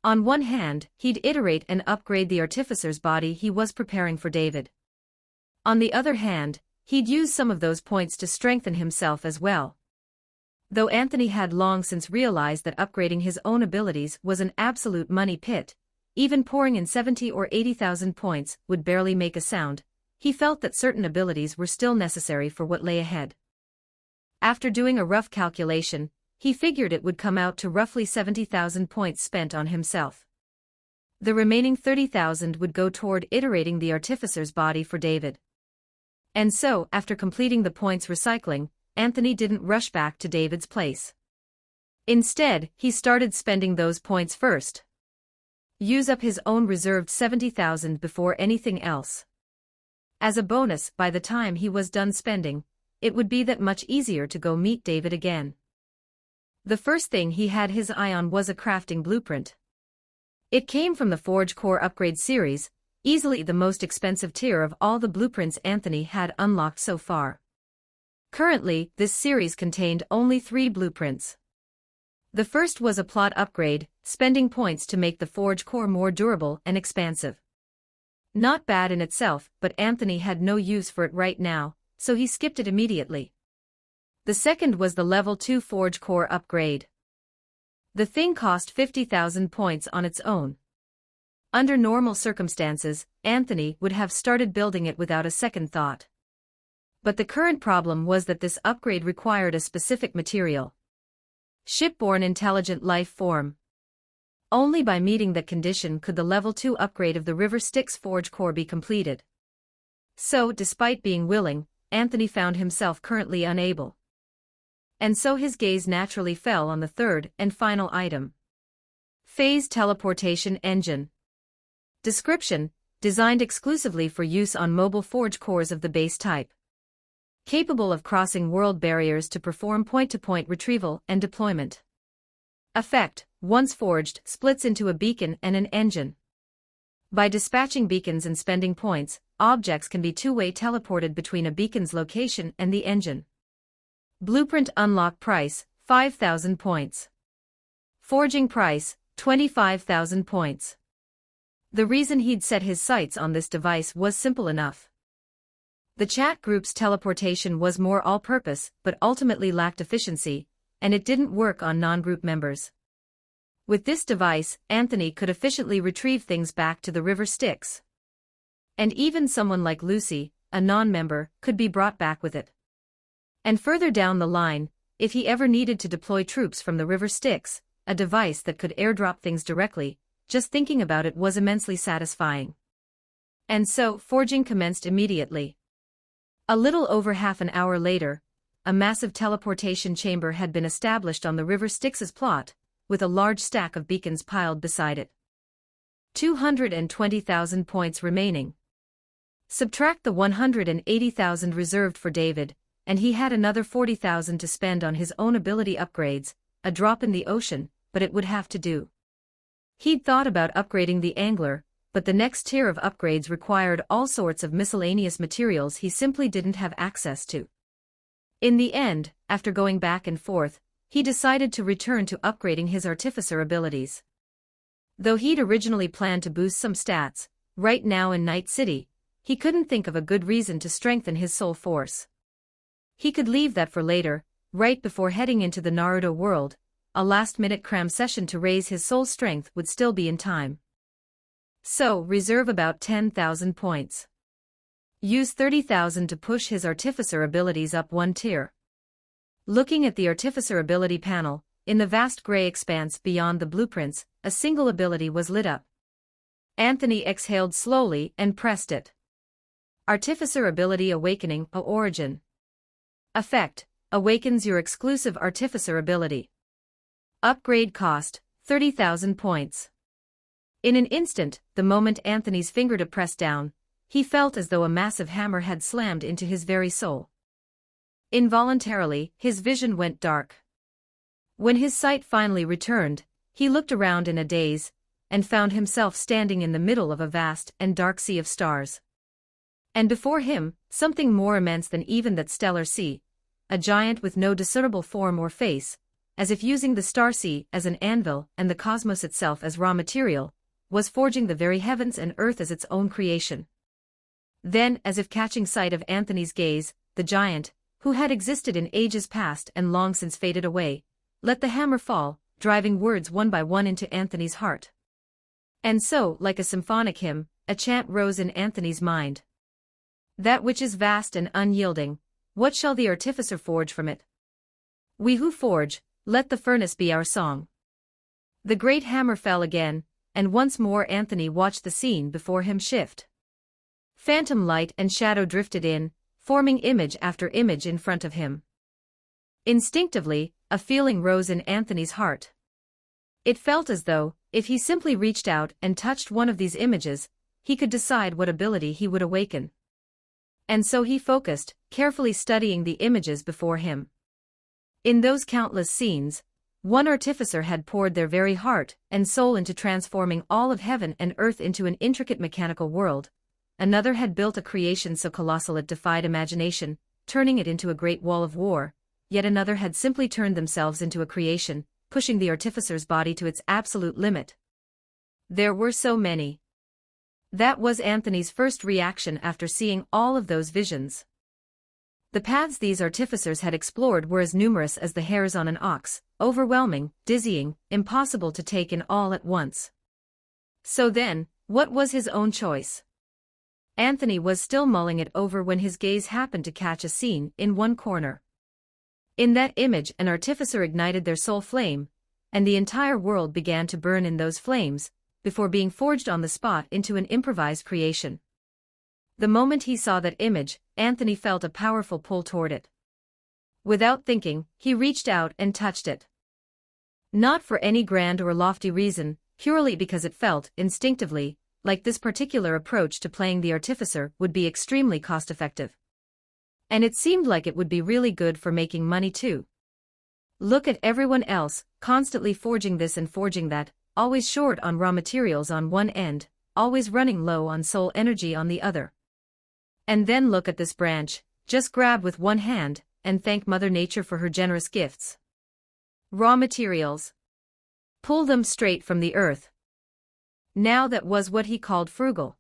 On one hand, he'd iterate and upgrade the artificer's body he was preparing for David. On the other hand, he'd use some of those points to strengthen himself as well. Though Anthony had long since realized that upgrading his own abilities was an absolute money pit, even pouring in 70 or 80,000 points would barely make a sound, he felt that certain abilities were still necessary for what lay ahead. After doing a rough calculation, he figured it would come out to roughly 70,000 points spent on himself. The remaining 30,000 would go toward iterating the artificer's body for David. And so, after completing the points recycling, Anthony didn't rush back to David's place. Instead, he started spending those points first. Use up his own reserved 70,000 before anything else. As a bonus, by the time he was done spending, it would be that much easier to go meet David again. The first thing he had his eye on was a crafting blueprint. It came from the Forge Core Upgrade series, easily the most expensive tier of all the blueprints Anthony had unlocked so far. Currently, this series contained only 3 blueprints. The first was a plot upgrade, spending points to make the Forge Core more durable and expansive. Not bad in itself, but Anthony had no use for it right now, so he skipped it immediately. The second was the Level 2 Forge Core upgrade. The thing cost 50,000 points on its own. Under normal circumstances, Anthony would have started building it without a second thought. But the current problem was that this upgrade required a specific material. Shipborne intelligent life form. Only by meeting that condition could the Level 2 upgrade of the River Styx Forge Core be completed. So, despite being willing, Anthony found himself currently unable. And so his gaze naturally fell on the third and final item. Phase Teleportation Engine. Description: designed exclusively for use on mobile Forge Cores of the base type. Capable of crossing world barriers to perform point-to-point retrieval and deployment. Effect: once forged, splits into a beacon and an engine. By dispatching beacons and spending points, objects can be two-way teleported between a beacon's location and the engine. Blueprint unlock price, 5,000 points. Forging price, 25,000 points. The reason he'd set his sights on this device was simple enough. The chat group's teleportation was more all-purpose but ultimately lacked efficiency, and it didn't work on non-group members. With this device, Anthony could efficiently retrieve things back to the river Styx. And even someone like Lucy, a non-member, could be brought back with it. And further down the line, if he ever needed to deploy troops from the river Styx, a device that could airdrop things directly, just thinking about it was immensely satisfying. And so, forging commenced immediately. A little over half an hour later, a massive teleportation chamber had been established on the river Styx's plot, with a large stack of beacons piled beside it. 220,000 points remaining. Subtract the 180,000 reserved for David, and he had another 40,000 to spend on his own ability upgrades, a drop in the ocean, but it would have to do. He'd thought about upgrading the angler, but the next tier of upgrades required all sorts of miscellaneous materials he simply didn't have access to. In the end, after going back and forth, he decided to return to upgrading his artificer abilities. Though he'd originally planned to boost some stats, right now in Night City, he couldn't think of a good reason to strengthen his soul force. He could leave that for later, right before heading into the Naruto world. A last-minute cram session to raise his soul strength would still be in time. So, reserve about 10,000 points. Use 30,000 to push his artificer abilities up one tier. Looking at the artificer ability panel, in the vast gray expanse beyond the blueprints, a single ability was lit up. Anthony exhaled slowly and pressed it. Artificer ability awakening, a origin. Effect: awakens your exclusive artificer ability. Upgrade cost, 30,000 points. In an instant, the moment Anthony's finger pressed down, he felt as though a massive hammer had slammed into his very soul. Involuntarily, his vision went dark. When his sight finally returned, he looked around in a daze, and found himself standing in the middle of a vast and dark sea of stars. And before him, something more immense than even that stellar sea, a giant with no discernible form or face, as if using the star sea as an anvil and the cosmos itself as raw material, was forging the very heavens and earth as its own creation. Then, as if catching sight of Anthony's gaze, the giant, who had existed in ages past and long since faded away, let the hammer fall, driving words one by one into Anthony's heart. And so, like a symphonic hymn, a chant rose in Anthony's mind. That which is vast and unyielding, what shall the artificer forge from it? We who forge, let the furnace be our song. The great hammer fell again, and once more Anthony watched the scene before him shift. Phantom light and shadow drifted in, forming image after image in front of him. Instinctively, a feeling rose in Anthony's heart. It felt as though, if he simply reached out and touched one of these images, he could decide what ability he would awaken. And so he focused, carefully studying the images before him. In those countless scenes, one artificer had poured their very heart and soul into transforming all of heaven and earth into an intricate mechanical world. Another had built a creation so colossal it defied imagination, turning it into a great wall of war. Yet another had simply turned themselves into a creation, pushing the artificer's body to its absolute limit. There were so many. That was Anthony's first reaction after seeing all of those visions. The paths these artificers had explored were as numerous as the hairs on an ox, overwhelming, dizzying, impossible to take in all at once. So then, what was his own choice? Anthony was still mulling it over when his gaze happened to catch a scene in one corner. In that image, an artificer ignited their soul flame, and the entire world began to burn in those flames, before being forged on the spot into an improvised creation. The moment he saw that image, Anthony felt a powerful pull toward it. Without thinking, he reached out and touched it. Not for any grand or lofty reason, purely because it felt, instinctively, like this particular approach to playing the artificer would be extremely cost-effective. And it seemed like it would be really good for making money too. Look at everyone else, constantly forging this and forging that, always short on raw materials on one end, always running low on soul energy on the other. And then look at this branch, just grab with one hand, and thank Mother Nature for her generous gifts. Raw materials. Pull them straight from the earth. Now that was what he called frugal.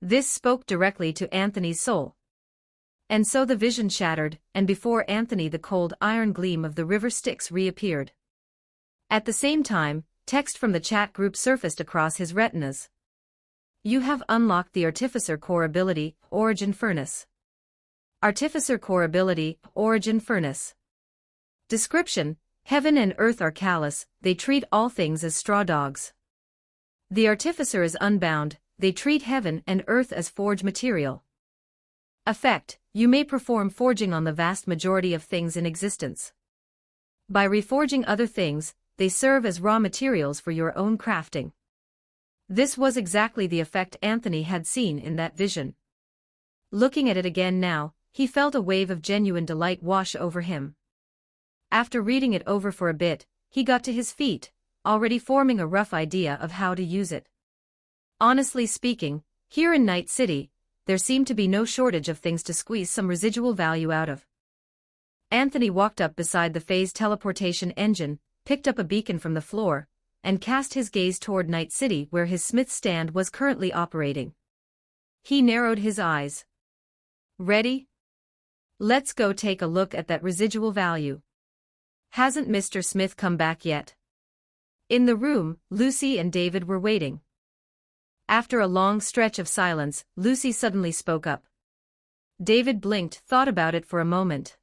This spoke directly to Anthony's soul. And so the vision shattered, and before Anthony the cold iron gleam of the river Styx reappeared. At the same time, text from the chat group surfaced across his retinas. You have unlocked the Artificer Core ability, Origin Furnace. Artificer Core ability, Origin Furnace. Description: Heaven and earth are callous, they treat all things as straw dogs. The Artificer is unbound, they treat heaven and earth as forge material. Effect: you may perform forging on the vast majority of things in existence. By reforging other things, they serve as raw materials for your own crafting. This was exactly the effect Anthony had seen in that vision. Looking at it again now, he felt a wave of genuine delight wash over him. After reading it over for a bit, he got to his feet, already forming a rough idea of how to use it. Honestly speaking, here in Night City, there seemed to be no shortage of things to squeeze some residual value out of. Anthony walked up beside the phase teleportation engine, picked up a beacon from the floor, and cast his gaze toward Night City where his smith stand was currently operating. He narrowed his eyes. Ready? Let's go take a look at that residual value. Hasn't Mr. Smith come back yet? In the room, Lucy and David were waiting. After a long stretch of silence, Lucy suddenly spoke up. David blinked, thought about it for a moment.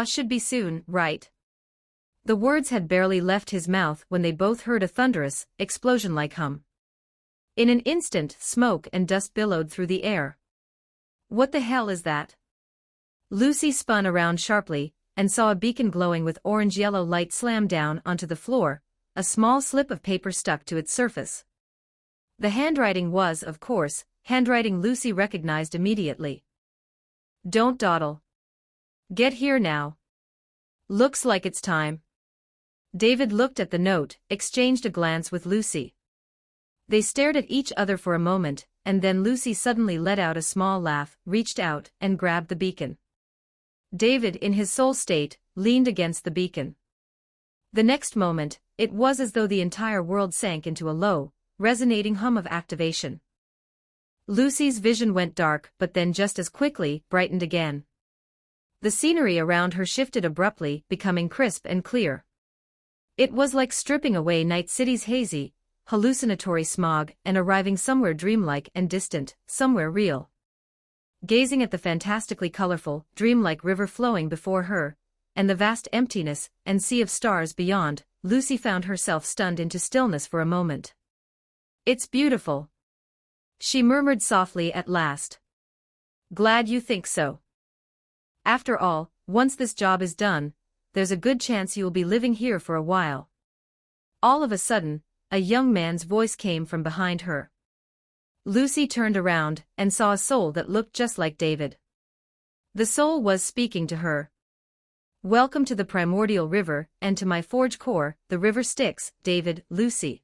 Should be soon, right? The words had barely left his mouth when they both heard a thunderous, explosion-like hum. In an instant, smoke and dust billowed through the air. What the hell is that? Lucy spun around sharply, and saw a beacon glowing with orange-yellow light slam down onto the floor, a small slip of paper stuck to its surface. The handwriting was, of course, handwriting Lucy recognized immediately. Don't dawdle. Get here now. Looks like it's time. David looked at the note, exchanged a glance with Lucy. They stared at each other for a moment, and then Lucy suddenly let out a small laugh, reached out, and grabbed the beacon. David, in his soul state, leaned against the beacon. The next moment, it was as though the entire world sank into a low, resonating hum of activation. Lucy's vision went dark, but then just as quickly, brightened again. The scenery around her shifted abruptly, becoming crisp and clear. It was like stripping away Night City's hazy, hallucinatory smog and arriving somewhere dreamlike and distant, somewhere real. Gazing at the fantastically colorful, dreamlike river flowing before her, and the vast emptiness and sea of stars beyond, Lucy found herself stunned into stillness for a moment. It's beautiful, she murmured softly at last. Glad you think so. After all, once this job is done, there's a good chance you'll be living here for a while. All of a sudden, a young man's voice came from behind her. Lucy turned around and saw a soul that looked just like David. The soul was speaking to her. Welcome to the primordial river and to my forge core, the river Styx, David, Lucy.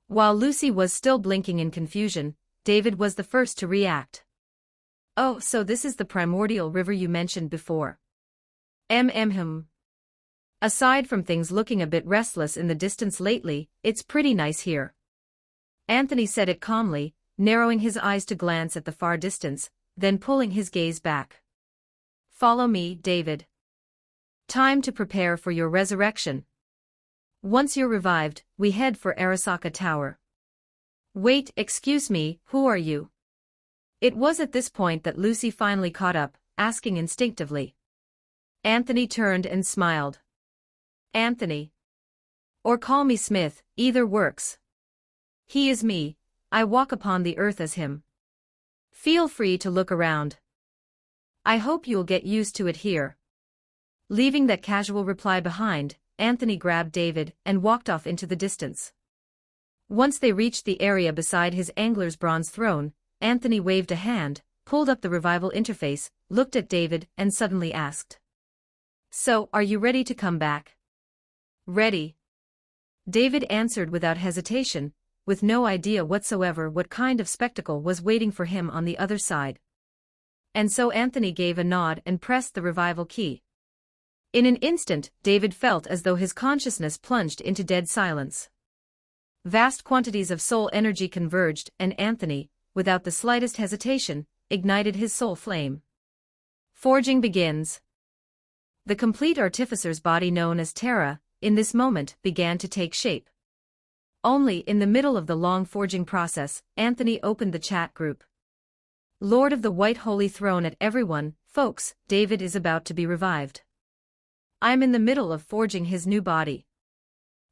While Lucy was still blinking in confusion, David was the first to react. Oh, so this is the primordial river you mentioned before. Aside from things looking a bit restless in the distance lately, it's pretty nice here. Anthony said it calmly, narrowing his eyes to glance at the far distance, then pulling his gaze back. Follow me, David. Time to prepare for your resurrection. Once you're revived, we head for Arasaka Tower. Wait, excuse me, who are you? It was at this point that Lucy finally caught up, asking instinctively. Anthony turned and smiled. Anthony. Or call me Smith, either works. He is me, I walk upon the earth as him. Feel free to look around. I hope you'll get used to it here. Leaving that casual reply behind, Anthony grabbed David and walked off into the distance. Once they reached the area beside his angler's bronze throne, Anthony waved a hand, pulled up the revival interface, looked at David and suddenly asked. So, are you ready to come back? Ready. David answered without hesitation, with no idea whatsoever what kind of spectacle was waiting for him on the other side. And so Anthony gave a nod and pressed the revival key. In an instant, David felt as though his consciousness plunged into dead silence. Vast quantities of soul energy converged, and Anthony, without the slightest hesitation, ignited his soul flame. Forging begins. The complete artificer's body known as Terra, in this moment, began to take shape. Only in the middle of the long forging process, Anthony opened the chat group. Lord of the White Holy Throne at everyone, folks, David is about to be revived. I'm in the middle of forging his new body.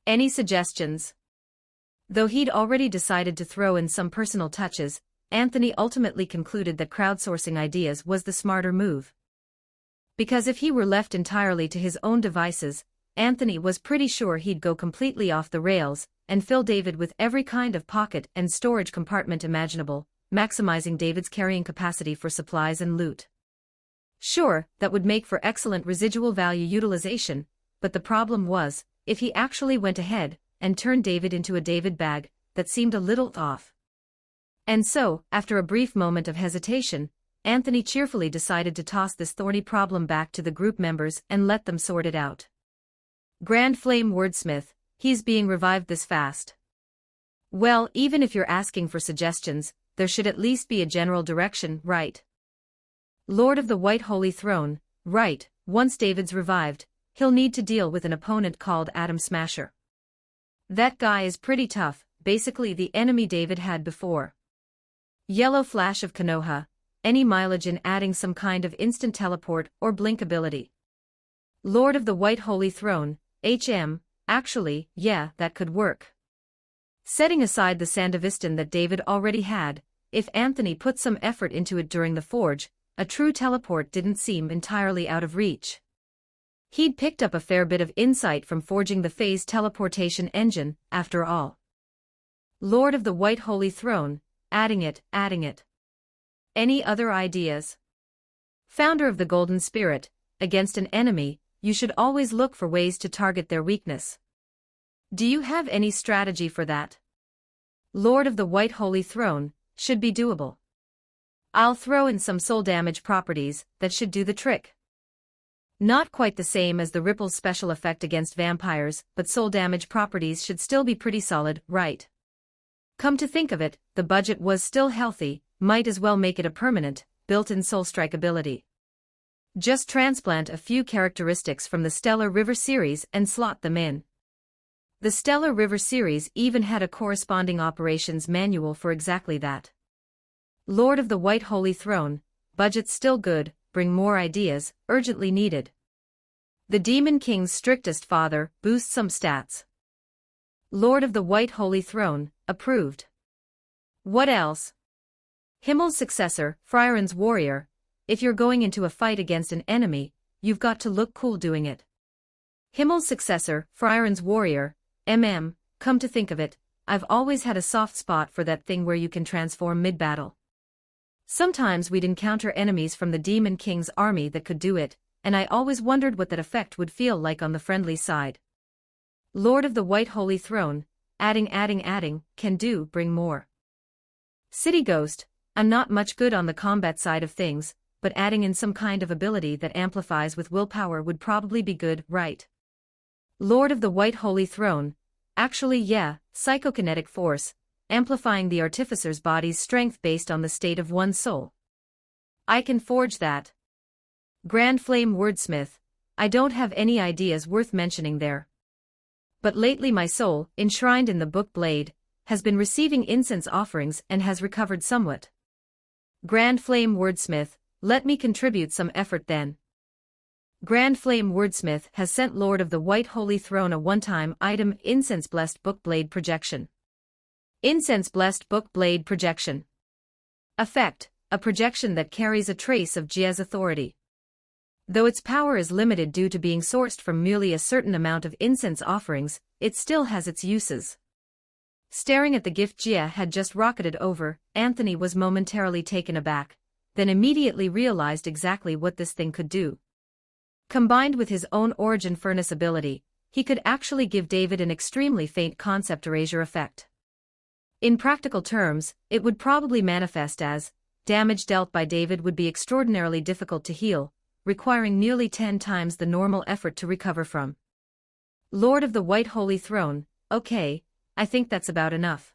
Any suggestions? Though he'd already decided to throw in some personal touches, Anthony ultimately concluded that crowdsourcing ideas was the smarter move. Because if he were left entirely to his own devices, Anthony was pretty sure he'd go completely off the rails and fill David with every kind of pocket and storage compartment imaginable, maximizing David's carrying capacity for supplies and loot. Sure, that would make for excellent residual value utilization, but the problem was, if he actually went ahead and turned David into a David bag, that seemed a little off. And so, after a brief moment of hesitation, Anthony cheerfully decided to toss this thorny problem back to the group members and let them sort it out. Grand Flame Wordsmith, he's being revived this fast. Well, even if you're asking for suggestions, there should at least be a general direction, right? Lord of the White Holy Throne, right, once David's revived, he'll need to deal with an opponent called Atom Smasher. That guy is pretty tough, basically the enemy David had before. Yellow Flash of Konoha, any mileage in adding some kind of instant teleport or blink ability. Lord of the White Holy Throne, actually, yeah, that could work. Setting aside the Sandevistan that David already had, if Anthony put some effort into it during the forge, a true teleport didn't seem entirely out of reach. He'd picked up a fair bit of insight from forging the phase teleportation engine, after all. Lord of the White Holy Throne, adding it. Any other ideas? Founder of the Golden Spirit, against an enemy, you should always look for ways to target their weakness. Do you have any strategy for that? Lord of the White Holy Throne, should be doable. I'll throw in some soul damage properties that should do the trick. Not quite the same as the Ripple's special effect against vampires, but soul damage properties should still be pretty solid, right? Come to think of it, the budget was still healthy, might as well make it a permanent, built-in soul strike ability. Just transplant a few characteristics from the Stellar River series and slot them in. The Stellar River series even had a corresponding operations manual for exactly that. Lord of the White Holy Throne, budget's still good, bring more ideas, urgently needed. The Demon King's strictest father, boost some stats. Lord of the White Holy Throne, approved. What else? Himmel's successor, Friaren's warrior, if you're going into a fight against an enemy, you've got to look cool doing it. Himmel's successor, Friaren's warrior, come to think of it, I've always had a soft spot for that thing where you can transform mid-battle. Sometimes we'd encounter enemies from the Demon King's army that could do it, and I always wondered what that effect would feel like on the friendly side. Lord of the White Holy Throne, adding, can do, bring more. City Ghost, I'm not much good on the combat side of things, but adding in some kind of ability that amplifies with willpower would probably be good, right? Lord of the White Holy Throne, actually yeah, psychokinetic force, amplifying the artificer's body's strength based on the state of one's soul. I can forge that. Grand Flame Wordsmith, I don't have any ideas worth mentioning there. But lately my soul, enshrined in the book blade, has been receiving incense offerings and has recovered somewhat. Grand Flame Wordsmith, let me contribute some effort then. Grand Flame Wordsmith has sent Lord of the White Holy Throne a one-time item Incense Blessed Book Blade Projection. Incense Blessed Book Blade Projection. Effect, a projection that carries a trace of Jia's authority. Though its power is limited due to being sourced from merely a certain amount of incense offerings, it still has its uses. Staring at the gift Jia had just rocketed over, Anthony was momentarily taken aback, then immediately realized exactly what this thing could do. Combined with his own Origin Furnace ability, he could actually give David an extremely faint concept erasure effect. In practical terms, it would probably manifest as, damage dealt by David would be extraordinarily difficult to heal, requiring nearly 10 times the normal effort to recover from. Lord of the White Holy Throne, okay, I think that's about enough.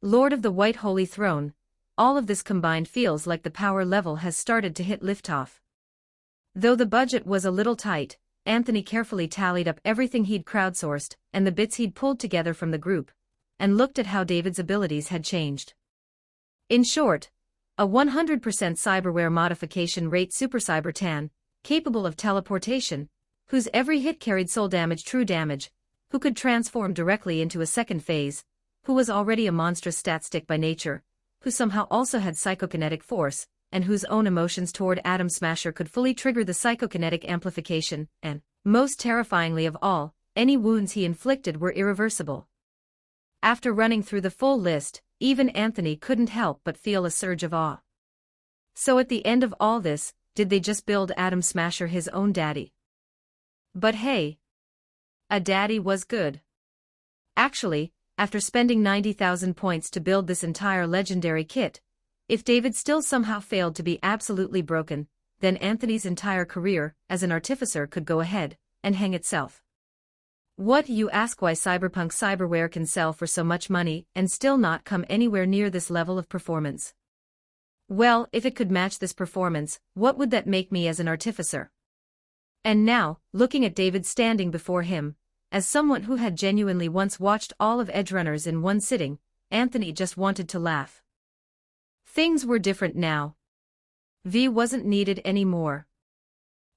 Lord of the White Holy Throne, all of this combined feels like the power level has started to hit liftoff. Though the budget was a little tight, Anthony carefully tallied up everything he'd crowdsourced and the bits he'd pulled together from the group, and looked at how David's abilities had changed. In short, a 100% cyberware modification rate Super Cyber Tan, capable of teleportation, whose every hit carried soul damage true damage, who could transform directly into a second phase, who was already a monstrous stat stick by nature, who somehow also had psychokinetic force, and whose own emotions toward Atom Smasher could fully trigger the psychokinetic amplification, and, most terrifyingly of all, any wounds he inflicted were irreversible. After running through the full list, even Anthony couldn't help but feel a surge of awe. So at the end of all this, did they just build Atom Smasher his own daddy? But hey, a daddy was good. Actually, after spending 90,000 points to build this entire legendary kit, if David still somehow failed to be absolutely broken, then Anthony's entire career as an artificer could go ahead and hang itself. What, you ask, why cyberpunk cyberware can sell for so much money and still not come anywhere near this level of performance? Well, if it could match this performance, what would that make me as an artificer? And now, looking at David standing before him, as someone who had genuinely once watched all of Edgerunners in one sitting, Anthony just wanted to laugh. Things were different now. V wasn't needed anymore.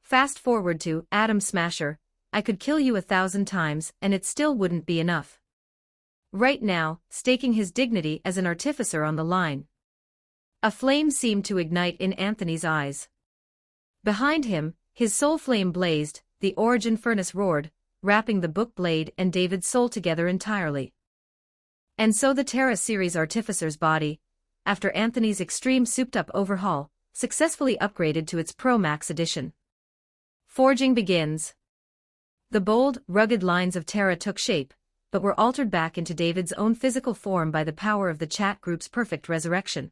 Fast forward to Atom Smasher, I could kill you 1,000 times and it still wouldn't be enough. Right now, staking his dignity as an artificer on the line. A flame seemed to ignite in Anthony's eyes. Behind him, his soul flame blazed, the origin furnace roared, wrapping the book blade and David's soul together entirely. And so the Terra series artificer's body, after Anthony's extreme souped-up overhaul, successfully upgraded to its Pro Max edition. Forging begins. The bold, rugged lines of Terra took shape, but were altered back into David's own physical form by the power of the chat group's perfect resurrection.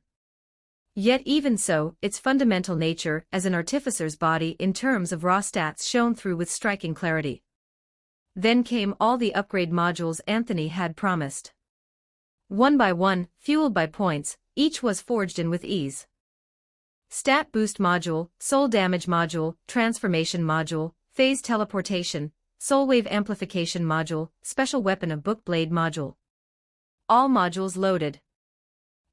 Yet even so, its fundamental nature as an artificer's body in terms of raw stats shone through with striking clarity. Then came all the upgrade modules Anthony had promised. One by one, fueled by points, each was forged in with ease. Stat Boost Module, Soul Damage Module, Transformation Module, Phase Teleportation, Soul Wave Amplification Module, Special Weapon of Book Blade Module. All modules loaded.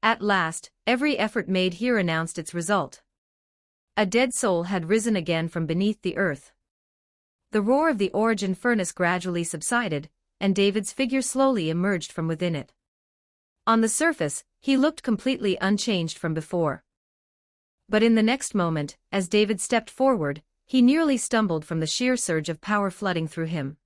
At last, every effort made here announced its result. A dead soul had risen again from beneath the earth. The roar of the origin furnace gradually subsided, and David's figure slowly emerged from within it. On the surface, he looked completely unchanged from before. But in the next moment, as David stepped forward, he nearly stumbled from the sheer surge of power flooding through him.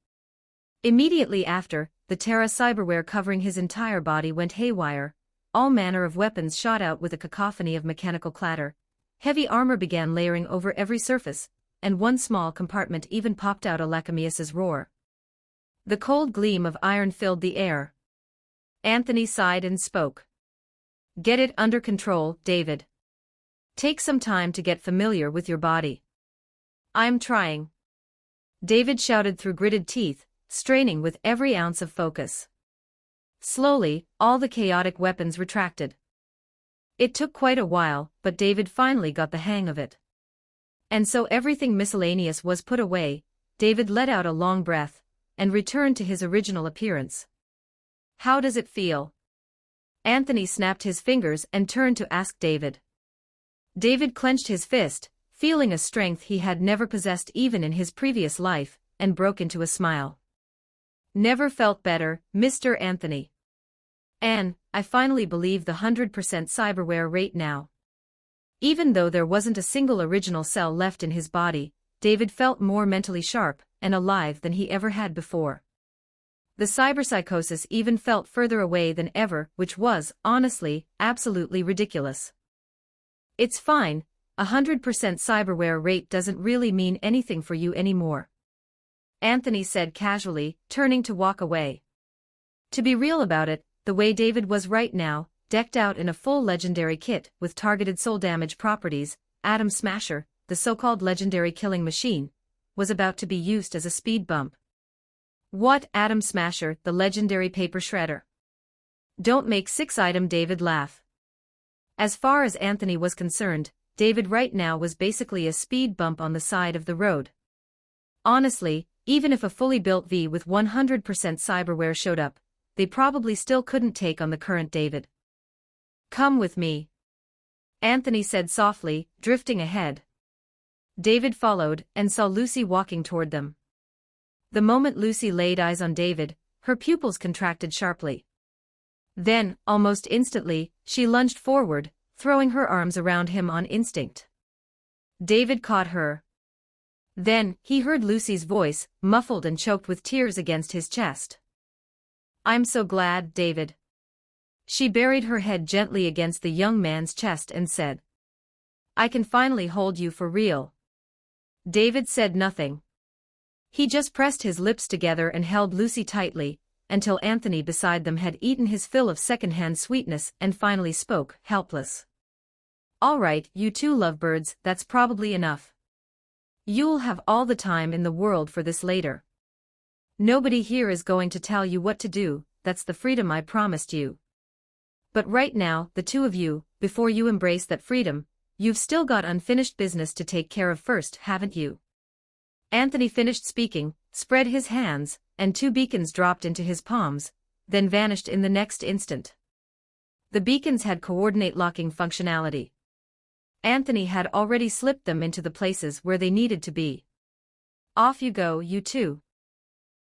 Immediately after, the Terra cyberware covering his entire body went haywire, all manner of weapons shot out with a cacophony of mechanical clatter, heavy armor began layering over every surface, and one small compartment even popped out a Lacamius's roar. The cold gleam of iron filled the air. Anthony sighed and spoke. Get it under control, David. Take some time to get familiar with your body. I'm trying. David shouted through gritted teeth, straining with every ounce of focus. Slowly, all the chaotic weapons retracted. It took quite a while, but David finally got the hang of it. And so everything miscellaneous was put away, David let out a long breath, and returned to his original appearance. How does it feel? Anthony snapped his fingers and turned to ask David. David clenched his fist, feeling a strength he had never possessed even in his previous life, and broke into a smile. Never felt better, Mr. Anthony. And, I finally believe the 100% cyberware rate now. Even though there wasn't a single original cell left in his body, David felt more mentally sharp and alive than he ever had before. The cyberpsychosis even felt further away than ever, which was, honestly, absolutely ridiculous. It's fine, 100% cyberware rate doesn't really mean anything for you anymore. Anthony said casually, turning to walk away. To be real about it, the way David was right now, decked out in a full legendary kit with targeted soul damage properties, Atom Smasher, the so-called legendary killing machine, was about to be used as a speed bump. What? Atom Smasher, the legendary paper shredder? Don't make 6-item David laugh. As far as Anthony was concerned, David right now was basically a speed bump on the side of the road. Honestly, even if a fully built V with 100% cyberware showed up, they probably still couldn't take on the current David. Come with me, Anthony said softly, drifting ahead. David followed and saw Lucy walking toward them. The moment Lucy laid eyes on David, her pupils contracted sharply. Then, almost instantly, she lunged forward, throwing her arms around him on instinct. David caught her. Then, he heard Lucy's voice, muffled and choked with tears against his chest. I'm so glad, David. She buried her head gently against the young man's chest and said, I can finally hold you for real. David said nothing. He just pressed his lips together and held Lucy tightly, until Anthony beside them had eaten his fill of secondhand sweetness and finally spoke, helpless. All right, you two lovebirds, that's probably enough. You'll have all the time in the world for this later. Nobody here is going to tell you what to do, that's the freedom I promised you. But right now, the two of you, before you embrace that freedom, you've still got unfinished business to take care of first, haven't you? Anthony finished speaking, spread his hands, and 2 beacons dropped into his palms, then vanished in the next instant. The beacons had coordinate locking functionality. Anthony had already slipped them into the places where they needed to be. Off you go, you two.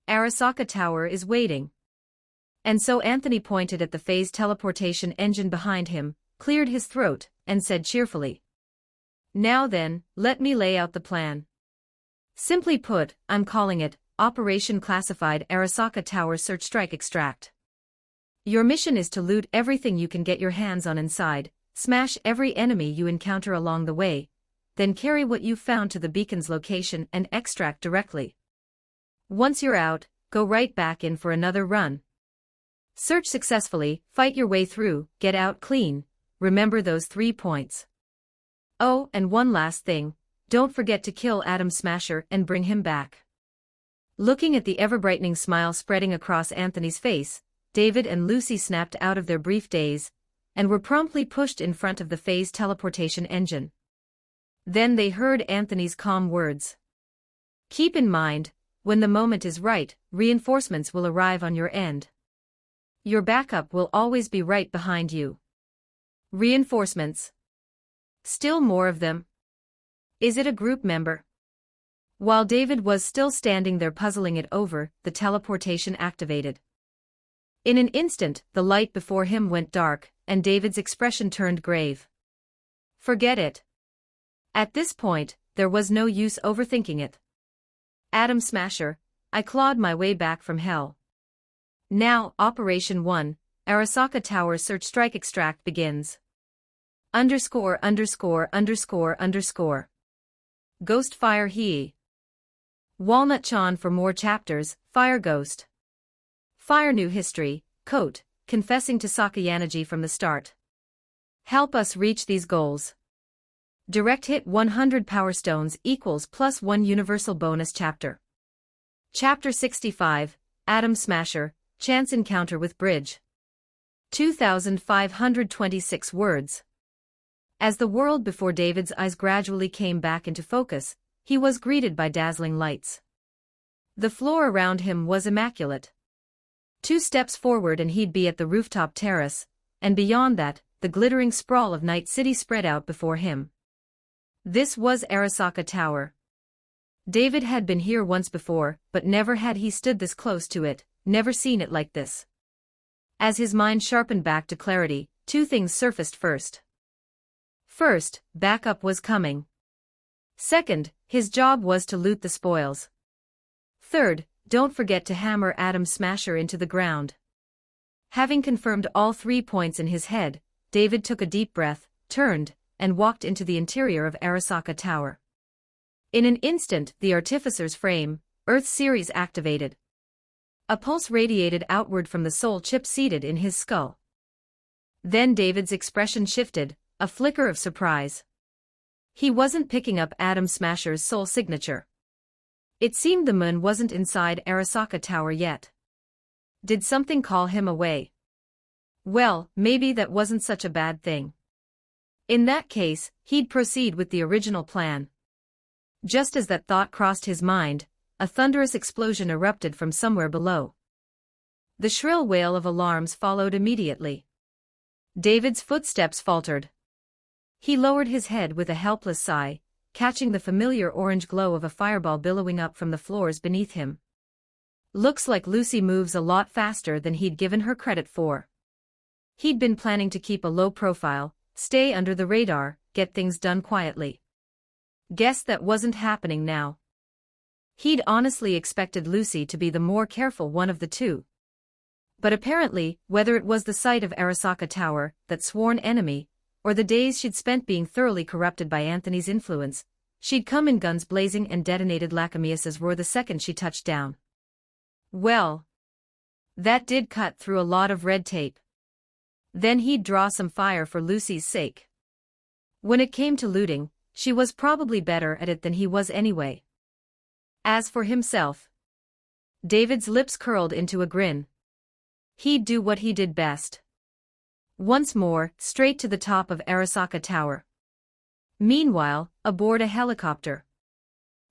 Arasaka Tower is waiting. And so Anthony pointed at the phase teleportation engine behind him, cleared his throat, and said cheerfully. Now then, let me lay out the plan. Simply put, I'm calling it, Operation Classified Arasaka Tower Search Strike Extract. Your mission is to loot everything you can get your hands on inside, smash every enemy you encounter along the way, then carry what you've found to the beacon's location and extract directly. Once you're out, go right back in for another run. Search successfully, fight your way through, get out clean, remember those 3 points. Oh, and one last thing, don't forget to kill Atom Smasher and bring him back. Looking at the ever-brightening smile spreading across Anthony's face, David and Lucy snapped out of their brief daze, and were promptly pushed in front of the phase teleportation engine. Then they heard Anthony's calm words. Keep in mind, when the moment is right, reinforcements will arrive on your end. Your backup will always be right behind you. Reinforcements. Still more of them. Is it a group member? While David was still standing there puzzling it over, the teleportation activated. In an instant, the light before him went dark, and David's expression turned grave. Forget it. At this point, there was no use overthinking it. Atom Smasher, I clawed my way back from hell. Now, Operation 1, Arasaka Tower Search Strike Extract begins. _______. Ghost Fire He. Walnut Chan for more chapters, Fire Ghost. Fire New History, Coat, confessing to Sakayanaji from the start. Help us reach these goals. Direct hit 100 Power Stones equals +1 Universal Bonus Chapter. Chapter 65, Atom Smasher, Chance Encounter with Bridge. 2,526 words. As the world before David's eyes gradually came back into focus, he was greeted by dazzling lights. The floor around him was immaculate. 2 steps forward and he'd be at the rooftop terrace, and beyond that, the glittering sprawl of Night City spread out before him. This was Arasaka Tower. David had been here once before, but never had he stood this close to it, never seen it like this. As his mind sharpened back to clarity, 2 things surfaced first. First, backup was coming. Second, his job was to loot the spoils. Third, don't forget to hammer Atom Smasher into the ground. Having confirmed all 3 points in his head, David took a deep breath, turned, and walked into the interior of Arasaka Tower. In an instant, the Artificer's frame, Earth Series activated. A pulse radiated outward from the soul chip seated in his skull. Then David's expression shifted, a flicker of surprise. He wasn't picking up Atom Smasher's soul signature. It seemed the moon wasn't inside Arasaka Tower yet. Did something call him away? Well, maybe that wasn't such a bad thing. In that case, he'd proceed with the original plan. Just as that thought crossed his mind, a thunderous explosion erupted from somewhere below. The shrill wail of alarms followed immediately. David's footsteps faltered. He lowered his head with a helpless sigh, catching the familiar orange glow of a fireball billowing up from the floors beneath him. Looks like Lucy moves a lot faster than he'd given her credit for. He'd been planning to keep a low profile, stay under the radar, get things done quietly. Guess that wasn't happening now. He'd honestly expected Lucy to be the more careful one of the two. But apparently, whether it was the sight of Arasaka Tower, that sworn enemy, or the days she'd spent being thoroughly corrupted by Anthony's influence, she'd come in guns blazing and detonated Lacamius's roar the second she touched down. Well, that did cut through a lot of red tape. Then he'd draw some fire for Lucy's sake. When it came to looting, she was probably better at it than he was anyway. As for himself, David's lips curled into a grin. He'd do what he did best. Once more, straight to the top of Arasaka Tower. Meanwhile, aboard a helicopter.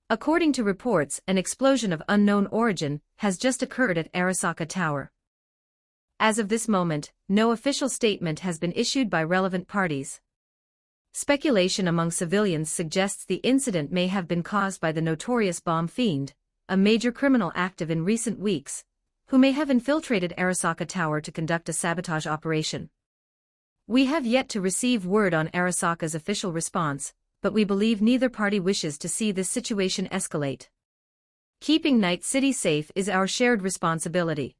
According to reports, an explosion of unknown origin has just occurred at Arasaka Tower. As of this moment, no official statement has been issued by relevant parties. Speculation among civilians suggests the incident may have been caused by the notorious bomb fiend, a major criminal active in recent weeks, who may have infiltrated Arasaka Tower to conduct a sabotage operation. We have yet to receive word on Arasaka's official response, but we believe neither party wishes to see this situation escalate. Keeping Night City safe is our shared responsibility.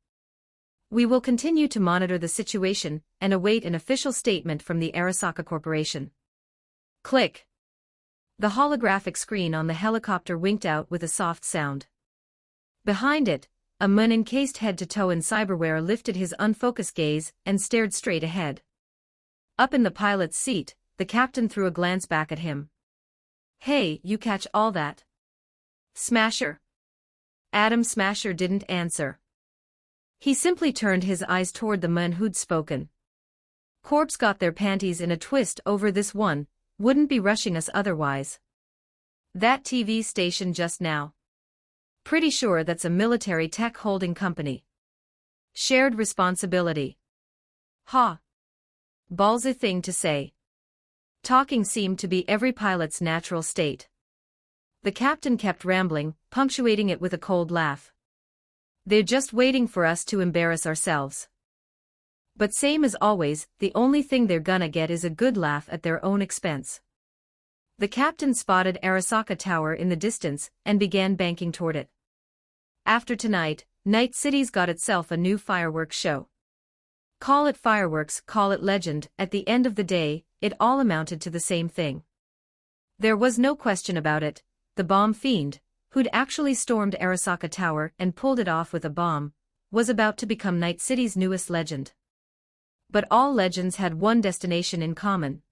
We will continue to monitor the situation and await an official statement from the Arasaka Corporation. Click. The holographic screen on the helicopter winked out with a soft sound. Behind it, a man encased head to toe in cyberware lifted his unfocused gaze and stared straight ahead. Up in the pilot's seat, the captain threw a glance back at him. Hey, you catch all that? Smasher? Atom Smasher didn't answer. He simply turned his eyes toward the man who'd spoken. Corpse got their panties in a twist over this one, wouldn't be rushing us otherwise. That TV station just now. Pretty sure that's a military tech holding company. Shared responsibility. Ha. Ballsy thing to say. Talking seemed to be every pilot's natural state. The captain kept rambling, punctuating it with a cold laugh. They're just waiting for us to embarrass ourselves. But same as always, the only thing they're gonna get is a good laugh at their own expense. The captain spotted Arasaka Tower in the distance and began banking toward it. After tonight, Night City's got itself a new fireworks show. Call it fireworks, call it legend, at the end of the day, it all amounted to the same thing. There was no question about it, the bomb fiend, who'd actually stormed Arasaka Tower and pulled it off with a bomb, was about to become Night City's newest legend. But all legends had one destination in common.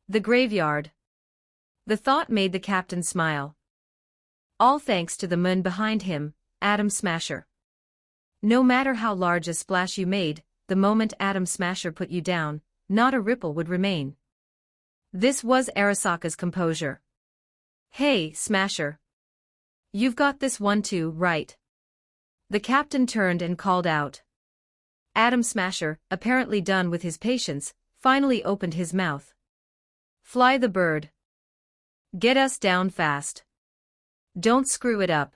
The graveyard. The thought made the captain smile. All thanks to the man behind him, Atom Smasher. No matter how large a splash you made, the moment Atom Smasher put you down, not a ripple would remain. This was Arasaka's composure. Hey, Smasher. You've got this one too, right? The captain turned and called out. Atom Smasher, apparently done with his patience, finally opened his mouth. Fly the bird. Get us down fast. Don't screw it up.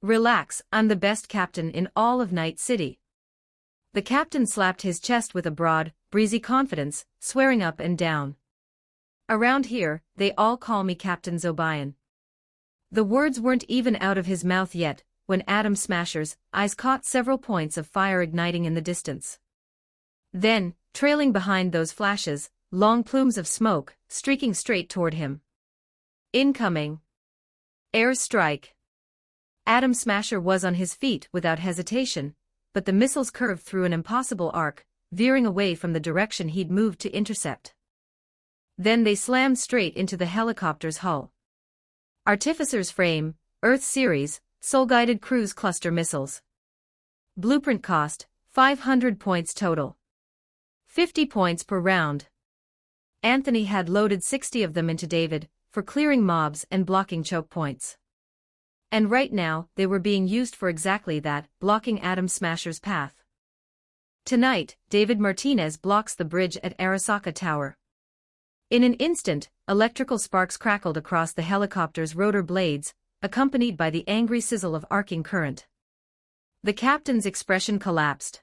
Relax, I'm the best captain in all of Night City. The captain slapped his chest with a broad, breezy confidence, swearing up and down. Around here, they all call me Captain Zobian. The words weren't even out of his mouth yet, when Atom Smasher's eyes caught several points of fire igniting in the distance. Then, trailing behind those flashes, long plumes of smoke, streaking straight toward him. Incoming. Air strike. Atom Smasher was on his feet without hesitation, but the missiles curved through an impossible arc, veering away from the direction he'd moved to intercept. Then they slammed straight into the helicopter's hull. Artificer's Frame, Earth Series, Soul-Guided Cruise Cluster Missiles. Blueprint cost, 500 points total. 50 points per round. Anthony had loaded 60 of them into David, for clearing mobs and blocking choke points. And right now, they were being used for exactly that, blocking Atom Smasher's path. Tonight, David Martinez blocks the bridge at Arasaka Tower. In an instant, electrical sparks crackled across the helicopter's rotor blades, accompanied by the angry sizzle of arcing current. The captain's expression collapsed.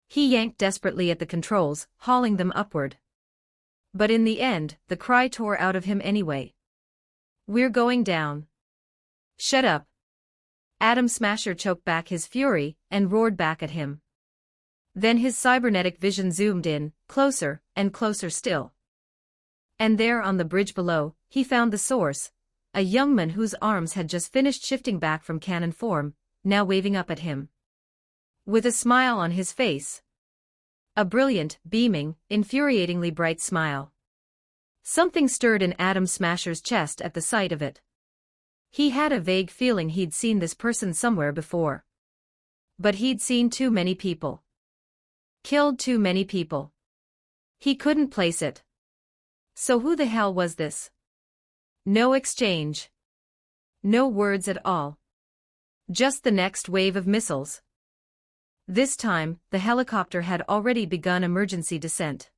He yanked desperately at the controls, hauling them upward. But in the end, the cry tore out of him anyway. "We're going down." "Shut up." Atom Smasher choked back his fury and roared back at him. Then his cybernetic vision zoomed in, closer and closer still. And there on the bridge below, he found the source, a young man whose arms had just finished shifting back from cannon form, now waving up at him. With a smile on his face. A brilliant, beaming, infuriatingly bright smile. Something stirred in Atom Smasher's chest at the sight of it. He had a vague feeling he'd seen this person somewhere before. But he'd seen too many people. Killed too many people. He couldn't place it. So who the hell was this? No exchange. No words at all. Just the next wave of missiles. This time, the helicopter had already begun emergency descent.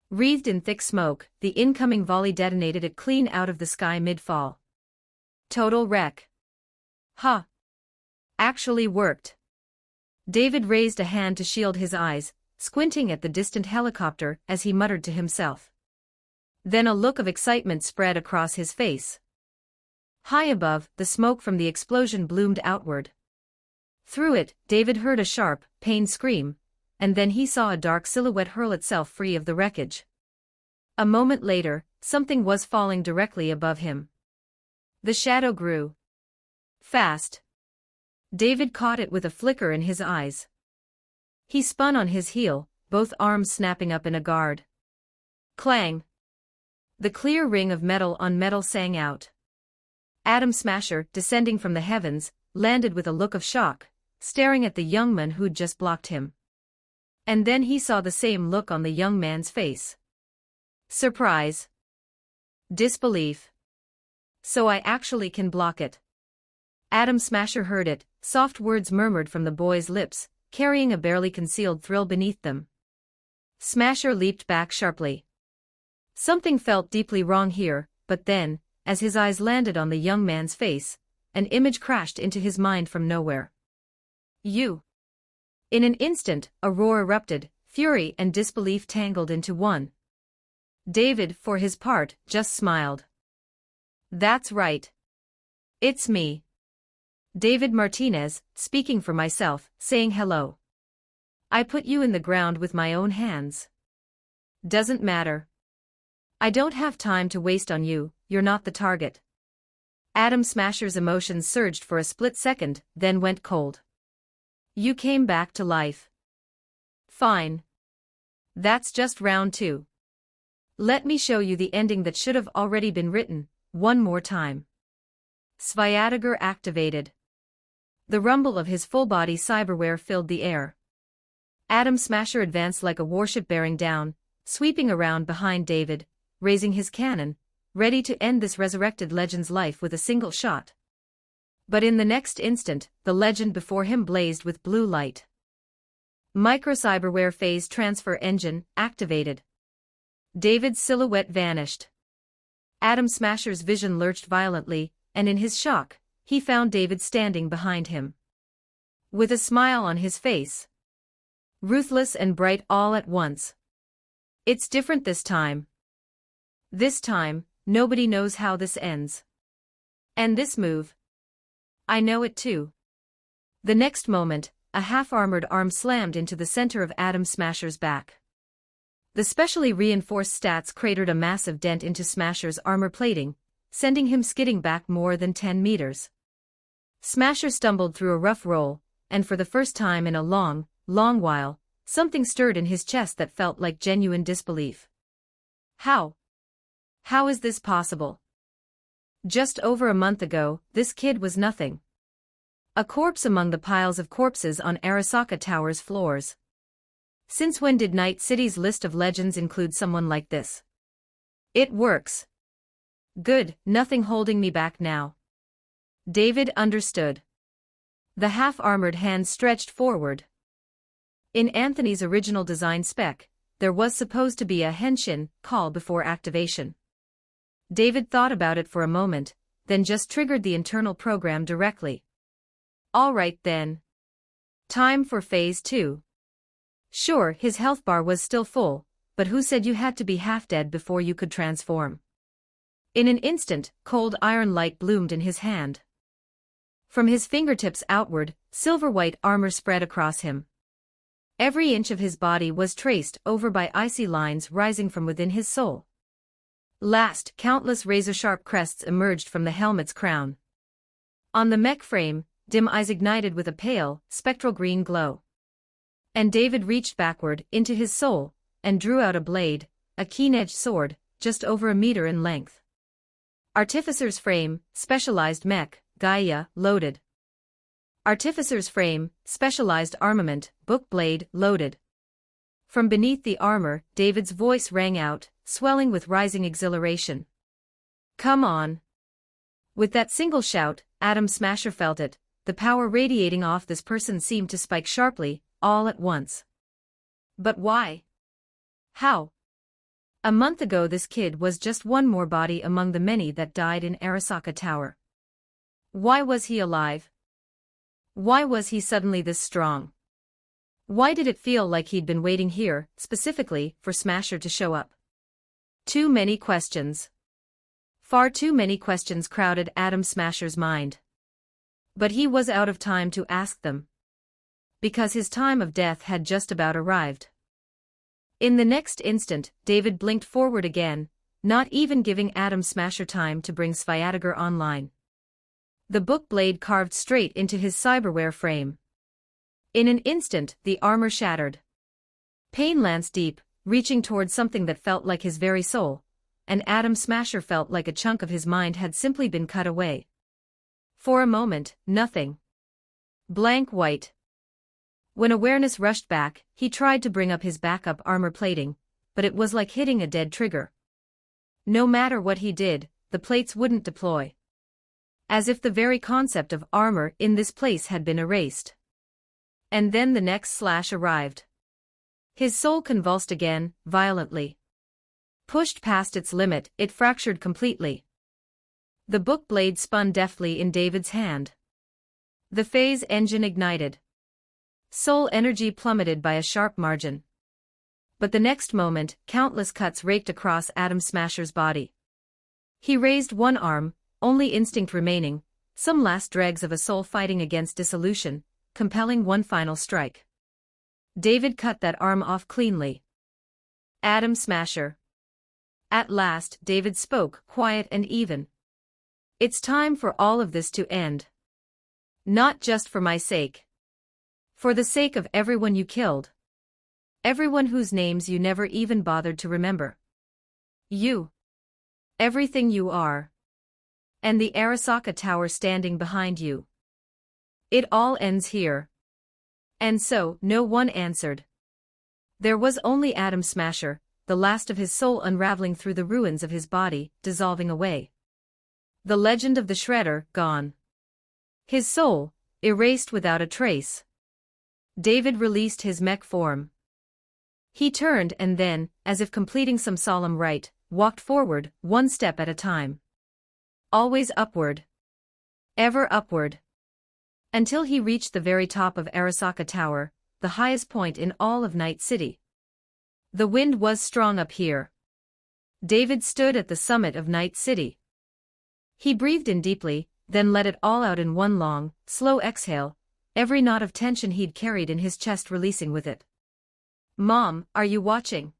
Wreathed in thick smoke, the incoming volley detonated it clean out of the sky mid-fall. Total wreck. Huh. Actually worked. David raised a hand to shield his eyes, squinting at the distant helicopter as he muttered to himself. Then a look of excitement spread across his face. High above, the smoke from the explosion bloomed outward. Through it, David heard a sharp, pained scream, and then he saw a dark silhouette hurl itself free of the wreckage. A moment later, something was falling directly above him. The shadow grew. Fast. David caught it with a flicker in his eyes. He spun on his heel, both arms snapping up in a guard. Clang. The clear ring of metal on metal sang out. Atom Smasher, descending from the heavens, landed with a look of shock, staring at the young man who'd just blocked him. And then he saw the same look on the young man's face. Surprise. Disbelief. So I actually can block it. Atom Smasher heard it, soft words murmured from the boy's lips, carrying a barely concealed thrill beneath them. Smasher leaped back sharply. Something felt deeply wrong here, but then, as his eyes landed on the young man's face, an image crashed into his mind from nowhere. You. In an instant, a roar erupted, fury and disbelief tangled into one. David, for his part, just smiled. That's right. It's me. David Martinez, speaking for myself, saying hello. I put you in the ground with my own hands. Doesn't matter. I don't have time to waste on you, you're not the target. Atom Smasher's emotions surged for a split second, then went cold. You came back to life. Fine. That's just round 2. Let me show you the ending that should have already been written, one more time. Sviatogger activated. The rumble of his full-body cyberware filled the air. Atom Smasher advanced like a warship bearing down, sweeping around behind David, raising his cannon, ready to end this resurrected legend's life with a single shot. But in the next instant, the legend before him blazed with blue light. Microcyberware phase transfer engine activated. David's silhouette vanished. Atom Smasher's vision lurched violently, and in his shock, he found David standing behind him. With a smile on his face. Ruthless and bright all at once. It's different this time. This time, nobody knows how this ends. And this move. I know it too. The next moment, a half-armored arm slammed into the center of Atom Smasher's back. The specially reinforced stats cratered a massive dent into Smasher's armor plating, sending him skidding back more than 10 meters. Smasher stumbled through a rough roll, and for the first time in a long, long while, something stirred in his chest that felt like genuine disbelief. How? How is this possible? Just over a month ago, this kid was nothing. A corpse among the piles of corpses on Arasaka Tower's floors. Since when did Night City's list of legends include someone like this? It works. Good, nothing holding me back now. David understood. The half-armored hand stretched forward. In Anthony's original design spec, there was supposed to be a henshin call before activation. David thought about it for a moment, then just triggered the internal program directly. All right then. Time for Phase 2. Sure, his health bar was still full, but who said you had to be half-dead before you could transform? In an instant, cold iron light bloomed in his hand. From his fingertips outward, silver-white armor spread across him. Every inch of his body was traced over by icy lines rising from within his soul. Last, countless razor-sharp crests emerged from the helmet's crown. On the mech frame, dim eyes ignited with a pale, spectral green glow. And David reached backward into his soul, and drew out a blade, a keen-edged sword, just over a meter in length. Artificer's frame, specialized mech, Gaia, loaded. Artificer's frame, specialized armament, book blade, loaded. From beneath the armor, David's voice rang out, swelling with rising exhilaration. Come on. With that single shout, Atom Smasher felt it. The power radiating off this person seemed to spike sharply, all at once. But why? How? A month ago this kid was just one more body among the many that died in Arasaka Tower. Why was he alive? Why was he suddenly this strong? Why did it feel like he'd been waiting here, specifically, for Smasher to show up? Too many questions. Far too many questions crowded Atom Smasher's mind. But he was out of time to ask them. Because his time of death had just about arrived. In the next instant, David blinked forward again, not even giving Atom Smasher time to bring Sviatogor online. The book blade carved straight into his cyberware frame. In an instant, the armor shattered. Pain lanced deep, reaching towards something that felt like his very soul, and Atom Smasher felt like a chunk of his mind had simply been cut away. For a moment, nothing. Blank white. When awareness rushed back, he tried to bring up his backup armor plating, but it was like hitting a dead trigger. No matter what he did, the plates wouldn't deploy. As if the very concept of armor in this place had been erased. And then the next slash arrived. His soul convulsed again, violently. Pushed past its limit, it fractured completely. The book blade spun deftly in David's hand. The phase engine ignited. Soul energy plummeted by a sharp margin. But the next moment, countless cuts raked across Atom Smasher's body. He raised one arm, only instinct remaining, some last dregs of a soul fighting against dissolution, compelling one final strike. David cut that arm off cleanly. Atom Smasher. At last, David spoke, quiet and even. It's time for all of this to end. Not just for my sake. For the sake of everyone you killed. Everyone whose names you never even bothered to remember. You. Everything you are. And the Arasaka Tower standing behind you. It all ends here. And so, no one answered. There was only Atom Smasher, the last of his soul unraveling through the ruins of his body, dissolving away. The legend of the Shredder, gone. His soul, erased without a trace. David released his mech form. He turned and then, as if completing some solemn rite, walked forward, one step at a time. Always upward. Ever upward. Until he reached the very top of Arasaka Tower, the highest point in all of Night City. The wind was strong up here. David stood at the summit of Night City. He breathed in deeply, then let it all out in one long, slow exhale, every knot of tension he'd carried in his chest releasing with it. Mom, are you watching?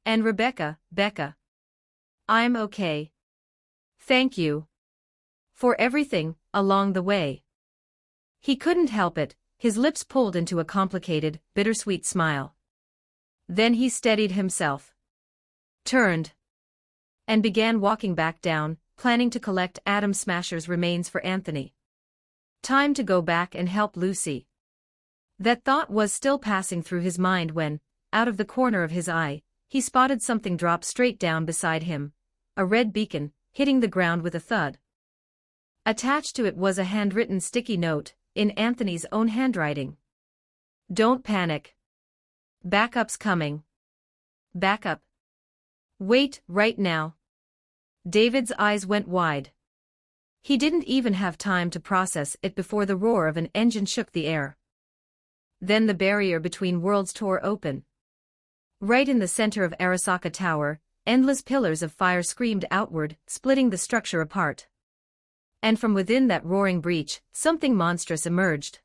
And Rebecca, Becca. I'm okay. Thank you. For everything, along the way. He couldn't help it, his lips pulled into a complicated, bittersweet smile. Then he steadied himself, turned, and began walking back down, planning to collect Atom Smasher's remains for Anthony. Time to go back and help Lucy. That thought was still passing through his mind when, out of the corner of his eye, he spotted something drop straight down beside him, a red beacon, hitting the ground with a thud. Attached to it was a handwritten sticky note, in Anthony's own handwriting. "Don't panic. Backup's coming. Backup. Wait, right now." David's eyes went wide. He didn't even have time to process it before the roar of an engine shook the air. Then the barrier between worlds tore open. Right in the center of Arasaka Tower, endless pillars of fire screamed outward, splitting the structure apart. And from within that roaring breach, something monstrous emerged.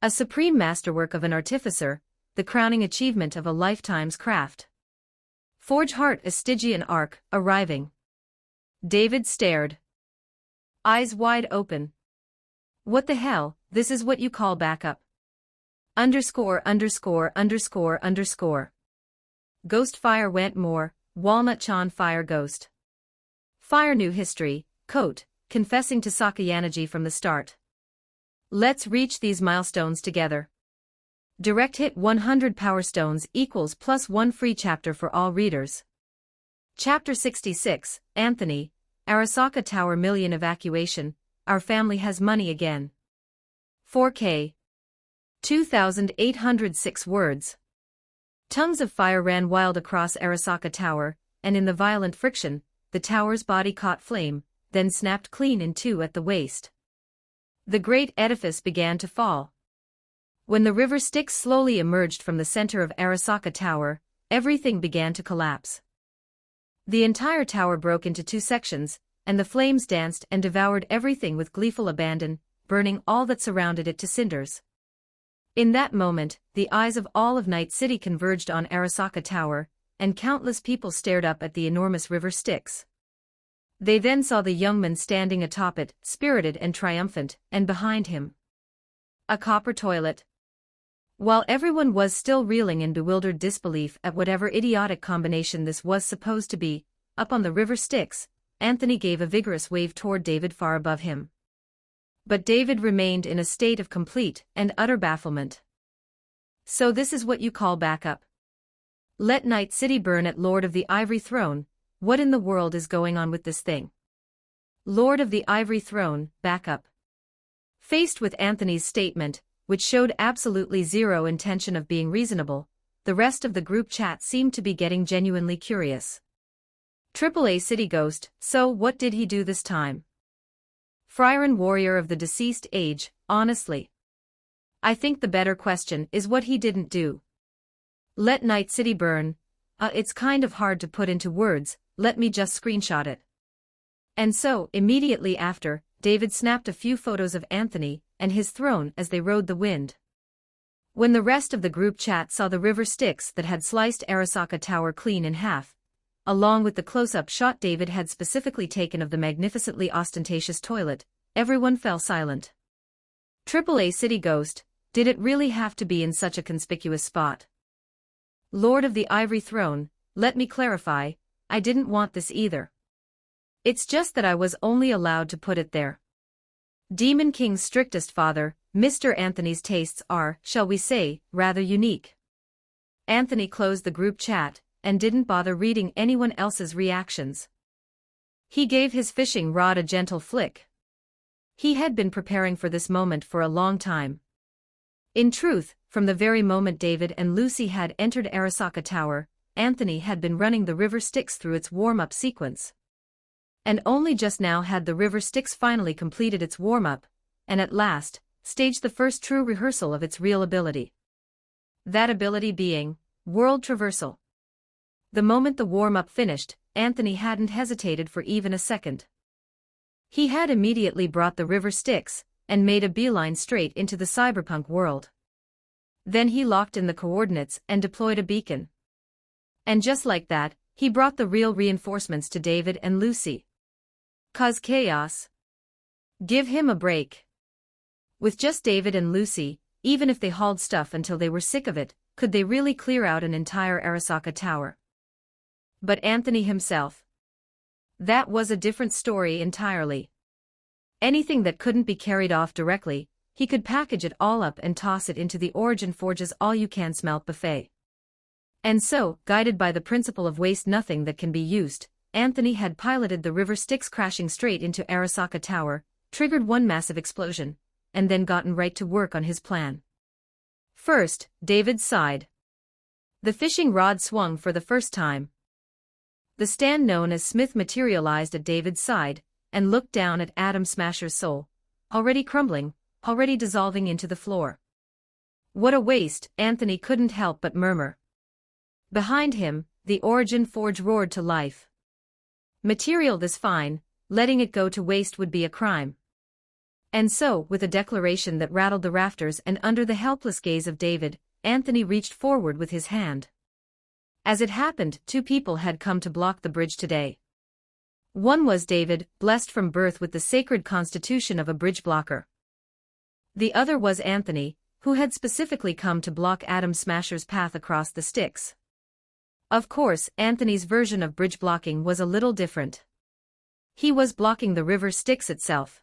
A supreme masterwork of an artificer, the crowning achievement of a lifetime's craft. Forge Heart a Stygian Arc, arriving. David stared. Eyes wide open. What the hell, this is what you call backup? Underscore. Ghost Fire went more, Walnut Chan Fire Ghost. Fire new history, Coat, confessing to Sakayanaji from the start. Let's reach these milestones together. Direct hit 100 Power Stones equals +1 free chapter for all readers. Chapter 66, Anthony, Arasaka Tower Million Evacuation, Our Family Has Money Again. 4K. 2,806 words. Tongues of fire ran wild across Arasaka Tower, and in the violent friction, the tower's body caught flame, then snapped clean in two at the waist. The great edifice began to fall. When the river Styx slowly emerged from the center of Arasaka Tower, everything began to collapse. The entire tower broke into two sections, and the flames danced and devoured everything with gleeful abandon, burning all that surrounded it to cinders. In that moment, the eyes of all of Night City converged on Arasaka Tower, and countless people stared up at the enormous river Styx. They then saw the young man standing atop it, spirited and triumphant, and behind him, a copper toilet. While everyone was still reeling in bewildered disbelief at whatever idiotic combination this was supposed to be, up on the river Styx, Anthony gave a vigorous wave toward David far above him. But David remained in a state of complete and utter bafflement. So this is what you call backup? Let Night City burn at Lord of the Ivory Throne, what in the world is going on with this thing? Lord of the Ivory Throne, backup. Faced with Anthony's statement, which showed absolutely zero intention of being reasonable, the rest of the group chat seemed to be getting genuinely curious. AAA City Ghost, so what did he do this time? Friaran warrior of the deceased age, honestly. I think the better question is what he didn't do. Let Night City burn. It's kind of hard to put into words, let me just screenshot it. And so, immediately after, David snapped a few photos of Anthony and his throne as they rode the wind. When the rest of the group chat saw the river Styx that had sliced Arasaka Tower clean in half, along with the close-up shot David had specifically taken of the magnificently ostentatious toilet, everyone fell silent. AAA City Ghost, did it really have to be in such a conspicuous spot? Lord of the Ivory Throne, let me clarify, I didn't want this either. It's just that I was only allowed to put it there. Demon King's strictest father, Mr. Anthony's tastes are, shall we say, rather unique. Anthony closed the group chat, and didn't bother reading anyone else's reactions. He gave his fishing rod a gentle flick. He had been preparing for this moment for a long time. In truth, from the very moment David and Lucy had entered Arasaka Tower, Anthony had been running the river Styx through its warm-up sequence. And only just now had the river Styx finally completed its warm-up, and at last, staged the first true rehearsal of its real ability. That ability being, world traversal. The moment the warm-up finished, Anthony hadn't hesitated for even a second. He had immediately brought the river Styx, and made a beeline straight into the cyberpunk world. Then he locked in the coordinates and deployed a beacon. And just like that, he brought the real reinforcements to David and Lucy. Cause chaos. Give him a break. With just David and Lucy, even if they hauled stuff until they were sick of it, could they really clear out an entire Arasaka tower? But Anthony himself. That was a different story entirely. Anything that couldn't be carried off directly, he could package it all up and toss it into the Origin Forge's all-you-can-smelt buffet. And so, guided by the principle of waste nothing that can be used, Anthony had piloted the river Styx crashing straight into Arasaka Tower, triggered one massive explosion, and then gotten right to work on his plan. First, David sighed. The fishing rod swung for the first time. The stand known as Smith materialized at David's side, and looked down at Atom Smasher's soul, already crumbling, already dissolving into the floor. What a waste, Anthony couldn't help but murmur. Behind him, the Origin Forge roared to life. Material this fine, letting it go to waste would be a crime. And so, with a declaration that rattled the rafters and under the helpless gaze of David, Anthony reached forward with his hand. As it happened, two people had come to block the bridge today. One was David, blessed from birth with the sacred constitution of a bridge blocker. The other was Anthony, who had specifically come to block Atom Smasher's path across the Styx. Of course, Anthony's version of bridge blocking was a little different. He was blocking the river Styx itself.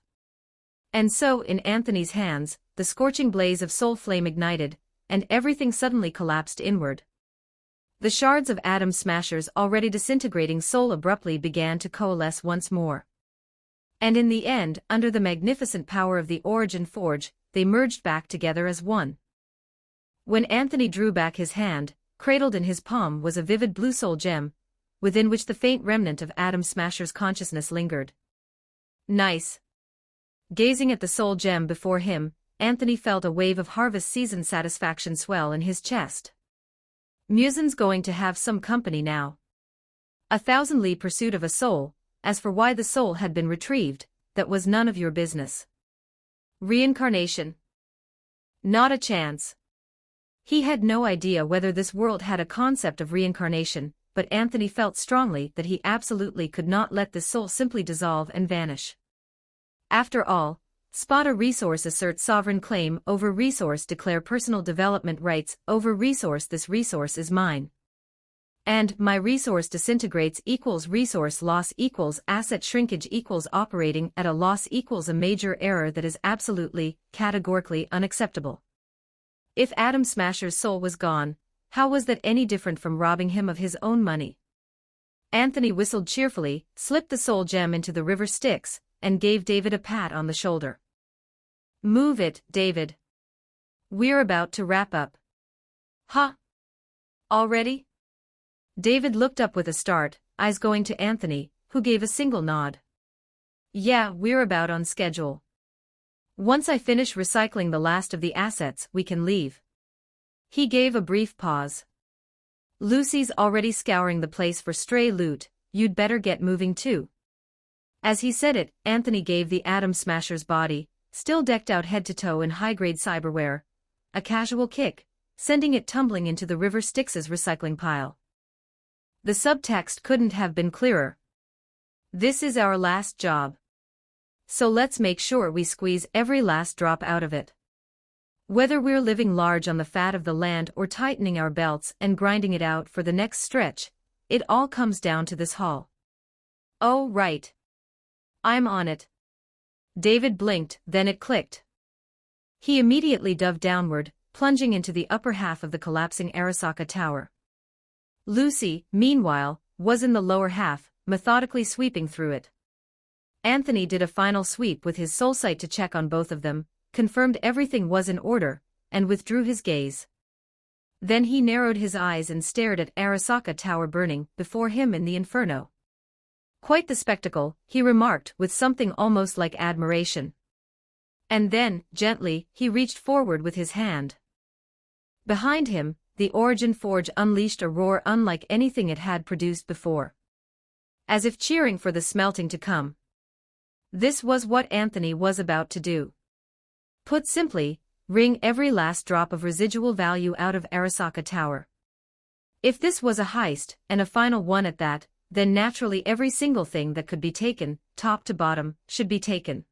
And so, in Anthony's hands, the scorching blaze of soul flame ignited, and everything suddenly collapsed inward. The shards of Atom Smasher's already disintegrating soul abruptly began to coalesce once more. And in the end, under the magnificent power of the Origin Forge, they merged back together as one. When Anthony drew back his hand, cradled in his palm was a vivid blue soul gem, within which the faint remnant of Atom Smasher's consciousness lingered. Nice. Gazing at the soul gem before him, Anthony felt a wave of harvest season satisfaction swell in his chest. Muzin's going to have some company now. 1,000-li pursuit of a soul. As for why the soul had been retrieved, that was none of your business. Reincarnation? Not a chance. He had no idea whether this world had a concept of reincarnation, but Anthony felt strongly that he absolutely could not let this soul simply dissolve and vanish. After all, spot a resource, assert sovereign claim over resource, declare personal development rights over resource. This resource is mine. And my resource disintegrates equals resource loss equals asset shrinkage equals operating at a loss equals a major error that is absolutely, categorically unacceptable. If Atom Smasher's soul was gone, how was that any different from robbing him of his own money? Anthony whistled cheerfully, slipped the soul gem into the river Styx, and gave David a pat on the shoulder. Move it, David. We're about to wrap up. Huh? Already? David looked up with a start, eyes going to Anthony, who gave a single nod. Yeah, we're about on schedule. Once I finish recycling the last of the assets, we can leave. He gave a brief pause. Lucy's already scouring the place for stray loot, you'd better get moving too. As he said it, Anthony gave the Atom Smasher's body, still decked out head to toe in high-grade cyberware, a casual kick, sending it tumbling into the river Styx's recycling pile. The subtext couldn't have been clearer. This is our last job. So let's make sure we squeeze every last drop out of it. Whether we're living large on the fat of the land or tightening our belts and grinding it out for the next stretch, it all comes down to this haul. Oh, right. I'm on it. David blinked, then it clicked. He immediately dove downward, plunging into the upper half of the collapsing Arasaka Tower. Lucy, meanwhile, was in the lower half, methodically sweeping through it. Anthony did a final sweep with his soul sight to check on both of them, confirmed everything was in order, and withdrew his gaze. Then he narrowed his eyes and stared at Arasaka Tower burning before him in the inferno. Quite the spectacle, he remarked with something almost like admiration. And then, gently, he reached forward with his hand. Behind him, the Origin Forge unleashed a roar unlike anything it had produced before. As if cheering for the smelting to come. This was what Anthony was about to do. Put simply, wring every last drop of residual value out of Arasaka Tower. If this was a heist, and a final one at that, then naturally every single thing that could be taken, top to bottom, should be taken.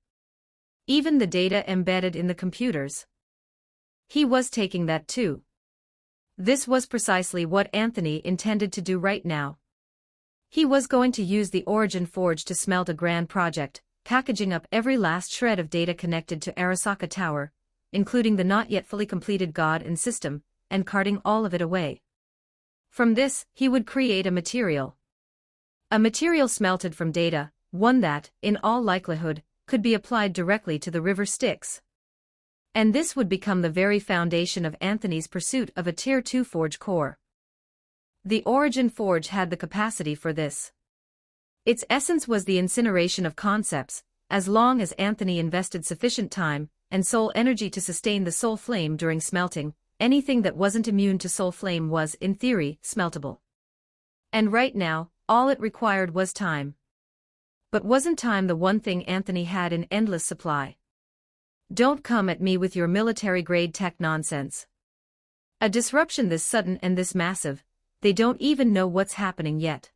Even the data embedded in the computers. He was taking that too. This was precisely what Anthony intended to do right now. He was going to use the Origin Forge to smelt a grand project, packaging up every last shred of data connected to Arasaka Tower, including the not yet fully completed God and system, and carting all of it away. From this, he would create a material. A material smelted from data, one that, in all likelihood, could be applied directly to the river Styx. And this would become the very foundation of Anthony's pursuit of a Tier 2 forge core. The Origin Forge had the capacity for this. Its essence was the incineration of concepts, as long as Anthony invested sufficient time and soul energy to sustain the soul flame during smelting. Anything that wasn't immune to soul flame was, in theory, smeltable. And right now, all it required was time. But wasn't time the one thing Anthony had in endless supply? Don't come at me with your military-grade tech nonsense. A disruption this sudden and this massive, they don't even know what's happening yet.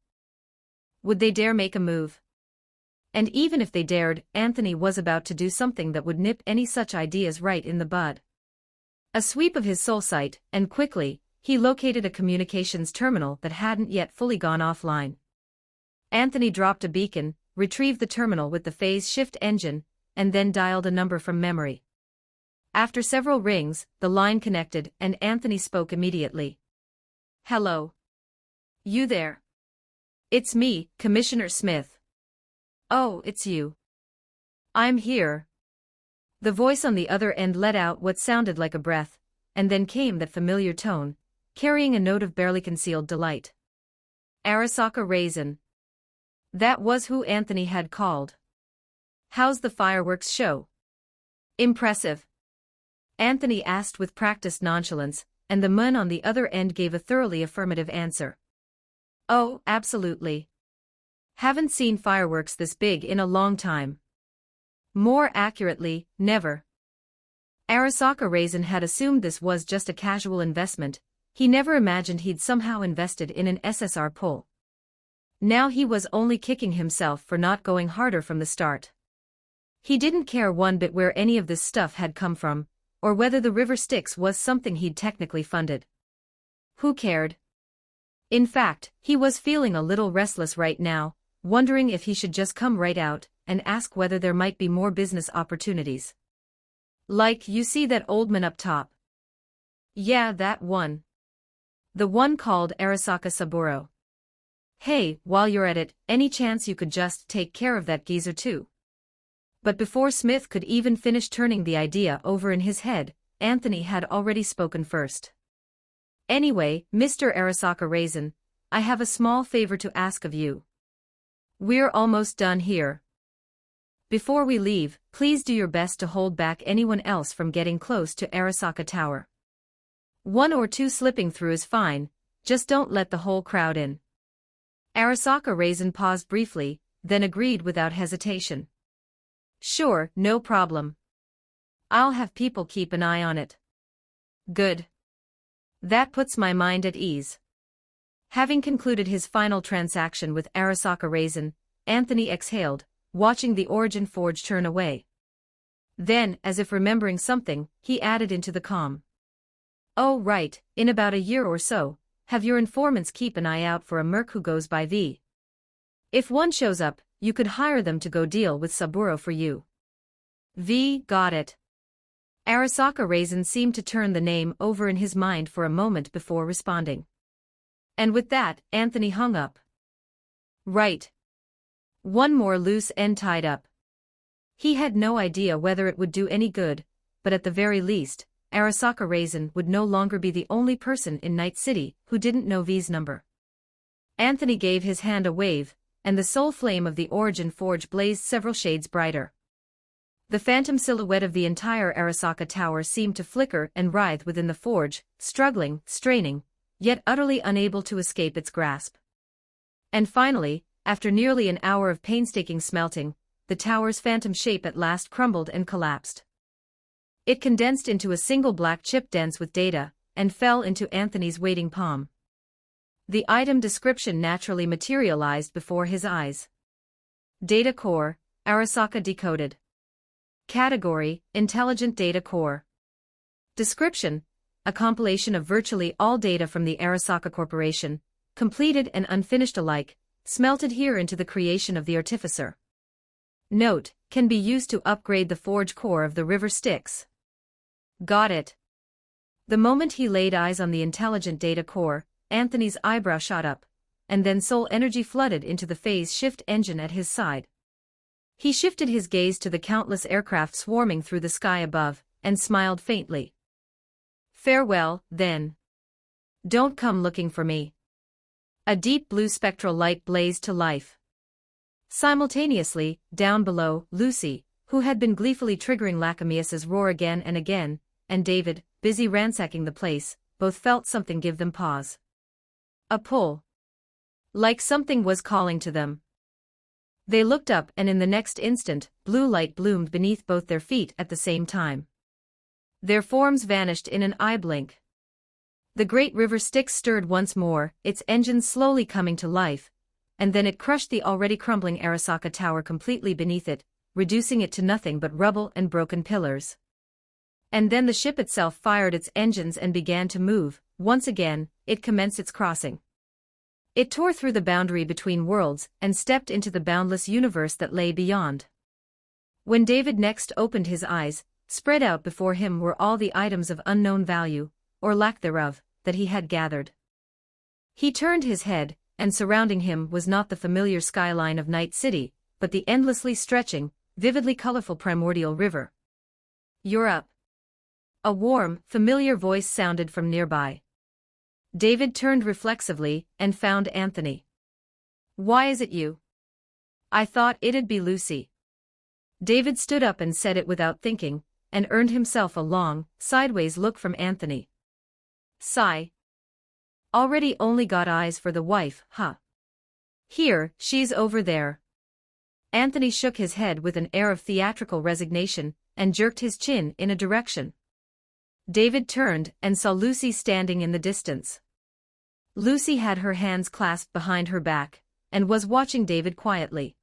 Would they dare make a move? And even if they dared, Anthony was about to do something that would nip any such ideas right in the bud. A sweep of his soul sight, and quickly, he located a communications terminal that hadn't yet fully gone offline. Anthony dropped a beacon, retrieved the terminal with the phase shift engine, and then dialed a number from memory. After several rings, the line connected and Anthony spoke immediately. "Hello. You there? It's me, Commissioner Smith." "Oh, it's you. I'm here." The voice on the other end let out what sounded like a breath, and then came that familiar tone, carrying a note of barely concealed delight. Arasaka Raisin. That was who Anthony had called. "How's the fireworks show?" "Impressive," Anthony asked with practiced nonchalance, and the man on the other end gave a thoroughly affirmative answer. "Oh, absolutely. Haven't seen fireworks this big in a long time. More accurately, never." Arasaka Raisin had assumed this was just a casual investment. He never imagined he'd somehow invested in an SSR pull. Now he was only kicking himself for not going harder from the start. He didn't care one bit where any of this stuff had come from, or whether the river Styx was something he'd technically funded. Who cared? In fact, he was feeling a little restless right now, wondering if he should just come right out and ask whether there might be more business opportunities. "Like you see that old man up top?" "Yeah, that one. The one called Arasaka Saburo. Hey, while you're at it, any chance you could just take care of that geezer too?" But before Smith could even finish turning the idea over in his head, Anthony had already spoken first. "Anyway, Mr. Arasaka Raisin, I have a small favor to ask of you. We're almost done here. Before we leave, please do your best to hold back anyone else from getting close to Arasaka Tower. One or two slipping through is fine, just don't let the whole crowd in." Arasaka Raisin paused briefly, then agreed without hesitation. "Sure, no problem. I'll have people keep an eye on it." "Good. That puts my mind at ease." Having concluded his final transaction with Arasaka Raisin, Anthony exhaled, watching the Origin Forge turn away. Then, as if remembering something, he added into the comm. "Oh right, in about a year or so, have your informants keep an eye out for a merc who goes by V. If one shows up, you could hire them to go deal with Saburo for you." "V, got it." Arasaka Raisin seemed to turn the name over in his mind for a moment before responding. And with that, Anthony hung up. Right. One more loose end tied up. He had no idea whether it would do any good, but at the very least, Arasaka Raisin would no longer be the only person in Night City who didn't know V's number. Anthony gave his hand a wave, and the soul flame of the Origin Forge blazed several shades brighter. The phantom silhouette of the entire Arasaka Tower seemed to flicker and writhe within the forge, struggling, straining, yet utterly unable to escape its grasp. And finally, after nearly an hour of painstaking smelting, the tower's phantom shape at last crumbled and collapsed. It condensed into a single black chip dense with data, and fell into Anthony's waiting palm. The item description naturally materialized before his eyes. Data core, Arasaka decoded. Category: Intelligent Data Core. Description: a compilation of virtually all data from the Arasaka Corporation, completed and unfinished alike, smelted here into the creation of the Artificer. Note: can be used to upgrade the forge core of the River Styx. Got it. The moment he laid eyes on the Intelligent Data Core, Anthony's eyebrow shot up, and then soul energy flooded into the phase shift engine at his side. He shifted his gaze to the countless aircraft swarming through the sky above, and smiled faintly. Farewell, then. Don't come looking for me. A deep blue spectral light blazed to life. Simultaneously, down below, Lucy, who had been gleefully triggering Lacamius's roar again and again, and David, busy ransacking the place, both felt something give them pause. A pull. Like something was calling to them. They looked up and in the next instant, blue light bloomed beneath both their feet at the same time. Their forms vanished in an eye blink. The great River Styx stirred once more, its engines slowly coming to life, and then it crushed the already crumbling Arasaka Tower completely beneath it, reducing it to nothing but rubble and broken pillars. And then the ship itself fired its engines and began to move. Once again, it commenced its crossing. It tore through the boundary between worlds and stepped into the boundless universe that lay beyond. When David next opened his eyes, spread out before him were all the items of unknown value, or lack thereof, that he had gathered. He turned his head, and surrounding him was not the familiar skyline of Night City, but the endlessly stretching, vividly colorful primordial river. "You're up." A warm, familiar voice sounded from nearby. David turned reflexively, and found Anthony. "Why is it you?" "I thought it'd be Lucy." David stood up and said it without thinking, and earned himself a long, sideways look from Anthony. Sigh. "Already only got eyes for the wife, huh? Here, she's over there." Anthony shook his head with an air of theatrical resignation, and jerked his chin in a direction. David turned and saw Lucy standing in the distance. Lucy had her hands clasped behind her back, and was watching David quietly.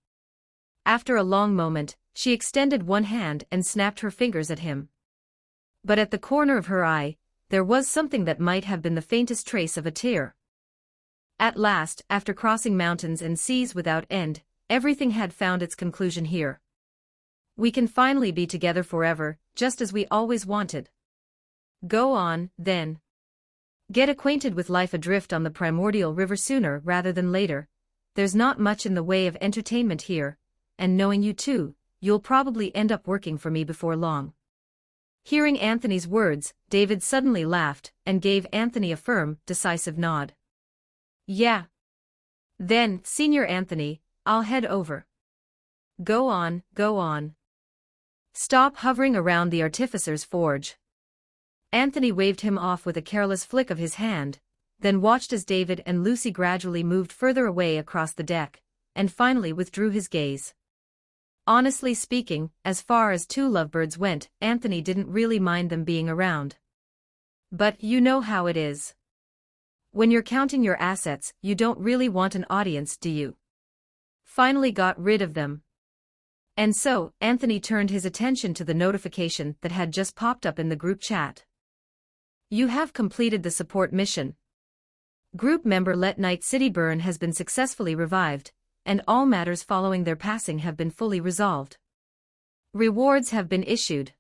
After a long moment, she extended one hand and snapped her fingers at him. But at the corner of her eye, there was something that might have been the faintest trace of a tear. At last, after crossing mountains and seas without end, everything had found its conclusion here. We can finally be together forever, just as we always wanted. Go on, then. Get acquainted with life adrift on the primordial river sooner rather than later. There's not much in the way of entertainment here, and knowing you too, you'll probably end up working for me before long. Hearing Anthony's words, David suddenly laughed, and gave Anthony a firm, decisive nod. Yeah. Then, Senior Anthony, I'll head over. Go on, go on. Stop hovering around the Artificer's forge. Anthony waved him off with a careless flick of his hand, then watched as David and Lucy gradually moved further away across the deck, and finally withdrew his gaze. Honestly speaking, as far as two lovebirds went, Anthony didn't really mind them being around. But you know how it is. When you're counting your assets, you don't really want an audience, do you? Finally got rid of them. And so, Anthony turned his attention to the notification that had just popped up in the group chat. You have completed the support mission. Group member Let Night City Burn has been successfully revived, and all matters following their passing have been fully resolved. Rewards have been issued.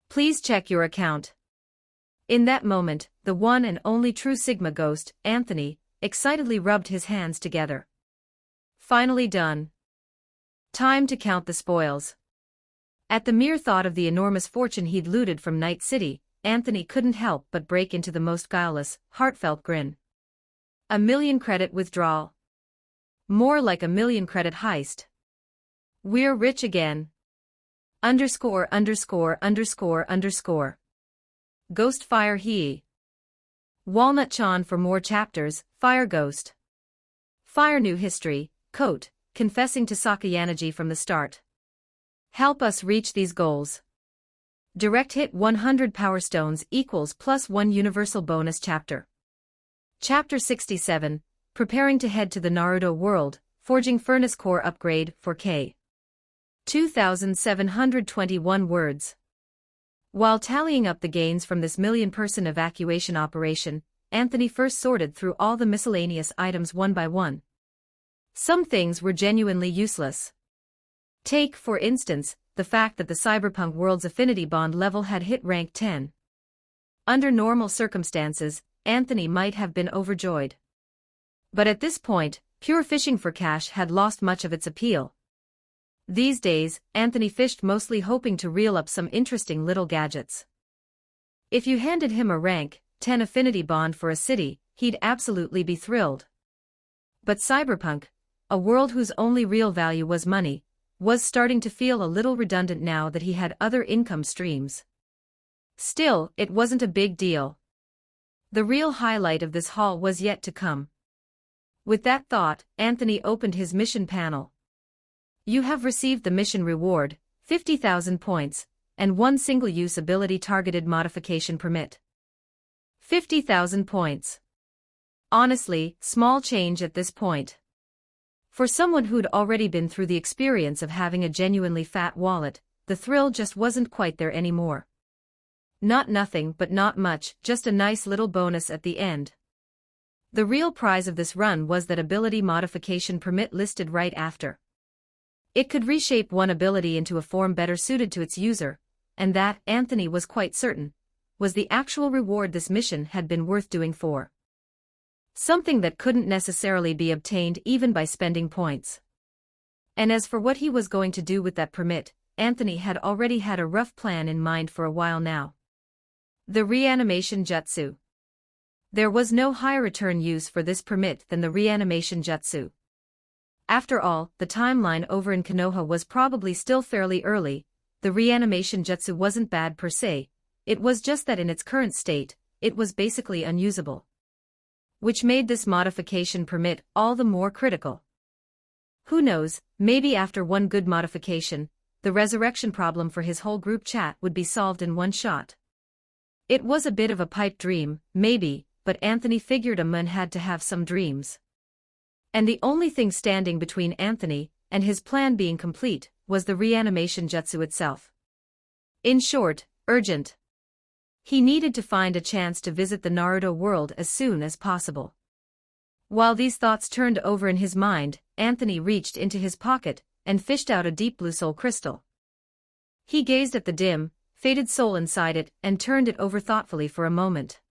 Please check your account. In that moment, the one and only true Sigma ghost, Anthony, excitedly rubbed his hands together. Finally done. Time to count the spoils. At the mere thought of the enormous fortune he'd looted from Night City, Anthony couldn't help but break into the most guileless, heartfelt grin. 1,000,000 credit withdrawal. More like 1,000,000 credit heist. We're rich again. _______. Ghost Fire He. Walnut Chan for more chapters, Fire Ghost. Fire New History, Coat, confessing to Sakayanaji from the start. Help us reach these goals. Direct hit 100 Power Stones equals +1 Universal Bonus Chapter. Chapter 67, Preparing to Head to the Naruto World, Forging Furnace Core Upgrade, 4K. 2,721 words. While tallying up the gains from this million-person evacuation operation, Anthony first sorted through all the miscellaneous items one by one. Some things were genuinely useless. Take, for instance, the fact that the cyberpunk world's affinity bond level had hit rank 10. Under normal circumstances, Anthony might have been overjoyed. But at this point, pure fishing for cash had lost much of its appeal. These days, Anthony fished mostly hoping to reel up some interesting little gadgets. If you handed him a rank 10 affinity bond for a city, he'd absolutely be thrilled. But cyberpunk, a world whose only real value was money, was starting to feel a little redundant now that he had other income streams. Still, it wasn't a big deal. The real highlight of this haul was yet to come. With that thought, Anthony opened his mission panel. You have received the mission reward, 50,000 points, and one single-use ability targeted modification permit. 50,000 points. Honestly, small change at this point. For someone who'd already been through the experience of having a genuinely fat wallet, the thrill just wasn't quite there anymore. Not nothing but not much, just a nice little bonus at the end. The real prize of this run was that ability modification permit listed right after. It could reshape one ability into a form better suited to its user, and that, Anthony was quite certain, was the actual reward this mission had been worth doing for. Something that couldn't necessarily be obtained even by spending points. And as for what he was going to do with that permit, Anthony had already had a rough plan in mind for a while now. The reanimation jutsu. There was no higher return use for this permit than the reanimation jutsu. After all, the timeline over in Konoha was probably still fairly early. The reanimation jutsu wasn't bad per se, it was just that in its current state, it was basically unusable. Which made this modification permit all the more critical. Who knows, maybe after one good modification, the resurrection problem for his whole group chat would be solved in one shot. It was a bit of a pipe dream, maybe, but Anthony figured a man had to have some dreams. And the only thing standing between Anthony and his plan being complete was the reanimation jutsu itself. In short, urgent. He needed to find a chance to visit the Naruto world as soon as possible. While these thoughts turned over in his mind, Anthony reached into his pocket and fished out a deep blue soul crystal. He gazed at the dim, faded soul inside it and turned it over thoughtfully for a moment.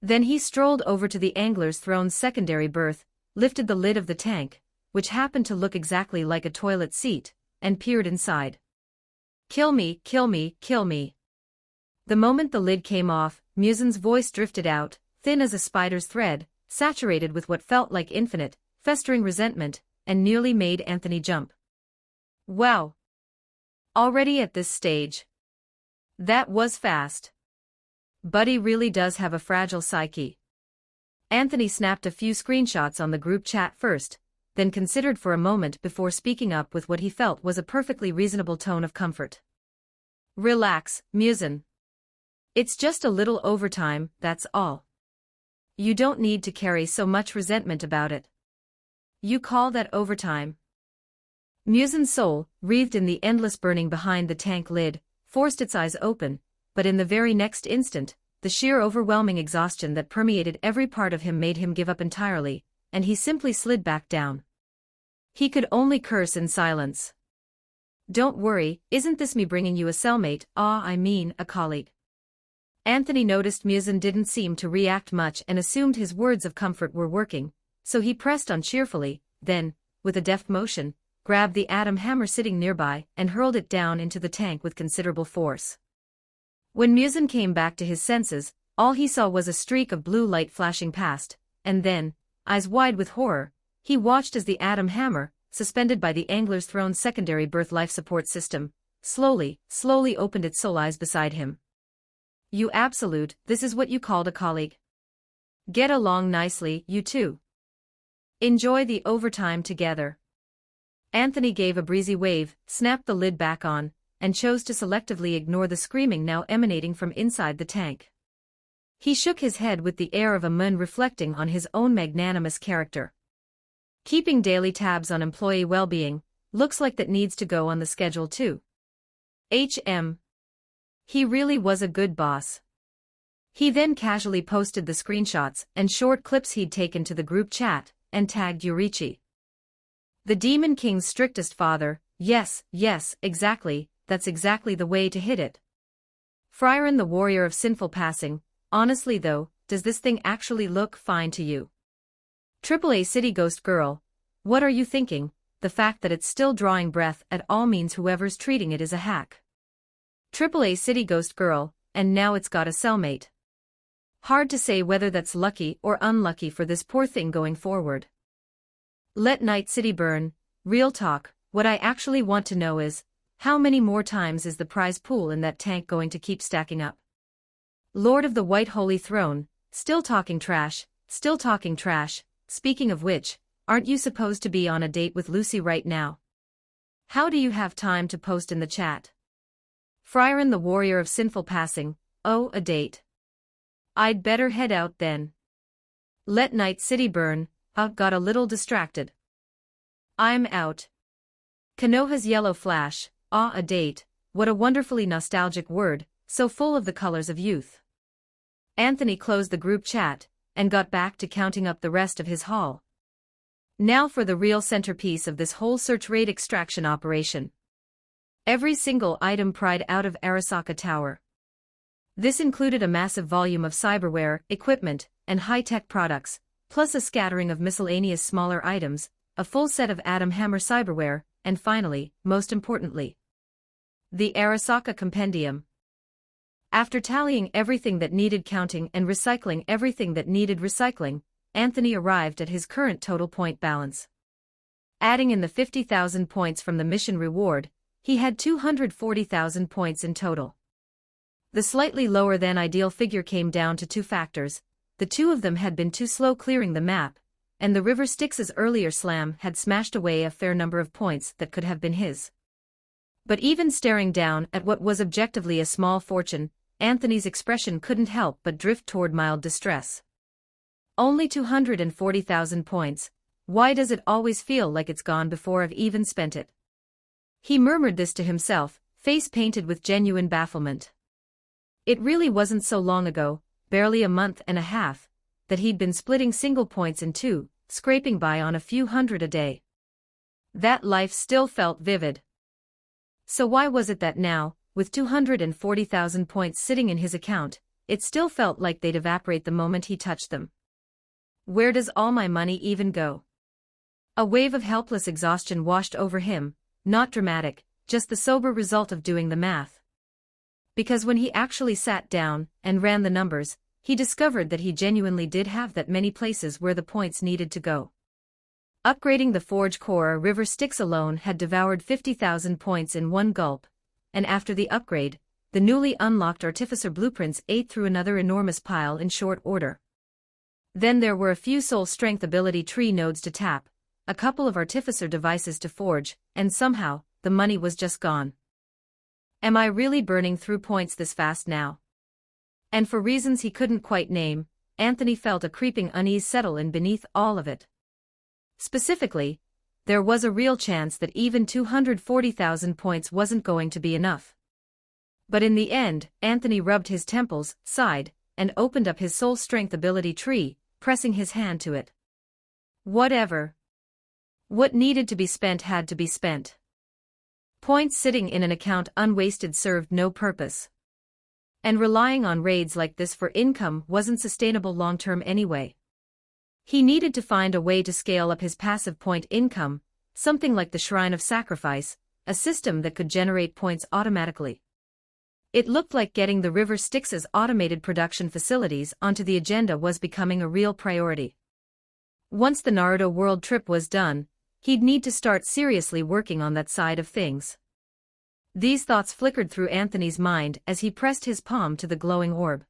Then he strolled over to the Angler's Throne's secondary berth, lifted the lid of the tank, which happened to look exactly like a toilet seat, and peered inside. Kill me, kill me, kill me. The moment the lid came off, Musen's voice drifted out, thin as a spider's thread, saturated with what felt like infinite, festering resentment, and nearly made Anthony jump. Wow. Already at this stage. That was fast. Buddy really does have a fragile psyche. Anthony snapped a few screenshots on the group chat first, then considered for a moment before speaking up with what he felt was a perfectly reasonable tone of comfort. Relax, Musen. It's just a little overtime, that's all. You don't need to carry so much resentment about it. You call that overtime? Musen's soul, wreathed in the endless burning behind the tank lid, forced its eyes open, but in the very next instant, the sheer overwhelming exhaustion that permeated every part of him made him give up entirely, and he simply slid back down. He could only curse in silence. Don't worry, isn't this me bringing you a cellmate, a colleague? Anthony noticed Musen didn't seem to react much and assumed his words of comfort were working, so he pressed on cheerfully, then, with a deft motion, grabbed the atom hammer sitting nearby and hurled it down into the tank with considerable force. When Musen came back to his senses, all he saw was a streak of blue light flashing past, and then, eyes wide with horror, he watched as the atom hammer, suspended by the Angler's Throne's secondary berth life support system, slowly opened its soul eyes beside him. You absolute, this is what you called a colleague. Get along nicely, you two. Enjoy the overtime together. Anthony gave a breezy wave, snapped the lid back on, and chose to selectively ignore the screaming now emanating from inside the tank. He shook his head with the air of a man reflecting on his own magnanimous character. Keeping daily tabs on employee well-being, looks like that needs to go on the schedule too. He really was a good boss. He then casually posted the screenshots and short clips he'd taken to the group chat, and tagged Yurichi. The Demon King's strictest father, yes, exactly, that's exactly the way to hit it. Frieren the warrior of sinful passing, honestly though, does this thing actually look fine to you? AAA City Ghost Girl, what are you thinking? The fact that it's still drawing breath at all means whoever's treating it is a hack. AAA City Ghost Girl, and now it's got a cellmate. Hard to say whether that's lucky or unlucky for this poor thing going forward. Let Night City burn. Real talk, what I actually want to know is, how many more times is the prize pool in that tank going to keep stacking up? Lord of the White Holy Throne, still talking trash. Speaking of which, aren't you supposed to be on a date with Lucy right now? How do you have time to post in the chat? Frieren the warrior of sinful passing, oh, a date. I'd better head out then. Let Night City burn. Got a little distracted. I'm out. Konoha's yellow flash, a date, what a wonderfully nostalgic word, so full of the colors of youth. Anthony closed the group chat, and got back to counting up the rest of his haul. Now for the real centerpiece of this whole search raid extraction operation. Every single item pried out of Arasaka Tower. This included a massive volume of cyberware, equipment, and high-tech products, plus a scattering of miscellaneous smaller items, a full set of Atom Hammer cyberware, and finally, most importantly, the Arasaka Compendium. After tallying everything that needed counting and recycling everything that needed recycling, Anthony arrived at his current total point balance. Adding in the 50,000 points from the mission reward, he had 240,000 points in total. The slightly lower than ideal figure came down to two factors. The two of them had been too slow clearing the map, and the River Styx's earlier slam had smashed away a fair number of points that could have been his. But even staring down at what was objectively a small fortune, Anthony's expression couldn't help but drift toward mild distress. Only 240,000 points, why does it always feel like it's gone before I've even spent it? He murmured this to himself, face painted with genuine bafflement. It really wasn't so long ago, barely a month and a half, that he'd been splitting single points in two, scraping by on a few hundred a day. That life still felt vivid. So why was it that now, with 240,000 points sitting in his account, it still felt like they'd evaporate the moment he touched them? Where does all my money even go? A wave of helpless exhaustion washed over him, not dramatic, just the sober result of doing the math. Because when he actually sat down and ran the numbers, he discovered that he genuinely did have that many places where the points needed to go. Upgrading the Forge Core River Styx alone had devoured 50,000 points in one gulp, and after the upgrade, the newly unlocked Artificer blueprints ate through another enormous pile in short order. Then there were a few soul strength ability tree nodes to tap, a couple of Artificer devices to forge, and somehow, the money was just gone. Am I really burning through points this fast now? And for reasons he couldn't quite name, Anthony felt a creeping unease settle in beneath all of it. Specifically, there was a real chance that even 240,000 points wasn't going to be enough. But in the end, Anthony rubbed his temples, sighed, and opened up his soul strength ability tree, pressing his hand to it. Whatever. What needed to be spent had to be spent. Points sitting in an account unwasted served no purpose. And relying on raids like this for income wasn't sustainable long-term anyway. He needed to find a way to scale up his passive point income, something like the Shrine of Sacrifice, a system that could generate points automatically. It looked like getting the River Styx's automated production facilities onto the agenda was becoming a real priority. Once the Naruto world trip was done, he'd need to start seriously working on that side of things. These thoughts flickered through Anthony's mind as he pressed his palm to the glowing orb.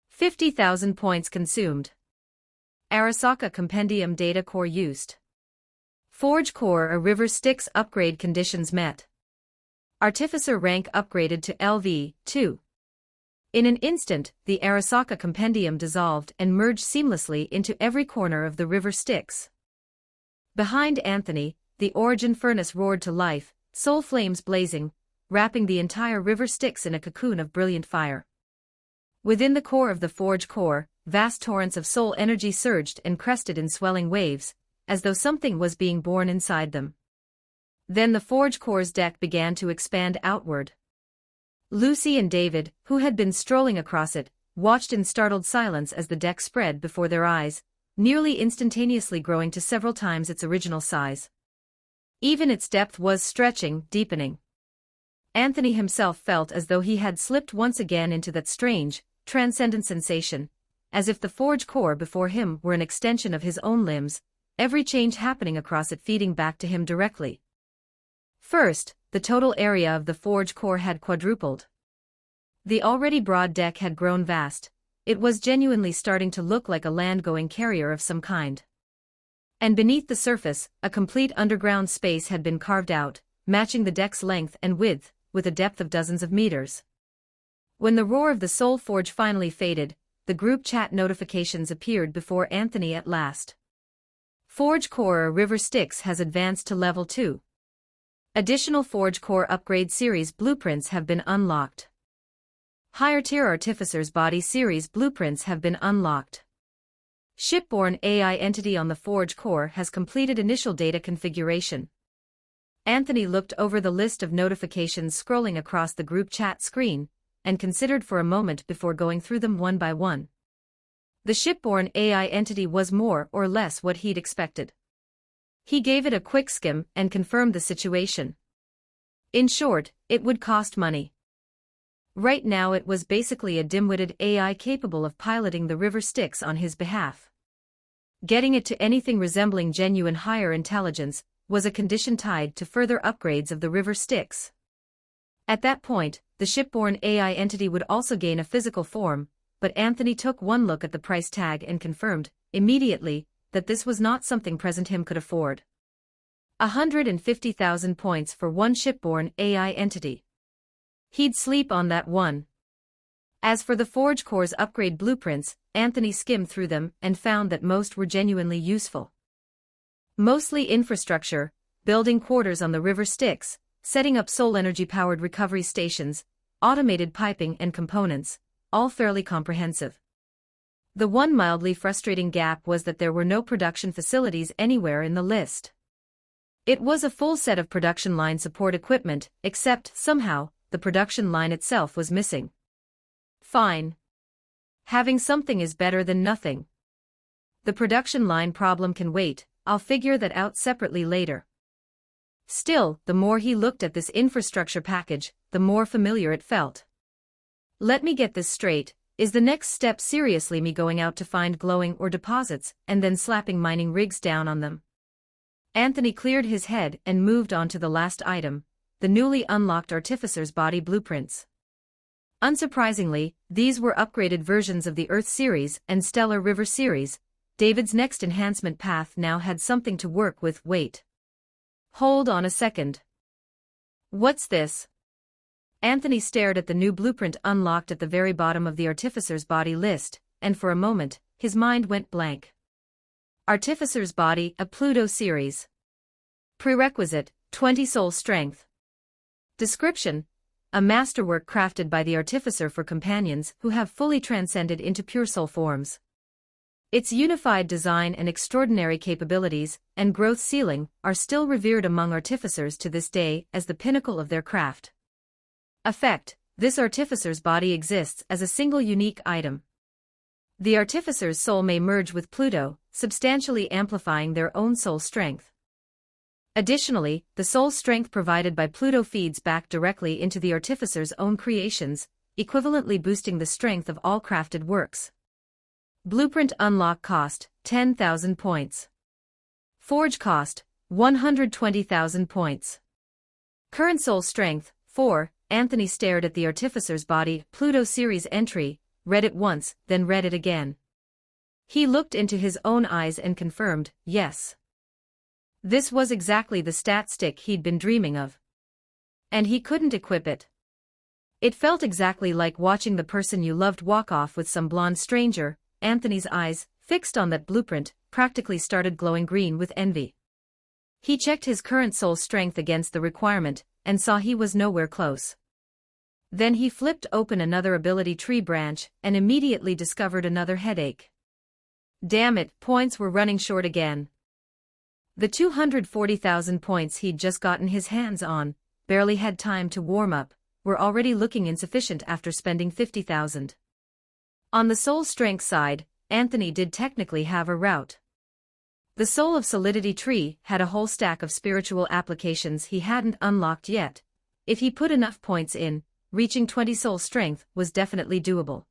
50,000 points consumed. Arasaka Compendium Data Core used. Forge Core a River Styx upgrade conditions met. Artificer rank upgraded to LV2. In an instant, the Arasaka Compendium dissolved and merged seamlessly into every corner of the River Styx. Behind Anthony, the origin furnace roared to life, soul flames blazing, wrapping the entire river Styx in a cocoon of brilliant fire. Within the core of the forge core, vast torrents of soul energy surged and crested in swelling waves, as though something was being born inside them. Then the forge core's deck began to expand outward. Lucy and David, who had been strolling across it, watched in startled silence as the deck spread before their eyes, nearly instantaneously growing to several times its original size. Even its depth was stretching, deepening. Anthony himself felt as though he had slipped once again into that strange, transcendent sensation, as if the forge core before him were an extension of his own limbs, every change happening across it feeding back to him directly. First, the total area of the forge core had quadrupled. The already broad deck had grown vast. It was genuinely starting to look like a land-going carrier of some kind. And beneath the surface, a complete underground space had been carved out, matching the deck's length and width, with a depth of dozens of meters. When the roar of the Soul Forge finally faded, the group chat notifications appeared before Anthony at last. Forge Core River Styx has advanced to Level 2. Additional Forge Core Upgrade Series blueprints have been unlocked. Higher Tier Artificer's Body Series blueprints have been unlocked. Shipborne AI entity on the Forge Core has completed initial data configuration. Anthony looked over the list of notifications scrolling across the group chat screen, and considered for a moment before going through them one by one. The shipborne AI entity was more or less what he'd expected. He gave it a quick skim and confirmed the situation. In short, it would cost money. Right now it was basically a dim-witted AI capable of piloting the river Styx on his behalf. Getting it to anything resembling genuine higher intelligence was a condition tied to further upgrades of the river Styx. At that point, the shipborne AI entity would also gain a physical form, but Anthony took one look at the price tag and confirmed, immediately, that this was not something present him could afford. 150,000 points for one shipborne AI entity. He'd sleep on that one. As for the Forge Core's upgrade blueprints, Anthony skimmed through them and found that most were genuinely useful. Mostly infrastructure, building quarters on the river Styx, setting up soul energy-powered recovery stations, automated piping and components, all fairly comprehensive. The one mildly frustrating gap was that there were no production facilities anywhere in the list. It was a full set of production line support equipment, except, somehow, the production line itself was missing. Fine. Having something is better than nothing. The production line problem can wait, I'll figure that out separately later. Still, the more he looked at this infrastructure package, the more familiar it felt. Let me get this straight, is the next step seriously me going out to find glowing ore deposits and then slapping mining rigs down on them? Anthony cleared his head and moved on to the last item, the newly unlocked Artificer's Body blueprints. Unsurprisingly, these were upgraded versions of the Earth series and Stellar River series. David's next enhancement path now had something to work with. Wait. Hold on a second. What's this? Anthony stared at the new blueprint unlocked at the very bottom of the Artificer's Body list, and for a moment, his mind went blank. Artificer's Body, a Pluto series. Prerequisite, 20 soul strength. Description: a masterwork crafted by the Artificer for companions who have fully transcended into pure soul forms. Its unified design and extraordinary capabilities, and growth ceiling, are still revered among artificers to this day as the pinnacle of their craft. Effect: this Artificer's Body exists as a single unique item. The Artificer's soul may merge with Pluto, substantially amplifying their own soul strength. Additionally, the soul strength provided by Pluto feeds back directly into the Artificer's own creations, equivalently boosting the strength of all crafted works. Blueprint unlock cost, 10,000 points. Forge cost, 120,000 points. Current soul strength, 4. Anthony stared at the Artificer's Body Pluto series entry, read it once, then read it again. He looked into his own eyes and confirmed, yes. This was exactly the stat stick he'd been dreaming of. And he couldn't equip it. It felt exactly like watching the person you loved walk off with some blonde stranger. Anthony's eyes, fixed on that blueprint, practically started glowing green with envy. He checked his current soul strength against the requirement, and saw he was nowhere close. Then he flipped open another ability tree branch, and immediately discovered another headache. Damn it, points were running short again. The 240,000 points he'd just gotten his hands on, barely had time to warm up, were already looking insufficient after spending 50,000. On the soul strength side, Anthony did technically have a route. The Soul of Solidity tree had a whole stack of spiritual applications he hadn't unlocked yet. If he put enough points in, reaching 20 soul strength was definitely doable.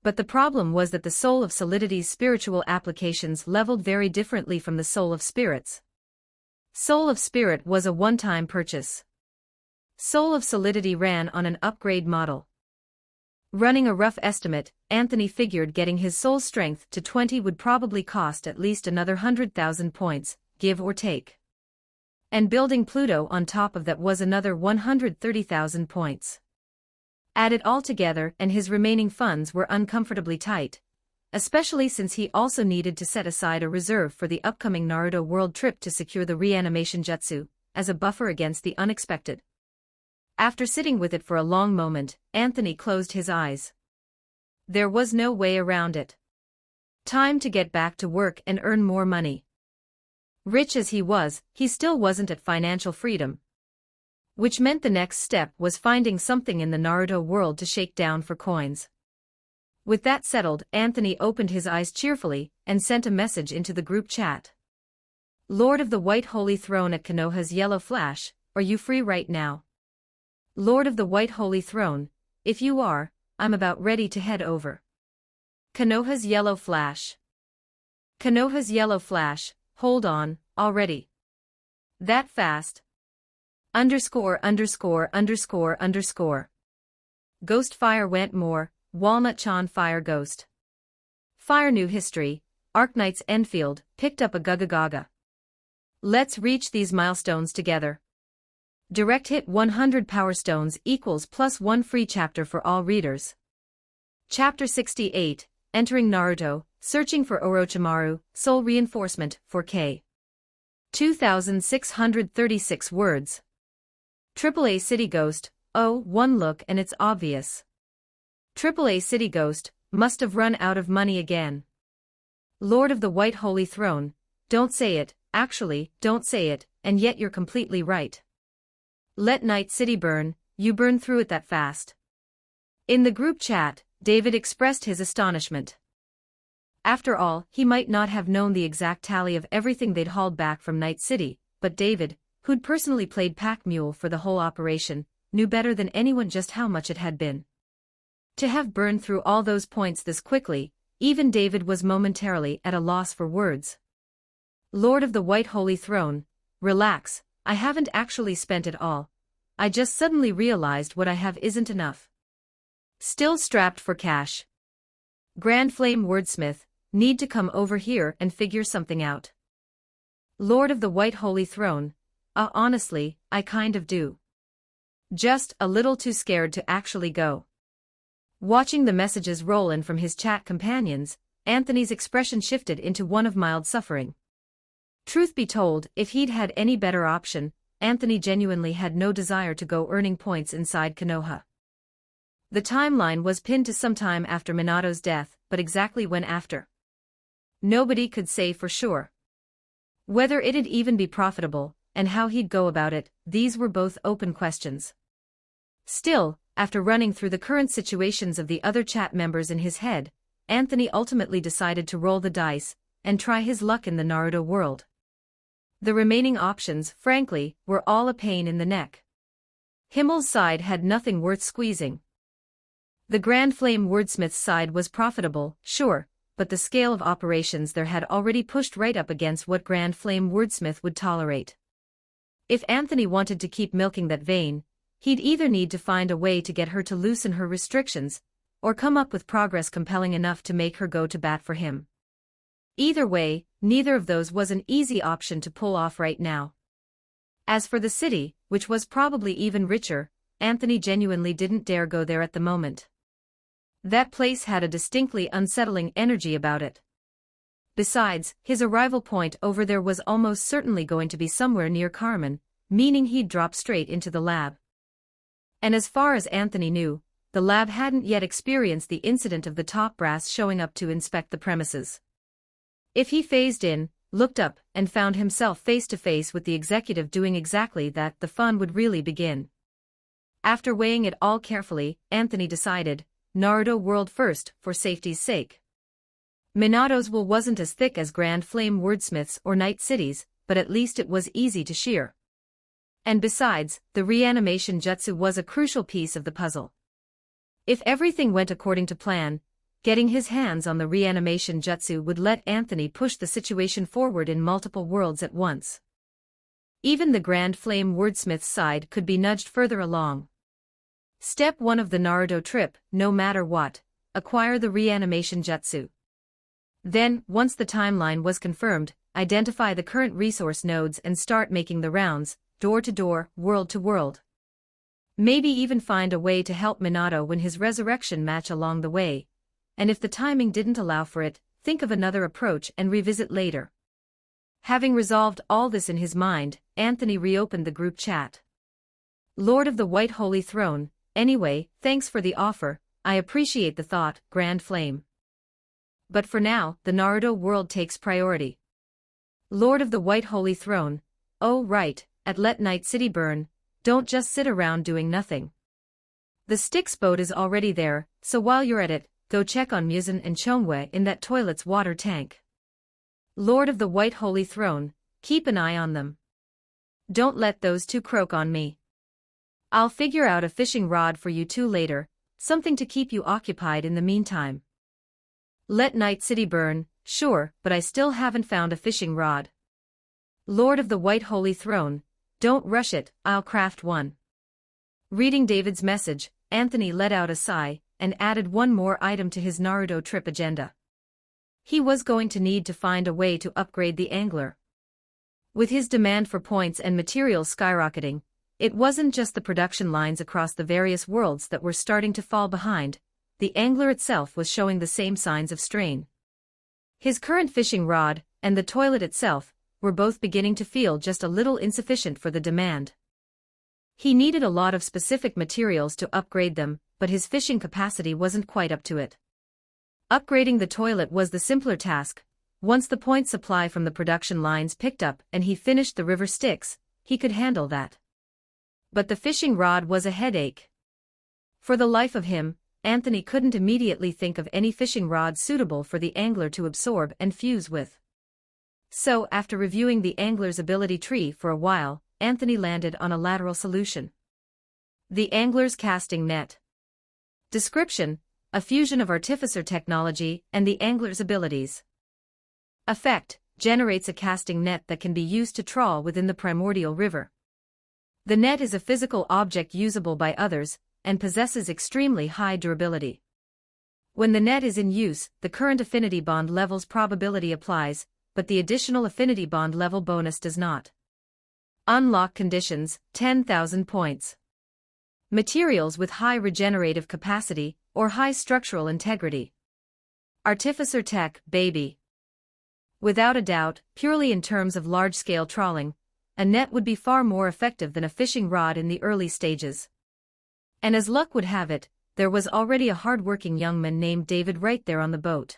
But the problem was that the Soul of Solidity's spiritual applications leveled very differently from the Soul of Spirit's. Soul of Spirit was a one-time purchase. Soul of Solidity ran on an upgrade model. Running a rough estimate, Anthony figured getting his soul strength to 20 would probably cost at least another 100,000 points, give or take. And building Pluto on top of that was another 130,000 points. Add it all together and his remaining funds were uncomfortably tight, especially since he also needed to set aside a reserve for the upcoming Naruto world trip to secure the reanimation jutsu, as a buffer against the unexpected. After sitting with it for a long moment, Anthony closed his eyes. There was no way around it. Time to get back to work and earn more money. Rich as he was, he still wasn't at financial freedom. Which meant the next step was finding something in the Naruto world to shake down for coins. With that settled, Anthony opened his eyes cheerfully and sent a message into the group chat. Lord of the White Holy Throne at Konoha's Yellow Flash, are you free right now? Lord of the White Holy Throne, if you are, I'm about ready to head over. Konoha's Yellow Flash. Konoha's Yellow Flash, hold on, already. That fast? Underscore. Ghost Fire went more, Walnut-chan Fire Ghost. Fire New History, Arknights Enfield, picked up a Gaga. Let's reach these milestones together. Direct hit 100 Power Stones equals +1 free chapter for all readers. Chapter 68, Entering Naruto, Searching for Orochimaru, Soul Reinforcement, 4K. 2,636 words. AAA City Ghost, oh, one look and it's obvious. AAA City Ghost, must have run out of money again. Lord of the White Holy Throne, don't say it, actually, don't say it, and yet you're completely right. Let Night City burn, you burn through it that fast. In the group chat, David expressed his astonishment. After all, he might not have known the exact tally of everything they'd hauled back from Night City, but David, who'd personally played pack mule for the whole operation, knew better than anyone just how much it had been. To have burned through all those points this quickly, even David was momentarily at a loss for words. Lord of the White Holy Throne, relax, I haven't actually spent it all. I just suddenly realized what I have isn't enough. Still strapped for cash. Grand Flame Wordsmith, need to come over here and figure something out. Lord of the White Holy Throne, honestly, I kind of do. Just a little too scared to actually go. Watching the messages roll in from his chat companions, Anthony's expression shifted into one of mild suffering. Truth be told, if he'd had any better option, Anthony genuinely had no desire to go earning points inside Konoha. The timeline was pinned to some time after Minato's death, but exactly when after? Nobody could say for sure. Whether it'd even be profitable, and how he'd go about it, these were both open questions. Still, after running through the current situations of the other chat members in his head, Anthony ultimately decided to roll the dice and try his luck in the Naruto world. The remaining options, frankly, were all a pain in the neck. Himmel's side had nothing worth squeezing. The Grand Flame Wordsmith's side was profitable, sure, but the scale of operations there had already pushed right up against what Grand Flame Wordsmith would tolerate. If Anthony wanted to keep milking that vein, he'd either need to find a way to get her to loosen her restrictions, or come up with progress compelling enough to make her go to bat for him. Either way, neither of those was an easy option to pull off right now. As for the city, which was probably even richer, Anthony genuinely didn't dare go there at the moment. That place had a distinctly unsettling energy about it. Besides, his arrival point over there was almost certainly going to be somewhere near Carmen, meaning he'd drop straight into the lab. And as far as Anthony knew, the lab hadn't yet experienced the incident of the top brass showing up to inspect the premises. If he phased in, looked up, and found himself face to face with the executive doing exactly that, the fun would really begin. After weighing it all carefully, Anthony decided, Naruto World first, for safety's sake. Minato's wool wasn't as thick as Grand Flame Wordsmith's or Night City's, but at least it was easy to shear. And besides, the reanimation jutsu was a crucial piece of the puzzle. If everything went according to plan, getting his hands on the reanimation jutsu would let Anthony push the situation forward in multiple worlds at once. Even the Grand Flame Wordsmith's side could be nudged further along. Step 1 of the Naruto trip, no matter what, acquire the reanimation jutsu. Then, once the timeline was confirmed, identify the current resource nodes and start making the rounds, door to door, world to world. Maybe even find a way to help Minato win his resurrection match along the way, and if the timing didn't allow for it, think of another approach and revisit later. Having resolved all this in his mind, Anthony reopened the group chat. Lord of the White Holy Throne, anyway, thanks for the offer, I appreciate the thought, Grand Flame. But for now, the Naruto world takes priority. Lord of the White Holy Throne, oh right, at Let Night City burn, don't just sit around doing nothing. The Styx boat is already there, so while you're at it, go check on Muzan and Chongwei in that toilet's water tank. Lord of the White Holy Throne, keep an eye on them. Don't let those two croak on me. I'll figure out a fishing rod for you two later, something to keep you occupied in the meantime. Let Night City burn, sure, but I still haven't found a fishing rod. Lord of the White Holy Throne, don't rush it, I'll craft one. Reading David's message, Anthony let out a sigh, and added one more item to his Naruto trip agenda. He was going to need to find a way to upgrade the angler. With his demand for points and materials skyrocketing, it wasn't just the production lines across the various worlds that were starting to fall behind, the angler itself was showing the same signs of strain. His current fishing rod, and the toilet itself, were both beginning to feel just a little insufficient for the demand. He needed a lot of specific materials to upgrade them, but his fishing capacity wasn't quite up to it. Upgrading the toilet was the simpler task. Once the point supply from the production lines picked up and he finished the river Styx, he could handle that. But the fishing rod was a headache. For the life of him, Anthony couldn't immediately think of any fishing rod suitable for the angler to absorb and fuse with. So, after reviewing the angler's ability tree for a while, Anthony landed on a lateral solution. The angler's casting net. Description: a fusion of artificer technology and the angler's abilities. Effect: generates a casting net that can be used to trawl within the primordial river. The net is a physical object usable by others, and possesses extremely high durability. When the net is in use, the current affinity bond level's probability applies, but the additional affinity bond level bonus does not. Unlock conditions, 10,000 points. Materials with high regenerative capacity, or high structural integrity. Artificer tech, baby. Without a doubt, purely in terms of large-scale trawling, a net would be far more effective than a fishing rod in the early stages. And as luck would have it, there was already a hard-working young man named David right there on the boat.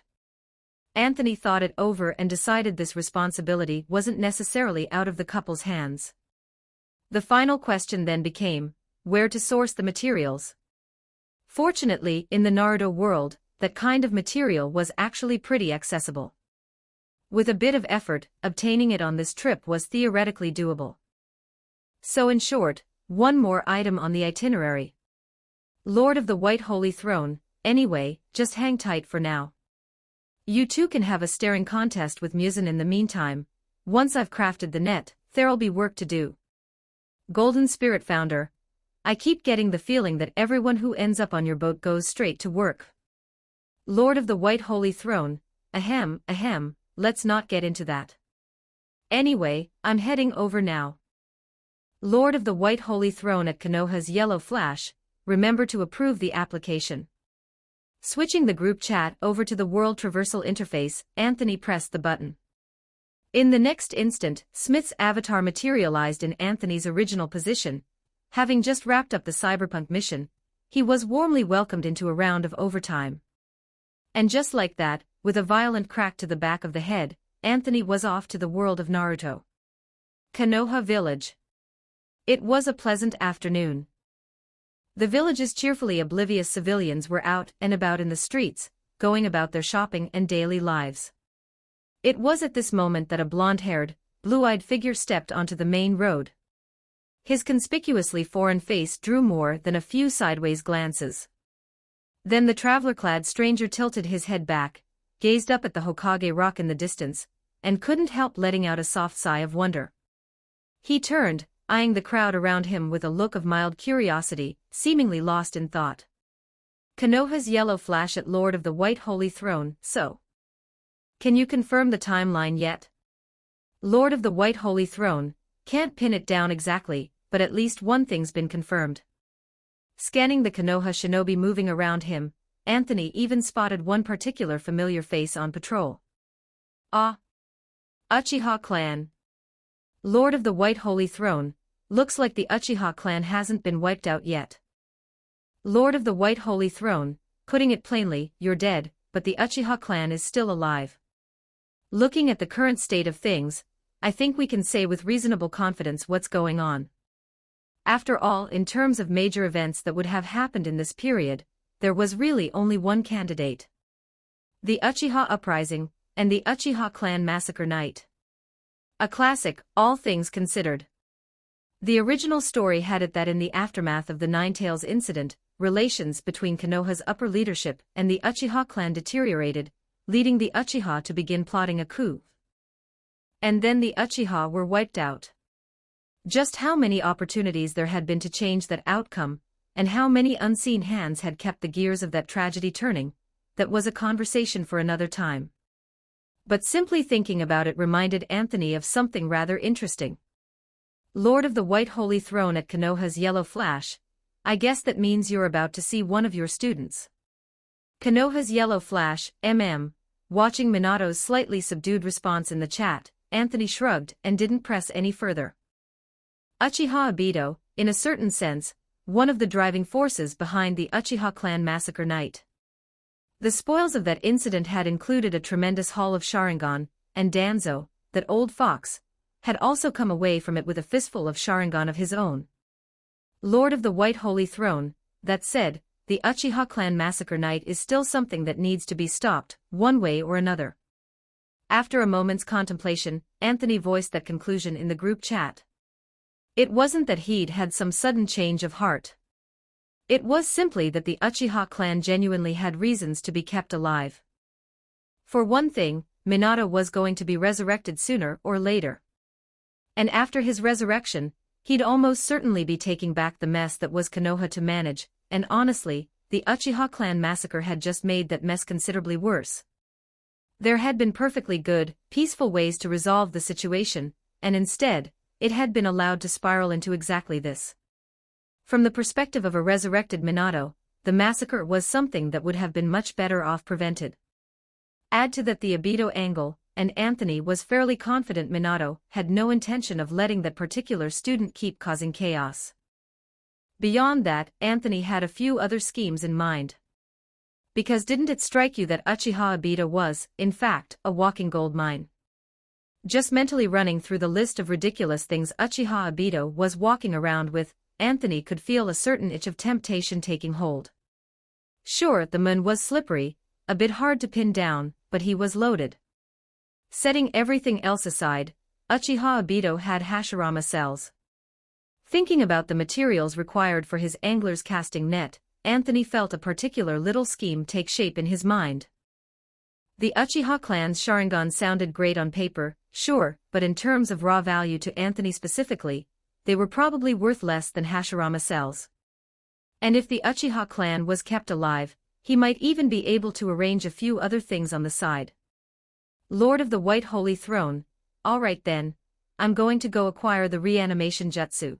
Anthony thought it over and decided this responsibility wasn't necessarily out of the couple's hands. The final question then became, where to source the materials. Fortunately, in the Naruto world, that kind of material was actually pretty accessible. With a bit of effort, obtaining it on this trip was theoretically doable. So in short, one more item on the itinerary. Lord of the White Holy Throne, anyway, just hang tight for now. You two can have a staring contest with Muzan in the meantime. Once I've crafted the net, there'll be work to do. Golden Spirit Founder, I keep getting the feeling that everyone who ends up on your boat goes straight to work. Lord of the White Holy Throne, ahem, let's not get into that. Anyway, I'm heading over now. Lord of the White Holy Throne at Konoha's yellow flash, remember to approve the application. Switching the group chat over to the world traversal interface, Anthony pressed the button. In the next instant, Smith's avatar materialized in Anthony's original position. Having just wrapped up the cyberpunk mission, he was warmly welcomed into a round of overtime. And just like that, with a violent crack to the back of the head, Anthony was off to the world of Naruto. Konoha Village. It was a pleasant afternoon. The village's cheerfully oblivious civilians were out and about in the streets, going about their shopping and daily lives. It was at this moment that a blonde-haired, blue-eyed figure stepped onto the main road. His conspicuously foreign face drew more than a few sideways glances. Then the traveler-clad stranger tilted his head back, gazed up at the Hokage rock in the distance, and couldn't help letting out a soft sigh of wonder. He turned, eyeing the crowd around him with a look of mild curiosity, seemingly lost in thought. Konoha's yellow flash at Lord of the White Holy Throne, so. Can you confirm the timeline yet? Lord of the White Holy Throne, can't pin it down exactly, but at least one thing's been confirmed. Scanning the Konoha shinobi moving around him, Anthony even spotted one particular familiar face on patrol. Ah! Uchiha clan. Lord of the White Holy Throne, looks like the Uchiha clan hasn't been wiped out yet. Lord of the White Holy Throne, putting it plainly, you're dead, but the Uchiha clan is still alive. Looking at the current state of things, I think we can say with reasonable confidence what's going on. After all, in terms of major events that would have happened in this period, there was really only one candidate. The Uchiha Uprising, and the Uchiha Clan Massacre Night. A classic, all things considered. The original story had it that in the aftermath of the Ninetales incident, relations between Konoha's upper leadership and the Uchiha clan deteriorated, leading the Uchiha to begin plotting a coup. And then the Uchiha were wiped out. Just how many opportunities there had been to change that outcome, and how many unseen hands had kept the gears of that tragedy turning, that was a conversation for another time. But simply thinking about it reminded Anthony of something rather interesting. Lord of the White Holy Throne at Konoha's yellow flash, I guess that means you're about to see one of your students. Konoha's yellow flash, watching Minato's slightly subdued response in the chat, Anthony shrugged and didn't press any further. Uchiha Obito, in a certain sense, one of the driving forces behind the Uchiha clan massacre night. The spoils of that incident had included a tremendous haul of Sharingan, and Danzo, that old fox, had also come away from it with a fistful of Sharingan of his own. Lord of the White Holy Throne, that said, the Uchiha clan massacre night is still something that needs to be stopped, one way or another. After a moment's contemplation, Anthony voiced that conclusion in the group chat. It wasn't that he'd had some sudden change of heart. It was simply that the Uchiha clan genuinely had reasons to be kept alive. For one thing, Minato was going to be resurrected sooner or later. And after his resurrection, he'd almost certainly be taking back the mess that was Konoha to manage, and honestly, the Uchiha clan massacre had just made that mess considerably worse. There had been perfectly good, peaceful ways to resolve the situation, and instead, it had been allowed to spiral into exactly this. From the perspective of a resurrected Minato, the massacre was something that would have been much better off prevented. Add to that the Obito angle, and Anthony was fairly confident Minato had no intention of letting that particular student keep causing chaos. Beyond that, Anthony had a few other schemes in mind. Because didn't it strike you that Uchiha Obito was, in fact, a walking gold mine? Just mentally running through the list of ridiculous things Uchiha Obito was walking around with, Anthony could feel a certain itch of temptation taking hold. Sure, the man was slippery, a bit hard to pin down, but he was loaded. Setting everything else aside, Uchiha Obito had Hashirama cells. Thinking about the materials required for his angler's casting net, Anthony felt a particular little scheme take shape in his mind. The Uchiha clan's Sharingan sounded great on paper, sure, but in terms of raw value to Anthony specifically, they were probably worth less than Hashirama cells. And if the Uchiha clan was kept alive, he might even be able to arrange a few other things on the side. Lord of the White Holy Throne, alright then, I'm going to go acquire the reanimation jutsu.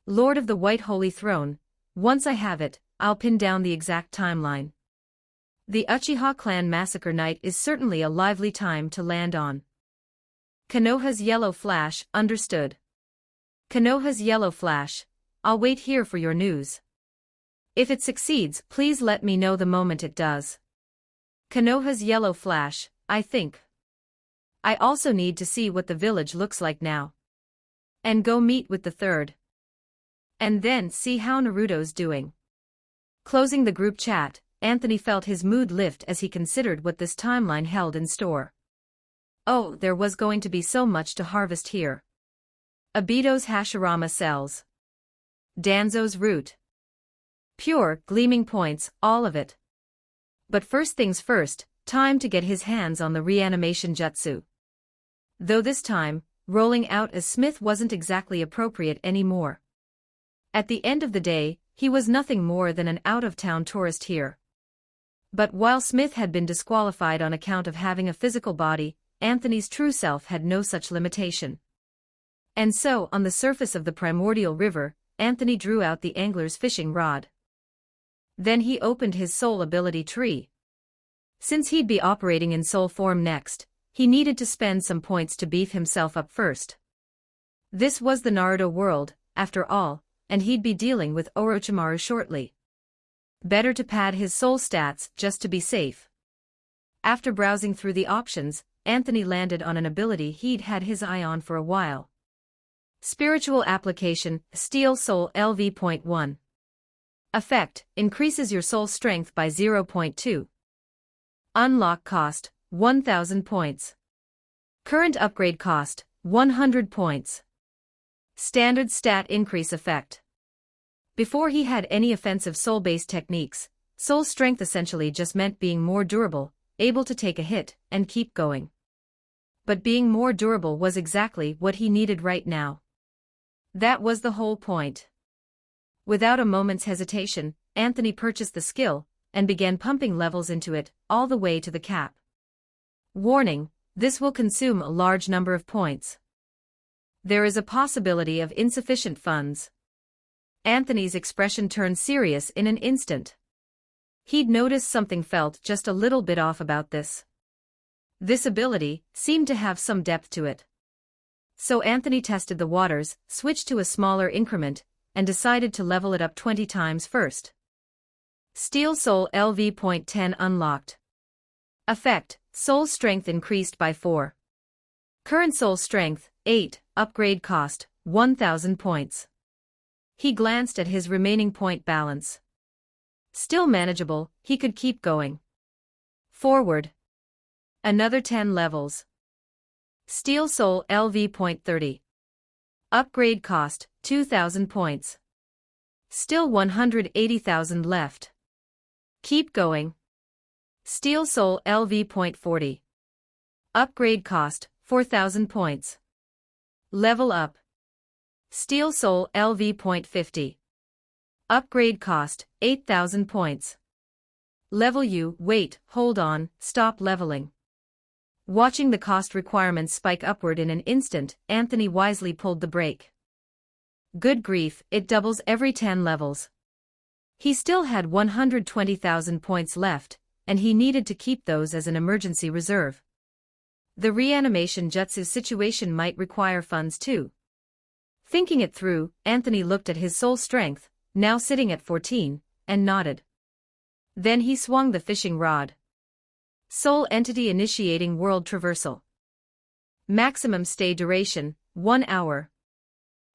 Lord of the White Holy Throne, once I have it, I'll pin down the exact timeline. The Uchiha clan massacre night is certainly a lively time to land on. Konoha's yellow flash, understood. Konoha's yellow flash, I'll wait here for your news. If it succeeds, please let me know the moment it does. Konoha's yellow flash, I think. I also need to see what the village looks like now. And go meet with the third. And then see how Naruto's doing. Closing the group chat, Anthony felt his mood lift as he considered what this timeline held in store. Oh, there was going to be so much to harvest here. Obito's Hashirama cells. Danzo's root. Pure, gleaming points, all of it. But first things first, time to get his hands on the reanimation jutsu. Though this time, rolling out as Smith wasn't exactly appropriate anymore. At the end of the day, he was nothing more than an out-of-town tourist here. But while Smith had been disqualified on account of having a physical body, Anthony's true self had no such limitation. And so, on the surface of the primordial river, Anthony drew out the angler's fishing rod. Then he opened his soul ability tree. Since he'd be operating in soul form next, he needed to spend some points to beef himself up first. This was the Naruto world, after all, and he'd be dealing with Orochimaru shortly. Better to pad his soul stats just to be safe. After browsing through the options, Anthony landed on an ability he'd had his eye on for a while. Spiritual application, Steel Soul LV.1. Effect, increases your soul strength by 0.2. Unlock cost, 1000 points. Current upgrade cost, 100 points. Standard stat increase effect. Before he had any offensive soul-based techniques, soul strength essentially just meant being more durable, able to take a hit, and keep going. But being more durable was exactly what he needed right now. That was the whole point. Without a moment's hesitation, Anthony purchased the skill, and began pumping levels into it, all the way to the cap. Warning, this will consume a large number of points. There is a possibility of insufficient funds. Anthony's expression turned serious in an instant. He'd noticed something felt just a little bit off about this. This ability seemed to have some depth to it. So Anthony tested the waters, switched to a smaller increment, and decided to level it up 20 times first. Steel Soul LV.10 unlocked. Effect, soul strength increased by 4. Current soul strength, 8, upgrade cost, 1000 points. He glanced at his remaining point balance. Still manageable, he could keep going. Forward. Another 10 levels. Steel Soul LV.30. Upgrade cost, 2000 points. Still 180,000 left. Keep going. Steel Soul LV.40. Upgrade cost, 4000 points. Level up. Steel Soul LV.50. Upgrade cost, 8000 points. Level you, wait, hold on, stop leveling. Watching the cost requirements spike upward in an instant, Anthony wisely pulled the brake. Good grief, it doubles every 10 levels. He still had 120,000 points left, and he needed to keep those as an emergency reserve. The reanimation jutsu situation might require funds too. Thinking it through, Anthony looked at his soul strength, now sitting at 14, and nodded. Then he swung the fishing rod. Soul entity initiating world traversal. Maximum stay duration, 1 hour.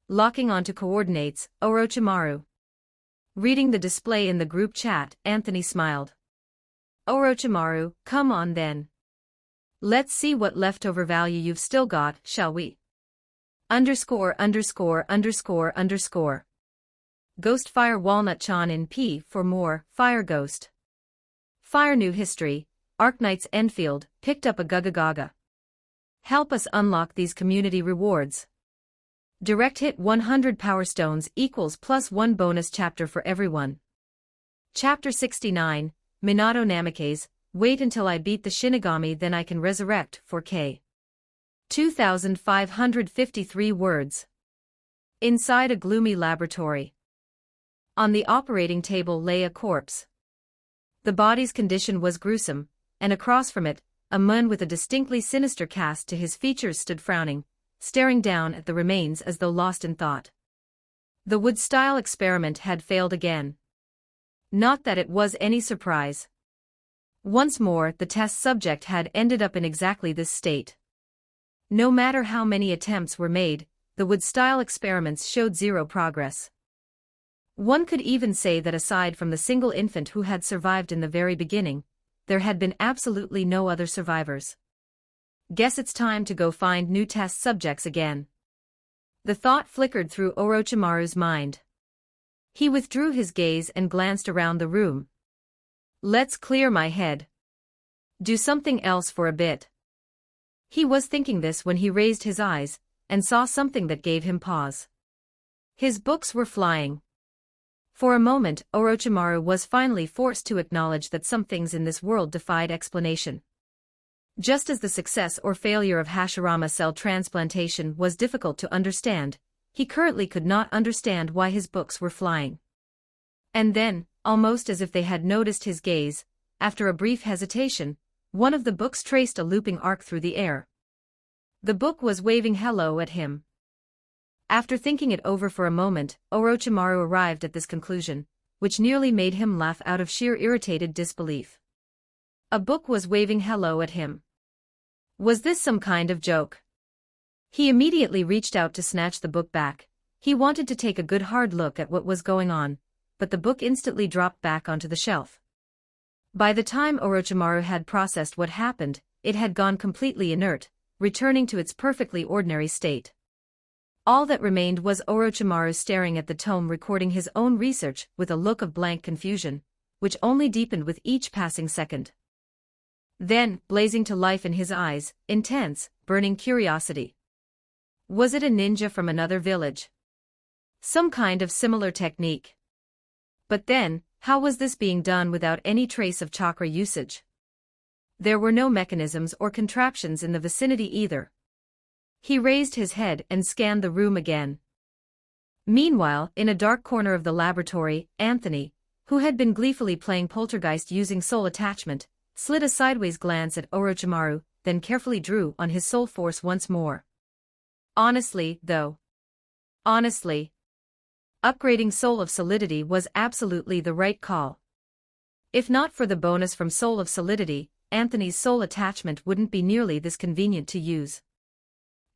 Locking onto coordinates, Orochimaru. Reading the display in the group chat, Anthony smiled. Orochimaru, come on then. Let's see what leftover value you've still got, shall we? ________. Ghostfire Walnut-chan in P for more, Fire Ghost. Fire New History, Arknights Enfield, picked up a Gugagaga. Help us unlock these community rewards. Direct hit 100 Power Stones equals +1 bonus chapter for everyone. Chapter 69, Minato Namikaze, wait until I beat the Shinigami then I can resurrect, 4K. 2553 words. Inside a gloomy laboratory. On the operating table lay a corpse. The body's condition was gruesome, and across from it, a man with a distinctly sinister cast to his features stood frowning, staring down at the remains as though lost in thought. The wood-style experiment had failed again. Not that it was any surprise. Once more, the test subject had ended up in exactly this state. No matter how many attempts were made, the wood-style experiments showed zero progress. One could even say that aside from the single infant who had survived in the very beginning, there had been absolutely no other survivors. Guess it's time to go find new test subjects again. The thought flickered through Orochimaru's mind. He withdrew his gaze and glanced around the room. Let's clear my head. Do something else for a bit. He was thinking this when he raised his eyes and saw something that gave him pause. His books were flying. For a moment, Orochimaru was finally forced to acknowledge that some things in this world defied explanation. Just as the success or failure of Hashirama cell transplantation was difficult to understand, he currently could not understand why his books were flying. And then, almost as if they had noticed his gaze, after a brief hesitation, one of the books traced a looping arc through the air. The book was waving hello at him. After thinking it over for a moment, Orochimaru arrived at this conclusion, which nearly made him laugh out of sheer irritated disbelief. A book was waving hello at him. Was this some kind of joke? He immediately reached out to snatch the book back. He wanted to take a good hard look at what was going on, but the book instantly dropped back onto the shelf. By the time Orochimaru had processed what happened, it had gone completely inert, returning to its perfectly ordinary state. All that remained was Orochimaru staring at the tome recording his own research with a look of blank confusion, which only deepened with each passing second. Then, blazing to life in his eyes, intense, burning curiosity. Was it a ninja from another village? Some kind of similar technique. But then, how was this being done without any trace of chakra usage? There were no mechanisms or contraptions in the vicinity either. He raised his head and scanned the room again. Meanwhile, in a dark corner of the laboratory, Anthony, who had been gleefully playing poltergeist using soul attachment, slid a sideways glance at Orochimaru, then carefully drew on his soul force once more. Honestly, though. Honestly. Upgrading Soul of Solidity was absolutely the right call. If not for the bonus from Soul of Solidity, Anthony's soul attachment wouldn't be nearly this convenient to use.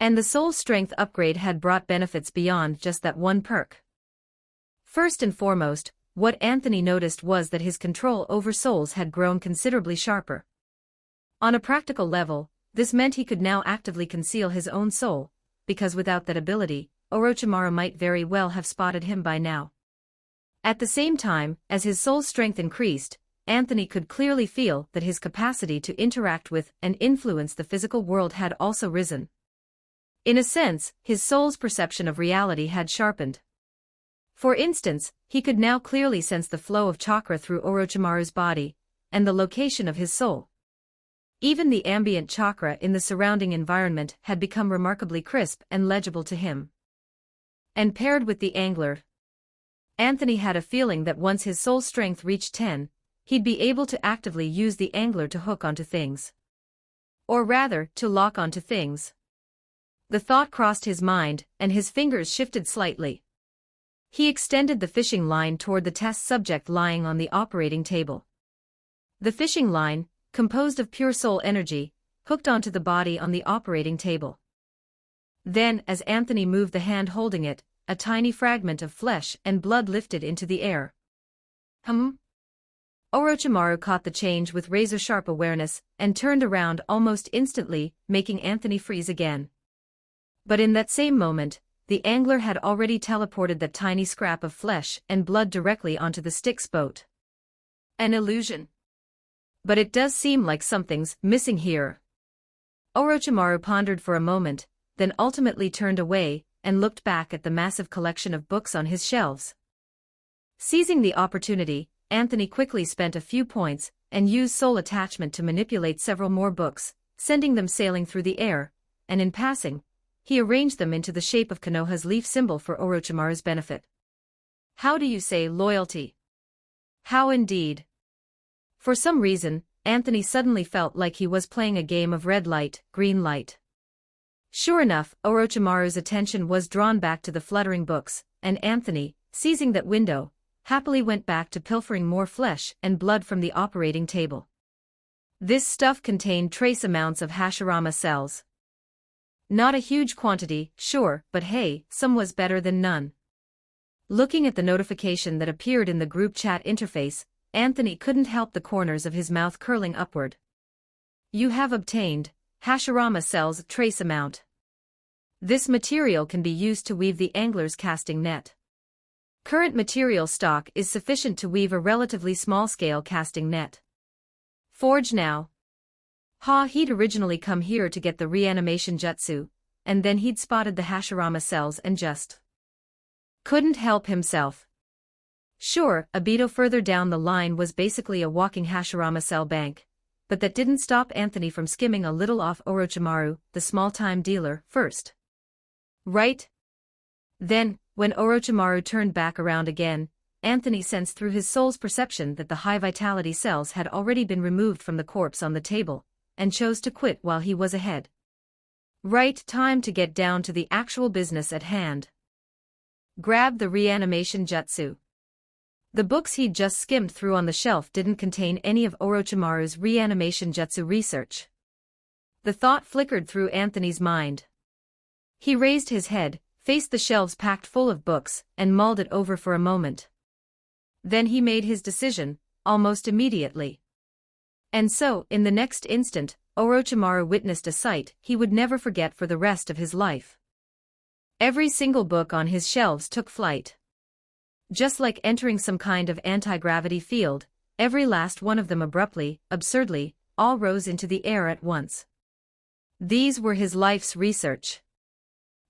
And the soul strength upgrade had brought benefits beyond just that one perk. First and foremost, what Anthony noticed was that his control over souls had grown considerably sharper. On a practical level, this meant he could now actively conceal his own soul, because without that ability, Orochimaru might very well have spotted him by now. At the same time, as his soul strength increased, Anthony could clearly feel that his capacity to interact with and influence the physical world had also risen. In a sense, his soul's perception of reality had sharpened. For instance, he could now clearly sense the flow of chakra through Orochimaru's body, and the location of his soul. Even the ambient chakra in the surrounding environment had become remarkably crisp and legible to him. And paired with the angler, Anthony had a feeling that once his soul strength reached 10, he'd be able to actively use the angler to hook onto things. Or rather, to lock onto things. The thought crossed his mind, and his fingers shifted slightly. He extended the fishing line toward the test subject lying on the operating table. The fishing line, composed of pure soul energy, hooked onto the body on the operating table. Then, as Anthony moved the hand holding it, a tiny fragment of flesh and blood lifted into the air. Orochimaru caught the change with razor-sharp awareness and turned around almost instantly, making Anthony freeze again. But in that same moment, the angler had already teleported that tiny scrap of flesh and blood directly onto the Styx boat. An illusion. But it does seem like something's missing here. Orochimaru pondered for a moment, then ultimately turned away and looked back at the massive collection of books on his shelves. Seizing the opportunity, Anthony quickly spent a few points and used soul attachment to manipulate several more books, sending them sailing through the air, and in passing, he arranged them into the shape of Konoha's leaf symbol for Orochimaru's benefit. How do you say loyalty? How indeed. For some reason, Anthony suddenly felt like he was playing a game of red light, green light. Sure enough, Orochimaru's attention was drawn back to the fluttering books, and Anthony, seizing that window, happily went back to pilfering more flesh and blood from the operating table. This stuff contained trace amounts of Hashirama cells. Not a huge quantity, sure, but hey, some was better than none. Looking at the notification that appeared in the group chat interface, Anthony couldn't help the corners of his mouth curling upward. You have obtained Hashirama cells trace amount. This material can be used to weave the angler's casting net. Current material stock is sufficient to weave a relatively small-scale casting net. Forge now. He'd originally come here to get the reanimation jutsu, and then he'd spotted the Hashirama cells and just couldn't help himself. Sure, Obito further down the line was basically a walking Hashirama cell bank, but that didn't stop Anthony from skimming a little off Orochimaru, the small-time dealer, first. Right? Then, when Orochimaru turned back around again, Anthony sensed through his soul's perception that the high-vitality cells had already been removed from the corpse on the table, and chose to quit while he was ahead. Right, time to get down to the actual business at hand. Grab the reanimation jutsu. The books he'd just skimmed through on the shelf didn't contain any of Orochimaru's reanimation jutsu research. The thought flickered through Anthony's mind. He raised his head, faced the shelves packed full of books, and mulled it over for a moment. Then he made his decision, almost immediately. And so, in the next instant, Orochimaru witnessed a sight he would never forget for the rest of his life. Every single book on his shelves took flight. Just like entering some kind of anti-gravity field, every last one of them abruptly, absurdly, all rose into the air at once. These were his life's research.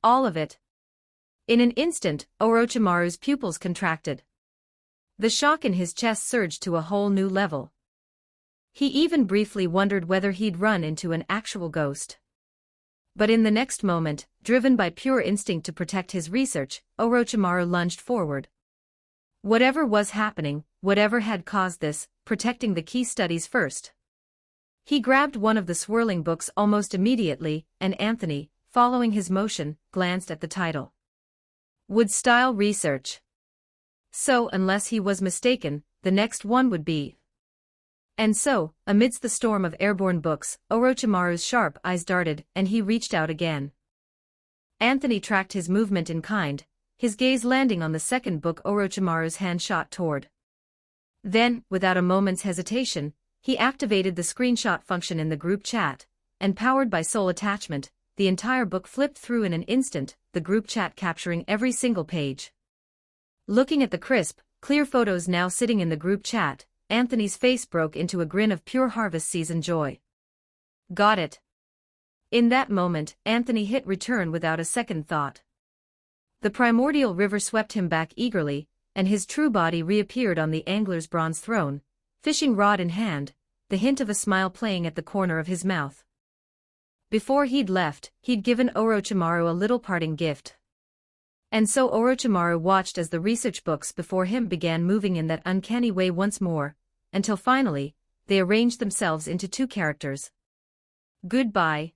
All of it. In an instant, Orochimaru's pupils contracted. The shock in his chest surged to a whole new level. He even briefly wondered whether he'd run into an actual ghost. But in the next moment, driven by pure instinct to protect his research, Orochimaru lunged forward. Whatever was happening, whatever had caused this, protecting the key studies first. He grabbed one of the swirling books almost immediately, and Anthony, following his motion, glanced at the title. Wood-style research. So, unless he was mistaken, the next one would be. And so, amidst the storm of airborne books, Orochimaru's sharp eyes darted, and he reached out again. Anthony tracked his movement in kind, his gaze landing on the second book Orochimaru's hand shot toward. Then, without a moment's hesitation, he activated the screenshot function in the group chat, and powered by soul attachment, the entire book flipped through in an instant, the group chat capturing every single page. Looking at the crisp, clear photos now sitting in the group chat, Anthony's face broke into a grin of pure harvest season joy. Got it. In that moment, Anthony hit return without a second thought. The primordial river swept him back eagerly, and his true body reappeared on the angler's bronze throne, fishing rod in hand, the hint of a smile playing at the corner of his mouth. Before he'd left, he'd given Orochimaru a little parting gift. And so Orochimaru watched as the research books before him began moving in that uncanny way once more, until finally, they arranged themselves into two characters. Goodbye? ?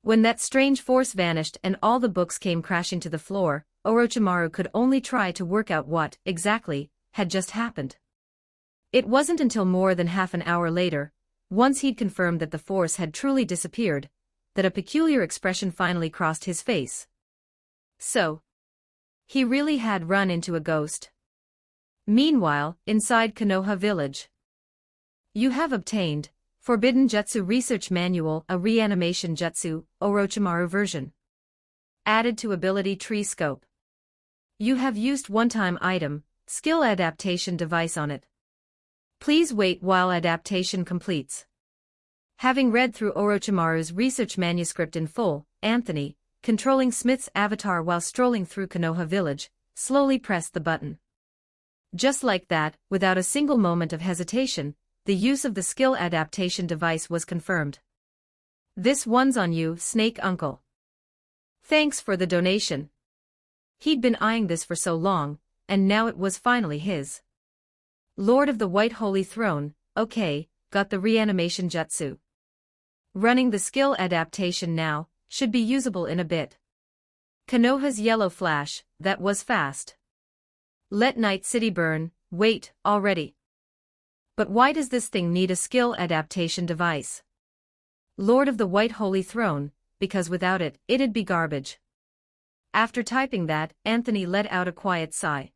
When that strange force vanished and all the books came crashing to the floor, Orochimaru could only try to work out what, exactly, had just happened. It wasn't until more than half an hour later, once he'd confirmed that the force had truly disappeared, that a peculiar expression finally crossed his face. So, he really had run into a ghost. Meanwhile, inside Konoha village. You have obtained Forbidden Jutsu Research Manual, a reanimation jutsu, Orochimaru version. Added to ability tree scope. You have used one-time item, skill adaptation device on it. Please wait while adaptation completes. Having read through Orochimaru's research manuscript in full, Anthony, controlling Smith's avatar while strolling through Konoha village, slowly pressed the button. Just like that, without a single moment of hesitation, the use of the skill adaptation device was confirmed. This one's on you, Snake Uncle. Thanks for the donation. He'd been eyeing this for so long, and now it was finally his. Lord of the White Holy Throne, okay, got the reanimation jutsu. Running the skill adaptation now, should be usable in a bit. Konoha's yellow flash, that was fast. Let Night City burn, wait, already. But why does this thing need a skill adaptation device? Lord of the White Holy Throne, because without it, it'd be garbage. After typing that, Anthony let out a quiet sigh.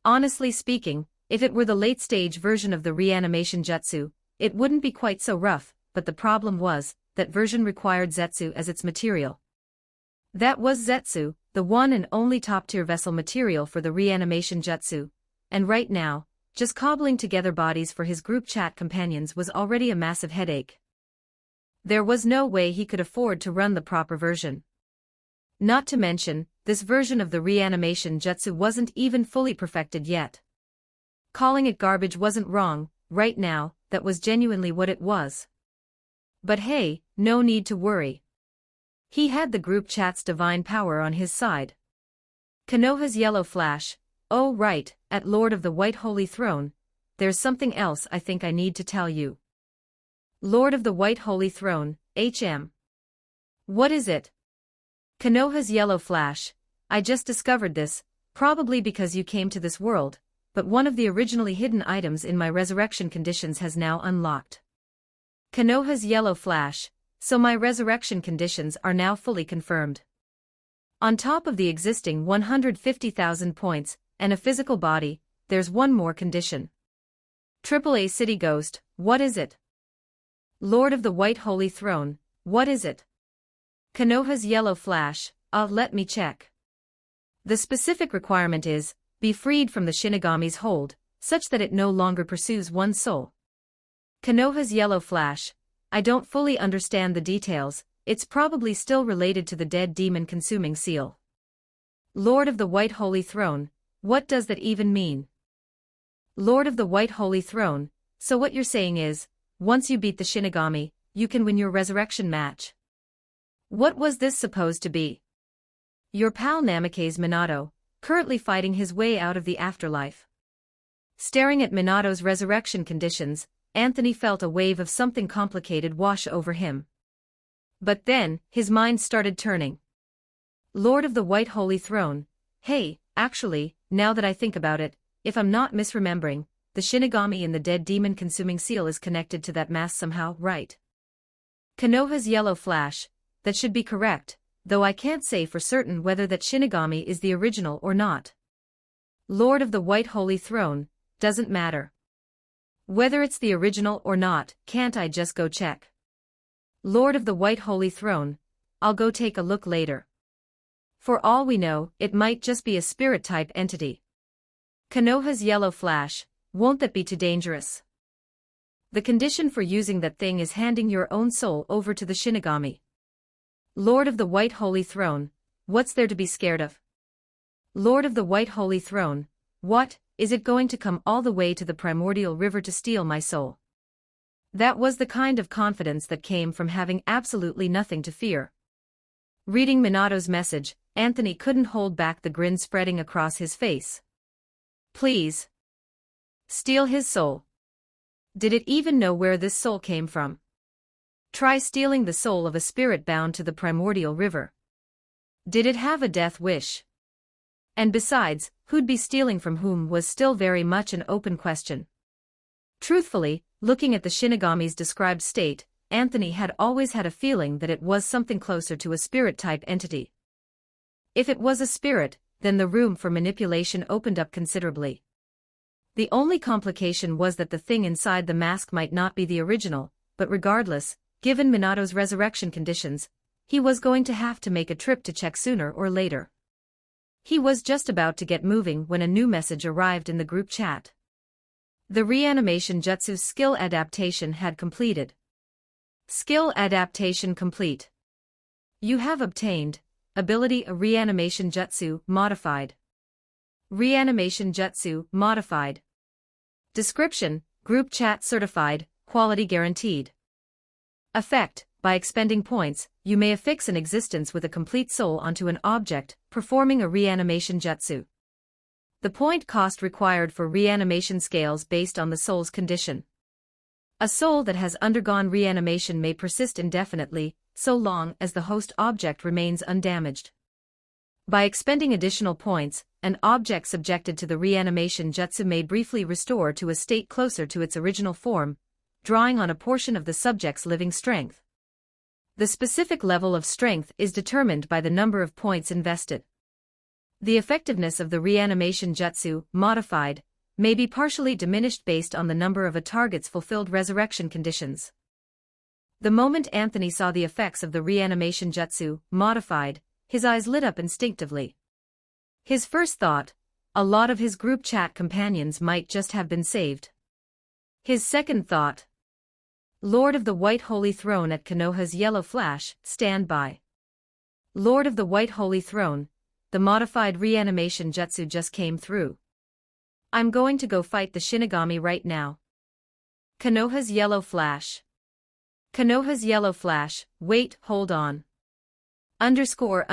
Honestly speaking, if it were the late-stage version of the reanimation jutsu, it wouldn't be quite so rough, but the problem was, that version required Zetsu as its material. That was Zetsu, the one and only top-tier vessel material for the reanimation jutsu, and right now, just cobbling together bodies for his group chat companions was already a massive headache. There was no way he could afford to run the proper version. Not to mention, this version of the reanimation jutsu wasn't even fully perfected yet. Calling it garbage wasn't wrong, right now, that was genuinely what it was. But hey, no need to worry. He had the group chat's divine power on his side. Konoha's yellow flash, oh right, at Lord of the White Holy Throne, there's something else I think I need to tell you. Lord of the White Holy Throne, HM. What is it? Konoha's yellow flash, I just discovered this, probably because you came to this world, but one of the originally hidden items in my resurrection conditions has now unlocked. Konoha's yellow flash, so my resurrection conditions are now fully confirmed. On top of the existing 150,000 points, and a physical body, there's one more condition. AAA City Ghost, what is it? Lord of the White Holy Throne, what is it? Konoha's yellow flash, let me check. The specific requirement is, be freed from the Shinigami's hold, such that it no longer pursues one's soul. Konoha's yellow flash, I don't fully understand the details, it's probably still related to the dead demon consuming seal. Lord of the White Holy Throne, what does that even mean? Lord of the White Holy Throne, so what you're saying is, once you beat the Shinigami, you can win your resurrection match. What was this supposed to be? Your pal Namake's Minato, currently fighting his way out of the afterlife. Staring at Minato's resurrection conditions, Anthony felt a wave of something complicated wash over him. But then, his mind started turning. Lord of the White Holy Throne, hey, actually, now that I think about it, if I'm not misremembering, the Shinigami in the dead demon-consuming seal is connected to that mass somehow, right? Konoha's yellow flash, that should be correct, though I can't say for certain whether that Shinigami is the original or not. Lord of the White Holy Throne, doesn't matter. Whether it's the original or not, can't I just go check? Lord of the White Holy Throne, I'll go take a look later. For all we know, it might just be a spirit-type entity. Konoha's yellow flash, won't that be too dangerous? The condition for using that thing is handing your own soul over to the Shinigami. Lord of the White Holy Throne, what's there to be scared of? Lord of the White Holy Throne, what, is it going to come all the way to the primordial river to steal my soul? That was the kind of confidence that came from having absolutely nothing to fear. Reading Minato's message, Anthony couldn't hold back the grin spreading across his face. Please. Steal his soul. Did it even know where this soul came from? Try stealing the soul of a spirit bound to the primordial river. Did it have a death wish? And besides, who'd be stealing from whom was still very much an open question. Truthfully, looking at the Shinigami's described state, Anthony had always had a feeling that it was something closer to a spirit-type entity. If it was a spirit, then the room for manipulation opened up considerably. The only complication was that the thing inside the mask might not be the original, but regardless, given Minato's resurrection conditions, he was going to have to make a trip to check sooner or later. He was just about to get moving when a new message arrived in the group chat. The reanimation jutsu's skill adaptation had completed. Skill adaptation complete. You have obtained ability a reanimation jutsu modified. Reanimation jutsu modified. Description: group chat certified, quality guaranteed. Effect: by expending points, you may affix an existence with a complete soul onto an object, performing a reanimation jutsu. The point cost required for reanimation scales based on the soul's condition. A soul that has undergone reanimation may persist indefinitely, so long as the host object remains undamaged. By expending additional points, an object subjected to the reanimation jutsu may briefly restore to a state closer to its original form, drawing on a portion of the subject's living strength. The specific level of strength is determined by the number of points invested. The effectiveness of the reanimation jutsu, modified, may be partially diminished based on the number of a target's fulfilled resurrection conditions. The moment Anthony saw the effects of the reanimation jutsu, modified, his eyes lit up instinctively. His first thought, a lot of his group chat companions might just have been saved. His second thought, Lord of the White Holy Throne at Konoha's yellow flash, stand by. Lord of the White Holy Throne, the modified reanimation jutsu just came through. I'm going to go fight the Shinigami right now. Konoha's yellow flash. Konoha's yellow flash, wait, hold on. Underscore.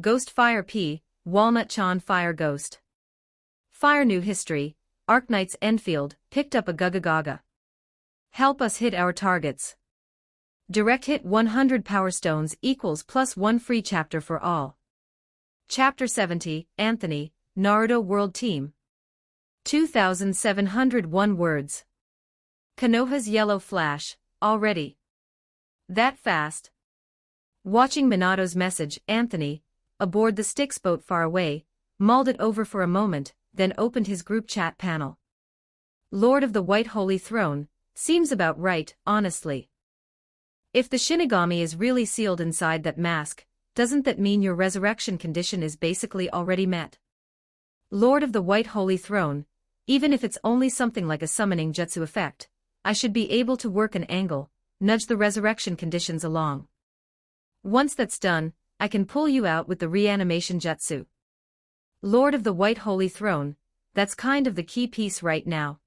Ghost Fire P, Walnut Chan Fire Ghost. Fire New History, Arknights Enfield, picked up a Gugagaga. Help us hit our targets. Direct hit 100 Power Stones equals +1 free chapter for all. Chapter 70, Anthony, Naruto World Team. 2,701 words. Konoha's yellow flash, already. That fast. Watching Minato's message, Anthony, aboard the Styx boat far away, mulled it over for a moment, then opened his group chat panel. Lord of the White Holy Throne, seems about right, honestly. If the Shinigami is really sealed inside that mask, doesn't that mean your resurrection condition is basically already met? Lord of the White Holy Throne, even if it's only something like a summoning jutsu effect, I should be able to work an angle, nudge the resurrection conditions along. Once that's done, I can pull you out with the reanimation jutsu. Lord of the White Holy Throne, that's kind of the key piece right now.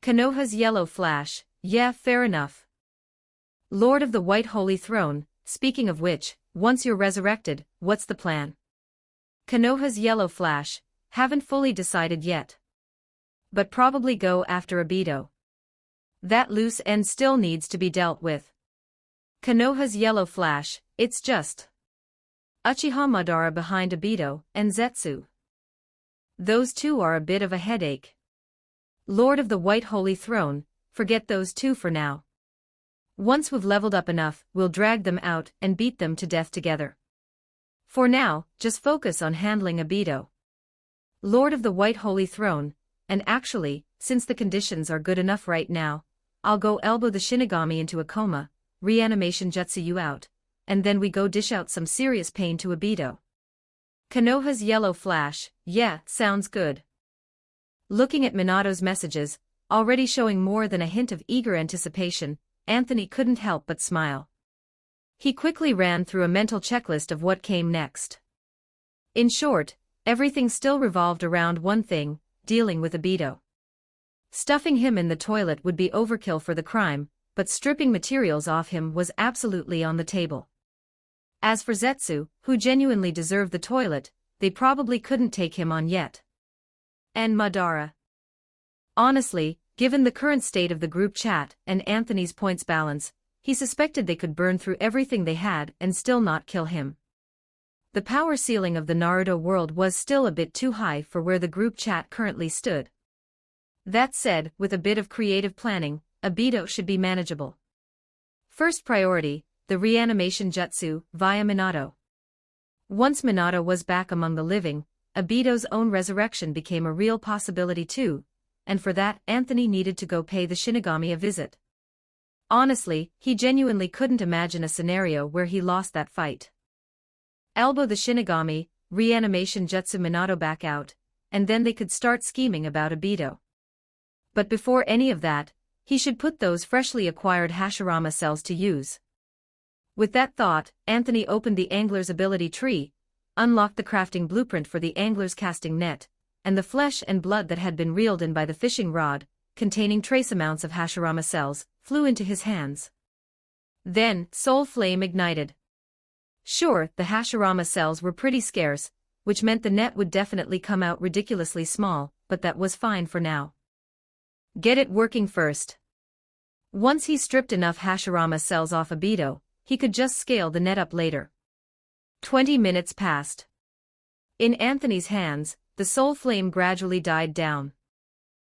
Konoha's yellow flash, yeah, fair enough. Lord of the White Holy Throne, speaking of which, once you're resurrected, what's the plan? Konoha's yellow flash, haven't fully decided yet. But probably go after Obito. That loose end still needs to be dealt with. Konoha's yellow flash, it's just Uchiha Madara behind Obito and Zetsu. Those two are a bit of a headache. Lord of the White Holy Throne, forget those two for now. Once we've leveled up enough, we'll drag them out and beat them to death together. For now, just focus on handling Obito. Lord of the White Holy Throne, and actually, since the conditions are good enough right now, I'll go elbow the Shinigami into a coma, reanimation jutsu you out, and then we go dish out some serious pain to Obito. Konoha's yellow flash, yeah, sounds good. Looking at Minato's messages, already showing more than a hint of eager anticipation, Anthony couldn't help but smile. He quickly ran through a mental checklist of what came next. In short, everything still revolved around one thing, dealing with Obito. Stuffing him in the toilet would be overkill for the crime, but stripping materials off him was absolutely on the table. As for Zetsu, who genuinely deserved the toilet, they probably couldn't take him on yet. And Madara. Honestly, given the current state of the group chat and Anthony's points balance, he suspected they could burn through everything they had and still not kill him. The power ceiling of the Naruto world was still a bit too high for where the group chat currently stood. That said, with a bit of creative planning, Obito should be manageable. First priority, the reanimation jutsu, via Minato. Once Minato was back among the living, Obito's own resurrection became a real possibility too, and for that Anthony needed to go pay the Shinigami a visit. Honestly, he genuinely couldn't imagine a scenario where he lost that fight. Elbow the Shinigami, reanimation jutsu Minato back out, and then they could start scheming about Obito. But before any of that, he should put those freshly acquired Hashirama cells to use. With that thought, Anthony opened the angler's ability tree, unlocked the crafting blueprint for the angler's casting net, and the flesh and blood that had been reeled in by the fishing rod, containing trace amounts of Hashirama cells, flew into his hands. Then, soul flame ignited. Sure, the Hashirama cells were pretty scarce, which meant the net would definitely come out ridiculously small, but that was fine for now. Get it working first. Once he stripped enough Hashirama cells off Obito, he could just scale the net up later. 20 minutes passed. In Anthony's hands, the soul flame gradually died down.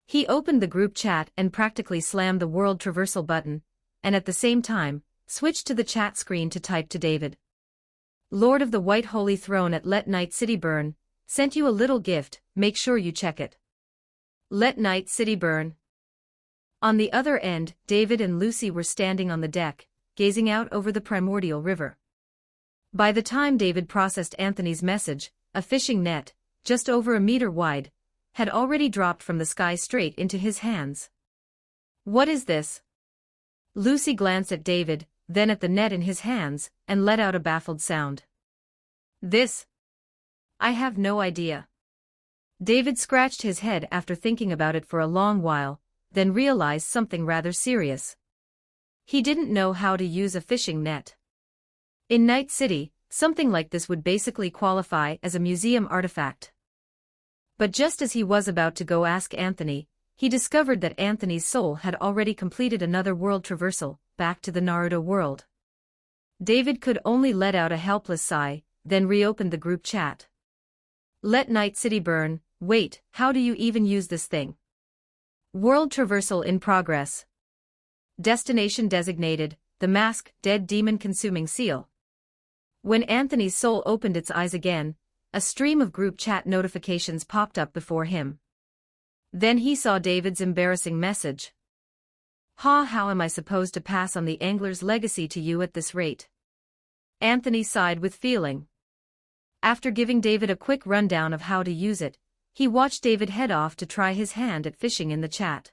He opened the group chat and practically slammed the world traversal button, and at the same time, switched to the chat screen to type to David. Lord of the White Holy Throne at Let Night City Burn, sent you a little gift, make sure you check it. Let Night City Burn. On the other end, David and Lucy were standing on the deck, gazing out over the primordial river. By the time David processed Anthony's message, a fishing net, just over a meter wide, had already dropped from the sky straight into his hands. What is this? Lucy glanced at David, then at the net in his hands, and let out a baffled sound. This? I have no idea. David scratched his head after thinking about it for a long while, then realized something rather serious. He didn't know how to use a fishing net. In Night City, something like this would basically qualify as a museum artifact. But just as he was about to go ask Anthony, he discovered that Anthony's soul had already completed another world traversal, back to the Naruto world. David could only let out a helpless sigh, then reopened the group chat. Let Night City Burn, wait, how do you even use this thing? World traversal in progress. Destination designated, the mask, dead demon consuming seal. When Anthony's soul opened its eyes again, a stream of group chat notifications popped up before him. Then he saw David's embarrassing message. Ha, how am I supposed to pass on the angler's legacy to you at this rate? Anthony sighed with feeling. After giving David a quick rundown of how to use it, he watched David head off to try his hand at fishing in the chat.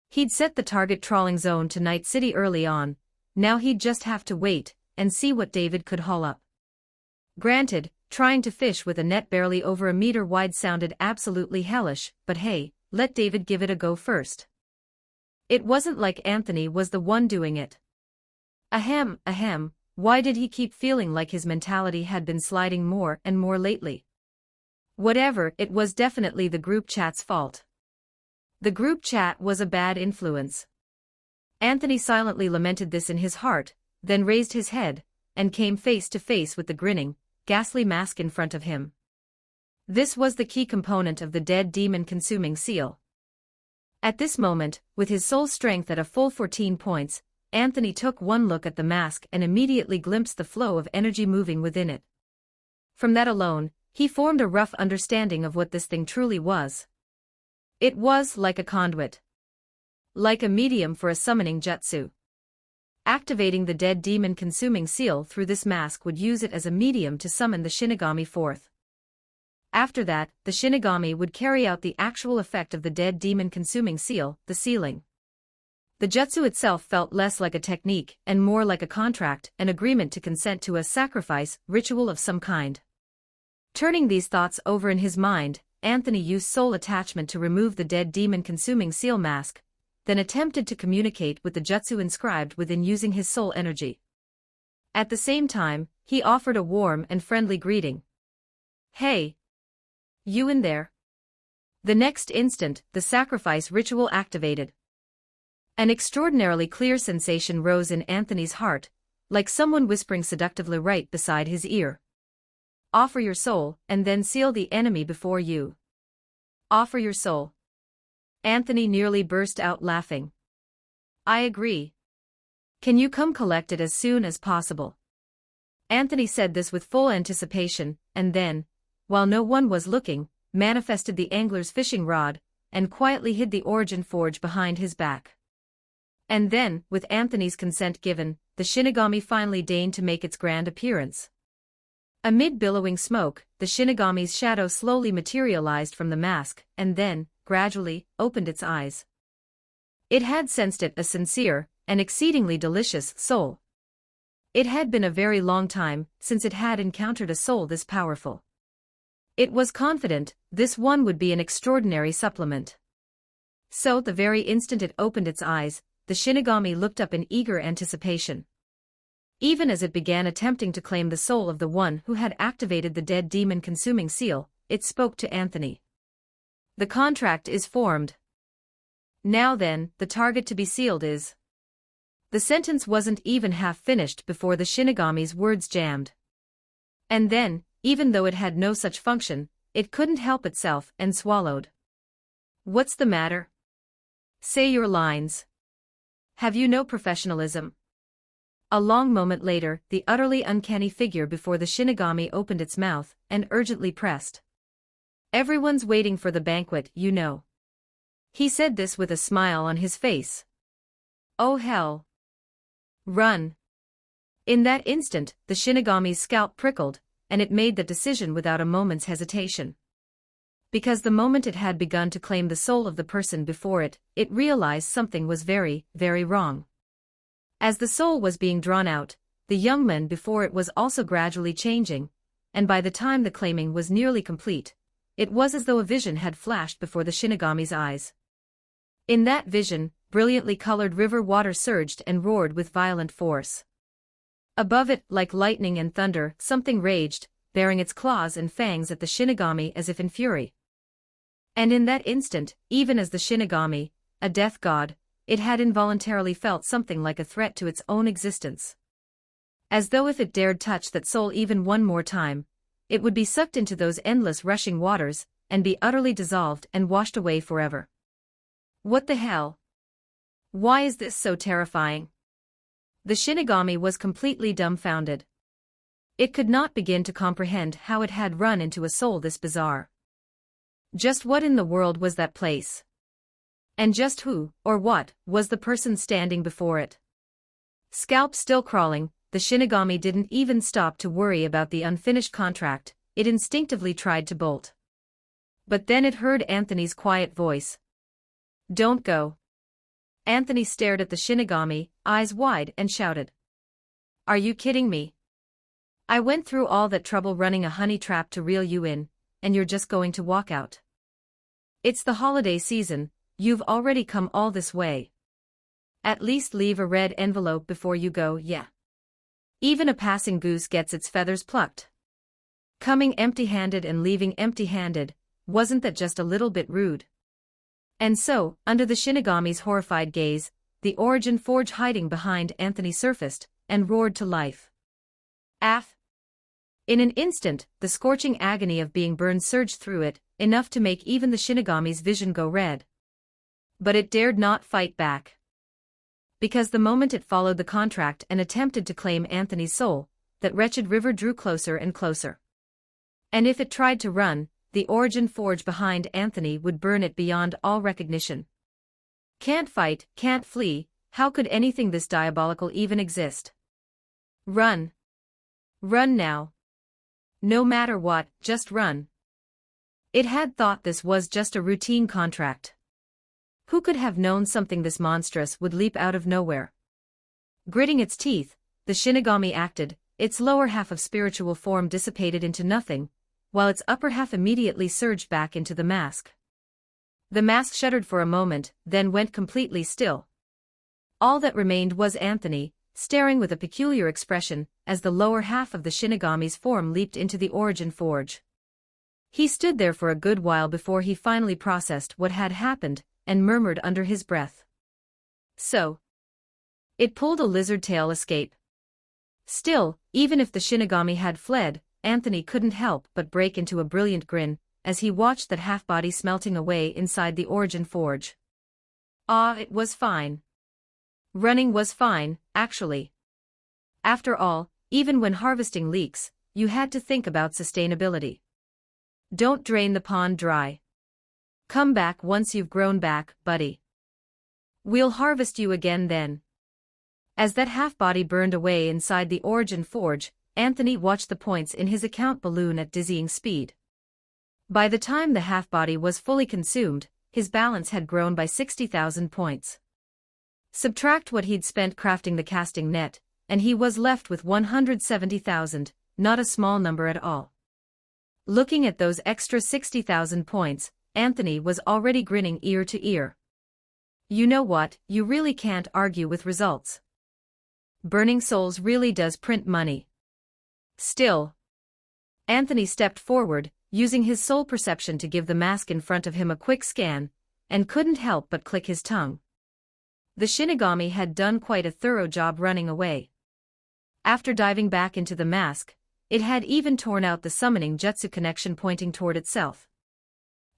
He'd set the target trawling zone to Night City early on, now he'd just have to wait and see what David could haul up. Granted, trying to fish with a net barely over a meter wide sounded absolutely hellish, but hey, let David give it a go first. It wasn't like Anthony was the one doing it. Ahem, why did he keep feeling like his mentality had been sliding more and more lately? Whatever, it was definitely the group chat's fault. The group chat was a bad influence. Anthony silently lamented this in his heart, then raised his head, and came face to face with the grinning, ghastly mask in front of him. This was the key component of the dead demon-consuming seal. At this moment, with his soul strength at a full 14 points, Anthony took one look at the mask and immediately glimpsed the flow of energy moving within it. From that alone, he formed a rough understanding of what this thing truly was. It was like a conduit. Like a medium for a summoning jutsu. Activating the dead demon-consuming seal through this mask would use it as a medium to summon the Shinigami forth. After that, the Shinigami would carry out the actual effect of the dead demon-consuming seal, the sealing. The jutsu itself felt less like a technique and more like a contract, an agreement to consent to a sacrifice, ritual of some kind. Turning these thoughts over in his mind, Anthony used soul attachment to remove the dead demon-consuming seal mask, then attempted to communicate with the jutsu inscribed within using his soul energy. At the same time, he offered a warm and friendly greeting. Hey! You in there? The next instant, the sacrifice ritual activated. An extraordinarily clear sensation rose in Anthony's heart, like someone whispering seductively right beside his ear. Offer your soul, and then seal the enemy before you. Offer your soul. Anthony nearly burst out laughing. I agree. Can you come collect it as soon as possible? Anthony said this with full anticipation, and then, while no one was looking, manifested the angler's fishing rod, and quietly hid the origin forge behind his back. And then, with Anthony's consent given, the Shinigami finally deigned to make its grand appearance. Amid billowing smoke, the Shinigami's shadow slowly materialized from the mask, and then, gradually, opened its eyes. It had sensed it a sincere, and exceedingly delicious, soul. It had been a very long time since it had encountered a soul this powerful. It was confident this one would be an extraordinary supplement. So the very instant it opened its eyes, the Shinigami looked up in eager anticipation. Even as it began attempting to claim the soul of the one who had activated the dead demon-consuming seal, it spoke to Anthony. The contract is formed. Now then, the target to be sealed is... The sentence wasn't even half finished before the Shinigami's words jammed. And then, even though it had no such function, it couldn't help itself and swallowed. What's the matter? Say your lines. Have you no professionalism? A long moment later, the utterly uncanny figure before the Shinigami opened its mouth and urgently pressed. Everyone's waiting for the banquet, you know. He said this with a smile on his face. Oh hell. Run. In that instant, the Shinigami's scalp prickled, and it made the decision without a moment's hesitation. Because the moment it had begun to claim the soul of the person before it, it realized something was very, very wrong. As the soul was being drawn out, the young man before it was also gradually changing, and by the time the claiming was nearly complete, it was as though a vision had flashed before the Shinigami's eyes. In that vision, brilliantly colored river water surged and roared with violent force. Above it, like lightning and thunder, something raged, baring its claws and fangs at the Shinigami as if in fury. And in that instant, even as the Shinigami, a death god, it had involuntarily felt something like a threat to its own existence. As though if it dared touch that soul even one more time, it would be sucked into those endless rushing waters, and be utterly dissolved and washed away forever. What the hell? Why is this so terrifying? The Shinigami was completely dumbfounded. It could not begin to comprehend how it had run into a soul this bizarre. Just what in the world was that place? And just who, or what, was the person standing before it? Scalp still crawling, the Shinigami didn't even stop to worry about the unfinished contract, it instinctively tried to bolt. But then it heard Anthony's quiet voice. Don't go. Anthony stared at the Shinigami, eyes wide, and shouted. Are you kidding me? I went through all that trouble running a honey trap to reel you in, and you're just going to walk out. It's the holiday season, you've already come all this way. At least leave a red envelope before you go, yeah. Even a passing goose gets its feathers plucked. Coming empty-handed and leaving empty-handed, wasn't that just a little bit rude? And so, under the Shinigami's horrified gaze, the Origin Forge hiding behind Anthony surfaced, and roared to life. Af! In an instant, the scorching agony of being burned surged through it, enough to make even the Shinigami's vision go red. But it dared not fight back. Because the moment it followed the contract and attempted to claim Anthony's soul, that wretched river drew closer and closer. And if it tried to run, the Origin Forge behind Anthony would burn it beyond all recognition. Can't fight, can't flee, how could anything this diabolical even exist? Run. Run now. No matter what, just run. It had thought this was just a routine contract. Who could have known something this monstrous would leap out of nowhere? Gritting its teeth, the Shinigami acted, its lower half of spiritual form dissipated into nothing, while its upper half immediately surged back into the mask. The mask shuddered for a moment, then went completely still. All that remained was Anthony, staring with a peculiar expression, as the lower half of the Shinigami's form leaped into the Origin Forge. He stood there for a good while before he finally processed what had happened, and murmured under his breath. So. It pulled a lizard-tail escape. Still, even if the Shinigami had fled, Anthony couldn't help but break into a brilliant grin, as he watched that half-body smelting away inside the Origin Forge. Ah, it was fine. Running was fine, actually. After all, even when harvesting leeks, you had to think about sustainability. Don't drain the pond dry. Come back once you've grown back, buddy. We'll harvest you again then. As that half-body burned away inside the Origin Forge, Anthony watched the points in his account balloon at dizzying speed. By the time the half-body was fully consumed, his balance had grown by 60,000 points. Subtract what he'd spent crafting the casting net, and he was left with 170,000, not a small number at all. Looking at those extra 60,000 points, Anthony was already grinning ear to ear. You know what, you really can't argue with results. Burning souls really does print money. Still. Anthony stepped forward, using his soul perception to give the mask in front of him a quick scan, and couldn't help but click his tongue. The Shinigami had done quite a thorough job running away. After diving back into the mask, it had even torn out the summoning jutsu connection pointing toward itself.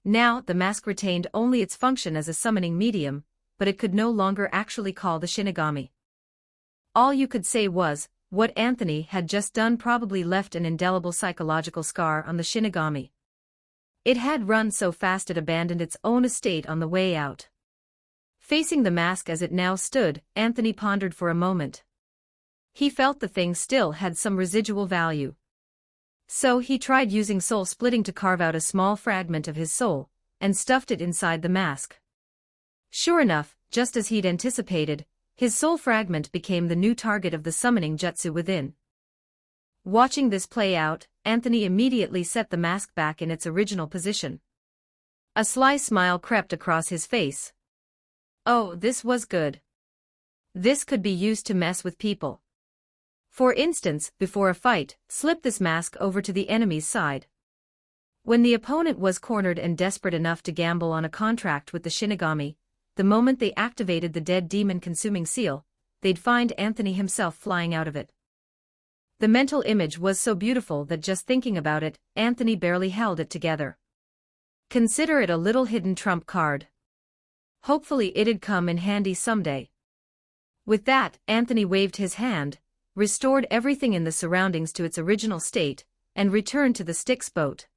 Now the mask retained only its function as a summoning medium, but it could no longer actually call the Shinigami. All you could say was, what Anthony had just done probably left an indelible psychological scar on the Shinigami. It had run so fast it abandoned its own estate on the way out. Facing the mask as it now stood, Anthony pondered for a moment. He felt the thing still had some residual value. So he tried using soul splitting to carve out a small fragment of his soul, and stuffed it inside the mask. Sure enough, just as he'd anticipated, his soul fragment became the new target of the summoning jutsu within. Watching this play out, Anthony immediately set the mask back in its original position. A sly smile crept across his face. Oh, this was good. This could be used to mess with people. For instance, before a fight, slip this mask over to the enemy's side. When the opponent was cornered and desperate enough to gamble on a contract with the Shinigami, the moment they activated the dead demon-consuming seal, they'd find Anthony himself flying out of it. The mental image was so beautiful that just thinking about it, Anthony barely held it together. Consider it a little hidden trump card. Hopefully it'd come in handy someday. With that, Anthony waved his hand, restored everything in the surroundings to its original state, and returned to the Styx boat.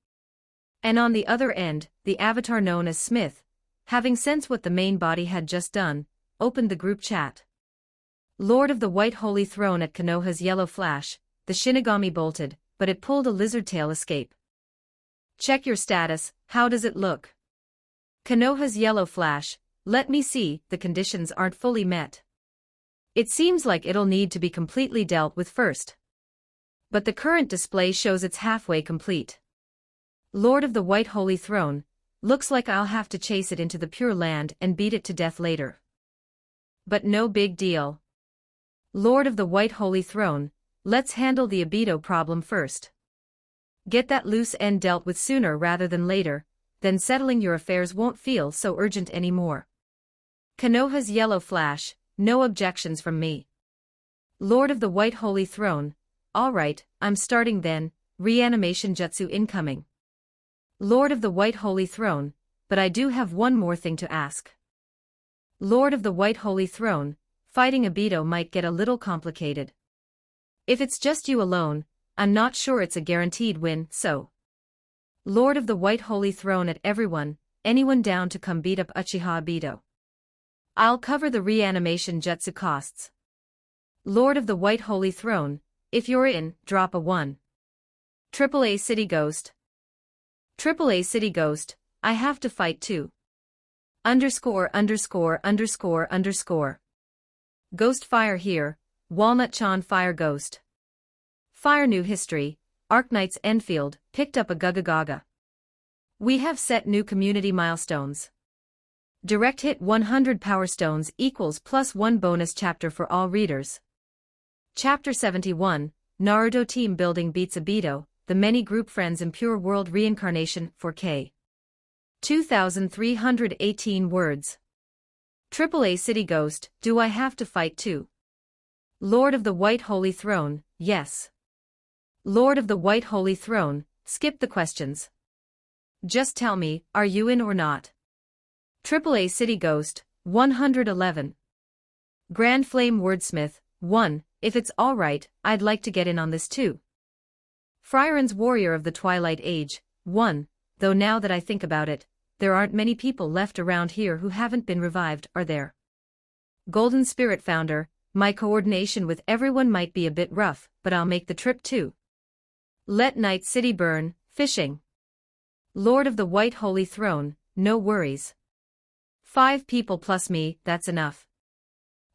And on the other end, the avatar known as Smith, having sensed what the main body had just done, opened the group chat. Lord of the White Holy Throne at Konoha's yellow flash, the Shinigami bolted, but it pulled a lizard tail escape. Check your status, how does it look? Konoha's yellow flash, let me see, the conditions aren't fully met. It seems like it'll need to be completely dealt with first. But the current display shows it's halfway complete. Lord of the White Holy Throne, looks like I'll have to chase it into the Pure Land and beat it to death later. But no big deal. Lord of the White Holy Throne, let's handle the Obito problem first. Get that loose end dealt with sooner rather than later, then settling your affairs won't feel so urgent anymore. Konoha's yellow flash, no objections from me. Lord of the White Holy Throne, alright, I'm starting then, reanimation jutsu incoming. Lord of the White Holy Throne, but I do have one more thing to ask. Lord of the White Holy Throne, fighting Obito might get a little complicated. If it's just you alone, I'm not sure it's a guaranteed win, so. Lord of the White Holy Throne at everyone, anyone down to come beat up Uchiha Obito? I'll cover the reanimation jutsu costs. Lord of the White Holy Throne, if you're in, drop a 1. AAA City Ghost. AAA City Ghost, I have to fight too. _______. Ghost Fire here, Walnut Chan Fire Ghost. Fire New History, Arknights Enfield, picked up a Gaga. We have set new community milestones. Direct hit 100 Power Stones equals +1 bonus chapter for all readers. Chapter 71, Naruto Team Building beats Obito, the many group friends in Pure World Reincarnation 4K. 2,318 words. AAA City Ghost, do I have to fight too? Lord of the White Holy Throne, yes. Lord of the White Holy Throne, skip the questions. Just tell me, are you in or not? AAA City Ghost, 111. Grand Flame Wordsmith, 1, if it's alright, I'd like to get in on this too. Friaran's Warrior of the Twilight Age, 1, though now that I think about it, there aren't many people left around here who haven't been revived, are there? Golden Spirit Founder, my coordination with everyone might be a bit rough, but I'll make the trip too. Let Night City burn, fishing. Lord of the White Holy Throne, no worries. 5 people plus me, that's enough.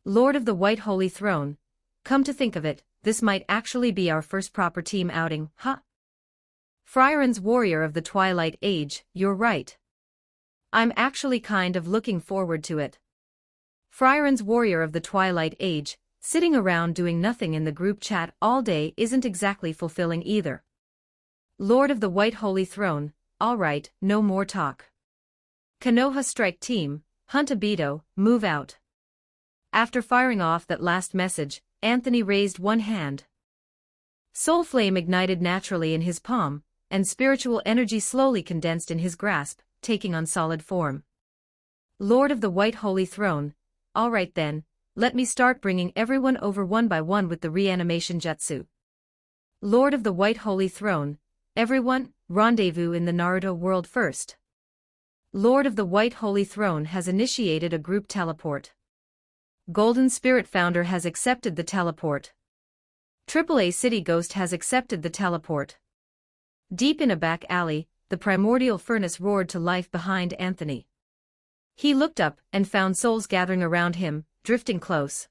Lord of the White Holy Throne, come to think of it, this might actually be our first proper team outing, huh? Friaran's Warrior of the Twilight Age, you're right. I'm actually kind of looking forward to it. Friaran's Warrior of the Twilight Age, Sitting around doing nothing in the group chat all day isn't exactly fulfilling either. Lord of the White Holy Throne, alright, no more talk. Konoha strike team, hunt Obito, move out. After firing off that last message, Anthony raised one hand. Soul flame ignited naturally in his palm, and spiritual energy slowly condensed in his grasp, taking on solid form. Lord of the White Holy Throne, alright then, let me start bringing everyone over one by one with the reanimation jutsu. Lord of the White Holy Throne, everyone, rendezvous in the Naruto world first. Lord of the White Holy Throne has initiated a group teleport. Golden Spirit Founder has accepted the teleport. AAA City Ghost has accepted the teleport. Deep in a back alley, the primordial furnace roared to life behind Anthony. He looked up and found souls gathering around him, drifting close.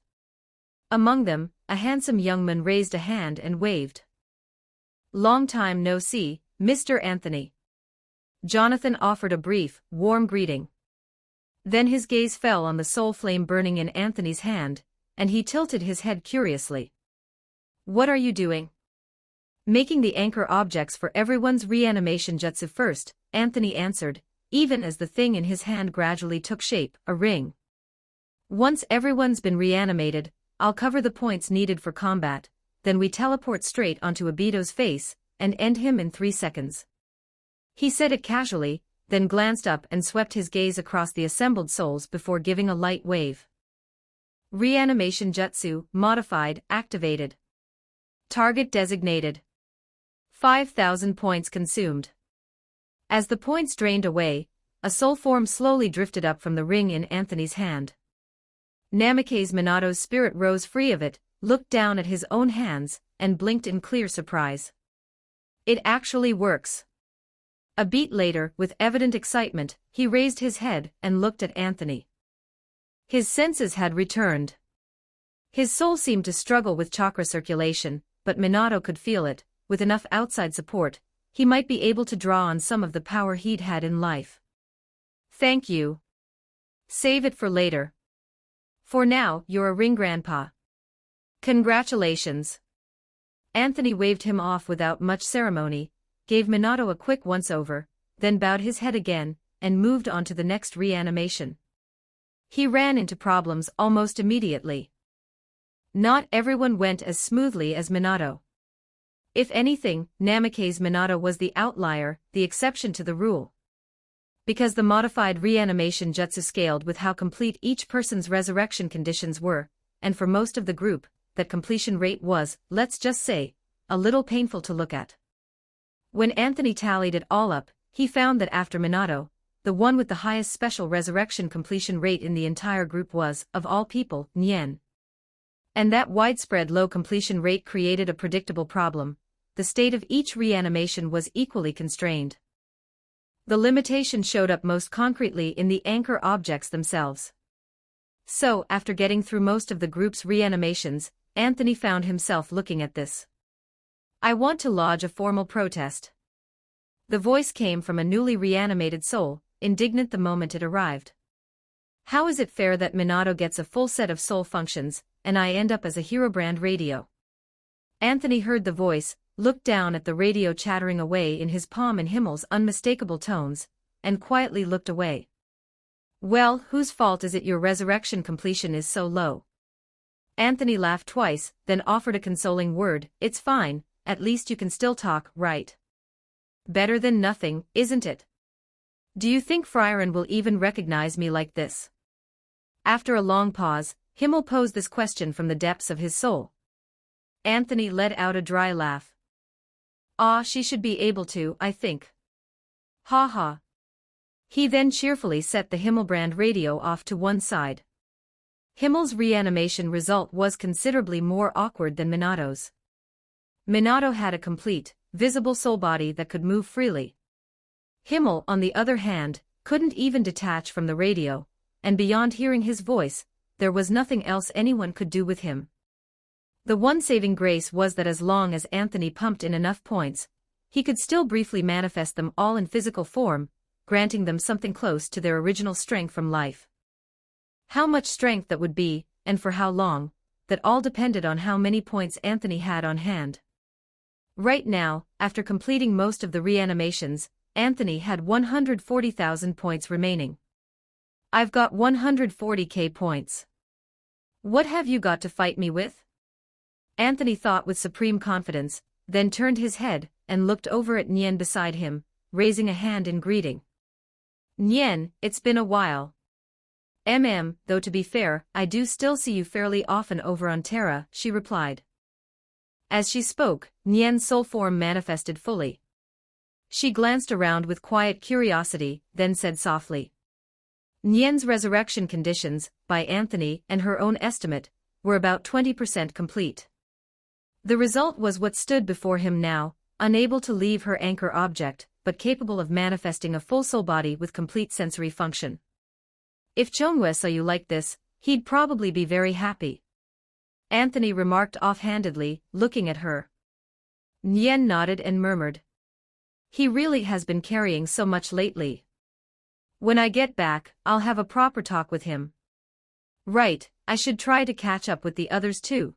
Among them, a handsome young man raised a hand and waved. Long time no see, Mr. Anthony. Jonathan offered a brief, warm greeting. Then his gaze fell on the soul flame burning in Anthony's hand, and he tilted his head curiously. What are you doing? Making the anchor objects for everyone's reanimation jutsu first, Anthony answered, even as the thing in his hand gradually took shape, a ring. Once everyone's been reanimated, I'll cover the points needed for combat, then we teleport straight onto Obito's face, and end him in 3 seconds. He said it casually, then glanced up and swept his gaze across the assembled souls before giving a light wave. Reanimation Jutsu, modified, activated. Target designated. 5,000 points consumed. As the points drained away, a soul form slowly drifted up from the ring in Anthony's hand. Namikaze Minato's spirit rose free of it, looked down at his own hands, and blinked in clear surprise. It actually works. A beat later, with evident excitement, he raised his head and looked at Anthony. His senses had returned. His soul seemed to struggle with chakra circulation, but Minato could feel it. With enough outside support, he might be able to draw on some of the power he'd had in life. Thank you. Save it for later. For now, you're a ring grandpa. Congratulations. Anthony waved him off without much ceremony, gave Minato a quick once-over, then bowed his head again, and moved on to the next reanimation. He ran into problems almost immediately. Not everyone went as smoothly as Minato. If anything, Namikaze Minato was the outlier, the exception to the rule. Because the modified reanimation jutsu scaled with how complete each person's resurrection conditions were, and for most of the group, that completion rate was, let's just say, a little painful to look at. When Anthony tallied it all up, he found that after Minato, the one with the highest special resurrection completion rate in the entire group was, of all people, Nien. And that widespread low completion rate created a predictable problem. The state of each reanimation was equally constrained. The limitation showed up most concretely in the anchor objects themselves. So, after getting through most of the group's reanimations, Anthony found himself looking at this. I want to lodge a formal protest. The voice came from a newly reanimated soul, indignant the moment it arrived. How is it fair that Minato gets a full set of soul functions, and I end up as a Herobrand radio? Anthony heard the voice, looked down at the radio chattering away in his palm in Himmel's unmistakable tones, and quietly looked away. Well, whose fault is it your resurrection completion is so low? Anthony laughed twice, then offered a consoling word, it's fine, at least you can still talk, right? Better than nothing, isn't it? Do you think Frieren will even recognize me like this? After a long pause, Himmel posed this question from the depths of his soul. Anthony let out a dry laugh. Ah, she should be able to, I think. Ha ha. He then cheerfully set the Himmelbrand radio off to one side. Himmel's reanimation result was considerably more awkward than Minato's. Minato had a complete, visible soul body that could move freely. Himmel, on the other hand, couldn't even detach from the radio, and beyond hearing his voice, there was nothing else anyone could do with him. The one saving grace was that as long as Anthony pumped in enough points, he could still briefly manifest them all in physical form, granting them something close to their original strength from life. How much strength that would be, and for how long, that all depended on how many points Anthony had on hand. Right now, after completing most of the reanimations, Anthony had 140,000 points remaining. I've got 140k points. What have you got to fight me with? Anthony thought with supreme confidence, then turned his head and looked over at Nian beside him, raising a hand in greeting. Nian, it's been a while. Though to be fair, I do still see you fairly often over on Terra, she replied. As she spoke, Nian's soul form manifested fully. She glanced around with quiet curiosity, then said softly. Nian's resurrection conditions, by Anthony and her own estimate, were about 20% complete. The result was what stood before him now, unable to leave her anchor object, but capable of manifesting a full soul body with complete sensory function. If Chongwei saw you like this, he'd probably be very happy. Anthony remarked offhandedly, looking at her. Nian nodded and murmured. He really has been carrying so much lately. When I get back, I'll have a proper talk with him. Right, I should try to catch up with the others too.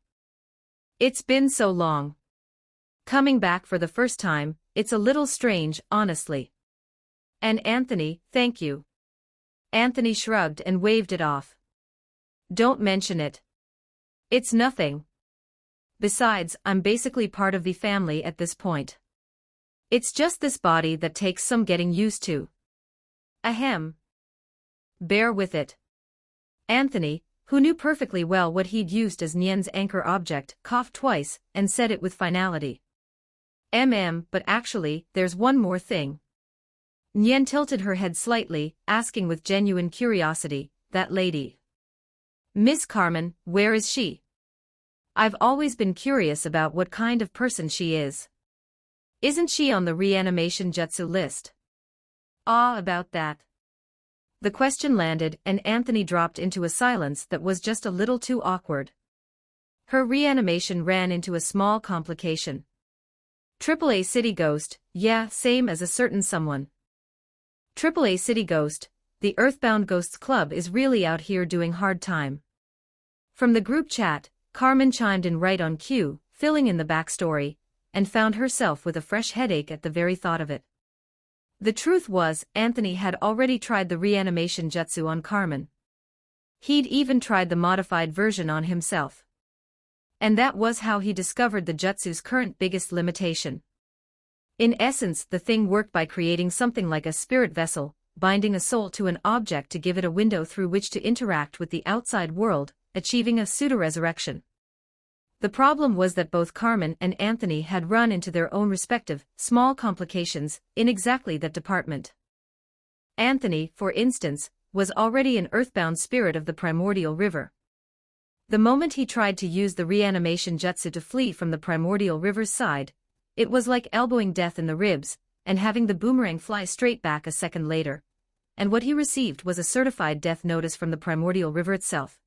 It's been so long. Coming back for the first time, it's a little strange, honestly. And Anthony, thank you. Anthony shrugged and waved it off. Don't mention it. It's nothing. Besides, I'm basically part of the family at this point. It's just this body that takes some getting used to. Ahem. Bear with it. Anthony, who knew perfectly well what he'd used as Nian's anchor object, coughed twice and said it with finality. But actually, there's one more thing. Nian tilted her head slightly, asking with genuine curiosity, that lady. Miss Carmen, where is she? I've always been curious about what kind of person she is. Isn't she on the reanimation jutsu list? About that. The question landed and Anthony dropped into a silence that was just a little too awkward. Her reanimation ran into a small complication. AAA City Ghost, yeah, same as a certain someone. AAA City Ghost, the Earthbound Ghosts Club is really out here doing hard time. From the group chat, Carmen chimed in right on cue, filling in the backstory, and found herself with a fresh headache at the very thought of it. The truth was, Anthony had already tried the reanimation jutsu on Carmen. He'd even tried the modified version on himself. And that was how he discovered the jutsu's current biggest limitation. In essence, the thing worked by creating something like a spirit vessel, binding a soul to an object to give it a window through which to interact with the outside world, achieving a pseudo-resurrection. The problem was that both Carmen and Anthony had run into their own respective, small complications, in exactly that department. Anthony, for instance, was already an earthbound spirit of the primordial river. The moment he tried to use the reanimation jutsu to flee from the primordial river's side, it was like elbowing death in the ribs, and having the boomerang fly straight back a second later. And what he received was a certified death notice from the primordial river itself.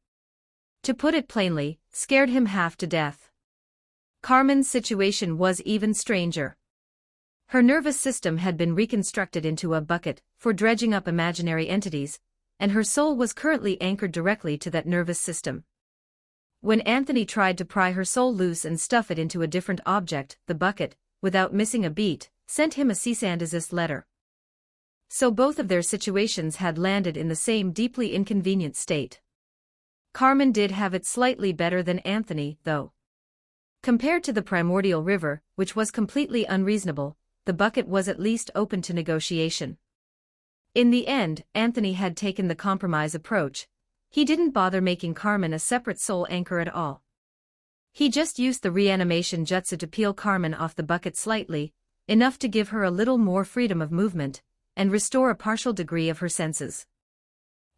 To put it plainly, scared him half to death. Carmen's situation was even stranger. Her nervous system had been reconstructed into a bucket for dredging up imaginary entities, and her soul was currently anchored directly to that nervous system. When Anthony tried to pry her soul loose and stuff it into a different object, the bucket, without missing a beat, sent him a cease and desist letter. So both of their situations had landed in the same deeply inconvenient state. Carmen did have it slightly better than Anthony, though. Compared to the primordial river, which was completely unreasonable, the bucket was at least open to negotiation. In the end, Anthony had taken the compromise approach. He didn't bother making Carmen a separate soul anchor at all. He just used the reanimation jutsu to peel Carmen off the bucket slightly, enough to give her a little more freedom of movement, and restore a partial degree of her senses.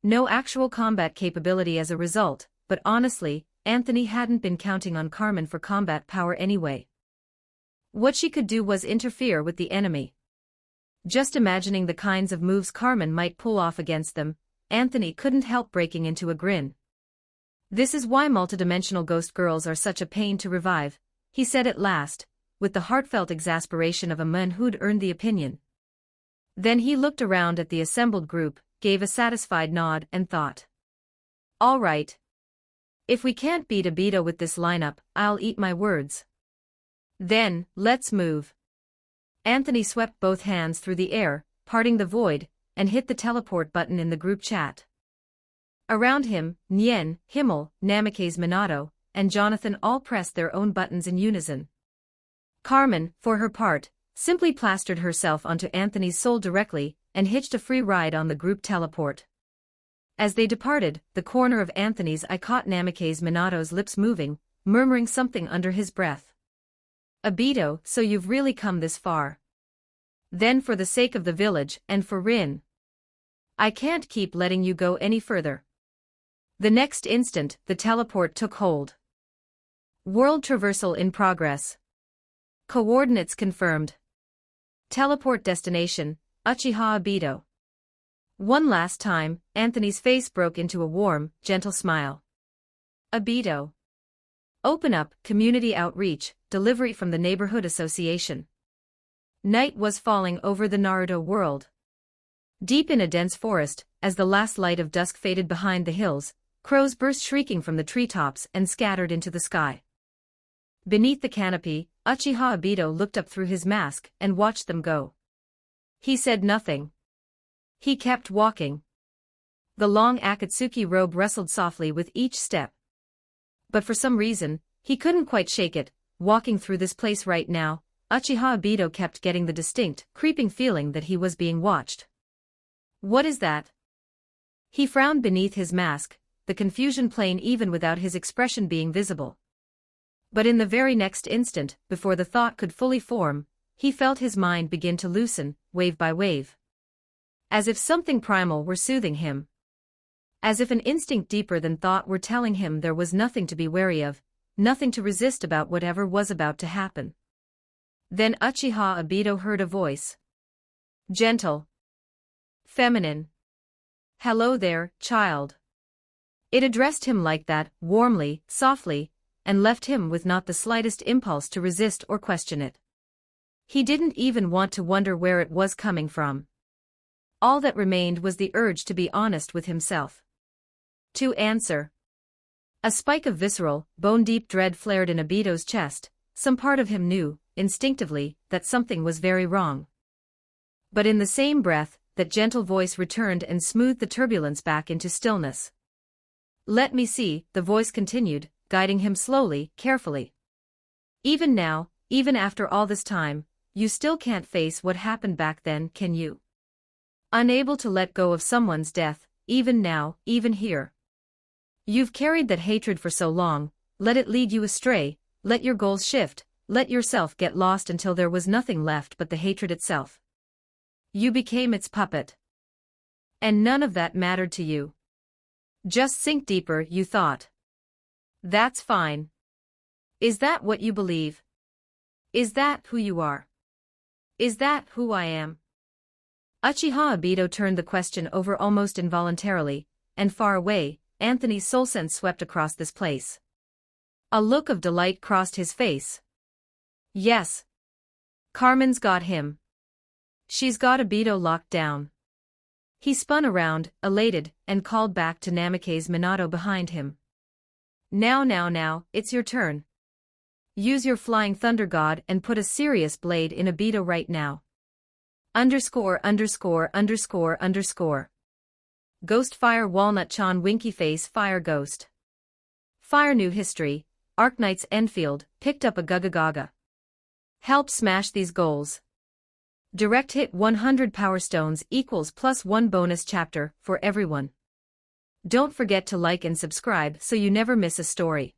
No actual combat capability as a result, but honestly, Anthony hadn't been counting on Carmen for combat power anyway. What she could do was interfere with the enemy. Just imagining the kinds of moves Carmen might pull off against them, Anthony couldn't help breaking into a grin. This is why multidimensional ghost girls are such a pain to revive, he said at last, with the heartfelt exasperation of a man who'd earned the opinion. Then he looked around at the assembled group, gave a satisfied nod and thought. All right. If we can't beat Abito with this lineup, I'll eat my words. Then, let's move. Anthony swept both hands through the air, parting the void, and hit the teleport button in the group chat. Around him, Nien, Himmel, Namikaze Minato, and Jonathan all pressed their own buttons in unison. Carmen, for her part, simply plastered herself onto Anthony's soul directly, and hitched a free ride on the group teleport. As they departed, the corner of Anthony's eye caught Namikaze Minato's lips moving, murmuring something under his breath. Abito, so you've really come this far. Then for the sake of the village, and for Rin, I can't keep letting you go any further. The next instant, the teleport took hold. World traversal in progress. Coordinates confirmed. Teleport destination, Uchiha Abito. One last time, Anthony's face broke into a warm, gentle smile. Abito. Open up, community outreach, delivery from the Neighborhood Association. Night was falling over the Naruto world. Deep in a dense forest, as the last light of dusk faded behind the hills, crows burst shrieking from the treetops and scattered into the sky. Beneath the canopy, Uchiha Abito looked up through his mask and watched them go. He said nothing. He kept walking. The long Akatsuki robe rustled softly with each step. But for some reason, he couldn't quite shake it. Walking through this place right now, Uchiha Abito kept getting the distinct, creeping feeling that he was being watched. What is that? He frowned beneath his mask, the confusion plain even without his expression being visible. But in the very next instant, before the thought could fully form, he felt his mind begin to loosen, wave by wave. As if something primal were soothing him. As if an instinct deeper than thought were telling him there was nothing to be wary of, nothing to resist about whatever was about to happen. Then Uchiha Abito heard a voice. Gentle. Feminine. Hello there, child. It addressed him like that, warmly, softly, and left him with not the slightest impulse to resist or question it. He didn't even want to wonder where it was coming from. All that remained was the urge to be honest with himself. To answer. A spike of visceral, bone-deep dread flared in Abito's chest. Some part of him knew, instinctively, that something was very wrong. But in the same breath, that gentle voice returned and smoothed the turbulence back into stillness. Let me see, the voice continued, guiding him slowly, carefully. Even now, even after all this time, you still can't face what happened back then, can you? Unable to let go of someone's death, even now, even here. You've carried that hatred for so long, let it lead you astray, let your goals shift, let yourself get lost until there was nothing left but the hatred itself. You became its puppet. And none of that mattered to you. Just sink deeper, you thought. That's fine. Is that what you believe? Is that who you are? Is that who I am? Uchiha Abito turned the question over almost involuntarily, and far away, Anthony's soul sense swept across this place. A look of delight crossed his face. Yes. Carmen's got him. She's got Abito locked down. He spun around, elated, and called back to Namikaze Minato behind him. Now, it's your turn. Use your flying thunder god and put a serious blade in Abito right now. ______. Ghost Fire Walnut Chan Winky Face Fire Ghost. Fire New History, Arknight's Enfield, picked up a Gugagaga. Help smash these goals. Direct hit 100 Power Stones equals +1 bonus chapter for everyone. Don't forget to like and subscribe so you never miss a story.